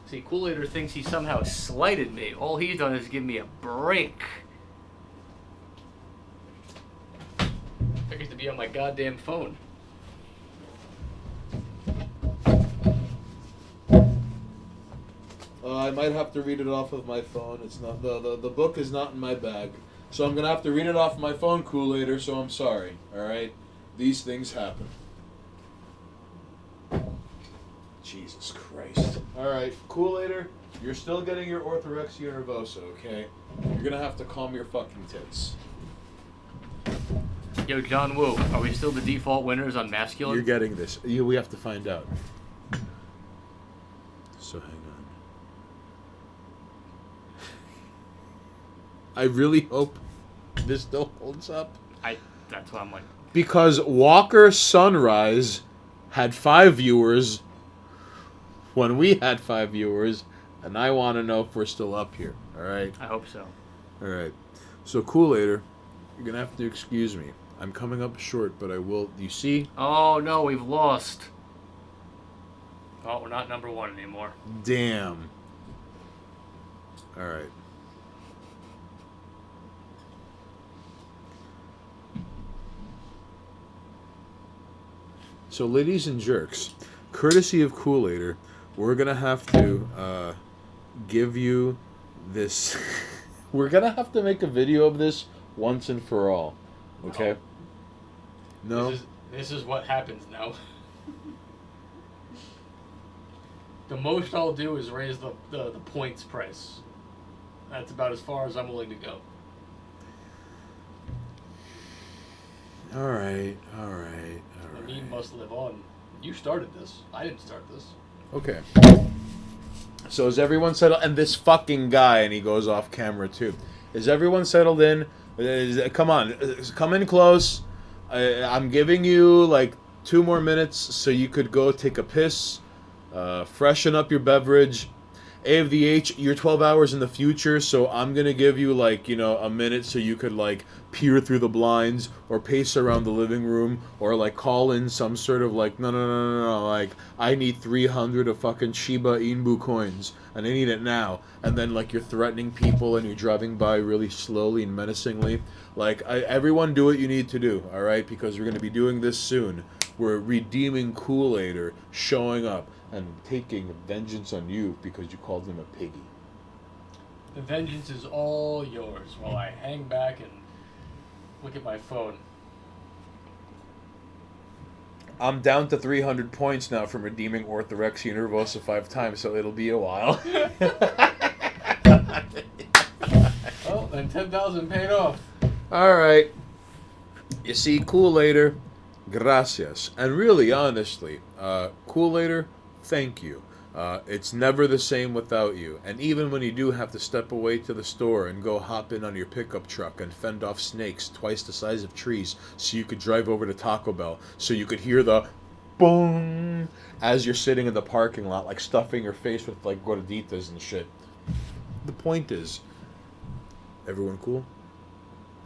See, Kool-Aider thinks he somehow slighted me. All he's done is give me a break. Figures to be on my goddamn phone. I might have to read it off of my phone. It's not the book is not in my bag, so I'm gonna have to read it off my phone, Kool-Aider. So I'm sorry. All right, these things happen. Jesus Christ! All right, Kool-Aider, you're still getting your Orthorexia Nervosa, okay? You're gonna have to calm your fucking tits. Yo, John Woo, are we still the default winners on masculine? You're getting this. We have to find out. So hang on. I really hope this still holds up. That's what I'm like. Because Walker Sunrise had 5 viewers when we had 5 viewers, and I want to know if we're still up here. All right? I hope so. All right. So, Kool-Aider, you're going to have to excuse me. I'm coming up short, but I will. You see? Oh no, we've lost. Oh, we're not number one anymore. Damn. All right. So, ladies and jerks, courtesy of Kool-Aider, we're gonna have to give you this. We're gonna have to make a video of this once and for all. Okay? No. This is what happens now. The most I'll do is raise the points price. That's about as far as I'm willing to go. All right. The meme must live on. You started this. I didn't start this. Okay. So is everyone settled? And this fucking guy, and he goes off camera too. Is everyone settled in? Come on, come in close. I'm giving you like 2 more minutes so you could go take a piss, freshen up your beverage. AFVH, you're 12 hours in the future, so I'm gonna give you like, a minute so you could like peer through the blinds or pace around the living room or like call in some sort of like, no, like I need 300 of fucking Shiba Inu coins and I need it now. And then like you're threatening people and you're driving by really slowly and menacingly. Like everyone do what you need to do, all right? Because we're gonna be doing this soon. We're redeeming Kool-Aider, showing up and taking vengeance on you because you called him a piggy. The vengeance is all yours while I hang back and look at my phone. I'm down to 300 points now from redeeming Orthorexia Nervosa 5 times, so it'll be a while. Well, then 10,000 paid off. Alright. You see, Kool-Aider, gracias. And really, honestly, Kool-Aider, thank you. It's never the same without you. And even when you do have to step away to the store and go hop in on your pickup truck and fend off snakes twice the size of trees so you could drive over to Taco Bell so you could hear the boom as you're sitting in the parking lot like stuffing your face with like gorditas and shit. The point is, everyone cool?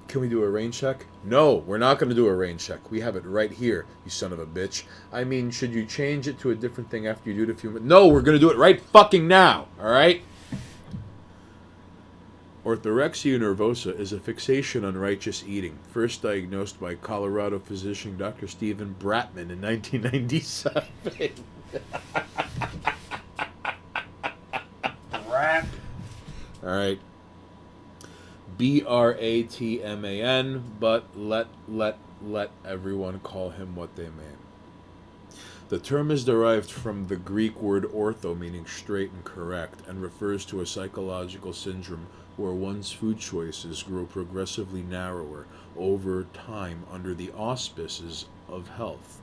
Can we do a rain check? No, we're not going to do a rain check. We have it right here, you son of a bitch. I mean, should you change it to a different thing after you do it a few minutes? No, we're going to do it right fucking now, alright? Orthorexia nervosa is a fixation on righteous eating, first diagnosed by Colorado physician Dr. Stephen Bratman in 1997. Rap. Alright. Bratman, but let everyone call him what they may. The term is derived from the Greek word ortho, meaning straight and correct, and refers to a psychological syndrome where one's food choices grow progressively narrower over time under the auspices of health.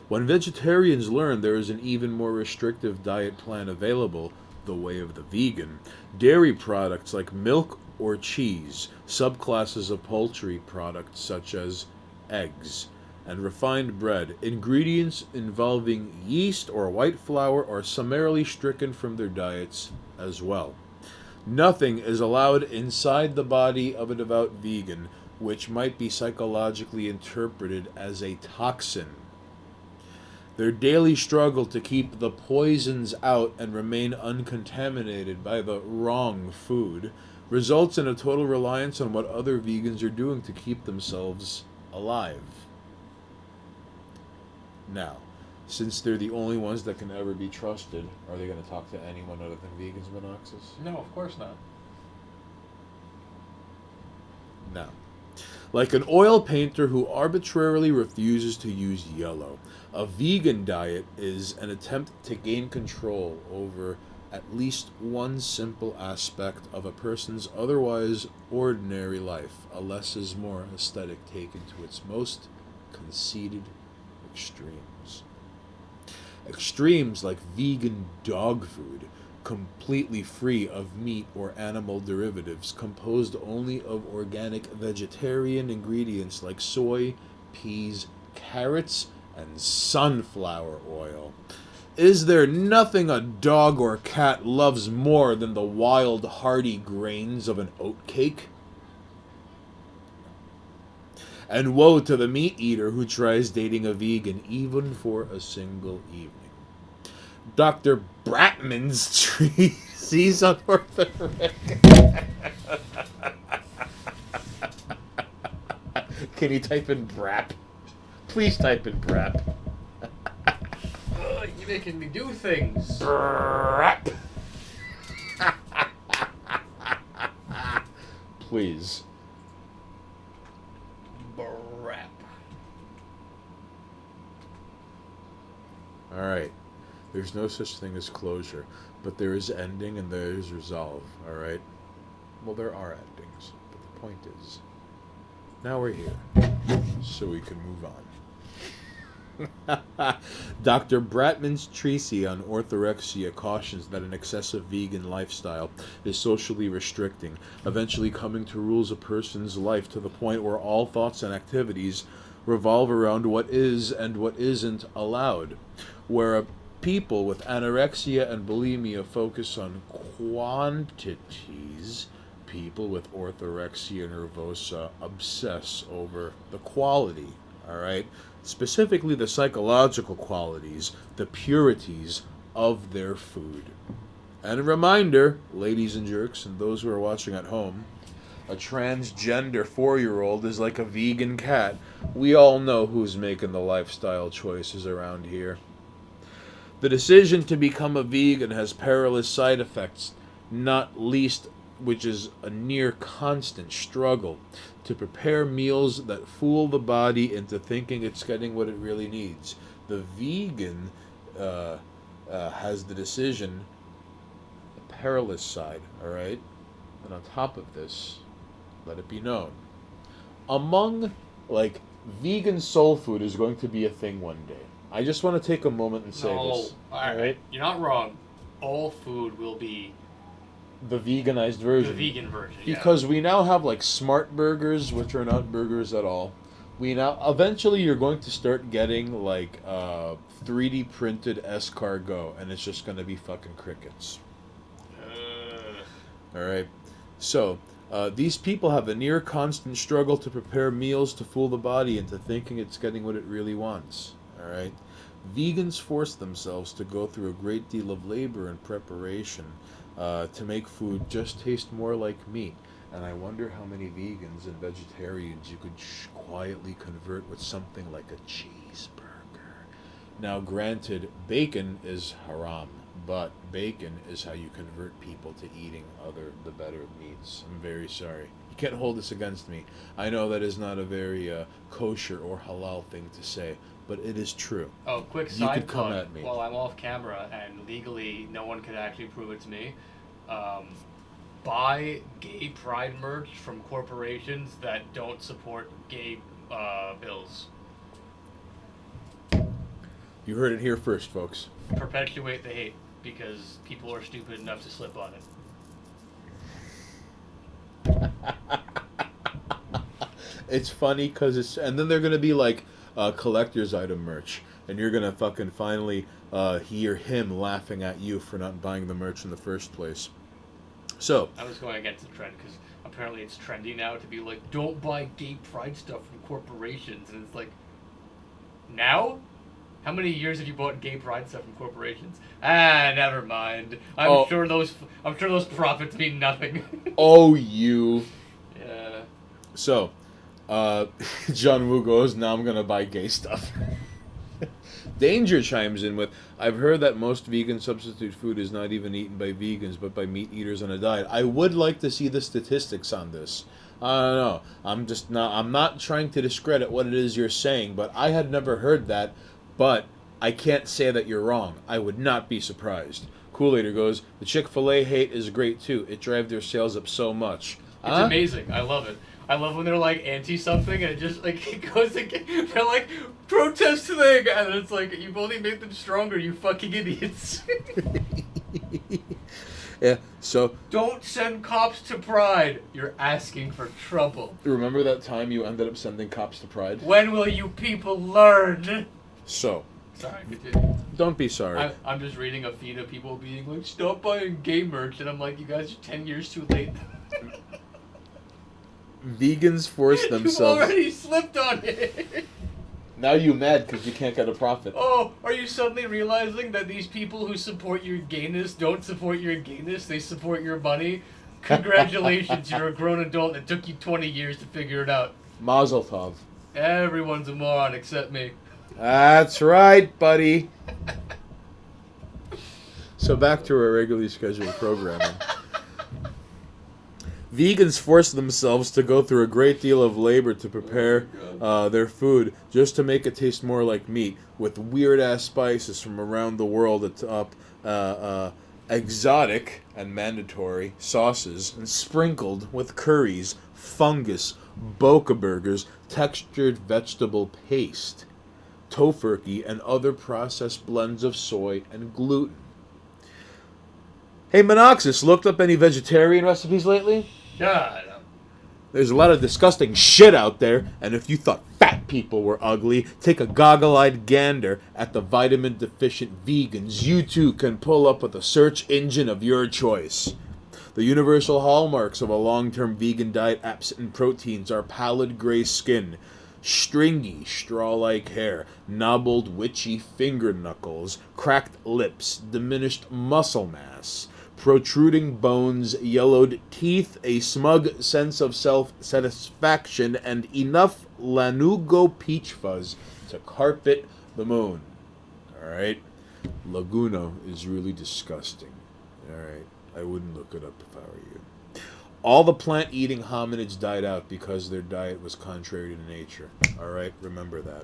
When vegetarians learn there is an even more restrictive diet plan available, the way of the vegan, dairy products like milk or cheese, subclasses of poultry products such as eggs, and refined bread, ingredients involving yeast or white flour are summarily stricken from their diets as well. Nothing is allowed inside the body of a devout vegan which might be psychologically interpreted as a toxin. Their daily struggle to keep the poisons out and remain uncontaminated by the wrong food results in a total reliance on what other vegans are doing to keep themselves alive. Now, since they're the only ones that can ever be trusted, are they going to talk to anyone other than vegans, Monoxus? No, of course not. No. Like an oil painter who arbitrarily refuses to use yellow, a vegan diet is an attempt to gain control over at least one simple aspect of a person's otherwise ordinary life, a less is more aesthetic taken to its most conceited extremes. Extremes like vegan dog food, completely free of meat or animal derivatives, composed only of organic vegetarian ingredients like soy, peas, carrots, and sunflower oil. Is there nothing a dog or cat loves more than the wild, hearty grains of an oat cake? And woe to the meat eater who tries dating a vegan even for a single evening. Dr. Bratman's treatise on orthorexia. Can you type in Brap? Please type in Brap. You're making me do things. Brap. Please. Brap. Alright. There's no such thing as closure, but there is ending and there is resolve, alright? Well, there are endings, but the point is, now we're here, so we can move on. Dr. Bratman's treatise on orthorexia cautions that an excessive vegan lifestyle is socially restricting, eventually coming to rules a person's life to the point where all thoughts and activities revolve around what is and what isn't allowed, where people with anorexia and bulimia focus on quantities. People with orthorexia nervosa obsess over the quality, all right? Specifically the psychological qualities, the purities of their food. And a reminder, ladies and jerks, and those who are watching at home, a transgender 4-year-old is like a vegan cat. We all know who's making the lifestyle choices around here. The decision to become a vegan has perilous side effects, not least which is a near constant struggle to prepare meals that fool the body into thinking it's getting what it really needs. The vegan has the decision, the perilous side, all right? And on top of this, let it be known, among, like, vegan soul food is going to be a thing one day. I just want to take a moment and say this. All right. You're not wrong. All food will be The veganized version. the vegan version. Yeah. Because we now have like smart burgers, which are not burgers at all. We now eventually you're going to start getting like 3D printed escargot, and it's just going to be fucking crickets. All right. So these people have a near constant struggle to prepare meals to fool the body into thinking it's getting what it really wants. All right. Vegans force themselves to go through a great deal of labor and preparation to make food just taste more like meat. And I wonder how many vegans and vegetarians you could quietly convert with something like a cheeseburger. Now, granted, bacon is haram, but bacon is how you convert people to eating the better meats. I'm very sorry. You can't hold this against me. I know that is not a very kosher or halal thing to say, but it is true. Oh, quick You side could come plug. at me. While I'm off camera and legally no one could actually prove it to me, buy gay pride merch from corporations that don't support gay bills. You heard it here first, folks. Perpetuate the hate because people are stupid enough to slip on it. It's funny because it's, and then they're gonna be like collector's item merch, and you're gonna fucking finally hear him laughing at you for not buying the merch in the first place. So I was going against the trend because apparently it's trendy now to be like, don't buy gay pride stuff from corporations, and it's like, now? How many years have you bought gay pride stuff from corporations? Ah, never mind. I'm sure those profits mean nothing. oh, you. Yeah. So, John Woo goes, now I'm gonna buy gay stuff. Danger chimes in with, I've heard that most vegan substitute food is not even eaten by vegans, but by meat eaters on a diet. I would like to see the statistics on this. I don't know. I'm not trying to discredit what it is you're saying, but I had never heard that, but I can't say that you're wrong. I would not be surprised. Kool-Aid goes, the Chick-fil-A hate is great too. It drives their sales up so much. It's amazing. I love it. I love when they're like anti something and it just like it goes again. They're like protest thing, and it's like you've only made them stronger, you fucking idiots. Yeah. So don't send cops to Pride. You're asking for trouble. remember that time you ended up sending cops to Pride? When will you people learn? So Sorry, continue. don't be sorry. I'm just reading a feed of people being like, stop buying gay merch, and I'm like, you guys are 10 years too late. Vegans force You've themselves. already slipped on it. Now you mad because you can't get a profit. Oh, are you suddenly realizing that these people who support your gayness don't support your gayness? They support your money? Congratulations, you're a grown adult and it took you 20 years to figure it out. Mazel tov. Everyone's a moron except me. That's right, buddy. So back to our regularly scheduled programming. Vegans force themselves to go through a great deal of labor to prepare their food just to make it taste more like meat, with weird-ass spices from around the world atop exotic and mandatory sauces, and sprinkled with curries, fungus, boca burgers, textured vegetable paste, tofurkey, and other processed blends of soy and gluten. Hey, Monoxis, looked up any vegetarian recipes lately? God. There's a lot of disgusting shit out there, and if you thought fat people were ugly, take a goggle-eyed gander at the vitamin-deficient vegans you too can pull up with a search engine of your choice. The universal hallmarks of a long-term vegan diet absent in proteins are pallid gray skin, stringy, straw-like hair, knobbled, witchy finger knuckles, cracked lips, diminished muscle mass, protruding bones, yellowed teeth, a smug sense of self-satisfaction, and enough Lanugo peach fuzz to carpet the moon. Alright? Laguna is really disgusting. Alright? I wouldn't look it up if I were you. All the plant-eating hominids died out because their diet was contrary to nature. Alright? Remember that.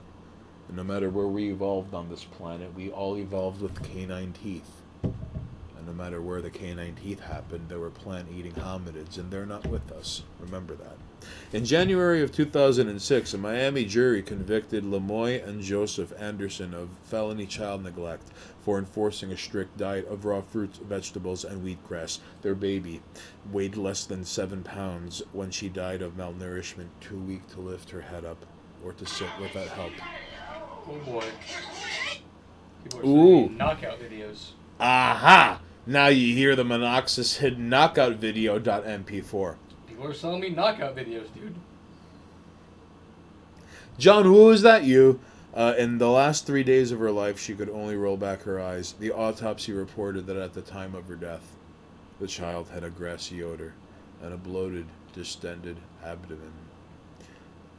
And no matter where we evolved on this planet, we all evolved with canine teeth. And no matter where the canine teeth happened, there were plant-eating hominids, and they're not with us. Remember that. In January of 2006, a Miami jury convicted Lemoy and Joseph Anderson of felony child neglect for enforcing a strict diet of raw fruits, vegetables, and wheatgrass. Their baby weighed less than 7 pounds when she died of malnourishment, too weak to lift her head up or to sit without help. Oh boy. People are Ooh. sending knockout videos. Aha! Now you hear the Monoxis hidden knockout video.mp4. People are selling me knockout videos, dude. John Woo, is that you? In the last 3 days of her life, she could only roll back her eyes. The autopsy reported that at the time of her death, the child had a grassy odor and a bloated, distended abdomen.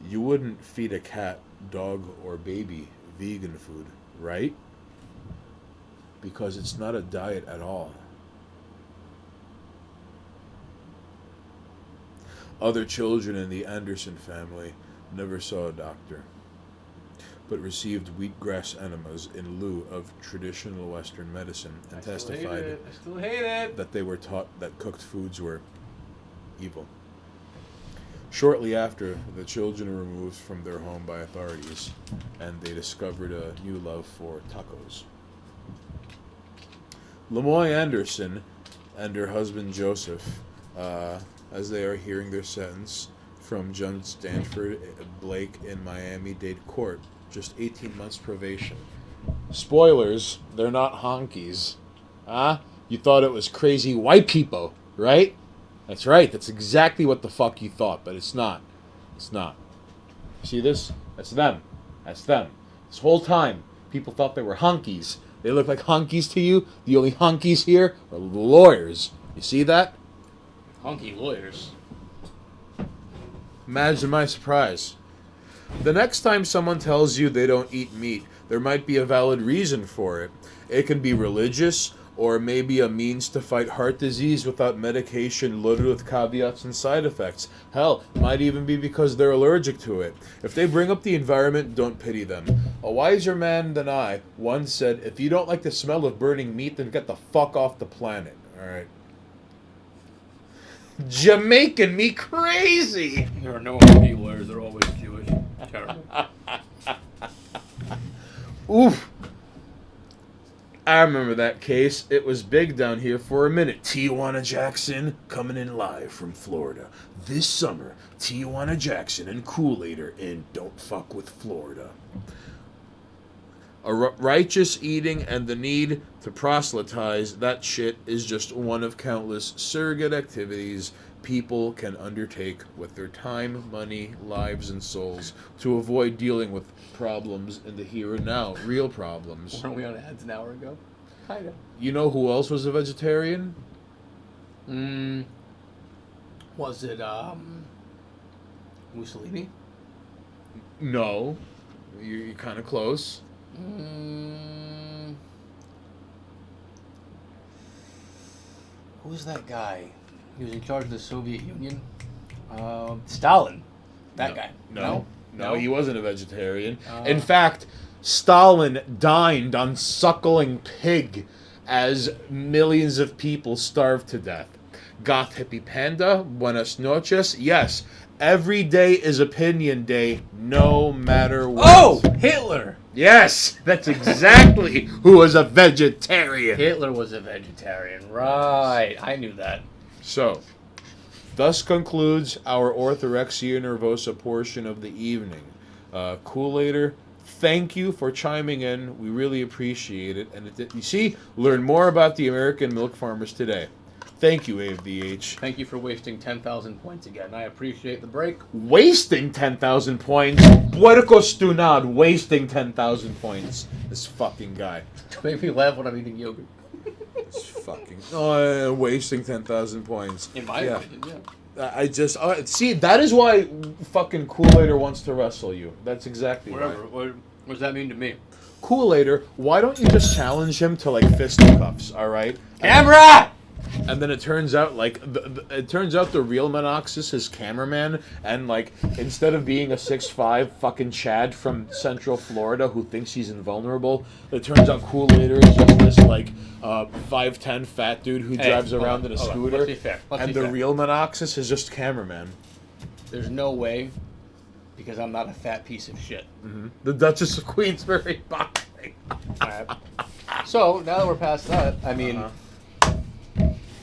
You wouldn't feed a cat, dog, or baby vegan food, right? Because it's not a diet at all. Other children in the Anderson family never saw a doctor, but received wheatgrass enemas in lieu of traditional Western medicine, and testified I still hate it. that they were taught that cooked foods were evil. Shortly after, the children were removed from their home by authorities, and they discovered a new love for tacos. Lemoy Anderson and her husband Joseph, as they are hearing their sentence from Judge Stanford Blake in Miami-Dade court, just 18 months probation. Spoilers, they're not honkies. You thought it was crazy white people, right? That's right, that's exactly what the fuck you thought, but it's not. It's not. See this? That's them. That's them. This whole time, people thought they were honkies. They look like honkies to you. The only honkies here are the lawyers. You see that? Honky lawyers. Imagine my surprise. The next time someone tells you they don't eat meat, there might be a valid reason for it. It can be religious, or maybe a means to fight heart disease without medication loaded with caveats and side effects. Hell, it might even be because they're allergic to it. If they bring up the environment, don't pity them. A wiser man than I once said, if you don't like the smell of burning meat, then get the fuck off the planet. Alright. Jamaican me crazy! There are no honky lawyers. They're always Jewish. Terrible. Oof. I remember that case. It was big down here for a minute. Tijuana Jackson coming in live from Florida. This summer, Tijuana Jackson and Kool-Aider in Don't Fuck with Florida. Righteous eating and the need to proselytize that shit is just one of countless surrogate activities people can undertake with their time, money, lives, and souls to avoid dealing with problems in the here and now, real problems. Weren't we on ads an hour ago? Kind of. You know who else was a vegetarian? Was it Mussolini? No. You're kind of close. Who was that guy? He was in charge of the Soviet Union. Stalin. That guy. No, he wasn't a vegetarian. Uh. In fact, Stalin dined on suckling pig as millions of people starved to death. Goth hippie panda, buenas noches. Yes, every day is opinion day, no matter what. Oh! Hitler! Yes, that's exactly who was a vegetarian. Hitler was a vegetarian. Right. I knew that. So, thus concludes our Orthorexia Nervosa portion of the evening. Kool-Aider, thank you for chiming in. We really appreciate it. And you see, learn more about the American milk farmers today. Thank you, AFDH. Thank you for wasting 10,000 points again. I appreciate the break. Wasting 10,000 points. Puercos do not wasting 10,000 points. This fucking guy. To make me laugh when I'm eating yogurt. This fucking... wasting 10,000 points. In my opinion, yeah. I just... see, that is why fucking Kool-Aider wants to wrestle you. That's exactly Whatever. why. What does that mean to me? Kool-Aider, why don't you just challenge him to, like, fisticuffs, alright? Camera! And then it turns out, like, it turns out the real Monoxis is cameraman, and, like, instead of being a 6'5" fucking Chad from Central Florida who thinks he's invulnerable, it turns out Kool-Aider is just this, like, 5'10" fat dude who drives around in a scooter. Let's be fair. And the real Monoxis is just cameraman. There's no way, because I'm not a fat piece of shit. The Duchess of Queensberry boxing. Alright. So, now that we're past that, I mean...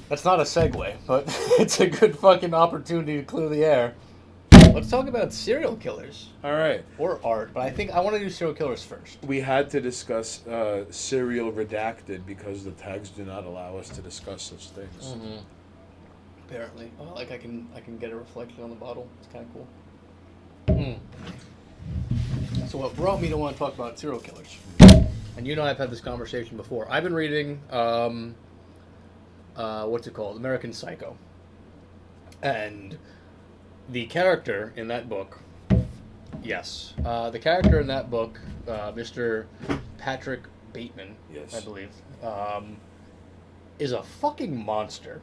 That's not a segue, but it's a good fucking opportunity to clear the air. Let's talk about serial killers. Alright. Or art, but I think I want to do serial killers first. We had to discuss serial redacted because the tags do not allow us to discuss such things. Apparently. Oh, like I can get a reflection on the bottle. It's kind of cool. So what brought me to want to talk about serial killers? And you know I've had this conversation before. I've been reading... what's it called? American Psycho. And the character in that book, the character in that book, Mr. Patrick Bateman, Yes. I believe, is a fucking monster.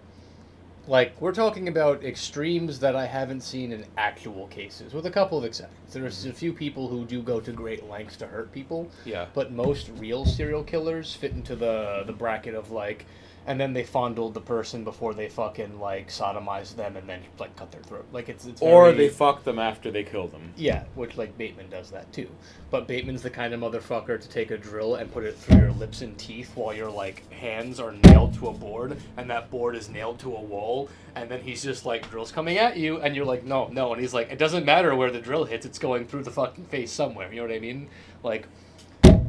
Like, we're talking about extremes that I haven't seen in actual cases, with a couple of exceptions. There's a few people who do go to great lengths to hurt people, Yeah. but most real serial killers fit into the bracket of, like, and then they fondled the person before they fucking, like, sodomized them and then, like, cut their throat. Like, it's Or very... they fucked them after they killed them. Yeah, which, like, Bateman does that, too. But Bateman's the kind of motherfucker to take a drill and put it through your lips and teeth while your, like, hands are nailed to a board, and that board is nailed to a wall, and then he's just like, drill's coming at you, and you're like, no, and he's like, it doesn't matter where the drill hits, it's going through the fucking face somewhere, you know what I mean? Like...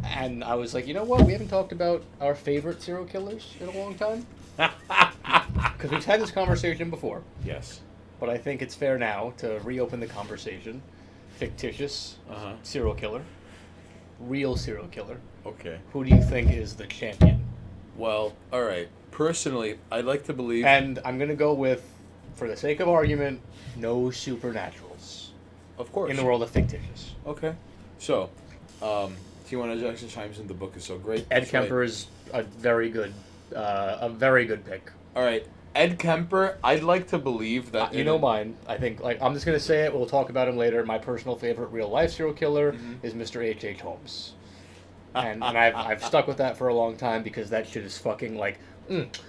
And I was like, you know what? We haven't talked about our favorite serial killers in a long time. Because we've had this conversation before. Yes. But I think it's fair now to reopen the conversation. Fictitious serial killer. Real serial killer. Okay. Who do you think is the champion? Well, alright. Personally, I'd like to believe... And I'm going to go with, for the sake of argument, no supernaturals. Of course. In the world of fictitious. Okay. So, Tijuana Jackson chimes in, the book is so great. Ed That's Kemper right. is a very good pick. Alright. Ed Kemper, I'd like to believe that... You know mine. I think, like, I'm just going to say it. We'll talk about him later. My personal favorite real-life serial killer is Mr. H.H. Holmes. And I've stuck with that for a long time because that shit is fucking, like,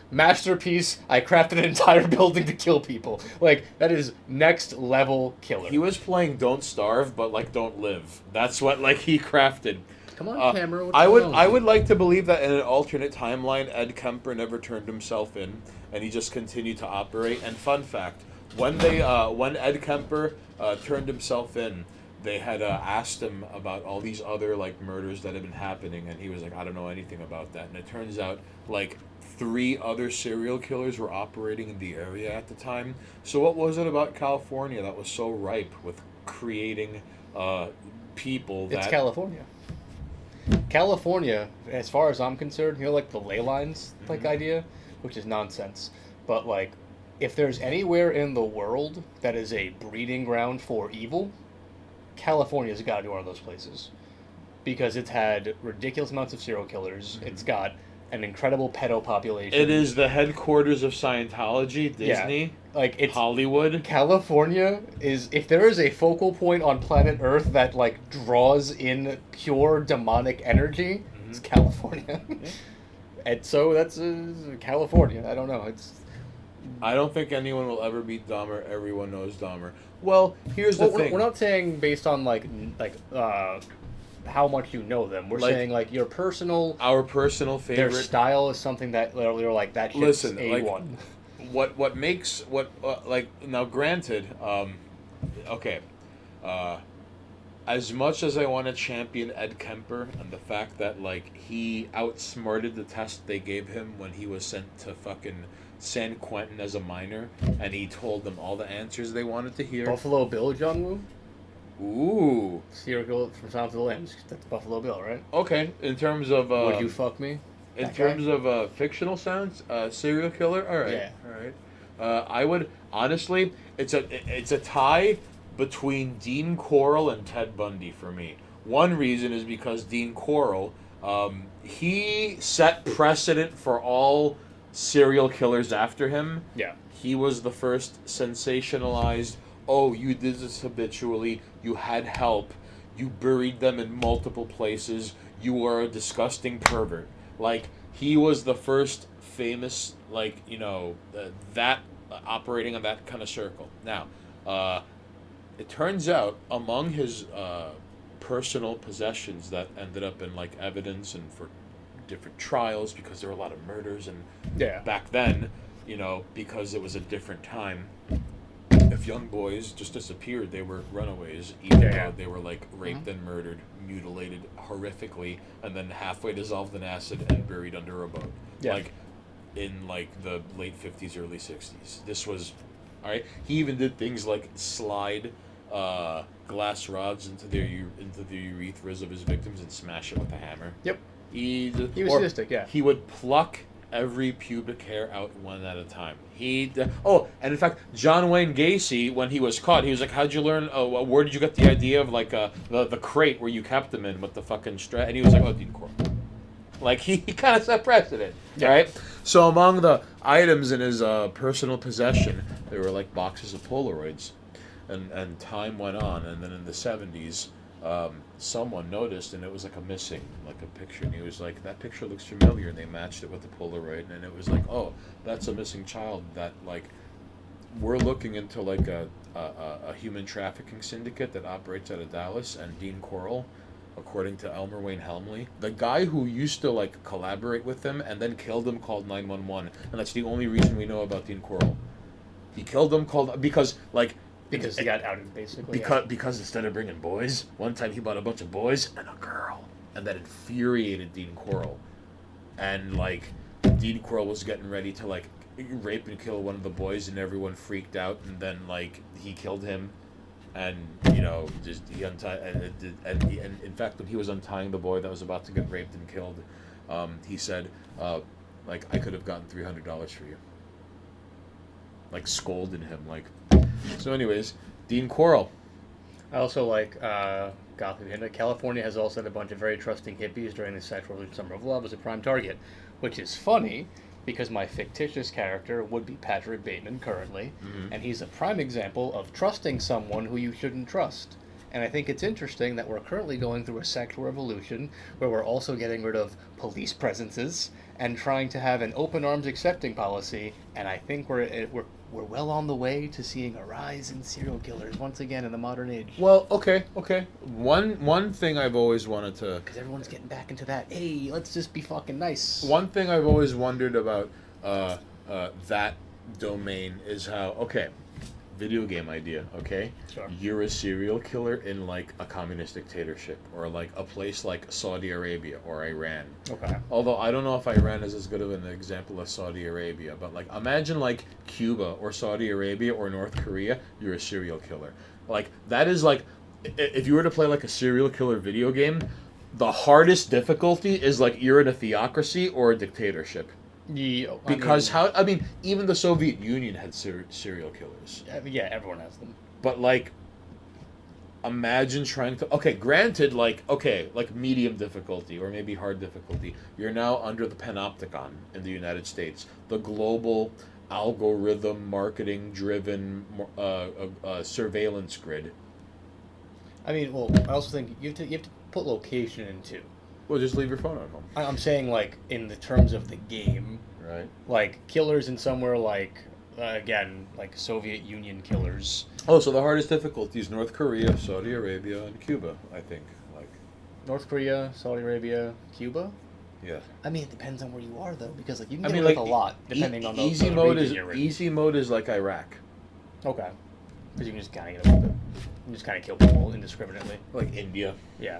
masterpiece. I crafted an entire building to kill people. Like, that is next-level killer. He was playing Don't Starve, but, like, Don't Live. That's what, like, he crafted. Come on, camera. What's I going would on? I would like to believe that in an alternate timeline, Ed Kemper never turned himself in, and he just continued to operate. And fun fact, when Ed Kemper turned himself in, they had asked him about all these other, like, murders that had been happening, and he was like, I don't know anything about that. And it turns out, like, 3 other serial killers were operating in the area at the time. So what was it about California that was so ripe with creating people that... It's California. California, as far as I'm concerned, like the ley lines idea, which is nonsense. But like, if there's anywhere in the world that is a breeding ground for evil, California's got to be one of those places, because it's had ridiculous amounts of serial killers. It's got an incredible pedo population. It is the headquarters of Scientology, Disney, like it's Hollywood. California is, if there is a focal point on planet Earth that like draws in pure demonic energy, it's California. And so that's California. I don't know. I don't think anyone will ever beat Dahmer. Everyone knows Dahmer. Well, here's the thing. We're not saying based on how much you know them. We're saying like your personal, our personal favorite. Their style is something that you're like, that shit's Listen, A1. What makes now granted, okay, as much as I want to champion Ed Kemper and the fact that like he outsmarted the test they gave him when he was sent to fucking San Quentin as a minor, and he told them all the answers they wanted to hear. Buffalo Bill John Woo? Ooh. Serial killer from Silence of the Lambs. That's Buffalo Bill, right? Okay, in terms of... Would you fuck me? In terms of fictional sounds, serial killer, all right. Yeah. All right. I would... Honestly, it's a tie between Dean Corll and Ted Bundy for me. One reason is because Dean Corll, he set precedent for all serial killers after him. Yeah. He was the first sensationalized... Oh, you did this habitually, you had help, you buried them in multiple places, you are a disgusting pervert. Like, he was the first famous, like, that operating on that kind of circle. Now, it turns out, among his personal possessions that ended up in, like, evidence and for different trials, because there were a lot of murders, and back then, because it was a different time, if young boys just disappeared, they were runaways, even though they were like raped and murdered, mutilated horrifically, and then halfway dissolved in acid and buried under a boat. Yeah. Like in like the late 50s, early 60s. This was, all right. He even did things like slide glass rods into the urethras of his victims and smash it with a hammer. Yep. He was sadistic, yeah. He would pluck every pubic hair out one at a time. And in fact, John Wayne Gacy, when he was caught, he was like, "How'd you learn? Where did you get the idea of like the crate where you kept them in with the fucking strap?" And he was like, "Oh, Dean Corll." Like he kind of set precedent, right? So among the items in his personal possession, there were like boxes of Polaroids, and time went on, and then in the 70s. Someone noticed, and it was like a missing, like a picture, and he was like, "That picture looks familiar," and they matched it with the Polaroid, and it was like, "Oh, that's a missing child that, like, we're looking into, like, a human trafficking syndicate that operates out of Dallas," and Dean Corll, according to Elmer Wayne Helmley, the guy who used to, like, collaborate with him and then killed him, called 911, and that's the only reason we know about Dean Corll. He killed him, because he got outed, basically. Because instead of bringing boys, one time he bought a bunch of boys and a girl. And that infuriated Dean Corll. And, like, Dean Corll was getting ready to, like, rape and kill one of the boys, and everyone freaked out. And then, like, he killed him. And, he untied... And in fact, when he was untying the boy that was about to get raped and killed, he said, like, "I could have gotten $300 for you." Like, scolded him, like... So anyways, Dean Corll. I also like Gotham. California has also had a bunch of very trusting hippies during the sexual revolution. Summer of Love was a prime target, which is funny because my fictitious character would be Patrick Bateman currently, and he's a prime example of trusting someone who you shouldn't trust. And I think it's interesting that we're currently going through a sexual revolution where we're also getting rid of police presences and trying to have an open arms accepting policy, and I think we're well on the way to seeing a rise in serial killers once again in the modern age. Well, okay. One thing I've always wanted to... Because everyone's getting back into that, hey, let's just be fucking nice. One thing I've always wondered about that domain is how... Okay, video game idea, okay? Sure. You're a serial killer in like a communist dictatorship or like a place like Saudi Arabia or Iran. Okay. Although I don't know if Iran is as good of an example as Saudi Arabia, but like imagine like Cuba or Saudi Arabia or North Korea, you're a serial killer. Like that is like if you were to play like a serial killer video game, the hardest difficulty is like you're in a theocracy or a dictatorship. Yeah, Because even the Soviet Union had serial killers. yeah, everyone has them. But like imagine trying to okay, granted like medium difficulty or maybe hard difficulty. You're now under the panopticon in the United States, the global algorithm marketing driven surveillance grid. I mean, well, I also think you have to put location in too. Well, just leave your phone at home. I'm saying like in the terms of the game, Right. like killers in somewhere like again like Soviet Union killers. Oh, so the hardest difficulty is North Korea, Saudi Arabia, and Cuba, I think. Like, North Korea, Saudi Arabia, Cuba. yeah. I mean, it depends on where you are though, because like you can I get mean, away like with a lot depending on the easy the mode region is you're in. easy mode is like Iraq, Okay, because you can just kind of get away with it. You can just kind of kill people indiscriminately. like India. Yeah,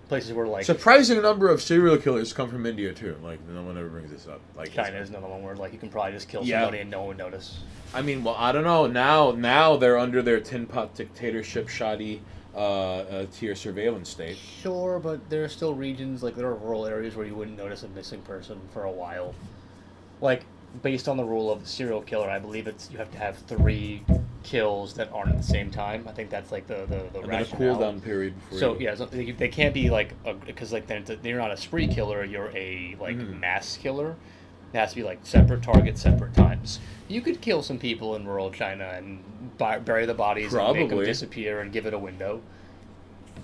places where like Surprising number of serial killers come from India too. Like no one ever brings this up. Like China is another one where like you can probably just kill Yeah. somebody and no one would notice. I mean, well, I don't know. Now they're under their tin pot dictatorship, shoddy tier surveillance state. Sure, but there are still regions, like there are rural areas where you wouldn't notice a missing person for a while. Like, based on the rule of the serial killer, I believe you have to have 3 kills that aren't at the same time. I think that's like the And then a rationale. cooldown period before. So you... yeah, so they can't be like because like then you're not a spree killer, you're a like mass killer. It has to be like separate targets, separate times. You could kill some people in rural China and bury the bodies and make them Probably. disappear and give it a window.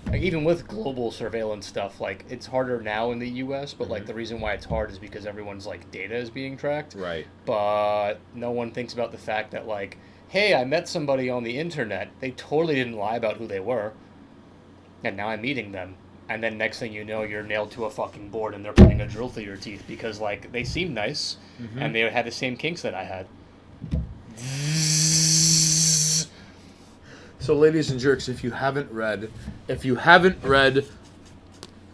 Like, even with global surveillance stuff, like it's harder now in the U.S., but like the reason why it's hard is because everyone's like data is being tracked. Right. But no one thinks about the fact that like, hey, I met somebody on the internet. They totally didn't lie about who they were, and now I'm meeting them. And then next thing you know, you're nailed to a fucking board and they're putting a drill through your teeth because like they seem nice and they had the same kinks that I had. So, ladies and jerks, if you haven't read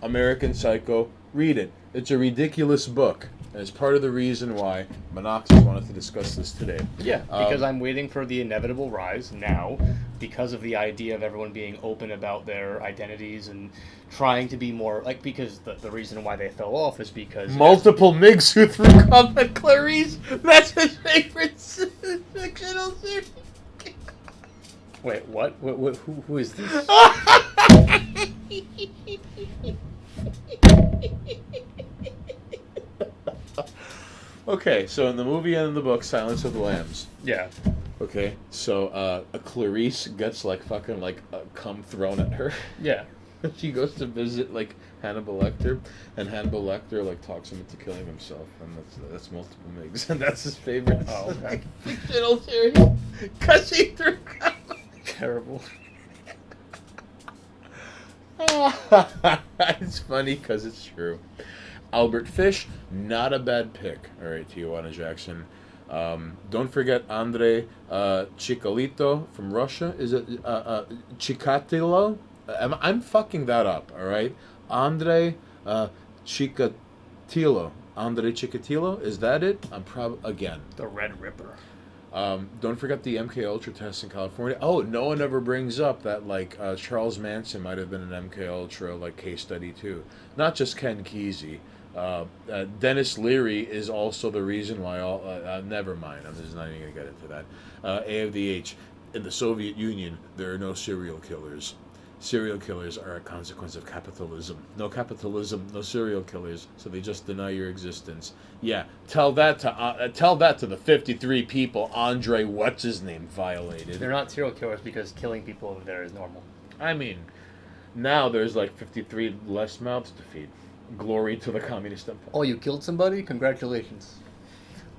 American Psycho, read it. It's a ridiculous book, and it's part of the reason why Monoxys wanted to discuss this today. Yeah, because I'm waiting for the inevitable rise now because of the idea of everyone being open about their identities and trying to be more like because the reason why they fell off is because Multiple MIGs who threw up at Clarice. That's his favorite fictional series. Wait, what? Who is this? Okay, so in the movie and in the book, Silence of the Lambs. Yeah. Okay, so a Clarice gets like fucking like cum thrown at her. Yeah. She goes to visit like Hannibal Lecter, and Hannibal Lecter like talks him into killing himself, and that's multiple MIGs, and that's his favorite. Oh, okay. Fictional series. Cause he threw cum. Terrible. It's funny because it's true. Albert Fish, not a bad pick. All right, Tijuana Jackson. Don't forget Andre Chikatilo from Russia. Is it Chikatilo? I'm fucking that up. All right, Andre Chikatilo. Andre Chikatilo. Is that it? I'm probably again. The Red Ripper. Don't forget the MK Ultra test in California. Oh, no one ever brings up that like Charles Manson might have been an MK Ultra like case study too. Not just Ken Kesey. Dennis Leary is also the reason why all. Never mind. I'm just not even gonna get into that. A of the H. In the Soviet Union, there are no serial killers. Serial killers are a consequence of capitalism. No capitalism, no serial killers. So they just deny your existence. Yeah, tell that to the 53 people Andre what's his name violated. They're not serial killers because killing people over there is normal. I mean, now there's like 53 less mouths to feed. Glory to the communist empire. Oh, you killed somebody? Congratulations.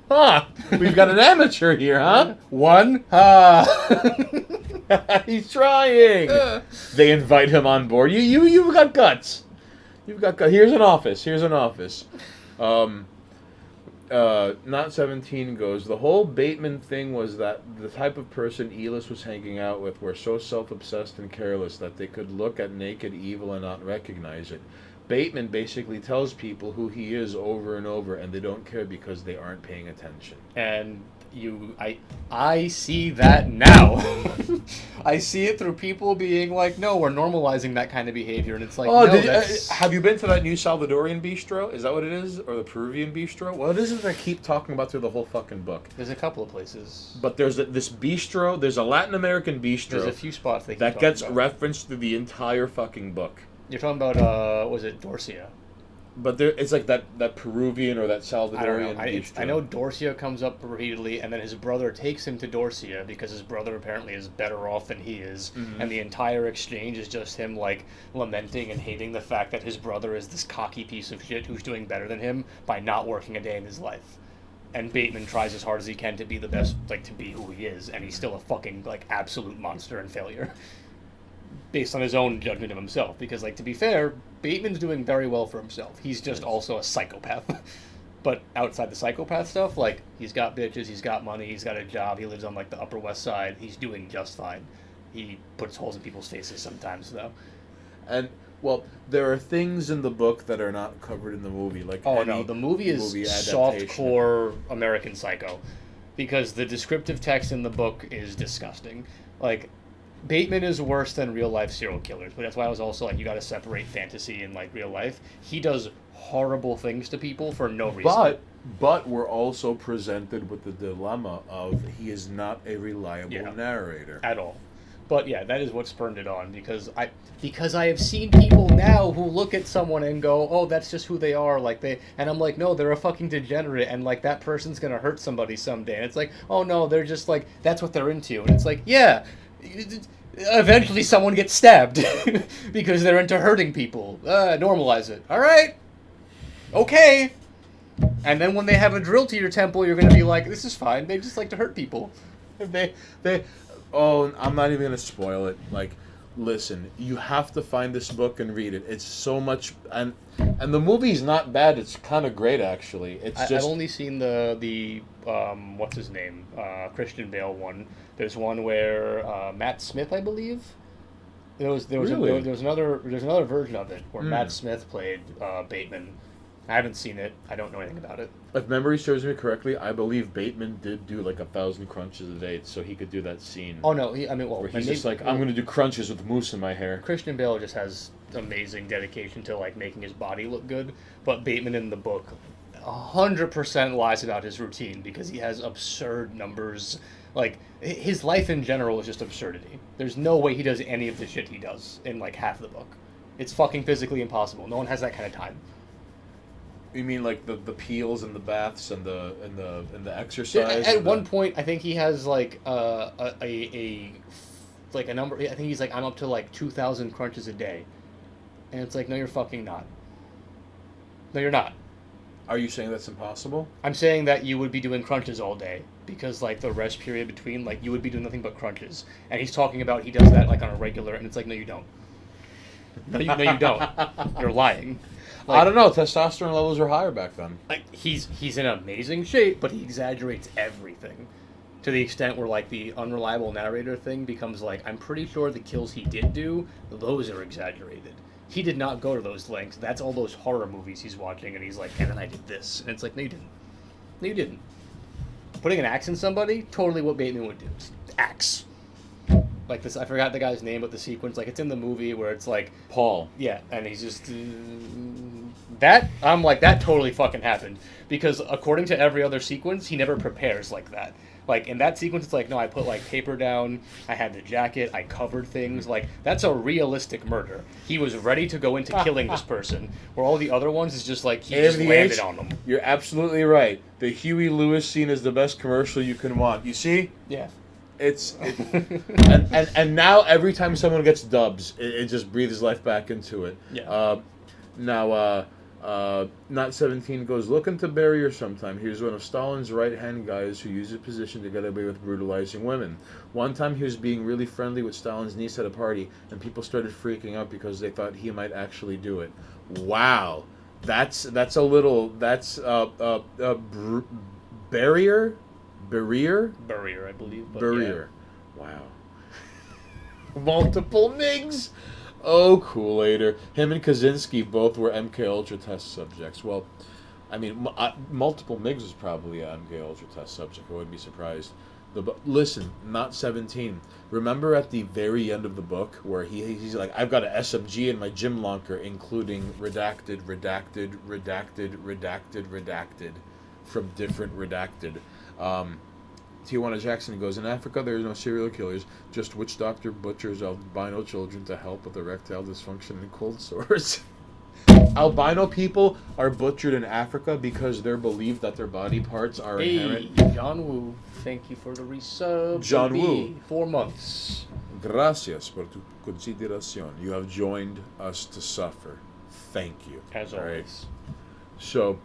Ah, we've got an amateur here, huh? One? He's trying. They invite him on board. You've got guts. You've got guts. Here's an office. Not 17 goes, the whole Bateman thing was that the type of person Elis was hanging out with were so self-obsessed and careless that they could look at naked evil and not recognize it. Bateman basically tells people who he is over and over, and they don't care because they aren't paying attention. And I see that now. I see it through people being like, no, we're normalizing that kind of behavior, and it's like, no, that's... have you been to that new Salvadorian bistro? Is that what it is? Or the Peruvian bistro? What is it they keep talking about through the whole fucking book? There's a couple of places. But there's this bistro, there's a Latin American bistro. There's a few spots they keep that gets about. referenced through the entire fucking book. You're talking about, was it Dorsia? But it's like that Peruvian or that Salvadorian bistro. I know Dorsia comes up repeatedly, and then his brother takes him to Dorsia because his brother apparently is better off than he is, and the entire exchange is just him like lamenting and hating the fact that his brother is this cocky piece of shit who's doing better than him by not working a day in his life. And Bateman tries as hard as he can to be the best, like to be who he is, and he's still a fucking like absolute monster and failure. Based on his own judgment of himself, because, like, to be fair, Bateman's doing very well for himself. He's just also a psychopath. But outside the psychopath stuff, like, he's got bitches, he's got money, he's got a job, he lives on, like, the Upper West Side. He's doing just fine. He puts holes in people's faces sometimes, though. And, well, there are things in the book that are not covered in the movie. Like, oh, no, the movie is softcore American Psycho. Because the descriptive text in the book is disgusting. Like, Bateman is worse than real-life serial killers, but that's why I was also like, you gotta separate fantasy and, like, real life. He does horrible things to people for no reason. But we're also presented with the dilemma of he is not a reliable narrator. At all. But, yeah, that is what spurned it on, because I have seen people now who look at someone and go, oh, that's just who they are, and I'm like, no, they're a fucking degenerate, and, like, that person's gonna hurt somebody someday, and it's like, oh, no, they're just, like, that's what they're into, and it's like, yeah, eventually someone gets stabbed because they're into hurting people. Normalize it. All right. Okay. And then when they have a drill to your temple, you're going to be like, this is fine. They just like to hurt people. I'm not even going to spoil it. Like, listen, you have to find this book and read it. It's so much, and the movie's not bad. It's kind of great, actually. I've only seen the what's his name, Christian Bale one. There's one where Matt Smith, I believe. There's another version of it where Matt Smith played Bateman. I haven't seen it. I don't know anything about it. If memory serves me correctly, I believe Bateman did do like 1,000 crunches a day, so he could do that scene. Oh no, where he's just like, I'm going to do crunches with mousse in my hair. Christian Bale just has amazing dedication to like making his body look good, but Bateman in the book 100% lies about his routine because he has absurd numbers. Like, his life in general is just absurdity. There's no way he does any of the shit he does in, like, half the book. It's fucking physically impossible. No one has that kind of time. You mean, like, the peels and the baths and the exercise? At one point, I think he has, like, a number... I think he's like, I'm up to, like, 2,000 crunches a day. And it's like, no, you're fucking not. No, you're not. Are you saying that's impossible? I'm saying that you would be doing crunches all day because, like, the rest period between, like, you would be doing nothing but crunches. And he's talking about he does that, like, on a regular, and it's like, no, you don't. No, you don't. You're lying. Like, I don't know. Testosterone levels are higher back then. Like, he's in amazing shape, but he exaggerates everything to the extent where, like, the unreliable narrator thing becomes, like, I'm pretty sure the kills he did do, those are exaggerated. He did not go to those lengths. That's all those horror movies he's watching, and he's like, and then I did this. And it's like, no, you didn't. No, you didn't. Putting an axe in somebody, totally what Bateman would do. Axe. Like this, I forgot the guy's name, but the sequence, like, it's in the movie where it's like... Paul. Yeah, and he's just... I'm like, that totally fucking happened. Because according to every other sequence, he never prepares like that. Like, in that sequence, it's like, no, I put, like, paper down, I had the jacket, I covered things. Like, that's a realistic murder. He was ready to go into killing this person. Where all the other ones is just, like, he just landed on them. You're absolutely right. The Huey Lewis scene is the best commercial you can want. You see? Yeah. And now every time someone gets dubs, it just breathes life back into it. Yeah. Not 17 goes, look into Barrier sometime. He was one of Stalin's right-hand guys who used his position to get away with brutalizing women. One time he was being really friendly with Stalin's niece at a party, and people started freaking out because they thought he might actually do it. Wow. That's a little. That's barrier, Barrier, I believe. But barrier. Wow. Multiple MiGs. Oh, Kool-Aider. Him and Kaczynski both were MK Ultra test subjects. Well, I mean, multiple MiGs was probably an MK Ultra test subject. I wouldn't be surprised. Listen, not 17. Remember at the very end of the book where he's like, I've got an SMG in my gym locker, including redacted from different redacted. Tijuana Jackson goes, in Africa there are no serial killers, just witch doctor butchers albino children to help with erectile dysfunction and cold sores. Albino people are butchered in Africa because they're believed that their body parts are inherent. John Woo, thank you for the resub. John Woo. 4 months. Gracias por tu consideración. You have joined us to suffer. Thank you. As always. So,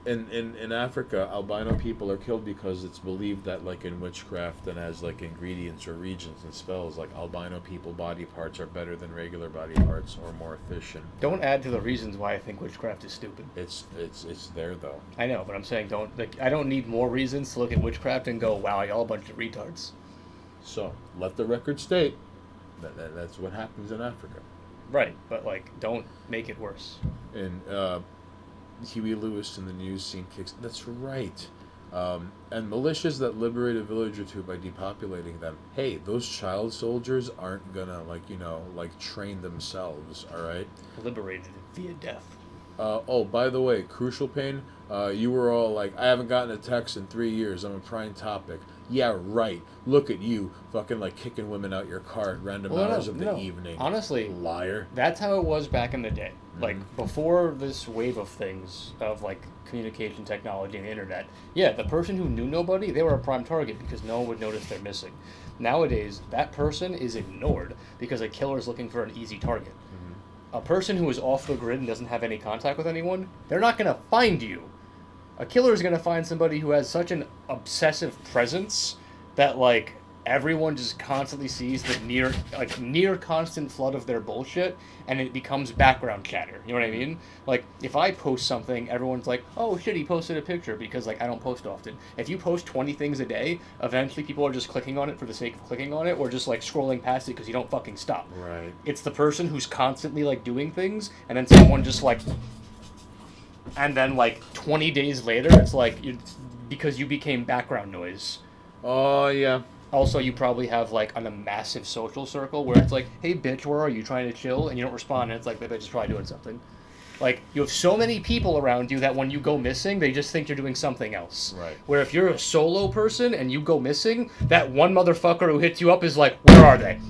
in Africa, albino people are killed because it's believed that, like in witchcraft and as like ingredients or regions and spells, like albino people body parts are better than regular body parts or more efficient. Don't add to the reasons why I think witchcraft is stupid. It's there though. I know, but I'm saying I don't need more reasons to look at witchcraft and go, wow, y'all a bunch of retards. So let the record state that's what happens in Africa. Right, but like, don't make it worse. And Huey Lewis in the news scene kicks. That's right. And militias that liberate a village or two by depopulating them. Hey, those child soldiers aren't gonna train themselves. All right. Liberated via death. Oh, by the way, Crucial Pain. You were all like, I haven't gotten a text in 3 years. I'm a prime topic. Yeah, right. Look at you, fucking like kicking women out your car at random hours of the evening. Honestly, liar. That's how it was back in the day. Like, before this wave of things, of like communication technology and the internet, yeah, the person who knew nobody, they were a prime target because no one would notice they're missing. Nowadays, that person is ignored because a killer is looking for an easy target. A person who is off the grid and doesn't have any contact with anyone, they're not going to find you. A killer is going to find somebody who has such an obsessive presence that, like, everyone just constantly sees the near constant flood of their bullshit, and it becomes background chatter. You know what I mean? Like, if I post something, everyone's like, oh shit, he posted a picture, because, like, I don't post often. If you post 20 things a day, eventually people are just clicking on it for the sake of clicking on it, or just, like, scrolling past it because you don't fucking stop. Right. It's the person who's constantly, like, doing things, and then someone just, like... And then, like, 20 days later, it's like, because you became background noise. Oh, yeah. Also, you probably have, like, on a massive social circle where it's like, hey, bitch, where are you? Trying to chill? And you don't respond, and it's like, that bitch is probably doing something. Like, you have so many people around you that when you go missing, they just think you're doing something else. Right. Where if you're a solo person and you go missing, that one motherfucker who hits you up is like, where are they?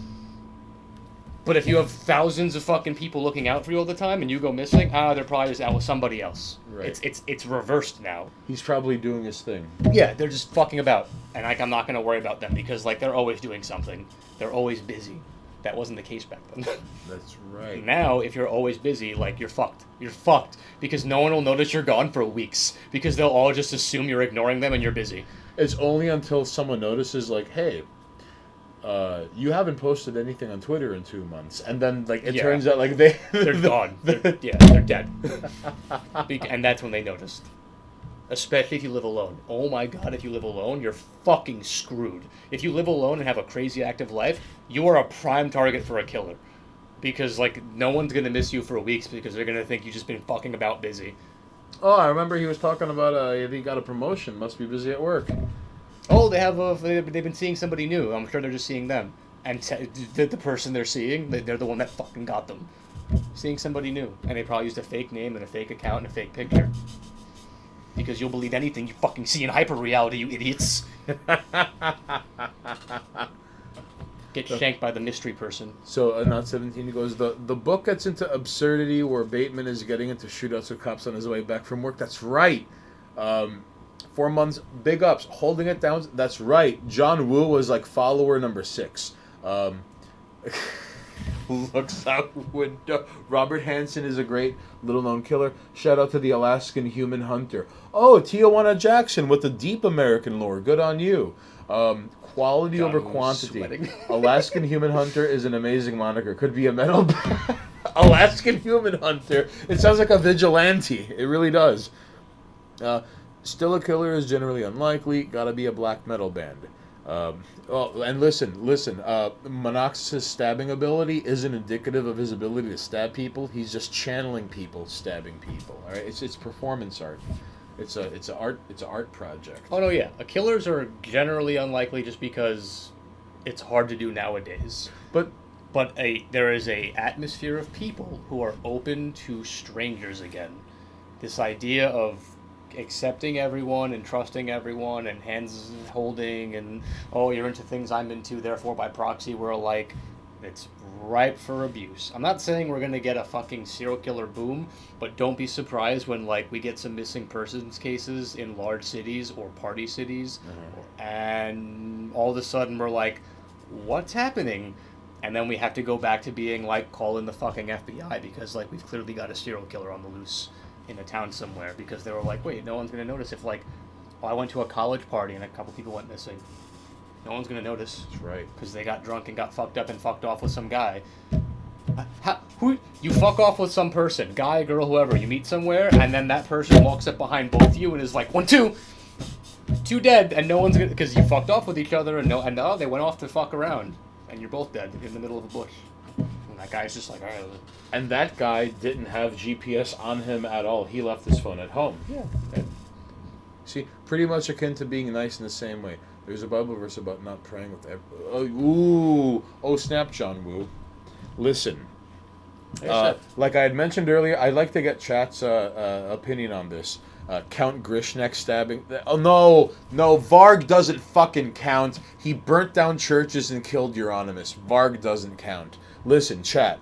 But if you have thousands of fucking people looking out for you all the time and you go missing, they're probably just out with somebody else. Right. It's reversed now. He's probably doing his thing. Yeah, they're just fucking about. And like, I'm not going to worry about them because like they're always doing something. They're always busy. That wasn't the case back then. That's right. Now, if you're always busy, like, you're fucked. You're fucked. Because no one will notice you're gone for weeks. Because they'll all just assume you're ignoring them and you're busy. It's only until someone notices, like, hey, you haven't posted anything on Twitter in 2 months. And then, like, it turns out, like, they're gone. They're dead. And that's when they noticed. Especially if you live alone. Oh my god, if you live alone, you're fucking screwed. If you live alone and have a crazy active life, you are a prime target for a killer. Because, like, no one's gonna miss you for weeks because they're gonna think you've just been fucking about busy. Oh, I remember he was talking about he got a promotion, must be busy at work. Oh, they've been seeing somebody new. I'm sure they're just seeing them. And the person they're seeing, they're the one that fucking got them. Seeing somebody new. And they probably used a fake name and a fake account and a fake picture. Because you'll believe anything you fucking see in hyper-reality, you idiots. Get shanked by the mystery person. So, not 17, he goes, the book gets into absurdity where Bateman is getting into shootouts with cops on his way back from work. That's right. 4 months, big ups, holding it down. That's right. John Woo was like follower number 6. Looks out window. Robert Hansen is a great little-known killer. Shout out to the Alaskan Human Hunter. Oh, Tijuana Jackson with the deep American lore. Good on you. Quality over quantity. Alaskan Human Hunter is an amazing moniker. Could be a metal Alaskan human hunter. It sounds like a vigilante. It really does. Still a killer is generally unlikely. Gotta be a black metal band. And listen. Monox's stabbing ability isn't indicative of his ability to stab people. He's just channeling people, stabbing people. All right, it's performance art. It's an art project. Oh no, yeah. Killers are generally unlikely just because it's hard to do nowadays. But there is a atmosphere of people who are open to strangers again. This idea of accepting everyone and trusting everyone and hands holding and, oh, you're into things I'm into, therefore by proxy we're alike. It's ripe for abuse. I'm not saying we're gonna get a fucking serial killer boom, but don't be surprised when like we get some missing persons cases in large cities or party cities, and all of a sudden we're like, what's happening? And then we have to go back to being like, call in the fucking FBI because like we've clearly got a serial killer on the loose in a town somewhere, because they were like, wait, no one's gonna notice if like, oh, I went to a college party and a couple people went missing. No one's gonna notice. That's right. Because they got drunk and got fucked up and fucked off with some guy. Who you fuck off with some person, guy, girl, whoever. You meet somewhere, and then that person walks up behind both of you and is like, 1, 2, 2 dead, and no one's gonna, because you fucked off with each other, and they went off to fuck around, and you're both dead in the middle of a bush. And that guy's just like, all right. And that guy didn't have GPS on him at all. He left his phone at home. Yeah. See, pretty much akin to being nice in the same way. There's a Bible verse about not praying with oh, snap, John Woo. Listen. Like I had mentioned earlier, I'd like to get Chat's opinion on this. Count Grishnek stabbing. Oh, no, Varg doesn't fucking count. He burnt down churches and killed Euronymous. Varg doesn't count. Listen, Chat.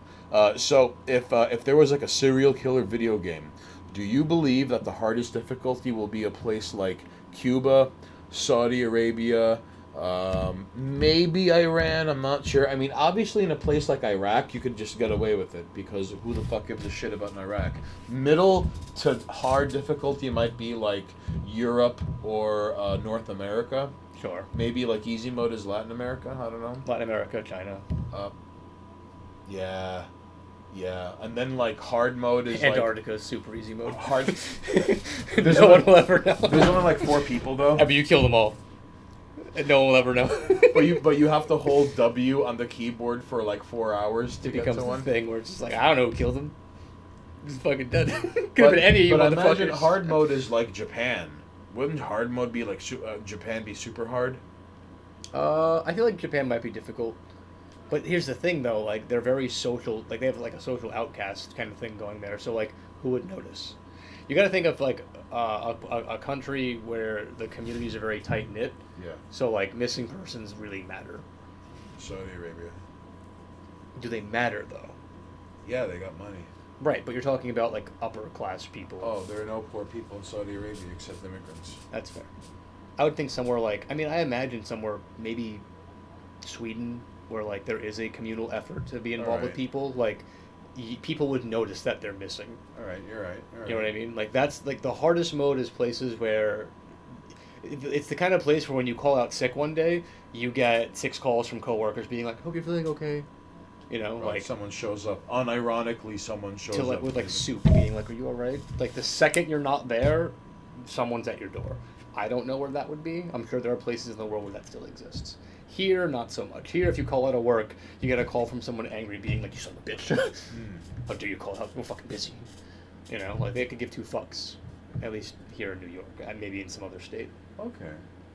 So if there was like a serial killer video game, do you believe that the hardest difficulty will be a place like Cuba, Saudi Arabia, maybe Iran? I'm not sure. I mean, obviously in a place like Iraq, you could just get away with it because who the fuck gives a shit about in Iraq? Middle to hard difficulty might be like Europe or North America. Sure. Maybe like easy mode is Latin America. I don't know. Latin America, China. Yeah, and then like hard mode is Antarctica is super easy mode. Hard. No one will ever know. There's only like 4 people though. But you kill them all. And no one will ever know. but you have to hold W on the keyboard for like 4 hours to It get becomes to the one. thing where it's just like, I don't know who killed him. He's fucking dead. Could have been any of you But imagine motherfuckers. hard mode is like Japan. Wouldn't hard mode be like Japan be super hard? I feel like Japan might be difficult. But here's the thing, though. Like, they're very social. Like, they have, like, a social outcast kind of thing going there. So, like, who would notice? You got to think of, like, a country where the communities are very tight-knit. Yeah. So, like, missing persons really matter. Saudi Arabia. Do they matter, though? Yeah, they got money. Right, but you're talking about, like, upper-class people. Oh, there are no poor people in Saudi Arabia except immigrants. That's fair. I would think somewhere like... I mean, I imagine somewhere, maybe Sweden, where, like, there is a communal effort to be involved with people. Like, people would notice that they're missing. All right, you're right. All right. You know what I mean? Like, that's, like, the hardest mode is places where... It's the kind of place where when you call out sick one day, you get 6 calls from coworkers being like, hope you're feeling okay. You know, Right, like... someone shows up. Unironically, someone shows to, like, up. with, like, soup, being like, are you alright? Like, the second you're not there, someone's at your door. I don't know where that would be. I'm sure there are places in the world where that still exists. Here, not so much. Here, if you call out of work, you get a call from someone angry being like, you son of a bitch. How dare you call out? We're fucking busy. You know, like, they could give 2 fucks. At least here in New York. And maybe in some other state. Okay.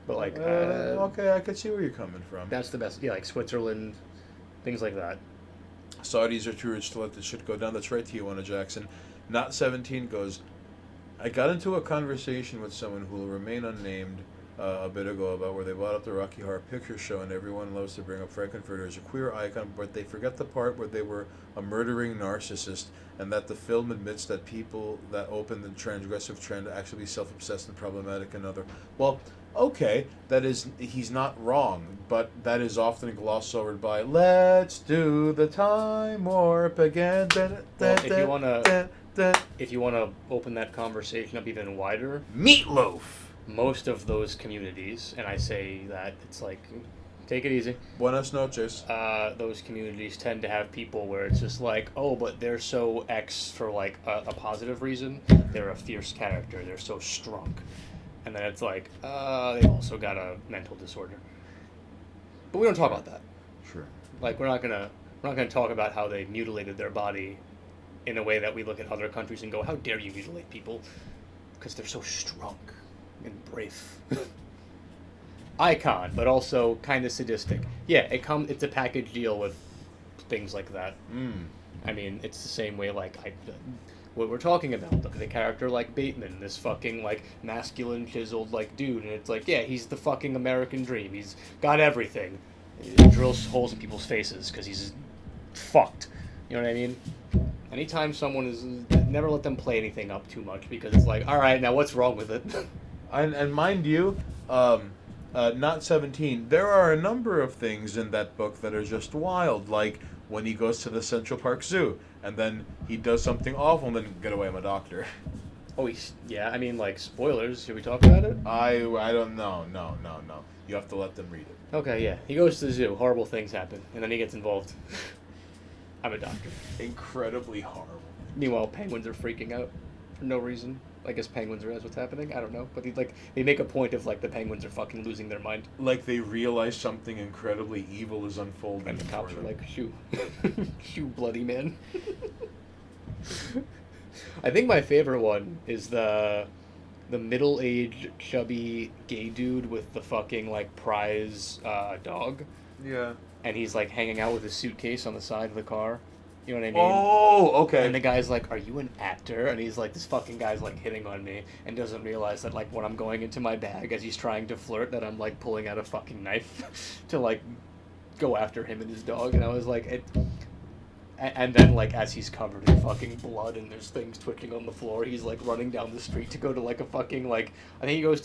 But, like, okay, I can see where you're coming from. that's the best. Yeah, like Switzerland, things like that. Saudis are too rich to let this shit go down. That's right, Tijuana Jackson. Not 17 goes, I got into a conversation with someone who will remain unnamed a bit ago about where they bought up the Rocky Horror Picture Show, and everyone loves to bring up Frankenfurter as a queer icon, but they forget the part where they were a murdering narcissist, and that the film admits that people that open the transgressive trend actually be self-obsessed and problematic and other. Well, okay, that is, he's not wrong, but that is often glossed over by, let's do the time warp again. Well, if you wanna open that conversation up even wider, Meatloaf. most of those communities, and I say that it's like Take it easy. Buenas noches. Those communities tend to have people where it's just like, oh, but they're so X for like a positive reason. They're a fierce character. They're so strong. And then it's like, they've also got a mental disorder. But we don't talk about that. Sure. Like, we're not gonna talk about how they mutilated their body in a way that we look at other countries and go, how dare you mutilate people? Because they're so strong and brave. Icon, but also kind of sadistic. Yeah, it's a package deal with things like that. I mean, it's the same way, like, what we're talking about, the character like Bateman, this fucking, like, masculine, chiseled, like, dude, and it's like, yeah, he's the fucking American dream. He's got everything. He drills holes in people's faces because he's fucked. You know what I mean? Anytime someone is... Never let them play anything up too much, because it's like, alright, now what's wrong with it? And mind you, Not 17, there are a number of things in that book that are just wild, like when he goes to the Central Park Zoo, and then he does something awful, and then get away, I'm a doctor. Oh, yeah, I mean, like, spoilers. Should we talk about it? I don't know. No. You have to let them read it. Okay, yeah. He goes to the zoo. Horrible things happen. And then he gets involved. I'm a doctor. Incredibly horrible. Meanwhile, penguins are freaking out for no reason. I guess penguins realize what's happening. I don't know. But they make a point of, like, the penguins are fucking losing their mind. Like they realize something incredibly evil is unfolding. And the cops are like, shoo. Shoo, bloody man. I think my favorite one is the middle-aged, chubby, gay dude with the fucking, like, prize dog. Yeah. And he's, like, hanging out with his suitcase on the side of the car. You know what I mean? Oh, okay. And the guy's like, are you an actor? And he's like, this fucking guy's, like, hitting on me. And doesn't realize that, like, when I'm going into my bag as he's trying to flirt, that I'm, like, pulling out a fucking knife to, like, go after him and his dog. And I was like... And then, like, as he's covered in fucking blood and there's things twitching on the floor, he's, like, running down the street to go to, like, a fucking, like... I think he goes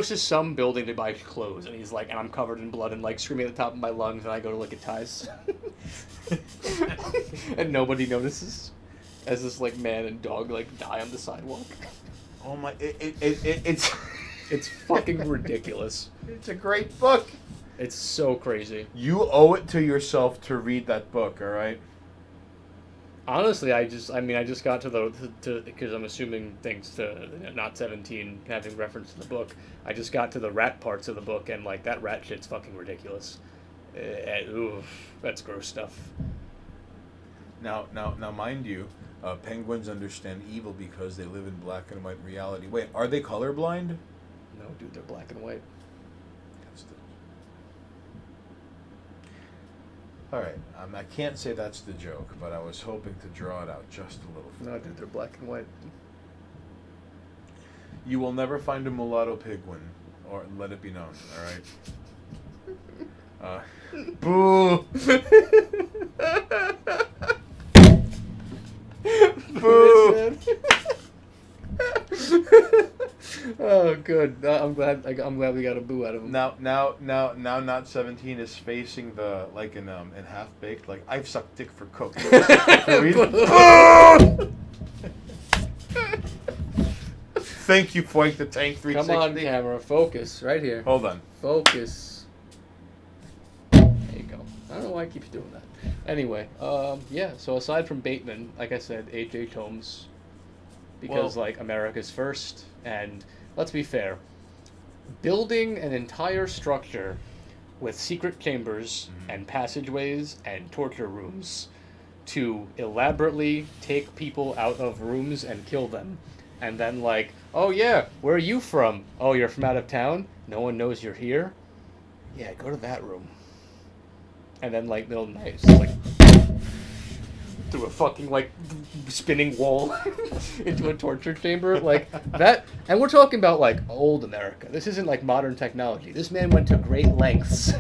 to some building to buy clothes, and he's like, and I'm covered in blood and, like, screaming at the top of my lungs, and I go to look at ties. And nobody notices as this, like, man and dog, like, die on the sidewalk. Oh my... It's... It's fucking ridiculous. It's a great book. It's so crazy. You owe it to yourself to read that book, alright? Honestly, I just got to because I'm assuming thanks to Not 17 having reference to the book, I just got to the rat parts of the book, and, like, that rat shit's fucking ridiculous. That's gross stuff. Now, mind you, penguins understand evil because they live in black and white reality. Wait, are they colorblind? No, dude, they're black and white. Alright, I can't say that's the joke, but I was hoping to draw it out just a little further. No, dude, they're black and white. You will never find a mulatto penguin, or let it be known, alright? Boo! Boo! Oh, good. I'm glad we got a boo out of him. Now, Not 17 is facing the, like, in Half Baked, like, I've sucked dick for coke. Thank you, Point the Tank 360. Come on, camera, focus right here. Hold on. Focus. There you go. I don't know why I keep doing that. Anyway, yeah. So aside from Bateman, like I said, H.H. Holmes, because like America's first, and let's be fair, building an entire structure with secret chambers and passageways and torture rooms to elaborately take people out of rooms and kill them, and then like, oh yeah, where are you from? Oh, you're from out of town? No one knows you're here? Yeah, go to that room. And then like middle of the night, it's just like through a fucking like spinning wall into a torture chamber like that. And we're talking about like old America. This isn't like modern technology. This man went to great lengths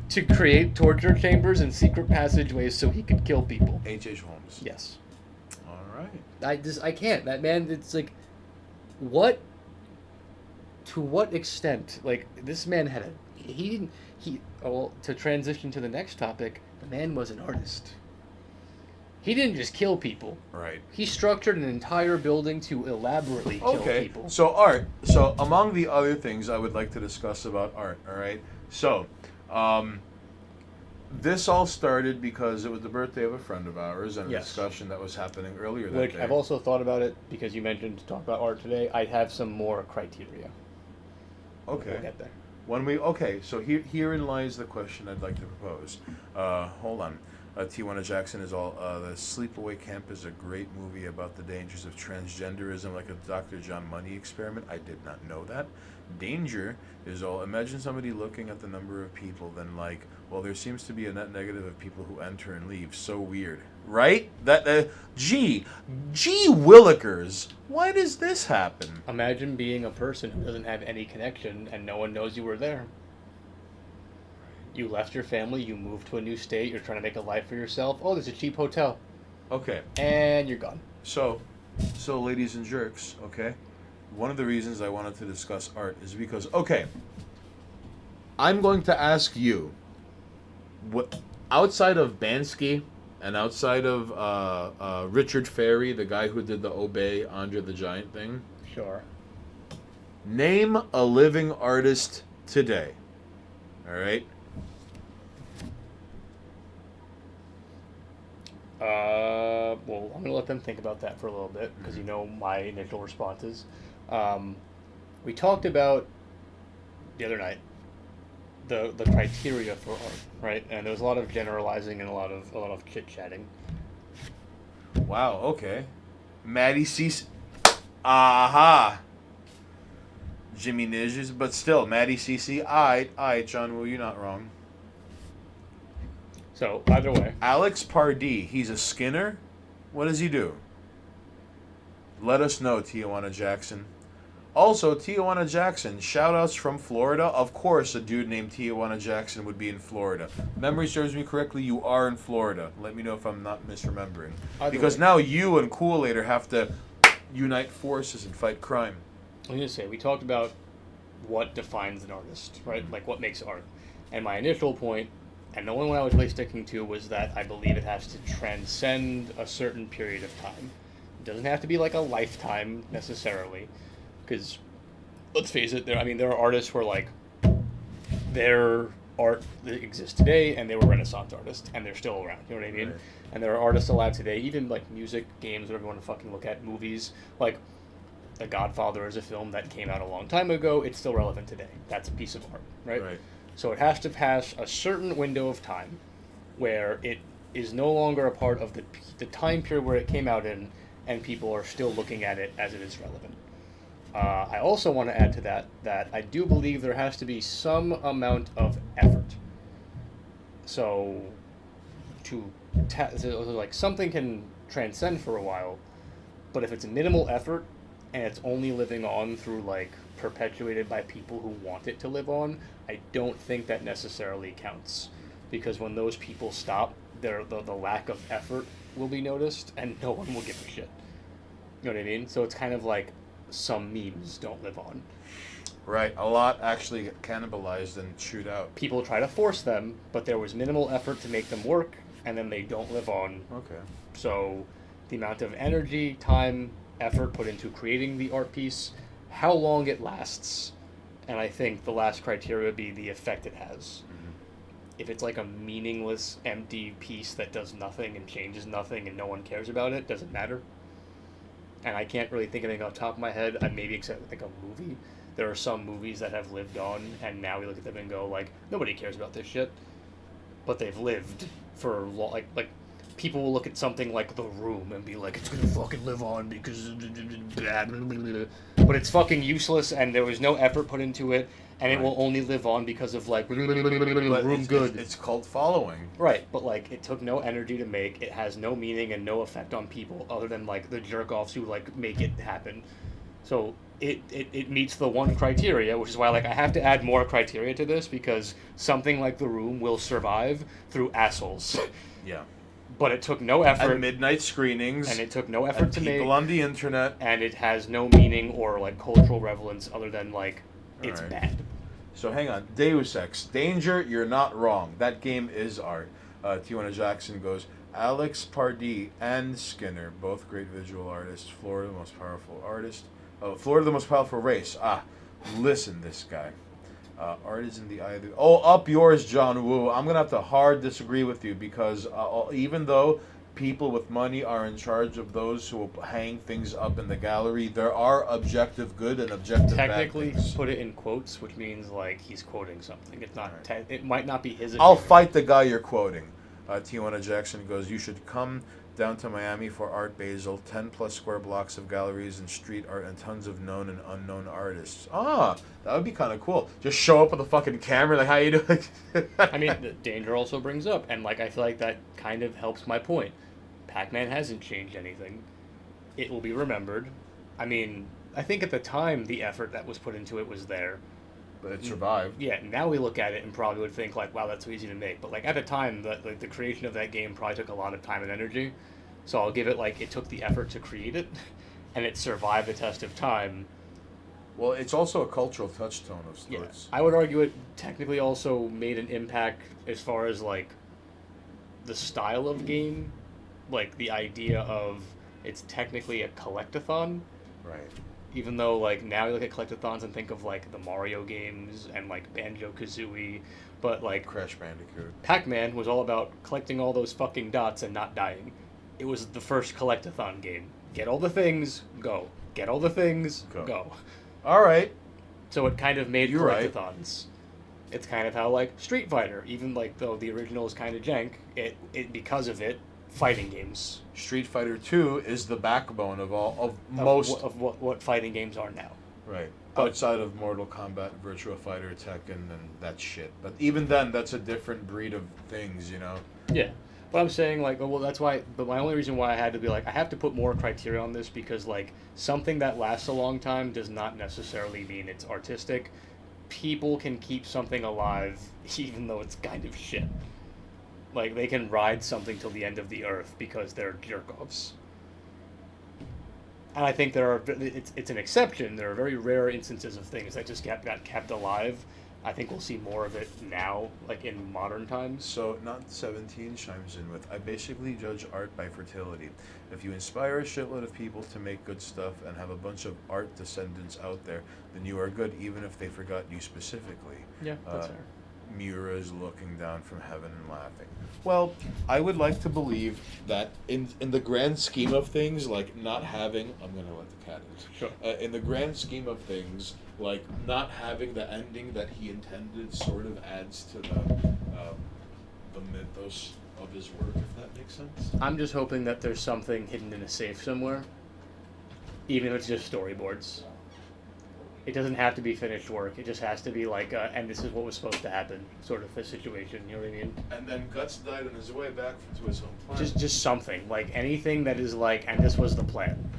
to create torture chambers and secret passageways so he could kill people. H.H. Holmes. Yes. All right. I can't. That man, it's like, what? To what extent? Like, this man had to transition to the next topic, the man was an artist. He didn't just kill people. Right. He structured an entire building to elaborately kill people. So art. So among the other things I would like to discuss about art, all right? So This all started because it was the birthday of a friend of ours and a Yes. discussion that was happening earlier that Which day. I've also thought about it because you mentioned to talk about art today. I have some more criteria. Okay. We'll get there. So herein lies the question I'd like to propose. Hold on. Tijuana Jackson is all. The Sleepaway Camp is a great movie about the dangers of transgenderism, like a Dr. John Money experiment. I did not know that. Danger is all. Imagine somebody looking at the number of people, then like, well, there seems to be a net negative of people who enter and leave. So weird, right? Gee Willikers, why does this happen? Imagine being a person who doesn't have any connection and no one knows you were there. You left your family, you moved to a new state, you're trying to make a life for yourself. Oh, there's a cheap hotel. Okay. And you're gone. So, ladies and jerks, okay? One of the reasons I wanted to discuss art is because, okay, I'm going to ask you, what outside of Bansky and outside of Richard Ferry, the guy who did the Obey Andre the Giant thing, Sure. name a living artist today. All right? Well, I'm going to let them think about that for a little bit because you know my initial responses. We talked about the other night the criteria for art, right? And there was a lot of generalizing and a lot of chit chatting. Wow, okay. Maddie Cece. Aha. Jimmy Nidges, but still, Maddie Cece. Aight, John Woo, you're not wrong. So either way, Alex Pardee, he's a Skinner. What does he do? Let us know, Tijuana Jackson. Also, Tijuana Jackson, shoutouts from Florida. Of course, a dude named Tijuana Jackson would be in Florida. Memory serves me correctly, you are in Florida. Let me know if I'm not misremembering. Either Because way. now you and Kool-Aid have to unite forces and fight crime. I'm going to say we talked about what defines an artist, right? Like what makes art. And my initial point, and the only one I was really sticking to, was that I believe it has to transcend a certain period of time. It doesn't have to be like a lifetime necessarily, because let's face it, there are artists where like their art that exists today, and they were Renaissance artists, and they're still around. You know what I mean? Right. And there are artists alive today, even like music, games, whatever you want to fucking look at, movies, like. The Godfather is a film that came out a long time ago. It's still relevant today. That's a piece of art, right? Right. So it has to pass a certain window of time where it is no longer a part of the time period where it came out in, and people are still looking at it as it is relevant. I also want to add to that I do believe there has to be some amount of effort. So, so like something can transcend for a while, but if it's a minimal effort, and it's only living on through like perpetuated by people who want it to live on, I don't think that necessarily counts, because when those people stop, the lack of effort will be noticed and no one will give a shit. You know what I mean? So it's kind of like some memes don't live on. Right. A lot actually get cannibalized and chewed out. People try to force them, but there was minimal effort to make them work, and then they don't live on. Okay. So the amount of energy, time, effort put into creating the art piece, how long it lasts, and I think the last criteria would be the effect it has. Mm-hmm. If it's like a meaningless, empty piece that does nothing and changes nothing and no one cares about it, doesn't matter. And I can't really think of anything off the top of my head, maybe except like a movie. There are some movies that have lived on, and now we look at them and go like, nobody cares about this shit. But they've lived for like people will look at something like The Room and be like, it's gonna fucking live on because but it's fucking useless and there was no effort put into it, and it Right. will only live on because of like But Room good. It's cult following. Right, but like it took no energy to make, it has no meaning and no effect on people other than like the jerk offs who like make it happen. So it meets the one criteria, which is why like I have to add more criteria to this, because something like The Room will survive through assholes. Yeah. But it took no effort, At midnight screenings. and it took no effort and to people make, on the internet. and it has no meaning or like cultural relevance other than like it's Alright. bad. So hang on. Deus Ex. Danger, you're not wrong. That game is art. Tijuana Jackson goes, Alex Pardee and Skinner, both great visual artists. Florida, the most powerful artist. Florida, the most powerful race. Listen, this guy. Art is in the eye of the... Oh, up yours, John Woo. I'm going to have to hard disagree with you because even though people with money are in charge of those who will hang things up in the gallery, there are objective good and objective Technically, bad things. put it in quotes, which means like he's quoting something. It's not. Right. It might not be his. I'll opinion. fight the guy you're quoting. Tijuana Jackson goes, you should come down to Miami for Art Basel, 10 plus square blocks of galleries and street art and tons of known and unknown artists. Ah, that would be kind of cool. Just show up with a fucking camera, like, how you doing? I mean, the Danger also brings up, and like I feel like that kind of helps my point. Pac-Man hasn't changed anything. It will be remembered. I mean, I think at the time the effort that was put into it was there. But it survived. Yeah, now we look at it and probably would think like, wow, that's so easy to make. But like at the time, the creation of that game probably took a lot of time and energy. So I'll give it like it took the effort to create it, and it survived the test of time. Well, it's also a cultural touchstone of Yeah, sorts. I would argue it technically also made an impact as far as like the style of game, like the idea of it's technically a collectathon. Right. Even though like now you look at collectathons and think of like the Mario games and like Banjo-Kazooie, but like Crash Bandicoot. Pac-Man was all about collecting all those fucking dots and not dying. It was the first collectathon game. Get all the things, go. Get all the things, go. All right. So it kind of made You're right. collectathons. It's kind of how like Street Fighter, even like though the original is kind of jank, it because of it, fighting games. Street Fighter 2 is the backbone of all of Of most what fighting games are now. right. But- Outside of Mortal Kombat, Virtua Fighter, Tekken, and that shit. But even then, that's a different breed of things, you know. Yeah. But I'm saying like, well, that's why. But my only reason why I had to be like, I have to put more criteria on this because like something that lasts a long time does not necessarily mean it's artistic. People can keep something alive even though it's kind of shit. Like they can ride something till the end of the earth because they're jerk-offs. And I think there are. It's an exception. There are very rare instances of things that just got kept alive. I think we'll see more of it now, like in modern times. So, Not 17 chimes in with, I basically judge art by fertility. If you inspire a shitload of people to make good stuff and have a bunch of art descendants out there, then you are good even if they forgot you specifically. Yeah, that's fair. Mura is looking down from heaven and laughing. Well, I would like to believe that in the grand scheme of things, like not having, I'm going to let the cat in. Sure. In the grand scheme of things, like not having the ending that he intended sort of adds to the mythos of his work, if that makes sense. I'm just hoping that there's something hidden in a safe somewhere, even if it's just storyboards. It doesn't have to be finished work. It just has to be like, and this is what was supposed to happen, sort of a situation. You know what I mean? And then Guts died on his way back to his home planet. Just something like anything that is like, and this was the plan.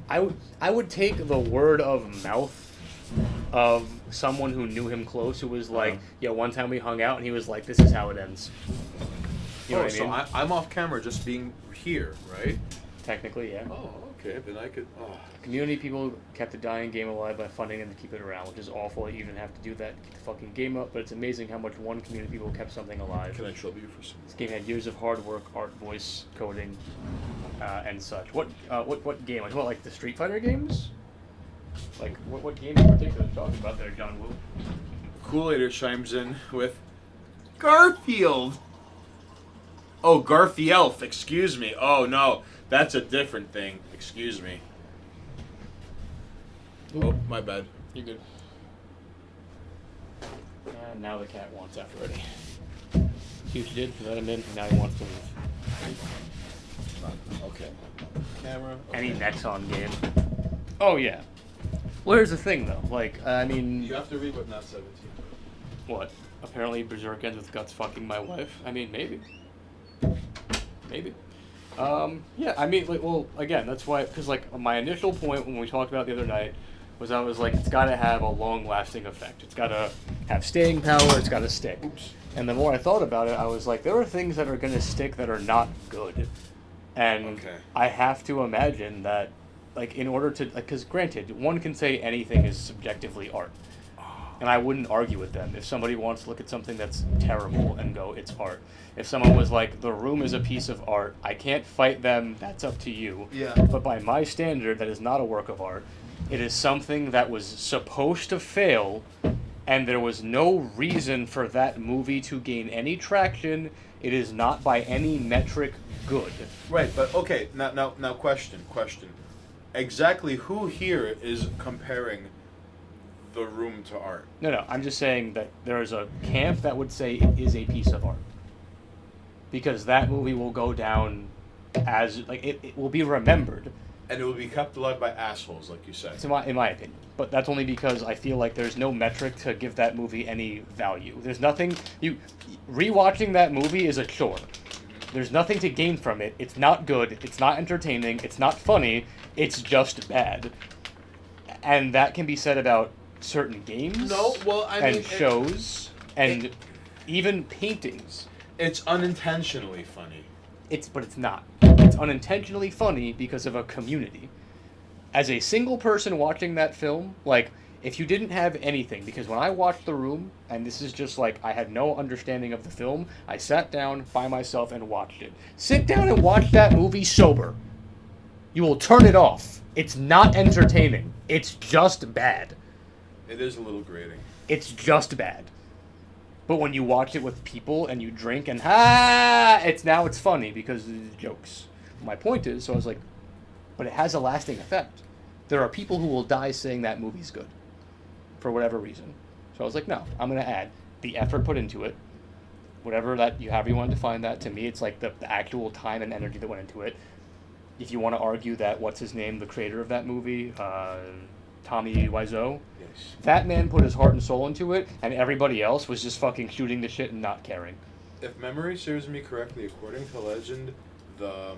I would take the word of mouth of someone who knew him close, who was like, yeah, one time we hung out, and he was like, this is how it ends. You know what I mean? So I'm off camera just being here, right? Technically, yeah. Oh, okay. Then I could. Oh. Community people kept the dying game alive by funding them to keep it around, which is awful. You even have to do that to keep the fucking game up, but it's amazing how much one community people kept something alive. Can I trouble you for some? This game had years of hard work, art, voice, coding, and such. What game? Like what, like the Street Fighter games? Like what game in particular are you talking about there, John Woo? Kool-Aider chimes in with Garfield. Oh, Garfield. Excuse me. Oh no, that's a different thing. Excuse me. Oh, my bad. You're good. And now the cat wants after already. See what you did? You let him in, and now he wants to leave. Okay. Camera. Any Nexon game. Oh, yeah. Well, here's the thing, though. Like, I mean... You have to read what Not 17. What? Apparently Berserk ends with Guts fucking my wife? I mean, maybe. Maybe. Yeah, I mean, like, well, again, that's why... Because, like, my initial point when we talked about it the other night was I was like, it's got to have a long-lasting effect. It's got to have staying power. It's got to stick. Oops. And the more I thought about it, I was like, there are things that are going to stick that are not good. And Okay. I have to imagine that, like, in order to... Because, granted, one can say anything is subjectively art. And I wouldn't argue with them. If somebody wants to look at something that's terrible and go, it's art. If someone was like, the room is a piece of art, I can't fight them, that's up to you. Yeah. But by my standard, that is not a work of art. It is something that was supposed to fail, and there was no reason for that movie to gain any traction. It is not by any metric good. Right, but okay, now, question. Exactly who here is comparing The Room to art? No, I'm just saying that there is a camp that would say it is a piece of art. Because that movie will go down as, like, it will be remembered. And it will be kept alive by assholes, like you said. It's in my opinion. But that's only because I feel like there's no metric to give that movie any value. There's nothing... Rewatching that movie is a chore. There's nothing to gain from it. It's not good. It's not entertaining. It's not funny. It's just bad. And that can be said about certain games. No, well, I mean... And shows. And even paintings. It's unintentionally funny. But it's not. It's unintentionally funny because of a community. As a single person watching that film, like, if you didn't have anything, because when I watched The Room, and this is just like, I had no understanding of the film, I sat down by myself and watched it. Sit down and watch that movie sober. You will turn it off. It's not entertaining. It's just bad. It is a little grating. It's just bad. But when you watch it with people and you drink and it's funny because of the jokes. My point is, so I was like, but it has a lasting effect. There are people who will die saying that movie's good for whatever reason. So I was like, no, I'm going to add the effort put into it, however you want to define that. To me, it's like the actual time and energy that went into it. If you want to argue that, what's his name, the creator of that movie, Tommy Wiseau, Yes. that man put his heart and soul into it, and everybody else was just fucking shooting the shit and not caring. If memory serves me correctly, according to legend, the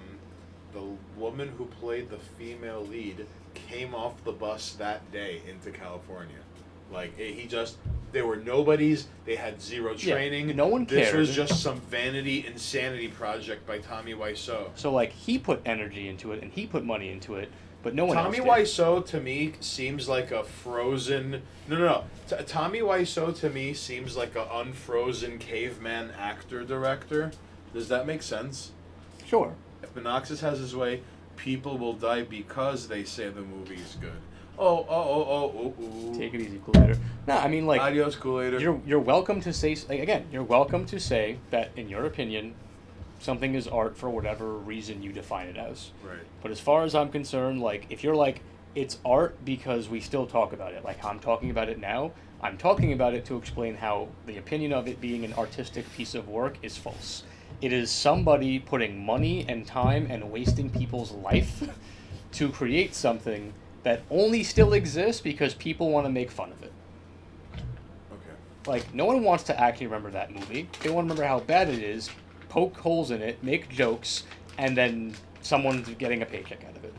woman who played the female lead came off the bus that day into California. Like, they were nobodies, they had zero training. Yeah, no one This cared. was just some vanity insanity project by Tommy Wiseau. So, like, he put energy into it, and he put money into it, but no one Tommy else Wiseau to me seems like a frozen... No. Tommy Wiseau to me seems like an unfrozen caveman actor-director. Does that make sense? did. Sure. If Monoxis has his way, people will die because they say the movie is good. Oh. Take it easy, Kool-Aider. No, I mean, like, Adios, Kool-Aider. you're welcome to say, like, again, you're welcome to say that, in your opinion, something is art for whatever reason you define it as. Right. But as far as I'm concerned, like, if you're like, it's art because we still talk about it, like I'm talking about it now, I'm talking about it to explain how the opinion of it being an artistic piece of work is false. It is somebody putting money and time and wasting people's life to create something that only still exists because people want to make fun of it. Okay. Like, no one wants to actually remember that movie. They want to remember how bad it is, poke holes in it, make jokes, and then someone's getting a paycheck out of it.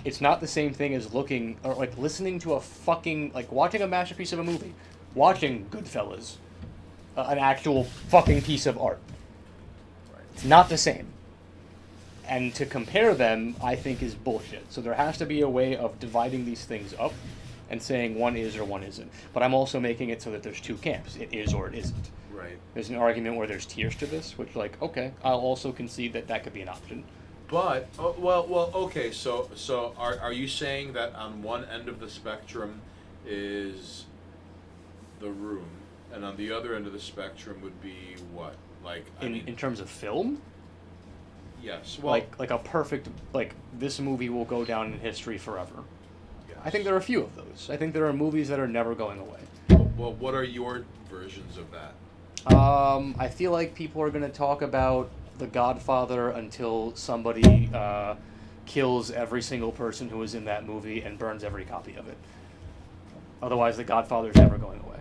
It's not the same thing as looking, or like listening to a fucking, like watching a masterpiece of a movie. Watching Goodfellas. An actual fucking piece of art. It's not the same. And to compare them, I think, is bullshit. So there has to be a way of dividing these things up and saying one is or one isn't. But I'm also making it so that there's two camps. It is or it isn't. Right. There's an argument where there's tiers to this, which, like, okay, I'll also concede that that could be an option. But okay. So are you saying that on one end of the spectrum is The Room, and on the other end of the spectrum would be what? Like, In terms of film, yes. Well, like a perfect, like, this movie will go down in history forever. yes. I think there are a few of those. I think there are movies that are never going away. Well, what are your versions of that? I feel like people are going to talk about The Godfather until somebody kills every single person who was in that movie and burns every copy of it. Otherwise, The Godfather's never going away.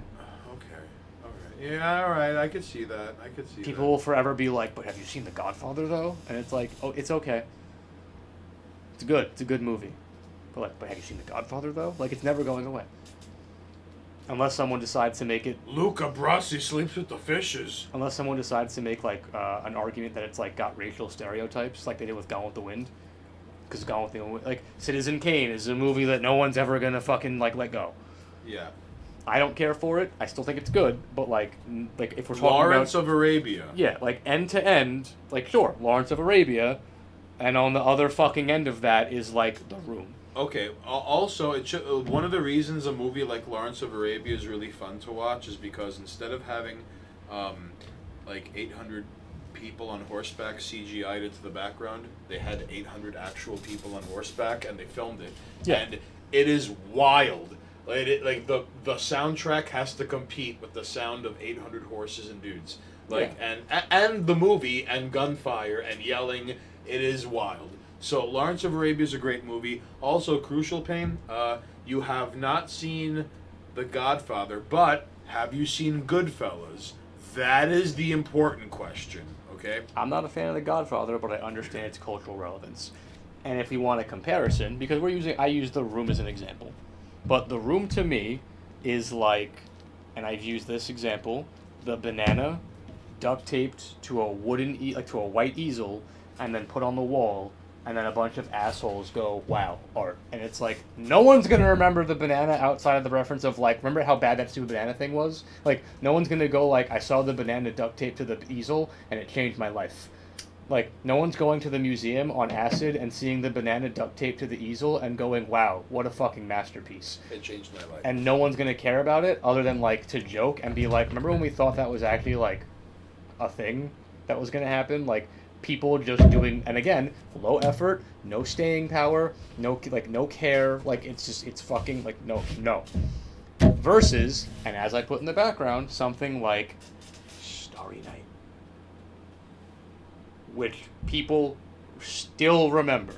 Okay. All right. Yeah. All right. I could see that. People will forever be like, but have you seen The Godfather, though? And it's like, oh, it's okay. It's good. It's a good movie. But, like, but have you seen The Godfather, though? Like, it's never going away. Unless someone decides to make it... Luca Brasi sleeps with the fishes. Unless someone decides to make, like, an argument that it's, like, got racial stereotypes, like they did with Gone with the Wind. Because Gone with the Wind... Like, Citizen Kane is a movie that no one's ever gonna fucking, like, let go. Yeah. I don't care for it. I still think it's good. But, like if we're talking Lawrence about... of Arabia. Yeah, like, end to end, like, sure, Lawrence of Arabia, and on the other fucking end of that is, like, The Room. Okay. Also, it should, one of the reasons a movie like Lawrence of Arabia is really fun to watch is because instead of having, like 800 people on horseback CGI'd into the background, they had 800 actual people on horseback and they filmed it. Yeah. And it is wild. Like the soundtrack has to compete with the sound of 800 horses and dudes. Like and the movie and gunfire and yelling. It is wild. So Lawrence of Arabia is a great movie. Also, Crucial Pain. You have not seen The Godfather, but have you seen Goodfellas? That is the important question. Okay. I'm not a fan of The Godfather, but I understand its cultural relevance. And if we want a comparison, because I use The Room as an example, but The Room to me is like, and I've used this example, the banana duct taped to a to a white easel, and then put on the wall, and then a bunch of assholes go, wow, art. And it's like, no one's going to remember the banana outside of the reference of, like, remember how bad that stupid banana thing was? Like, no one's going to go, like, I saw the banana duct taped to the easel, and it changed my life. Like, no one's going to the museum on acid and seeing the banana duct taped to the easel and going, wow, what a fucking masterpiece. It changed my life. And no one's going to care about it other than, like, to joke and be like, remember when we thought that was actually, like, a thing that was going to happen? Like, people just doing, and again, low effort, no staying power, no care, like it's fucking like no. Versus, and as I put in the background, something like Starry Night, which people still remember.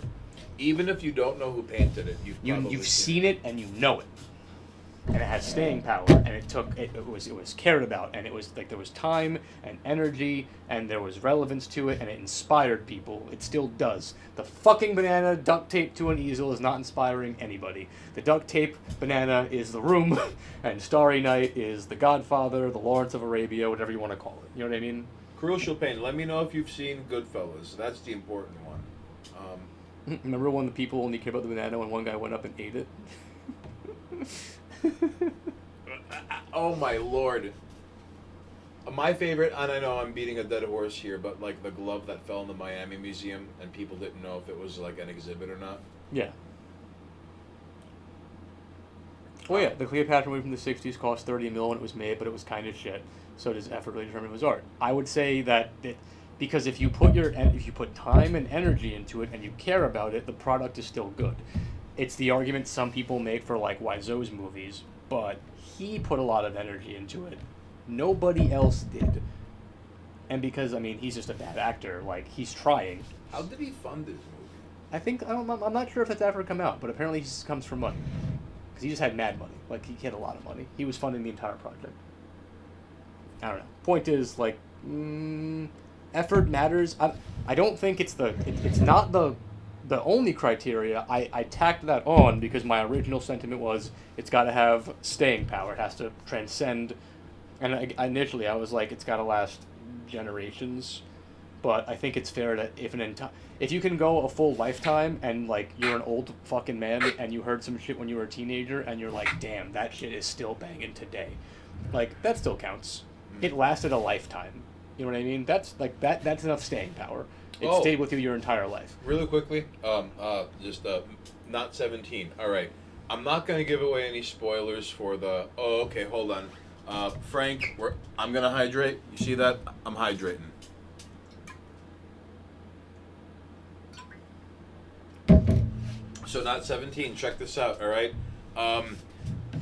Even if you don't know who painted it, You've seen it and you know it. And it has staying power, and it was cared about, and it was like there was time and energy, and there was relevance to it, and it inspired people. It still does. The fucking banana duct tape to an easel is not inspiring anybody. The duct tape banana is The Room, and Starry Night is The Godfather, The Lawrence of Arabia, whatever you want to call it. You know what I mean? Crucial Pain. Let me know if you've seen Goodfellas. That's the important one. Remember when the people only cared about the banana when one guy went up and ate it? Oh my lord. My favorite, and I know I'm beating a dead horse here, but like the glove that fell in the Miami Museum and people didn't know if it was like an exhibit or not. Yeah. Oh yeah, the Cleopatra movie from the 60s cost $30 million when it was made, but it was kind of shit. So does effort really determine if it was art? I would say that because if you put time and energy into it and you care about it, the product is still good. It's the argument some people make for like Wiseau's movies, but he put a lot of energy into it. Nobody else did. And because he's just a bad actor. Like he's trying. How did he fund his movie? I'm not sure if it's ever come out, but apparently he just comes from money. Because he just had mad money. Like he had a lot of money. He was funding the entire project. I don't know. Point is like, effort matters. I don't think it's not the only criteria. I tacked that on because my original sentiment was it's got to have staying power. It has to transcend. And initially I was like, it's got to last generations. But I think it's fair that if you can go a full lifetime and like you're an old fucking man and you heard some shit when you were a teenager and you're like, damn, that shit is still banging today. Like that still counts. It lasted a lifetime. You know what I mean? That's enough staying power. It stayed with you your entire life. Really quickly, not 17. All right. I'm not going to give away any spoilers for the... Oh, okay, hold on. Frank, I'm going to hydrate. You see that? I'm hydrating. So not 17. Check this out, all right?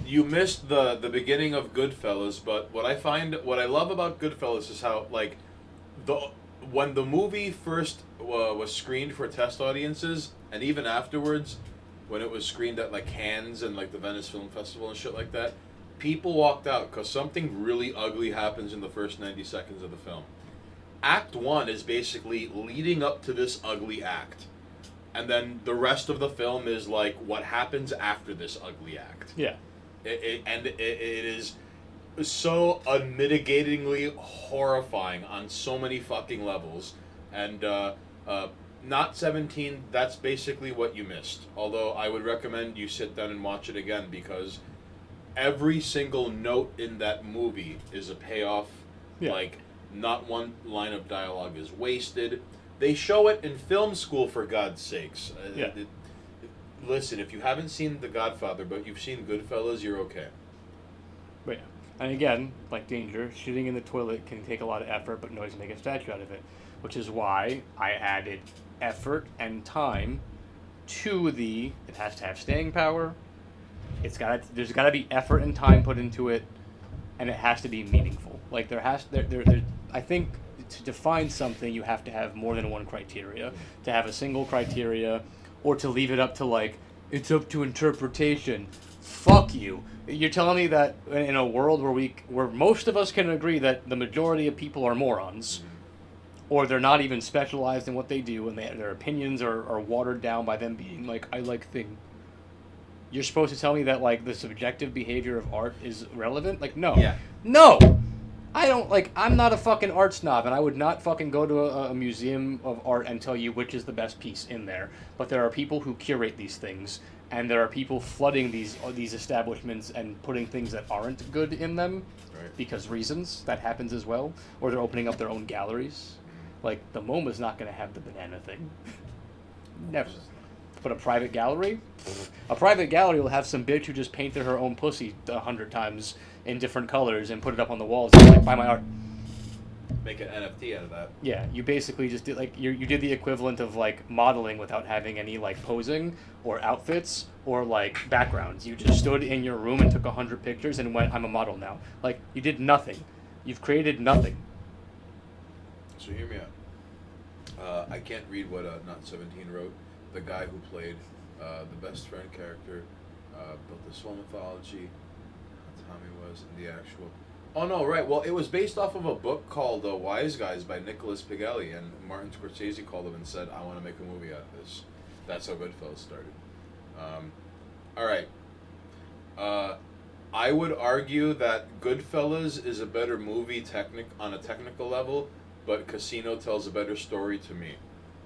You missed the beginning of Goodfellas, but what I love about Goodfellas is how, like, when the movie first was screened for test audiences, and even afterwards, when it was screened at like Cannes and like the Venice Film Festival and shit like that, people walked out because something really ugly happens in the first 90 seconds of the film. Act 1 is basically leading up to this ugly act. And then the rest of the film is like what happens after this ugly act. Yeah. It is so unmitigatingly horrifying on so many fucking levels. And not 17, that's basically what you missed. Although I would recommend you sit down and watch it again because every single note in that movie is a payoff. Yeah. Like, not one line of dialogue is wasted. They show it in film school, for God's sakes. Listen, if you haven't seen The Godfather, but you've seen Goodfellas, you're okay. But yeah. And again, like Danger, shitting in the toilet can take a lot of effort, but noise make a statue out of it. Which is why I added effort and time to it has to have staying power. There's got to be effort and time put into it, and it has to be meaningful. Like I think to define something, you have to have more than one criteria. To have a single criteria, or to leave it up to like, it's up to interpretation. Fuck you. You're telling me that in a world where most of us can agree that the majority of people are morons, or they're not even specialized in what they do, and their opinions are watered down by them being like, I like thing. You're supposed to tell me that like the subjective behavior of art is relevant? Like, no. Yeah. No! I don't, like, I'm not a fucking art snob, and I would not fucking go to a museum of art and tell you which is the best piece in there. But there are people who curate these things, and there are people flooding these establishments and putting things that aren't good in them, Right. because reasons. That happens as well. Or they're opening up their own galleries. Like, the MoMA's not going to have the banana thing. Never. But a private gallery? A private gallery will have some bitch who just painted her own pussy 100 times in different colors and put it up on the walls and like, buy my art. Make an NFT out of that. Yeah, you basically just did like you did the equivalent of like modeling without having any like posing or outfits or like backgrounds. You just stood in your room and took 100 pictures and went, I'm a model now. Like, you did nothing. You've created nothing. So hear me out. I can't read what Not 17 wrote. The guy who played the best friend character built this whole mythology. Tommy was in the actual. Oh no, right. Well, it was based off of a book called Wise Guys by Nicholas Pigelli, and Martin Scorsese called him and said, "I want to make a movie out of this." That's how Goodfellas started. All right. I would argue that Goodfellas is a better movie on a technical level, but Casino tells a better story to me.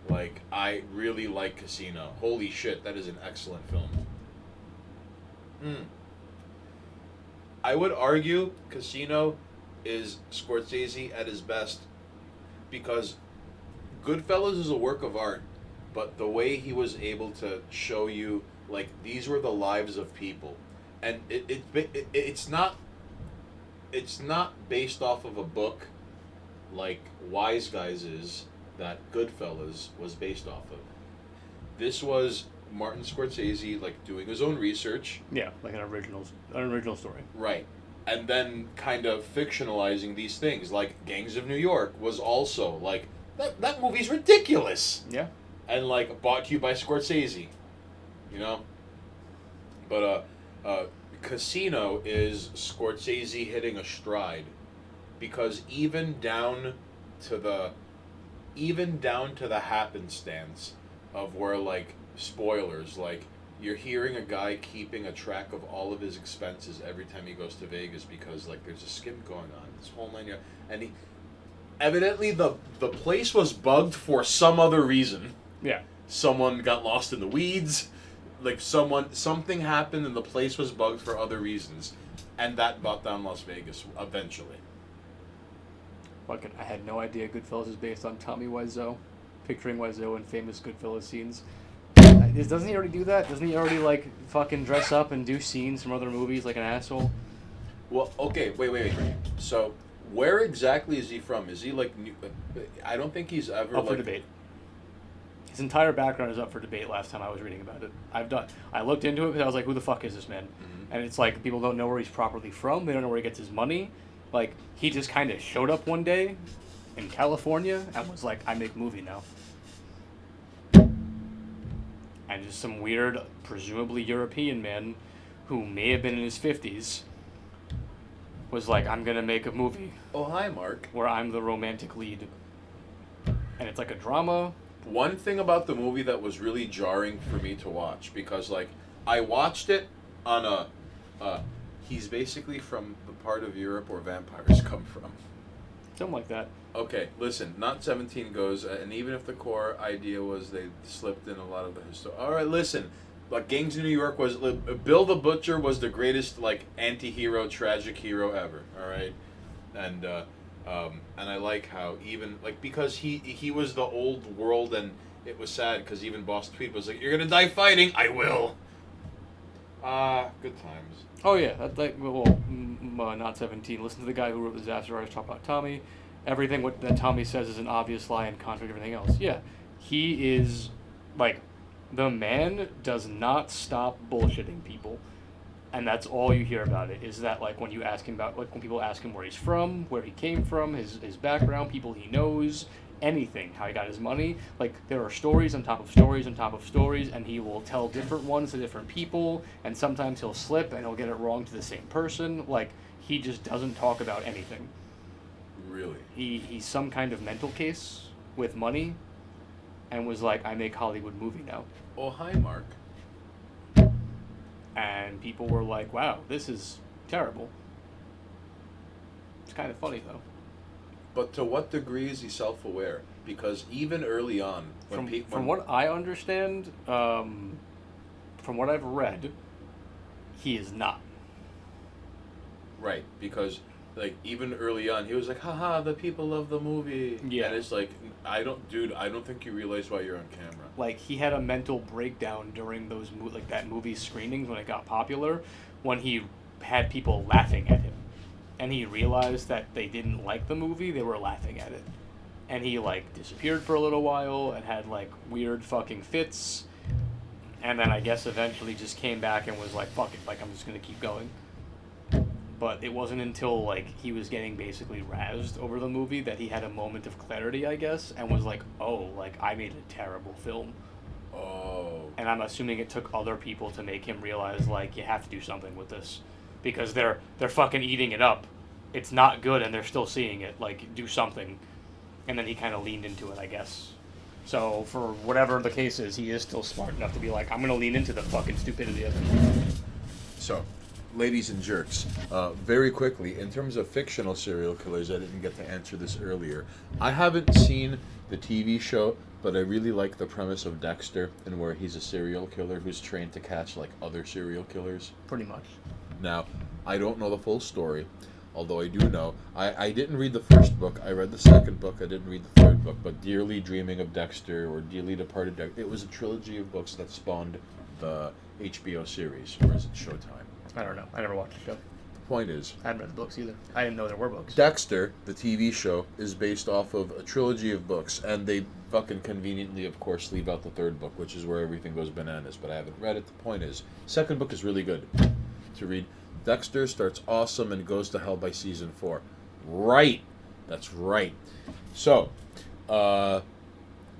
Like, I really like Casino. Holy shit, that is an excellent film. I would argue Casino is Scorsese at his best, because Goodfellas is a work of art, but the way he was able to show you, like, these were the lives of people, and it's not based off of a book like Wise Guys is, that Goodfellas was based off of. This was Martin Scorsese, like, doing his own research. Yeah, like an original story. Right. And then kind of fictionalizing these things. Like, Gangs of New York was also, like, that movie's ridiculous. Yeah. And, like, brought to you by Scorsese. You know? But, Casino is Scorsese hitting a stride. Because even down to the happenstance of where, like, spoilers, like, you're hearing a guy keeping a track of all of his expenses every time he goes to Vegas because, like, there's a scam going on, this whole 9 yards, and he evidently the place was bugged for some other reason. Yeah. Someone got lost in the weeds, like, something happened and the place was bugged for other reasons, and that brought down Las Vegas eventually. Fucking, I had no idea Goodfellas is based on Tommy Wiseau. Picturing Wiseau in famous Goodfellas scenes. Doesn't he already do that? Doesn't he already, like, fucking dress up and do scenes from other movies like an asshole? Well, okay, wait. So, where exactly is he from? Is he, like, I don't think he's ever, Up for debate. His entire background is up for debate last time I was reading about it. I looked into it because I was like, who the fuck is this man? Mm-hmm. And it's like, people don't know where he's properly from. They don't know where he gets his money. Like, he just kind of showed up one day in California and was like, I make movie now. And just some weird, presumably European man who may have been in his 50s was like, I'm going to make a movie. Oh, hi, Mark. Where I'm the romantic lead. And it's like a drama. One thing about the movie that was really jarring for me to watch, because, like, I watched it on he's basically from the part of Europe where vampires come from. Something like that. Okay, listen, Not 17 goes, and even if the core idea was they slipped in a lot of the history. All right, listen, like, Gangs of New York was, Bill the Butcher was the greatest, like, anti-hero, tragic hero ever, all right? And I like how even, like, because he was the old world, and it was sad because even Boss Tweed was like, "You're gonna die fighting." I will. Good times. Oh yeah, that's like not 17. Listen to the guy who wrote the Disaster Artist talk about Tommy. Everything that Tommy says is an obvious lie and contrary to everything else. Yeah, he is like the man does not stop bullshitting people, and that's all you hear about it. Is that like when you ask him about like when people ask him where he's from, where he came from, his background, people he knows, anything, how he got his money. Like there are stories on top of stories on top of stories, and he will tell different ones to different people, and sometimes he'll slip and he'll get it wrong to the same person. Like he just doesn't talk about anything. Really? He's some kind of mental case with money, and was like, I make Hollywood movie now. Oh, hi, Mark. And people were like, wow, this is terrible. It's kind of funny though. But to what degree is he self-aware? Because even early on, From what I understand, from what I've read, he is not. Right, because like even early on, he was like, "Haha, the people love the movie." Yeah. And it's like, I don't think you realize why you're on camera. Like he had a mental breakdown during those that movie screenings when it got popular, when he had people laughing at him, and he realized that they didn't like the movie, they were laughing at it, and he like disappeared for a little while and had like weird fucking fits, and then I guess eventually just came back and was like, fuck it, like I'm just gonna keep going. But it wasn't until like he was getting basically razzed over the movie that he had a moment of clarity, I guess, and was like, oh, like I made a terrible film. Oh. And I'm assuming it took other people to make him realize like you have to do something with this, because they're fucking eating it up. It's not good, and they're still seeing it. Like do something, and then he kind of leaned into it, I guess. So for whatever the case is, he is still smart enough to be like, I'm gonna lean into the fucking stupidity of it. So, ladies and jerks, very quickly, in terms of fictional serial killers, I didn't get to answer this earlier. I haven't seen the TV show, but I really like the premise of Dexter, and where he's a serial killer who's trained to catch like other serial killers. Pretty much. Now, I don't know the full story, although I do know. I didn't read the first book. I read the second book. I didn't read the third book. But Dearly Dreaming of Dexter or Dearly Departed Dexter, it was a trilogy of books that spawned the HBO series, or is it Showtime? I don't know. I never watched the show. The point is, I hadn't read the books either. I didn't know there were books. Dexter, the TV show, is based off of a trilogy of books, and they fucking conveniently, of course, leave out the third book, which is where everything goes bananas, but I haven't read it. The point is, second book is really good to read. Dexter starts awesome and goes to hell by season 4. Right. That's right. So,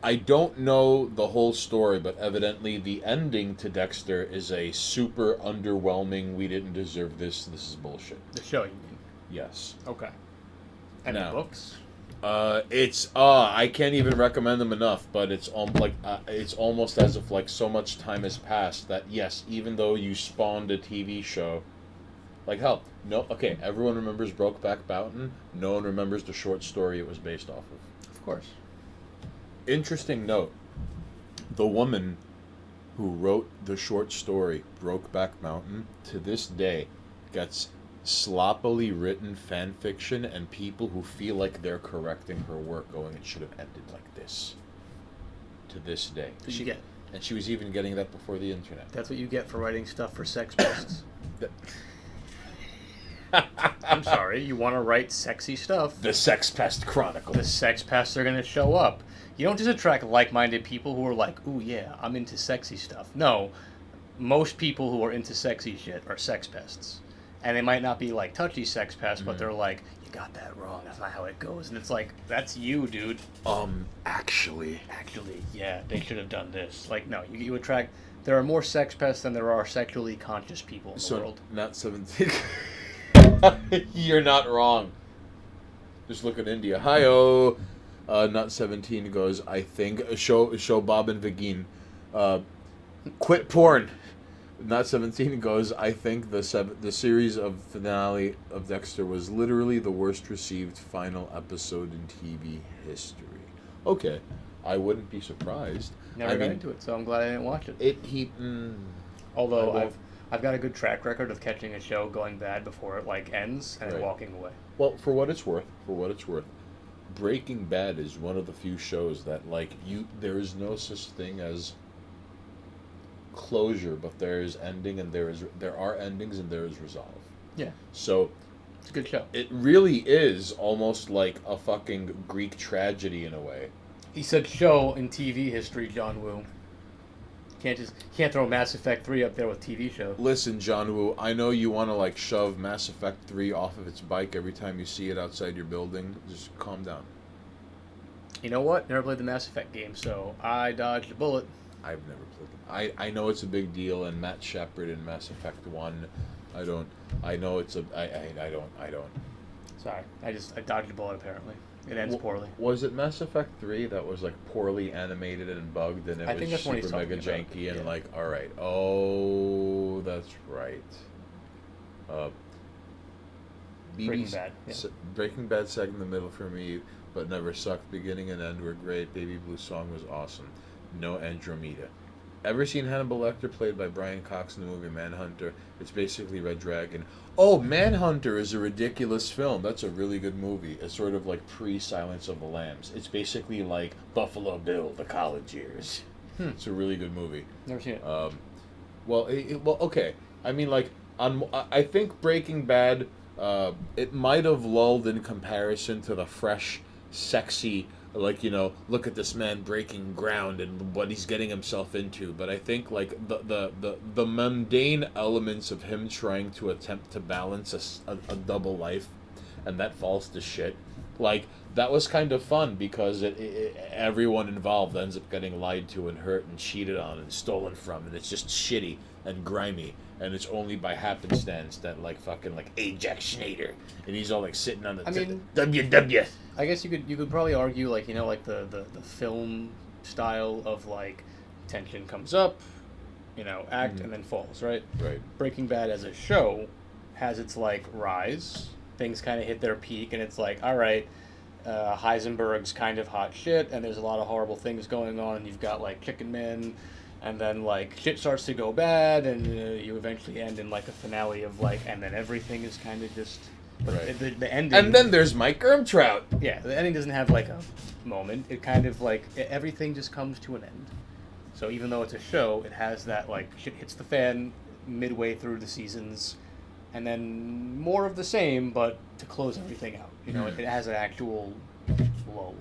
I don't know the whole story, but evidently the ending to Dexter is a super underwhelming, we didn't deserve this is bullshit. The show, you mean? Yes. Okay. And Now, the books? It's I can't even recommend them enough, but it's it's almost as if like so much time has passed that yes, even though you spawned a TV show, like hell, no, okay, everyone remembers Brokeback Mountain, no one remembers the short story it was based off of. Of course. Interesting note, the woman who wrote the short story Brokeback Mountain to this day gets sloppily written fan fiction and people who feel like they're correcting her work going, it should have ended like this. To this day. What you get? And she was even getting that before the internet. That's what you get for writing stuff for sex pests. I'm sorry, you want to write sexy stuff. The Sex Pest Chronicles. The sex pests are going to show up. You don't just attract like-minded people who are like, ooh, yeah, I'm into sexy stuff. No, most people who are into sexy shit are sex pests. And they might not be like touchy sex pests, but they're like, you got that wrong, that's not how it goes. And it's like, that's you, dude. Actually, Yeah, they should have done this. Like, no, you attract... There are more sex pests than there are sexually conscious people in the world. Not 17. You're not wrong. Just look at India. Hi-oh. Not 17 goes, I think, show Bob and Vagine. Quit porn. Not 17 goes, I think the series of finale of Dexter was literally the worst received final episode in TV history. Okay, I wouldn't be surprised. Never got into it, so I'm glad I didn't watch it. Although I've got a good track record of catching a show going bad before it like ends and Right. walking away. Well, for what it's worth, Breaking Bad is one of the few shows that like there is no such thing as closure, but there is ending and there are endings and there is resolve. Yeah. So It's a good show. it really is almost like a fucking Greek tragedy in a way. He said show in TV history, John Woo. Can't throw Mass Effect 3 up there with TV show. Listen, John Woo, I know you want to like shove Mass Effect 3 off of its bike every time you see it outside your building. Just calm down. You know what? Never played the Mass Effect game, so I dodged a bullet. I've never played them. I know it's a big deal, and Matt Shepard in Mass Effect 1, I don't. I know it's a. I don't. Sorry, I dodged a bullet. Apparently, it ends poorly. Was it Mass Effect 3 that was like poorly animated and bugged, and it I was think that's what he's super mega talking about, janky and yeah. like, all right, oh, that's right. Breaking Bad, yeah. Breaking Bad sagged in the middle for me, but never sucked. Beginning and end were great. Baby Blue song was awesome. No Andromeda. Ever seen Hannibal Lecter played by Brian Cox in the movie Manhunter? It's basically Red Dragon. Oh, Manhunter is a ridiculous film. That's a really good movie. It's sort of like pre-Silence of the Lambs. It's basically like Buffalo Bill, the college years. It's a really good movie. Never seen it. Well, okay. I mean, like, I think Breaking Bad, it might have lulled in comparison to the fresh, sexy, like, you know, look at this man breaking ground and what he's getting himself into. But I think like the mundane elements of him trying to attempt to balance a double life, and that falls to shit. Like, that was kind of fun because everyone involved ends up getting lied to and hurt and cheated on and stolen from, and it's just shitty and grimy. And it's only by happenstance that like fucking like Ajax Schneider, and he's all like sitting on the WW. I guess you could probably argue, like, you know, like the film style of like tension comes up, you know, act and then falls, right? Right. Breaking Bad as a show has its like rise. Things kind of hit their peak, and it's like, all right, Heisenberg's kind of hot shit, and there's a lot of horrible things going on, and you've got like Chicken Man, and then like shit starts to go bad, and you eventually end in like a finale of like, and then everything is kind of just. But Right. the ending. And then there's Mike Ermtrout. Yeah, the ending doesn't have like a moment. It kind of like everything just comes to an end. So even though it's a show, it has that like shit hits the fan midway through the seasons, and then more of the same, but to close everything out. You know, it has an actual lull,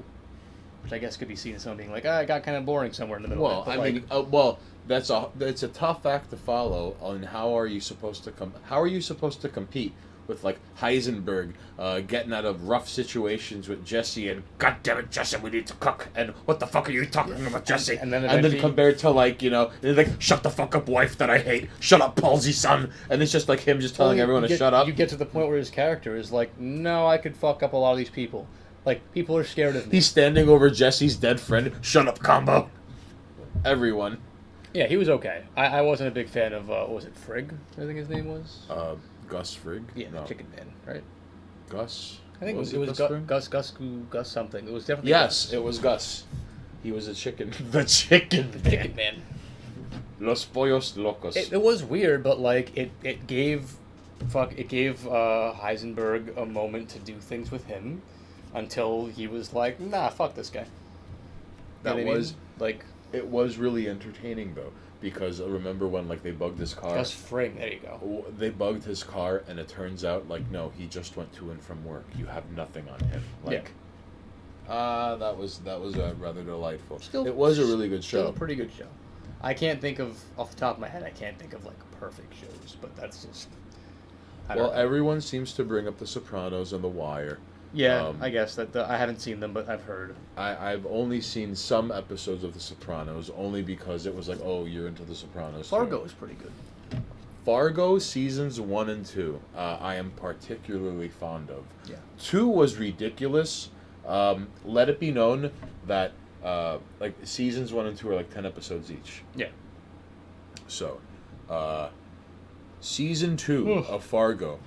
which I guess could be seen as someone being like, it got kind of boring somewhere in the middle. Well, of it. I But, mean, it's a tough act to follow on how are you supposed to compete with like Heisenberg getting out of rough situations with Jesse and God damn it, Jesse, we need to cook, and what the fuck are you talking about, Jesse? and then then eventually- compared to like, you know, like, shut the fuck up, wife that I hate, shut up, palsy son, and it's just like him just telling everyone to shut up. You get to the point where his character is like, no, I could fuck up a lot of these people. Like, people are scared of me. He's standing over Jesse's dead friend. Shut up, combo. Everyone. Yeah, he was okay. I wasn't a big fan of, what was it, Frigg? I think his name was? Gus Frigg? Yeah, No. the Chicken Man, right? Gus? I think Was it was Frigg? Gus something. It was definitely Yes, Gus. it was Gus. He was a chicken. The chicken man. Chicken Man. Los pollos locos. It was weird, but like it gave Heisenberg a moment to do things with him until he was like, nah, fuck this guy. That You know what I was- mean? Like It was really entertaining though, because I remember when like they bugged his car. Gus Fring. There you go. They bugged his car, and it turns out like no, he just went to and from work. You have nothing on him. Like, that was rather delightful. It was a really good Still a show. pretty good show. I can't think of off the top of my head. I can't think of like perfect shows, but that's just. I don't Well, know. everyone seems to bring up The Sopranos and The Wire. Yeah, I guess that I haven't seen them, but I've heard. I've only seen some episodes of The Sopranos, only because it was like, oh, you're into The Sopranos. too. Fargo is pretty good. Fargo seasons 1 and 2, I am particularly fond of. Yeah. 2 was ridiculous. Let it be known that like seasons 1 and 2 are like 10 episodes each. Yeah. So, season 2 of Fargo,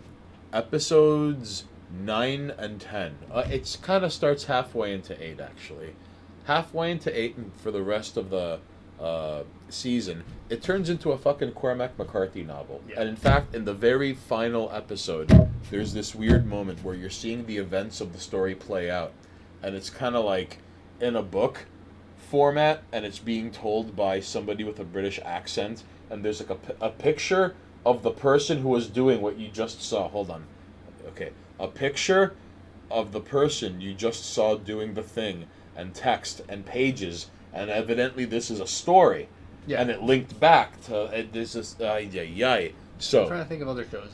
episodes 9 and 10. It's kind of starts halfway into 8 actually. Halfway into 8, and for the rest of the season, it turns into a fucking Cormac McCarthy novel. Yeah. And in fact, in the very final episode, there's this weird moment where you're seeing the events of the story play out, and it's kind of like in a book format, and it's being told by somebody with a British accent, and there's like a picture of the person who was doing what you just saw. Hold on. Okay. A picture of the person you just saw doing the thing, and text and pages, and evidently this is a story. Yeah. And it linked back to this is So I'm trying to think of other shows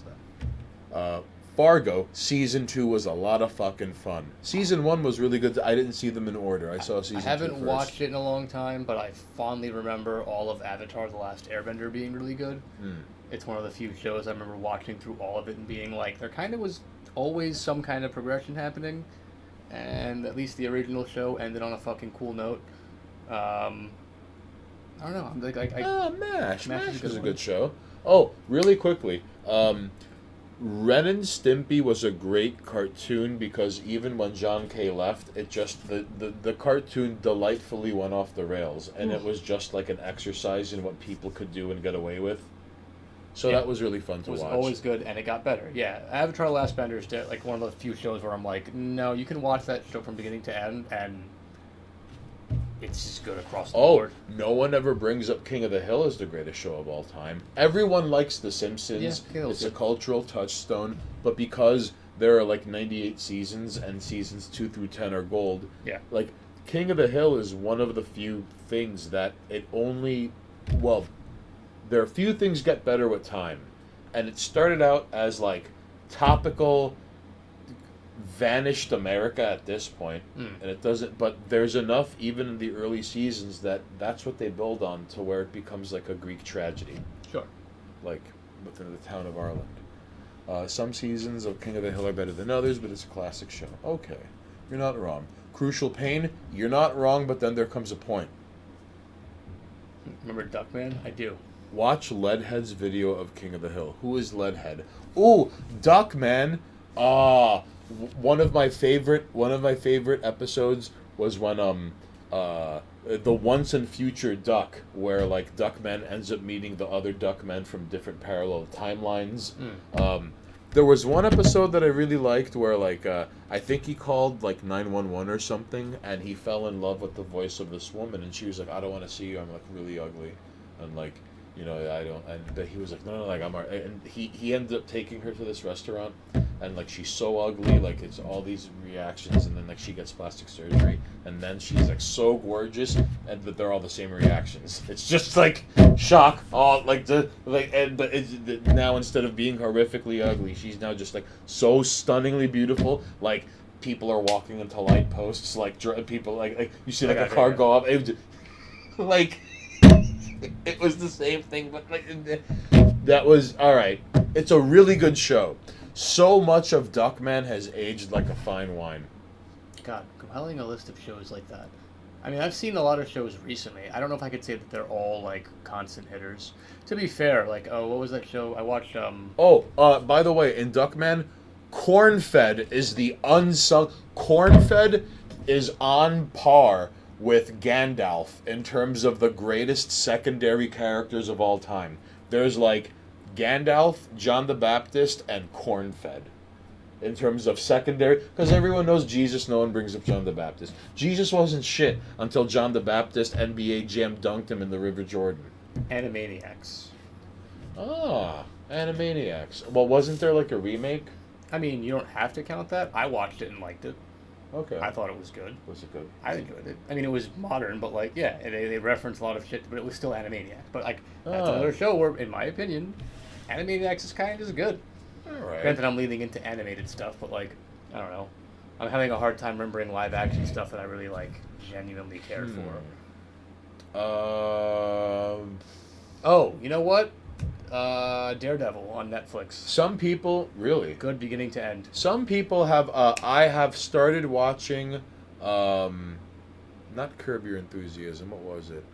though. Fargo season 2 was a lot of fucking fun. Season 1 was really good. I didn't see them in order. I saw season 2 I haven't first. watched it in a long time, but I fondly remember all of Avatar: The Last Airbender being really good. It's one of the few shows I remember watching through all of it and being like, there kind of was always some kind of progression happening, and at least the original show ended on a fucking cool note. I don't know. I'm like, MASH. MASH MASH is a is a good good show. Oh, really quickly. Ren and Stimpy was a great cartoon because even when John Kay left, it just the cartoon delightfully went off the rails, and it was just like an exercise in what people could do and get away with. So Yeah. that was really fun to It was watch. always good, and it got better. Yeah, Avatar: The Last Bender is like one of the few shows where I'm like, no, you can watch that show from beginning to end, and it's just good across the board. No one ever brings up King of the Hill as the greatest show of all time. Everyone likes The Simpsons. Yeah, King of the Hill's It's a good. cultural touchstone, but because there are like 98 seasons and seasons 2 through 10 are gold, Yeah. like King of the Hill is one of the few things that there are few things get better with time. And it started out as like topical vanished America at this point, and it doesn't, but there's enough even in the early seasons that's what they build on to where it becomes like a Greek tragedy, Sure. like within the town of Ireland. Some seasons of King of the Hill are better than others, but it's a classic show. Okay, you're not wrong. Crucial Pain, you're not wrong, but then there comes a point. Remember Duckman? I do. Watch Leadhead's video of King of the Hill. Who is Leadhead? Ooh, Duckman. One of my favorite episodes was when the Once and Future Duck, where like Duckman ends up meeting the other Duckmen from different parallel timelines. There was one episode that I really liked where like I think he called like 911 or something, and he fell in love with the voice of this woman, and she was like, "I don't want to see you. I'm like really ugly," and like, you know, I don't. And but he was like, "No, like I'm." And he ended up taking her to this restaurant, and like she's so ugly, like it's all these reactions, and then like she gets plastic surgery, and then she's like so gorgeous, and but they're all the same reactions. It's just like shock, all like but it's now instead of being horrifically ugly, she's now just like so stunningly beautiful, like. People are walking into light posts, like people like you see like a car go up. It was, like it was the same thing, but like that was all right. It's a really good show. So much of Duckman has aged like a fine wine. God, compiling a list of shows like that. I mean, I've seen a lot of shows recently. I don't know if I could say that they're all like constant hitters. To be fair, like what was that show I watched? By the way, in Duckman, Cornfed is the unsung. Cornfed is on par with Gandalf in terms of the greatest secondary characters of all time. There's like Gandalf, John the Baptist, and Cornfed in terms of secondary, because everyone knows Jesus. No one brings up John the Baptist. Jesus wasn't shit until John the Baptist NBA Jam dunked him in the River Jordan. Animaniacs. Animaniacs. Well, wasn't there like a remake? I mean, you don't have to count that. I watched it and liked it. Okay. I thought it was good. Was it good? I enjoyed it. I mean, it was modern, but like, yeah, they referenced a lot of shit, but it was still Animaniacs. But like, that's another show where, in my opinion, Animaniacs is kind of just good. All right. Granted, I'm leaning into animated stuff, but like, I don't know. I'm having a hard time remembering live action stuff that I really like genuinely cared for. Oh, you know what? Daredevil on Netflix. Some people really. Good beginning to end. Some people have. I have started watching. Not Curb Your Enthusiasm. What was it?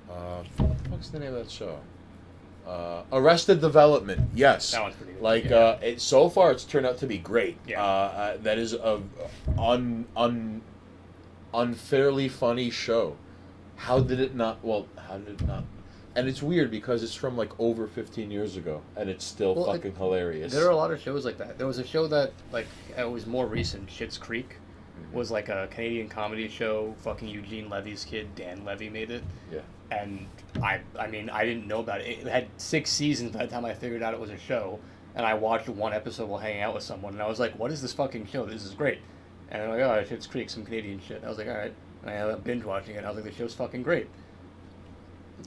What's the name of that show? Arrested Development. Yes. That one's pretty good. Like Yeah. so far, it's turned out to be great. Yeah. That is a unfairly funny show. How did it not? Well, how did it not? And it's weird because it's from like over 15 years ago, and it's still fucking hilarious. There are a lot of shows like that. There was a show that like it was more recent, Schitt's Creek, was like a Canadian comedy show. Fucking Eugene Levy's kid, Dan Levy, made it. Yeah. And I mean, I didn't know about it. It had 6 seasons by the time I figured out it was a show. And I watched one episode while hanging out with someone, and I was like, what is this fucking show? This is great. And I'm like, oh, Schitt's Creek, some Canadian shit. I was like, all right. And I ended up binge watching it, and I was like, the show's fucking great.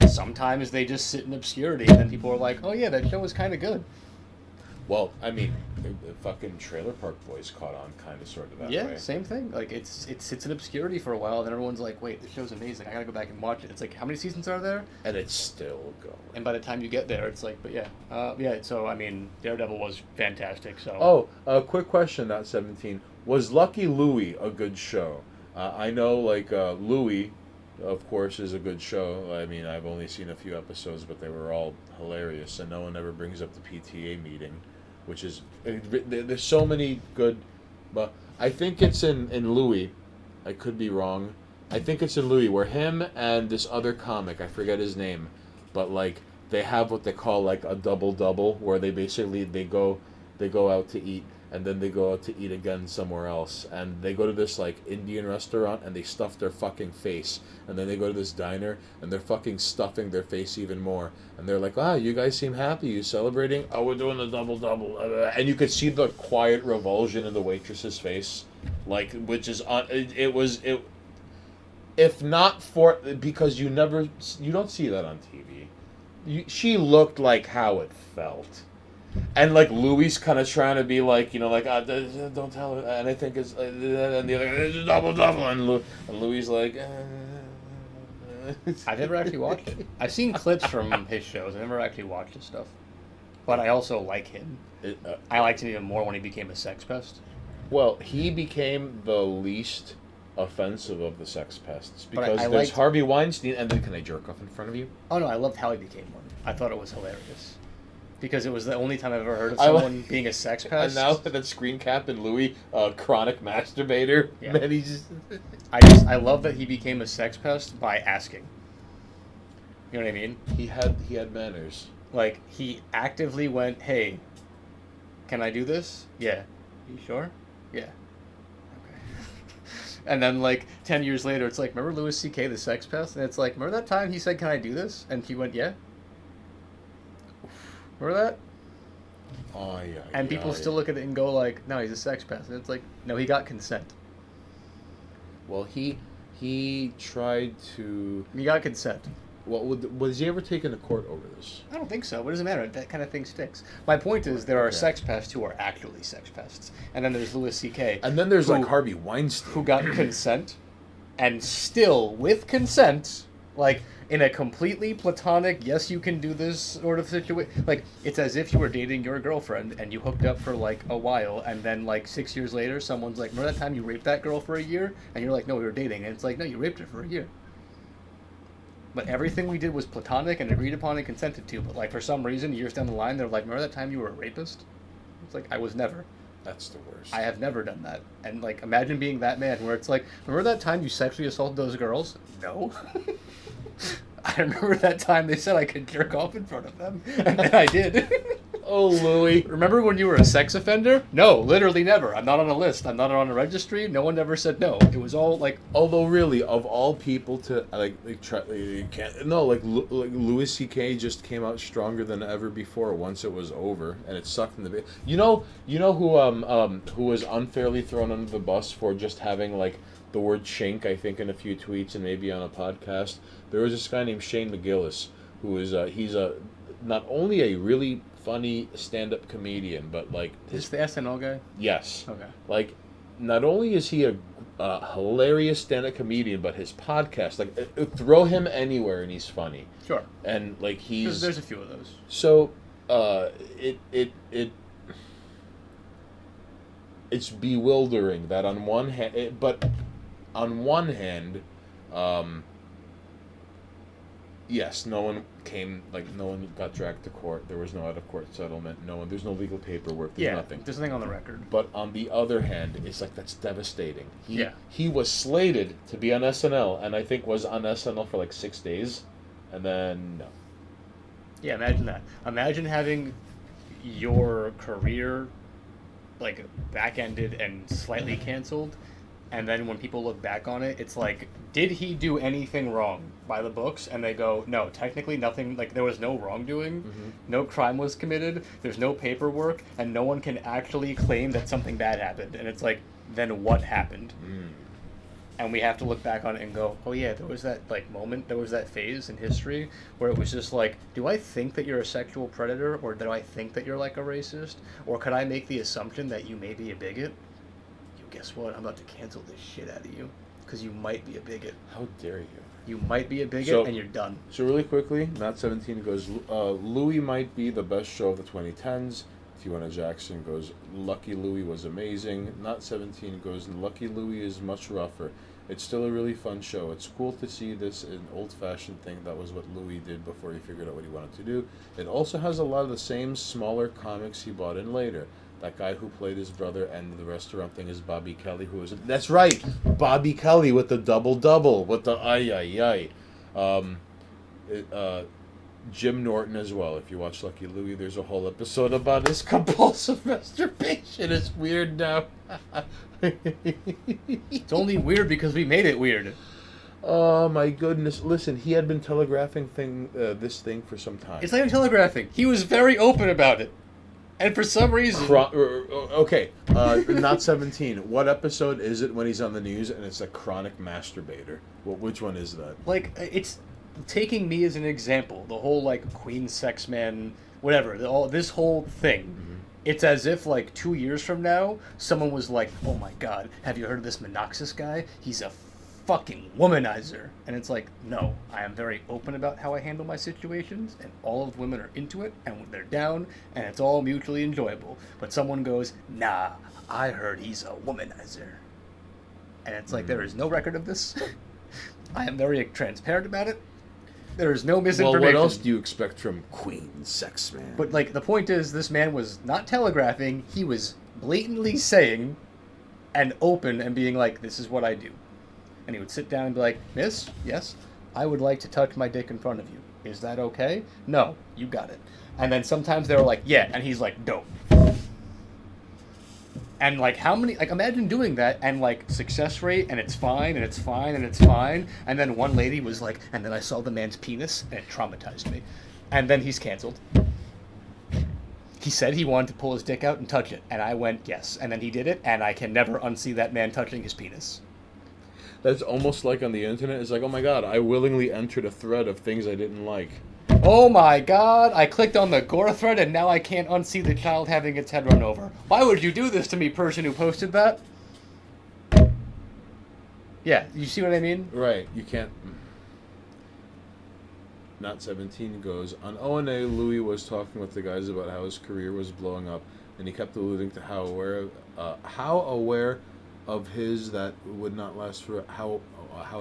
Sometimes they just sit in obscurity, and then people are like, oh yeah, that show was kind of good. Well, I mean, the fucking Trailer Park Boys caught on kind of sort of that Yeah, way. same thing. Like, it sits in obscurity for a while, and then everyone's like, wait, the show's amazing. I gotta go back and watch it. It's like, how many seasons are there? And it's still going. And by the time you get there, it's like, but yeah. Yeah, so, I mean, Daredevil was fantastic, so... Oh, a quick question, not 17. Was Lucky Louie a good show? I know, like, Louie, of course, is a good show. I mean, I've only seen a few episodes, but they were all hilarious, and no one ever brings up the PTA meeting, which is... There's so many good... But I think it's in Louie. I could be wrong. I think it's in Louie, where him and this other comic, I forget his name, but, like, they have what they call, like, a double-double, where they basically, they go out to eat, and then they go out to eat again somewhere else, and they go to this like Indian restaurant and they stuff their fucking face, and then they go to this diner and they're fucking stuffing their face even more, and they're like, you guys seem happy, you celebrating? Oh, we're doing the double, and you could see the quiet revulsion in the waitress's face, like, which is if not for, because you don't see that on TV. She looked like how it felt. And, like, Louis kind of trying to be like, you know, like, don't tell her. And I think it's, and the other, it's double. And Louis like, I've never actually watched it. I've seen clips from his shows. I never actually watched his stuff. But I also like him. I liked him even more when he became a sex pest. Well, he became the least offensive of the sex pests. Because I there's liked... Harvey Weinstein, and then, can I jerk off in front of you? Oh, no, I loved how he became one. I thought it was hilarious. Because it was the only time I've ever heard of someone being a sex pest. And now that screen cap and Louis, chronic masturbator. Yeah. Man, he just... I love that he became a sex pest by asking. You know what I mean? He had manners. Like, he actively went, hey, can I do this? Yeah. You sure? Yeah. Okay. And then, like, 10 years later, it's like, remember Louis C.K., the sex pest? And it's like, remember that time he said, can I do this? And he went, yeah. Remember that? Oh, yeah. And people still look at it and go like, no, he's a sex pest. And it's like, no, he got consent. Well, he tried to... He got consent. Well, was he ever taken to court over this? I don't think so. What does it matter? That kind of thing sticks. My point is, there are sex pests who are actually sex pests. And then there's Louis C.K. And then there's, like, Harvey Weinstein. Who got consent. And still, with consent, like... in a completely platonic, yes, you can do this sort of situation. Like, it's as if you were dating your girlfriend and you hooked up for, like, a while, and then, like, 6 years later, someone's like, remember that time you raped that girl for a year? And you're like, no, we were dating. And it's like, no, you raped her for a year. But everything we did was platonic and agreed upon and consented to. But, like, for some reason, years down the line, they're like, remember that time you were a rapist? It's like, I was never. That's the worst. I have never done that. And, like, imagine being that man where it's like, remember that time you sexually assaulted those girls? No. I remember that time they said I could jerk off in front of them, and then I did. Oh, Louis. Remember when you were a sex offender? No, literally never. I'm not on a list. I'm not on a registry. No one ever said no. It was all like... Although, really, of all people to, you can't... No, like Louis C.K. just came out stronger than ever before once it was over, and it sucked in the... You know who was unfairly thrown under the bus for just having, like, the word chink, I think, in a few tweets and maybe on a podcast? There was this guy named Shane McGillis, who is, he's not only a really funny stand-up comedian, but, like... Is this the SNL guy? Yes. Okay. Like, not only is he a hilarious stand-up comedian, but his podcast, like, throw him anywhere and he's funny. Sure. And, like, he's... There's a few of those. So, it's bewildering that on one hand... But on one hand... Yes, no one got dragged to court. There was no out-of-court settlement. There's no legal paperwork. There's nothing. There's nothing on the record. But on the other hand, it's like, that's devastating. He was slated to be on SNL, and I think was on SNL for like 6 days, and then no. Yeah, imagine that. Imagine having your career, like, back-ended and slightly canceled and then when people look back on it, it's like, did he do anything wrong by the books? And they go, no, technically nothing, like there was no wrongdoing, no crime was committed, there's no paperwork, and no one can actually claim that something bad happened. And it's like, then what happened? And we have to look back on it and go, oh yeah, there was that like moment, there was that phase in history where it was just like, do I think that you're a sexual predator, or do I think that you're like a racist, or could I make the assumption that you may be a bigot? You guess what? I'm about to cancel this shit out of you because you might be a bigot. How dare you? You might be a bigot, So- and you're done. So really quickly, Matt 17 goes, Louis might be the best show of the 2010s. Tijuana Jackson goes, Lucky Louie was amazing. Not 17 goes, Lucky Louie is much rougher. It's still a really fun show. It's cool to see this an old-fashioned thing. That was what Louis did before he figured out what he wanted to do. It also has a lot of the same smaller comics he bought in later. That guy who played his brother and the restaurant thing is Bobby Kelly, who is... That's right! Bobby Kelly with the double-double, with the ay-ay-ay. Jim Norton as well. If you watch Lucky Louie, there's a whole episode about his compulsive masturbation. It's weird now. It's only weird because we made it weird. Oh my goodness! Listen, he had been telegraphing this thing for some time. It's not even telegraphing. He was very open about it. And for some reason... Okay, not 17. What episode is it when he's on the news and it's a chronic masturbator? Which one is that? Like, it's taking me as an example. The whole, like, Queen Sex Man, whatever. This whole thing. It's as if, like, 2 years from now, someone was like, oh my god, have you heard of this Monoxus guy? He's a fucking womanizer. And it's like, no, I am very open about how I handle my situations, and all of the women are into it, and they're down, and it's all mutually enjoyable. But someone goes, nah, I heard he's a womanizer. And it's like, there is no record of this. I am very transparent about it. There is no misinformation. Well, what else do you expect from Queen Sex Man? But, like, the point is, this man was not telegraphing. He was blatantly saying and open and being like, this is what I do. And he would sit down and be like, miss, yes, I would like to touch my dick in front of you. Is that okay? No, you got it. And then sometimes they were like, yeah. And he's like, dope. And, like, how many... Like, imagine doing that and, like, success rate, and it's fine, and it's fine, and it's fine. And then one lady was like, and then I saw the man's penis, and it traumatized me. And then he's canceled. He said he wanted to pull his dick out and touch it. And I went, yes. And then he did it, and I can never unsee that man touching his penis. That's almost like on the internet. It's like, oh my god, I willingly entered a thread of things I didn't like. Oh my god, I clicked on the gore thread and now I can't unsee the child having its head run over. Why would you do this to me, person who posted that? Yeah, you see what I mean? Right, you can't... Not 17 goes, on O&A, Louis was talking with the guys about how his career was blowing up, and he kept alluding to how aware of his that would not last for... How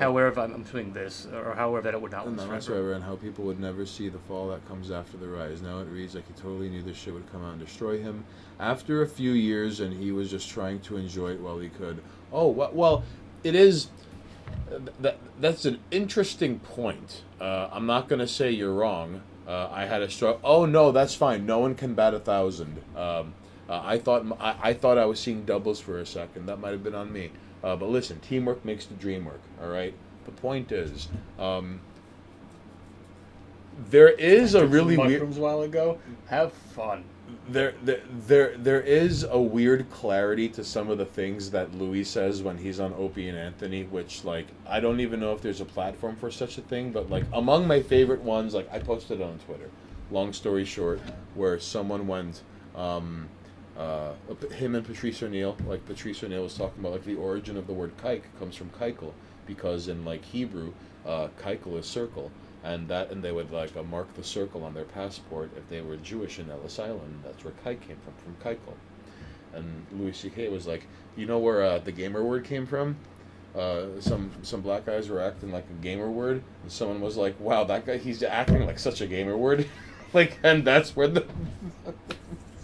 aware of I'm doing this, or how aware that it would not last forever. forever, and how people would never see the fall that comes after the rise. Now it reads like he totally knew this shit would come out and destroy him after a few years, and he was just trying to enjoy it while he could. Oh, well, it is... That's an interesting point. I'm not going to say you're wrong. I had a struggle. Oh, no, that's fine. No one can bat 1,000. I thought I was seeing doubles for a second. That might have been on me. But listen, teamwork makes the dream work, all right? The point is, there is a really weird... mushrooms a while ago. Have fun. There is a weird clarity to some of the things that Louis says when he's on Opie and Anthony, which, like, I don't even know if there's a platform for such a thing, but, like, among my favorite ones, like, I posted it on Twitter, long story short, where someone went... him and Patrice O'Neill, like Patrice O'Neill was talking about, like, the origin of the word kike comes from kaikel, because in, like, Hebrew, kaikel is circle, and they would, like, mark the circle on their passport if they were Jewish in Ellis Island. That's where kike came from kaikel. And Louis C.K. was like, you know where the gamer word came from? Some black guys were acting like a gamer word, and someone was like, wow, that guy, he's acting like such a gamer word. Like, and that's where the...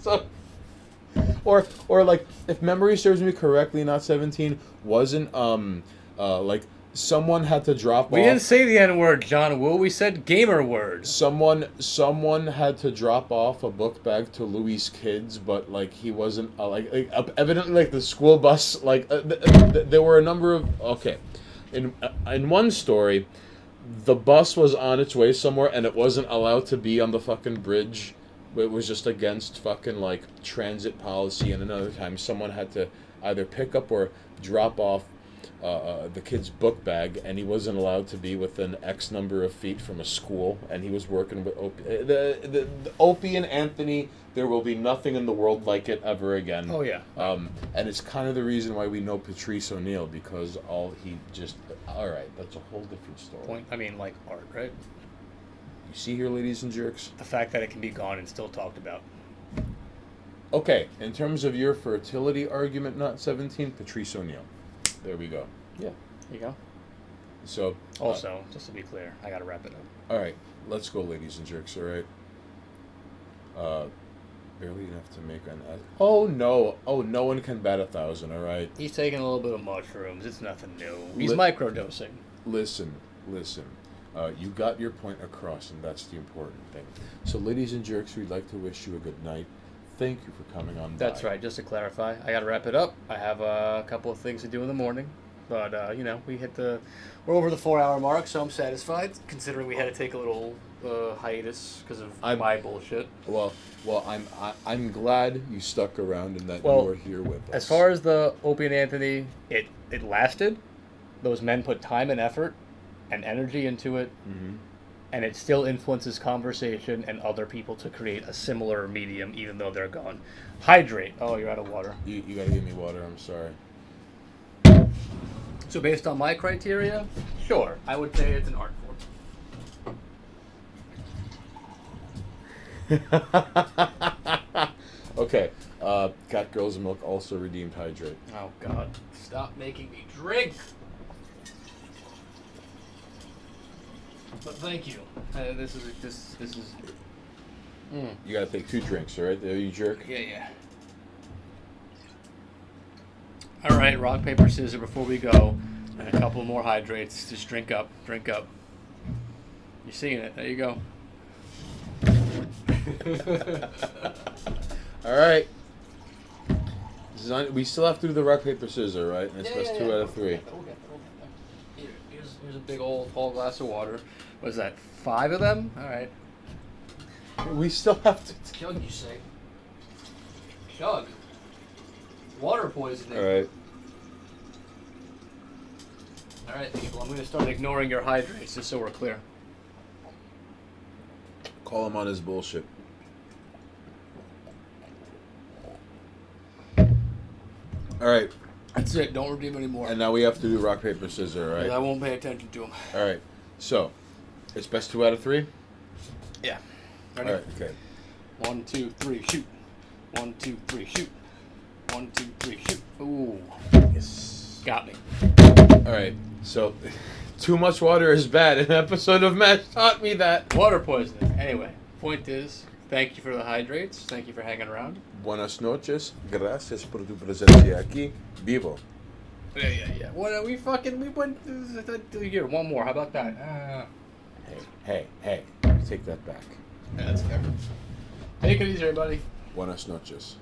so... Or like, if memory serves me correctly, not 17, wasn't like Someone had to drop We off. didn't say the N word, John Woo. We said gamer word. Someone had to drop off a book bag to Louis' kids, but like he wasn't evidently like the school bus there were a number of in one story, the bus was on its way somewhere and it wasn't allowed to be on the fucking bridge. It was just against fucking like transit policy. And another time, someone had to either pick up or drop off the kid's book bag, and he wasn't allowed to be within X number of feet from a school, and he was working with Opie. The Opie and Anthony, there will be nothing in the world like it ever again. Oh, yeah. And it's kind of the reason why we know Patrice O'Neill, because all right, that's a whole different story. Like art, right? You see here, ladies and jerks? The fact that it can be gone and still talked about. Okay, in terms of your fertility argument, not 17, Patrice O'Neill. There we go. Yeah, there you go. So. Also, just to be clear, I gotta wrap it up. All right, let's go, ladies and jerks. All right. Barely enough to make an. Oh no! Oh, no one can bat 1,000. All right. He's taking a little bit of mushrooms. It's nothing new. He's microdosing. Listen. You got your point across, and that's the important thing. So, ladies and jerks, we'd like to wish you a good night. Thank you for coming on. That's right. Just to clarify, I gotta wrap it up. I have a couple of things to do in the morning, but we're over the 4-hour mark, so I'm satisfied. Considering we had to take a little hiatus because of my bullshit. Well, I'm glad you stuck around and that you were here with us. As far as the Opie and Anthony, it lasted. Those men put time and effort and energy into it. Mm-hmm. And it still influences conversation and other people to create a similar medium, even though they're gone. Hydrate. Oh, you're out of water. You gotta give me water. I'm sorry. So based on my criteria, sure, I would say it's an art form. Okay. Cat Girls Milk also redeemed Hydrate. Oh God! Stop making me drink. But thank you. This is. You gotta take 2 drinks, all right? There, you jerk. Yeah. All right, rock paper scissors before we go, and a couple more hydrates. Just drink up. You're seeing it. There you go. All right. We still have to do the rock paper scissors, right? And it's best 2 out of 3. We'll get there. Here's a big old tall glass of water. What is that? 5 of them? All right. We still have to. Chug, you say? Chug. Water poisoning. All right. All right, people. I'm going to start ignoring your hydrates just so we're clear. Call him on his bullshit. All right. That's it. Don't redeem anymore. And now we have to do rock paper scissors, all right? I won't pay attention to them. All right. So, it's best 2 out of 3. Yeah. Ready? All right. Okay. 1, 2, 3, shoot. 1, 2, 3, shoot. 1, 2, 3, shoot. Ooh. Yes. Got me. All right. So, too much water is bad. An episode of MASH taught me that. Water poisoning. Anyway, point is, thank you for the hydrates. Thank you for hanging around. Buenas noches. Gracias por tu presencia aquí. Vivo. Yeah. What we went here. One more. How about that? Hey. Take that back. Yeah, that's fair. Take it easy, everybody. Buenas noches.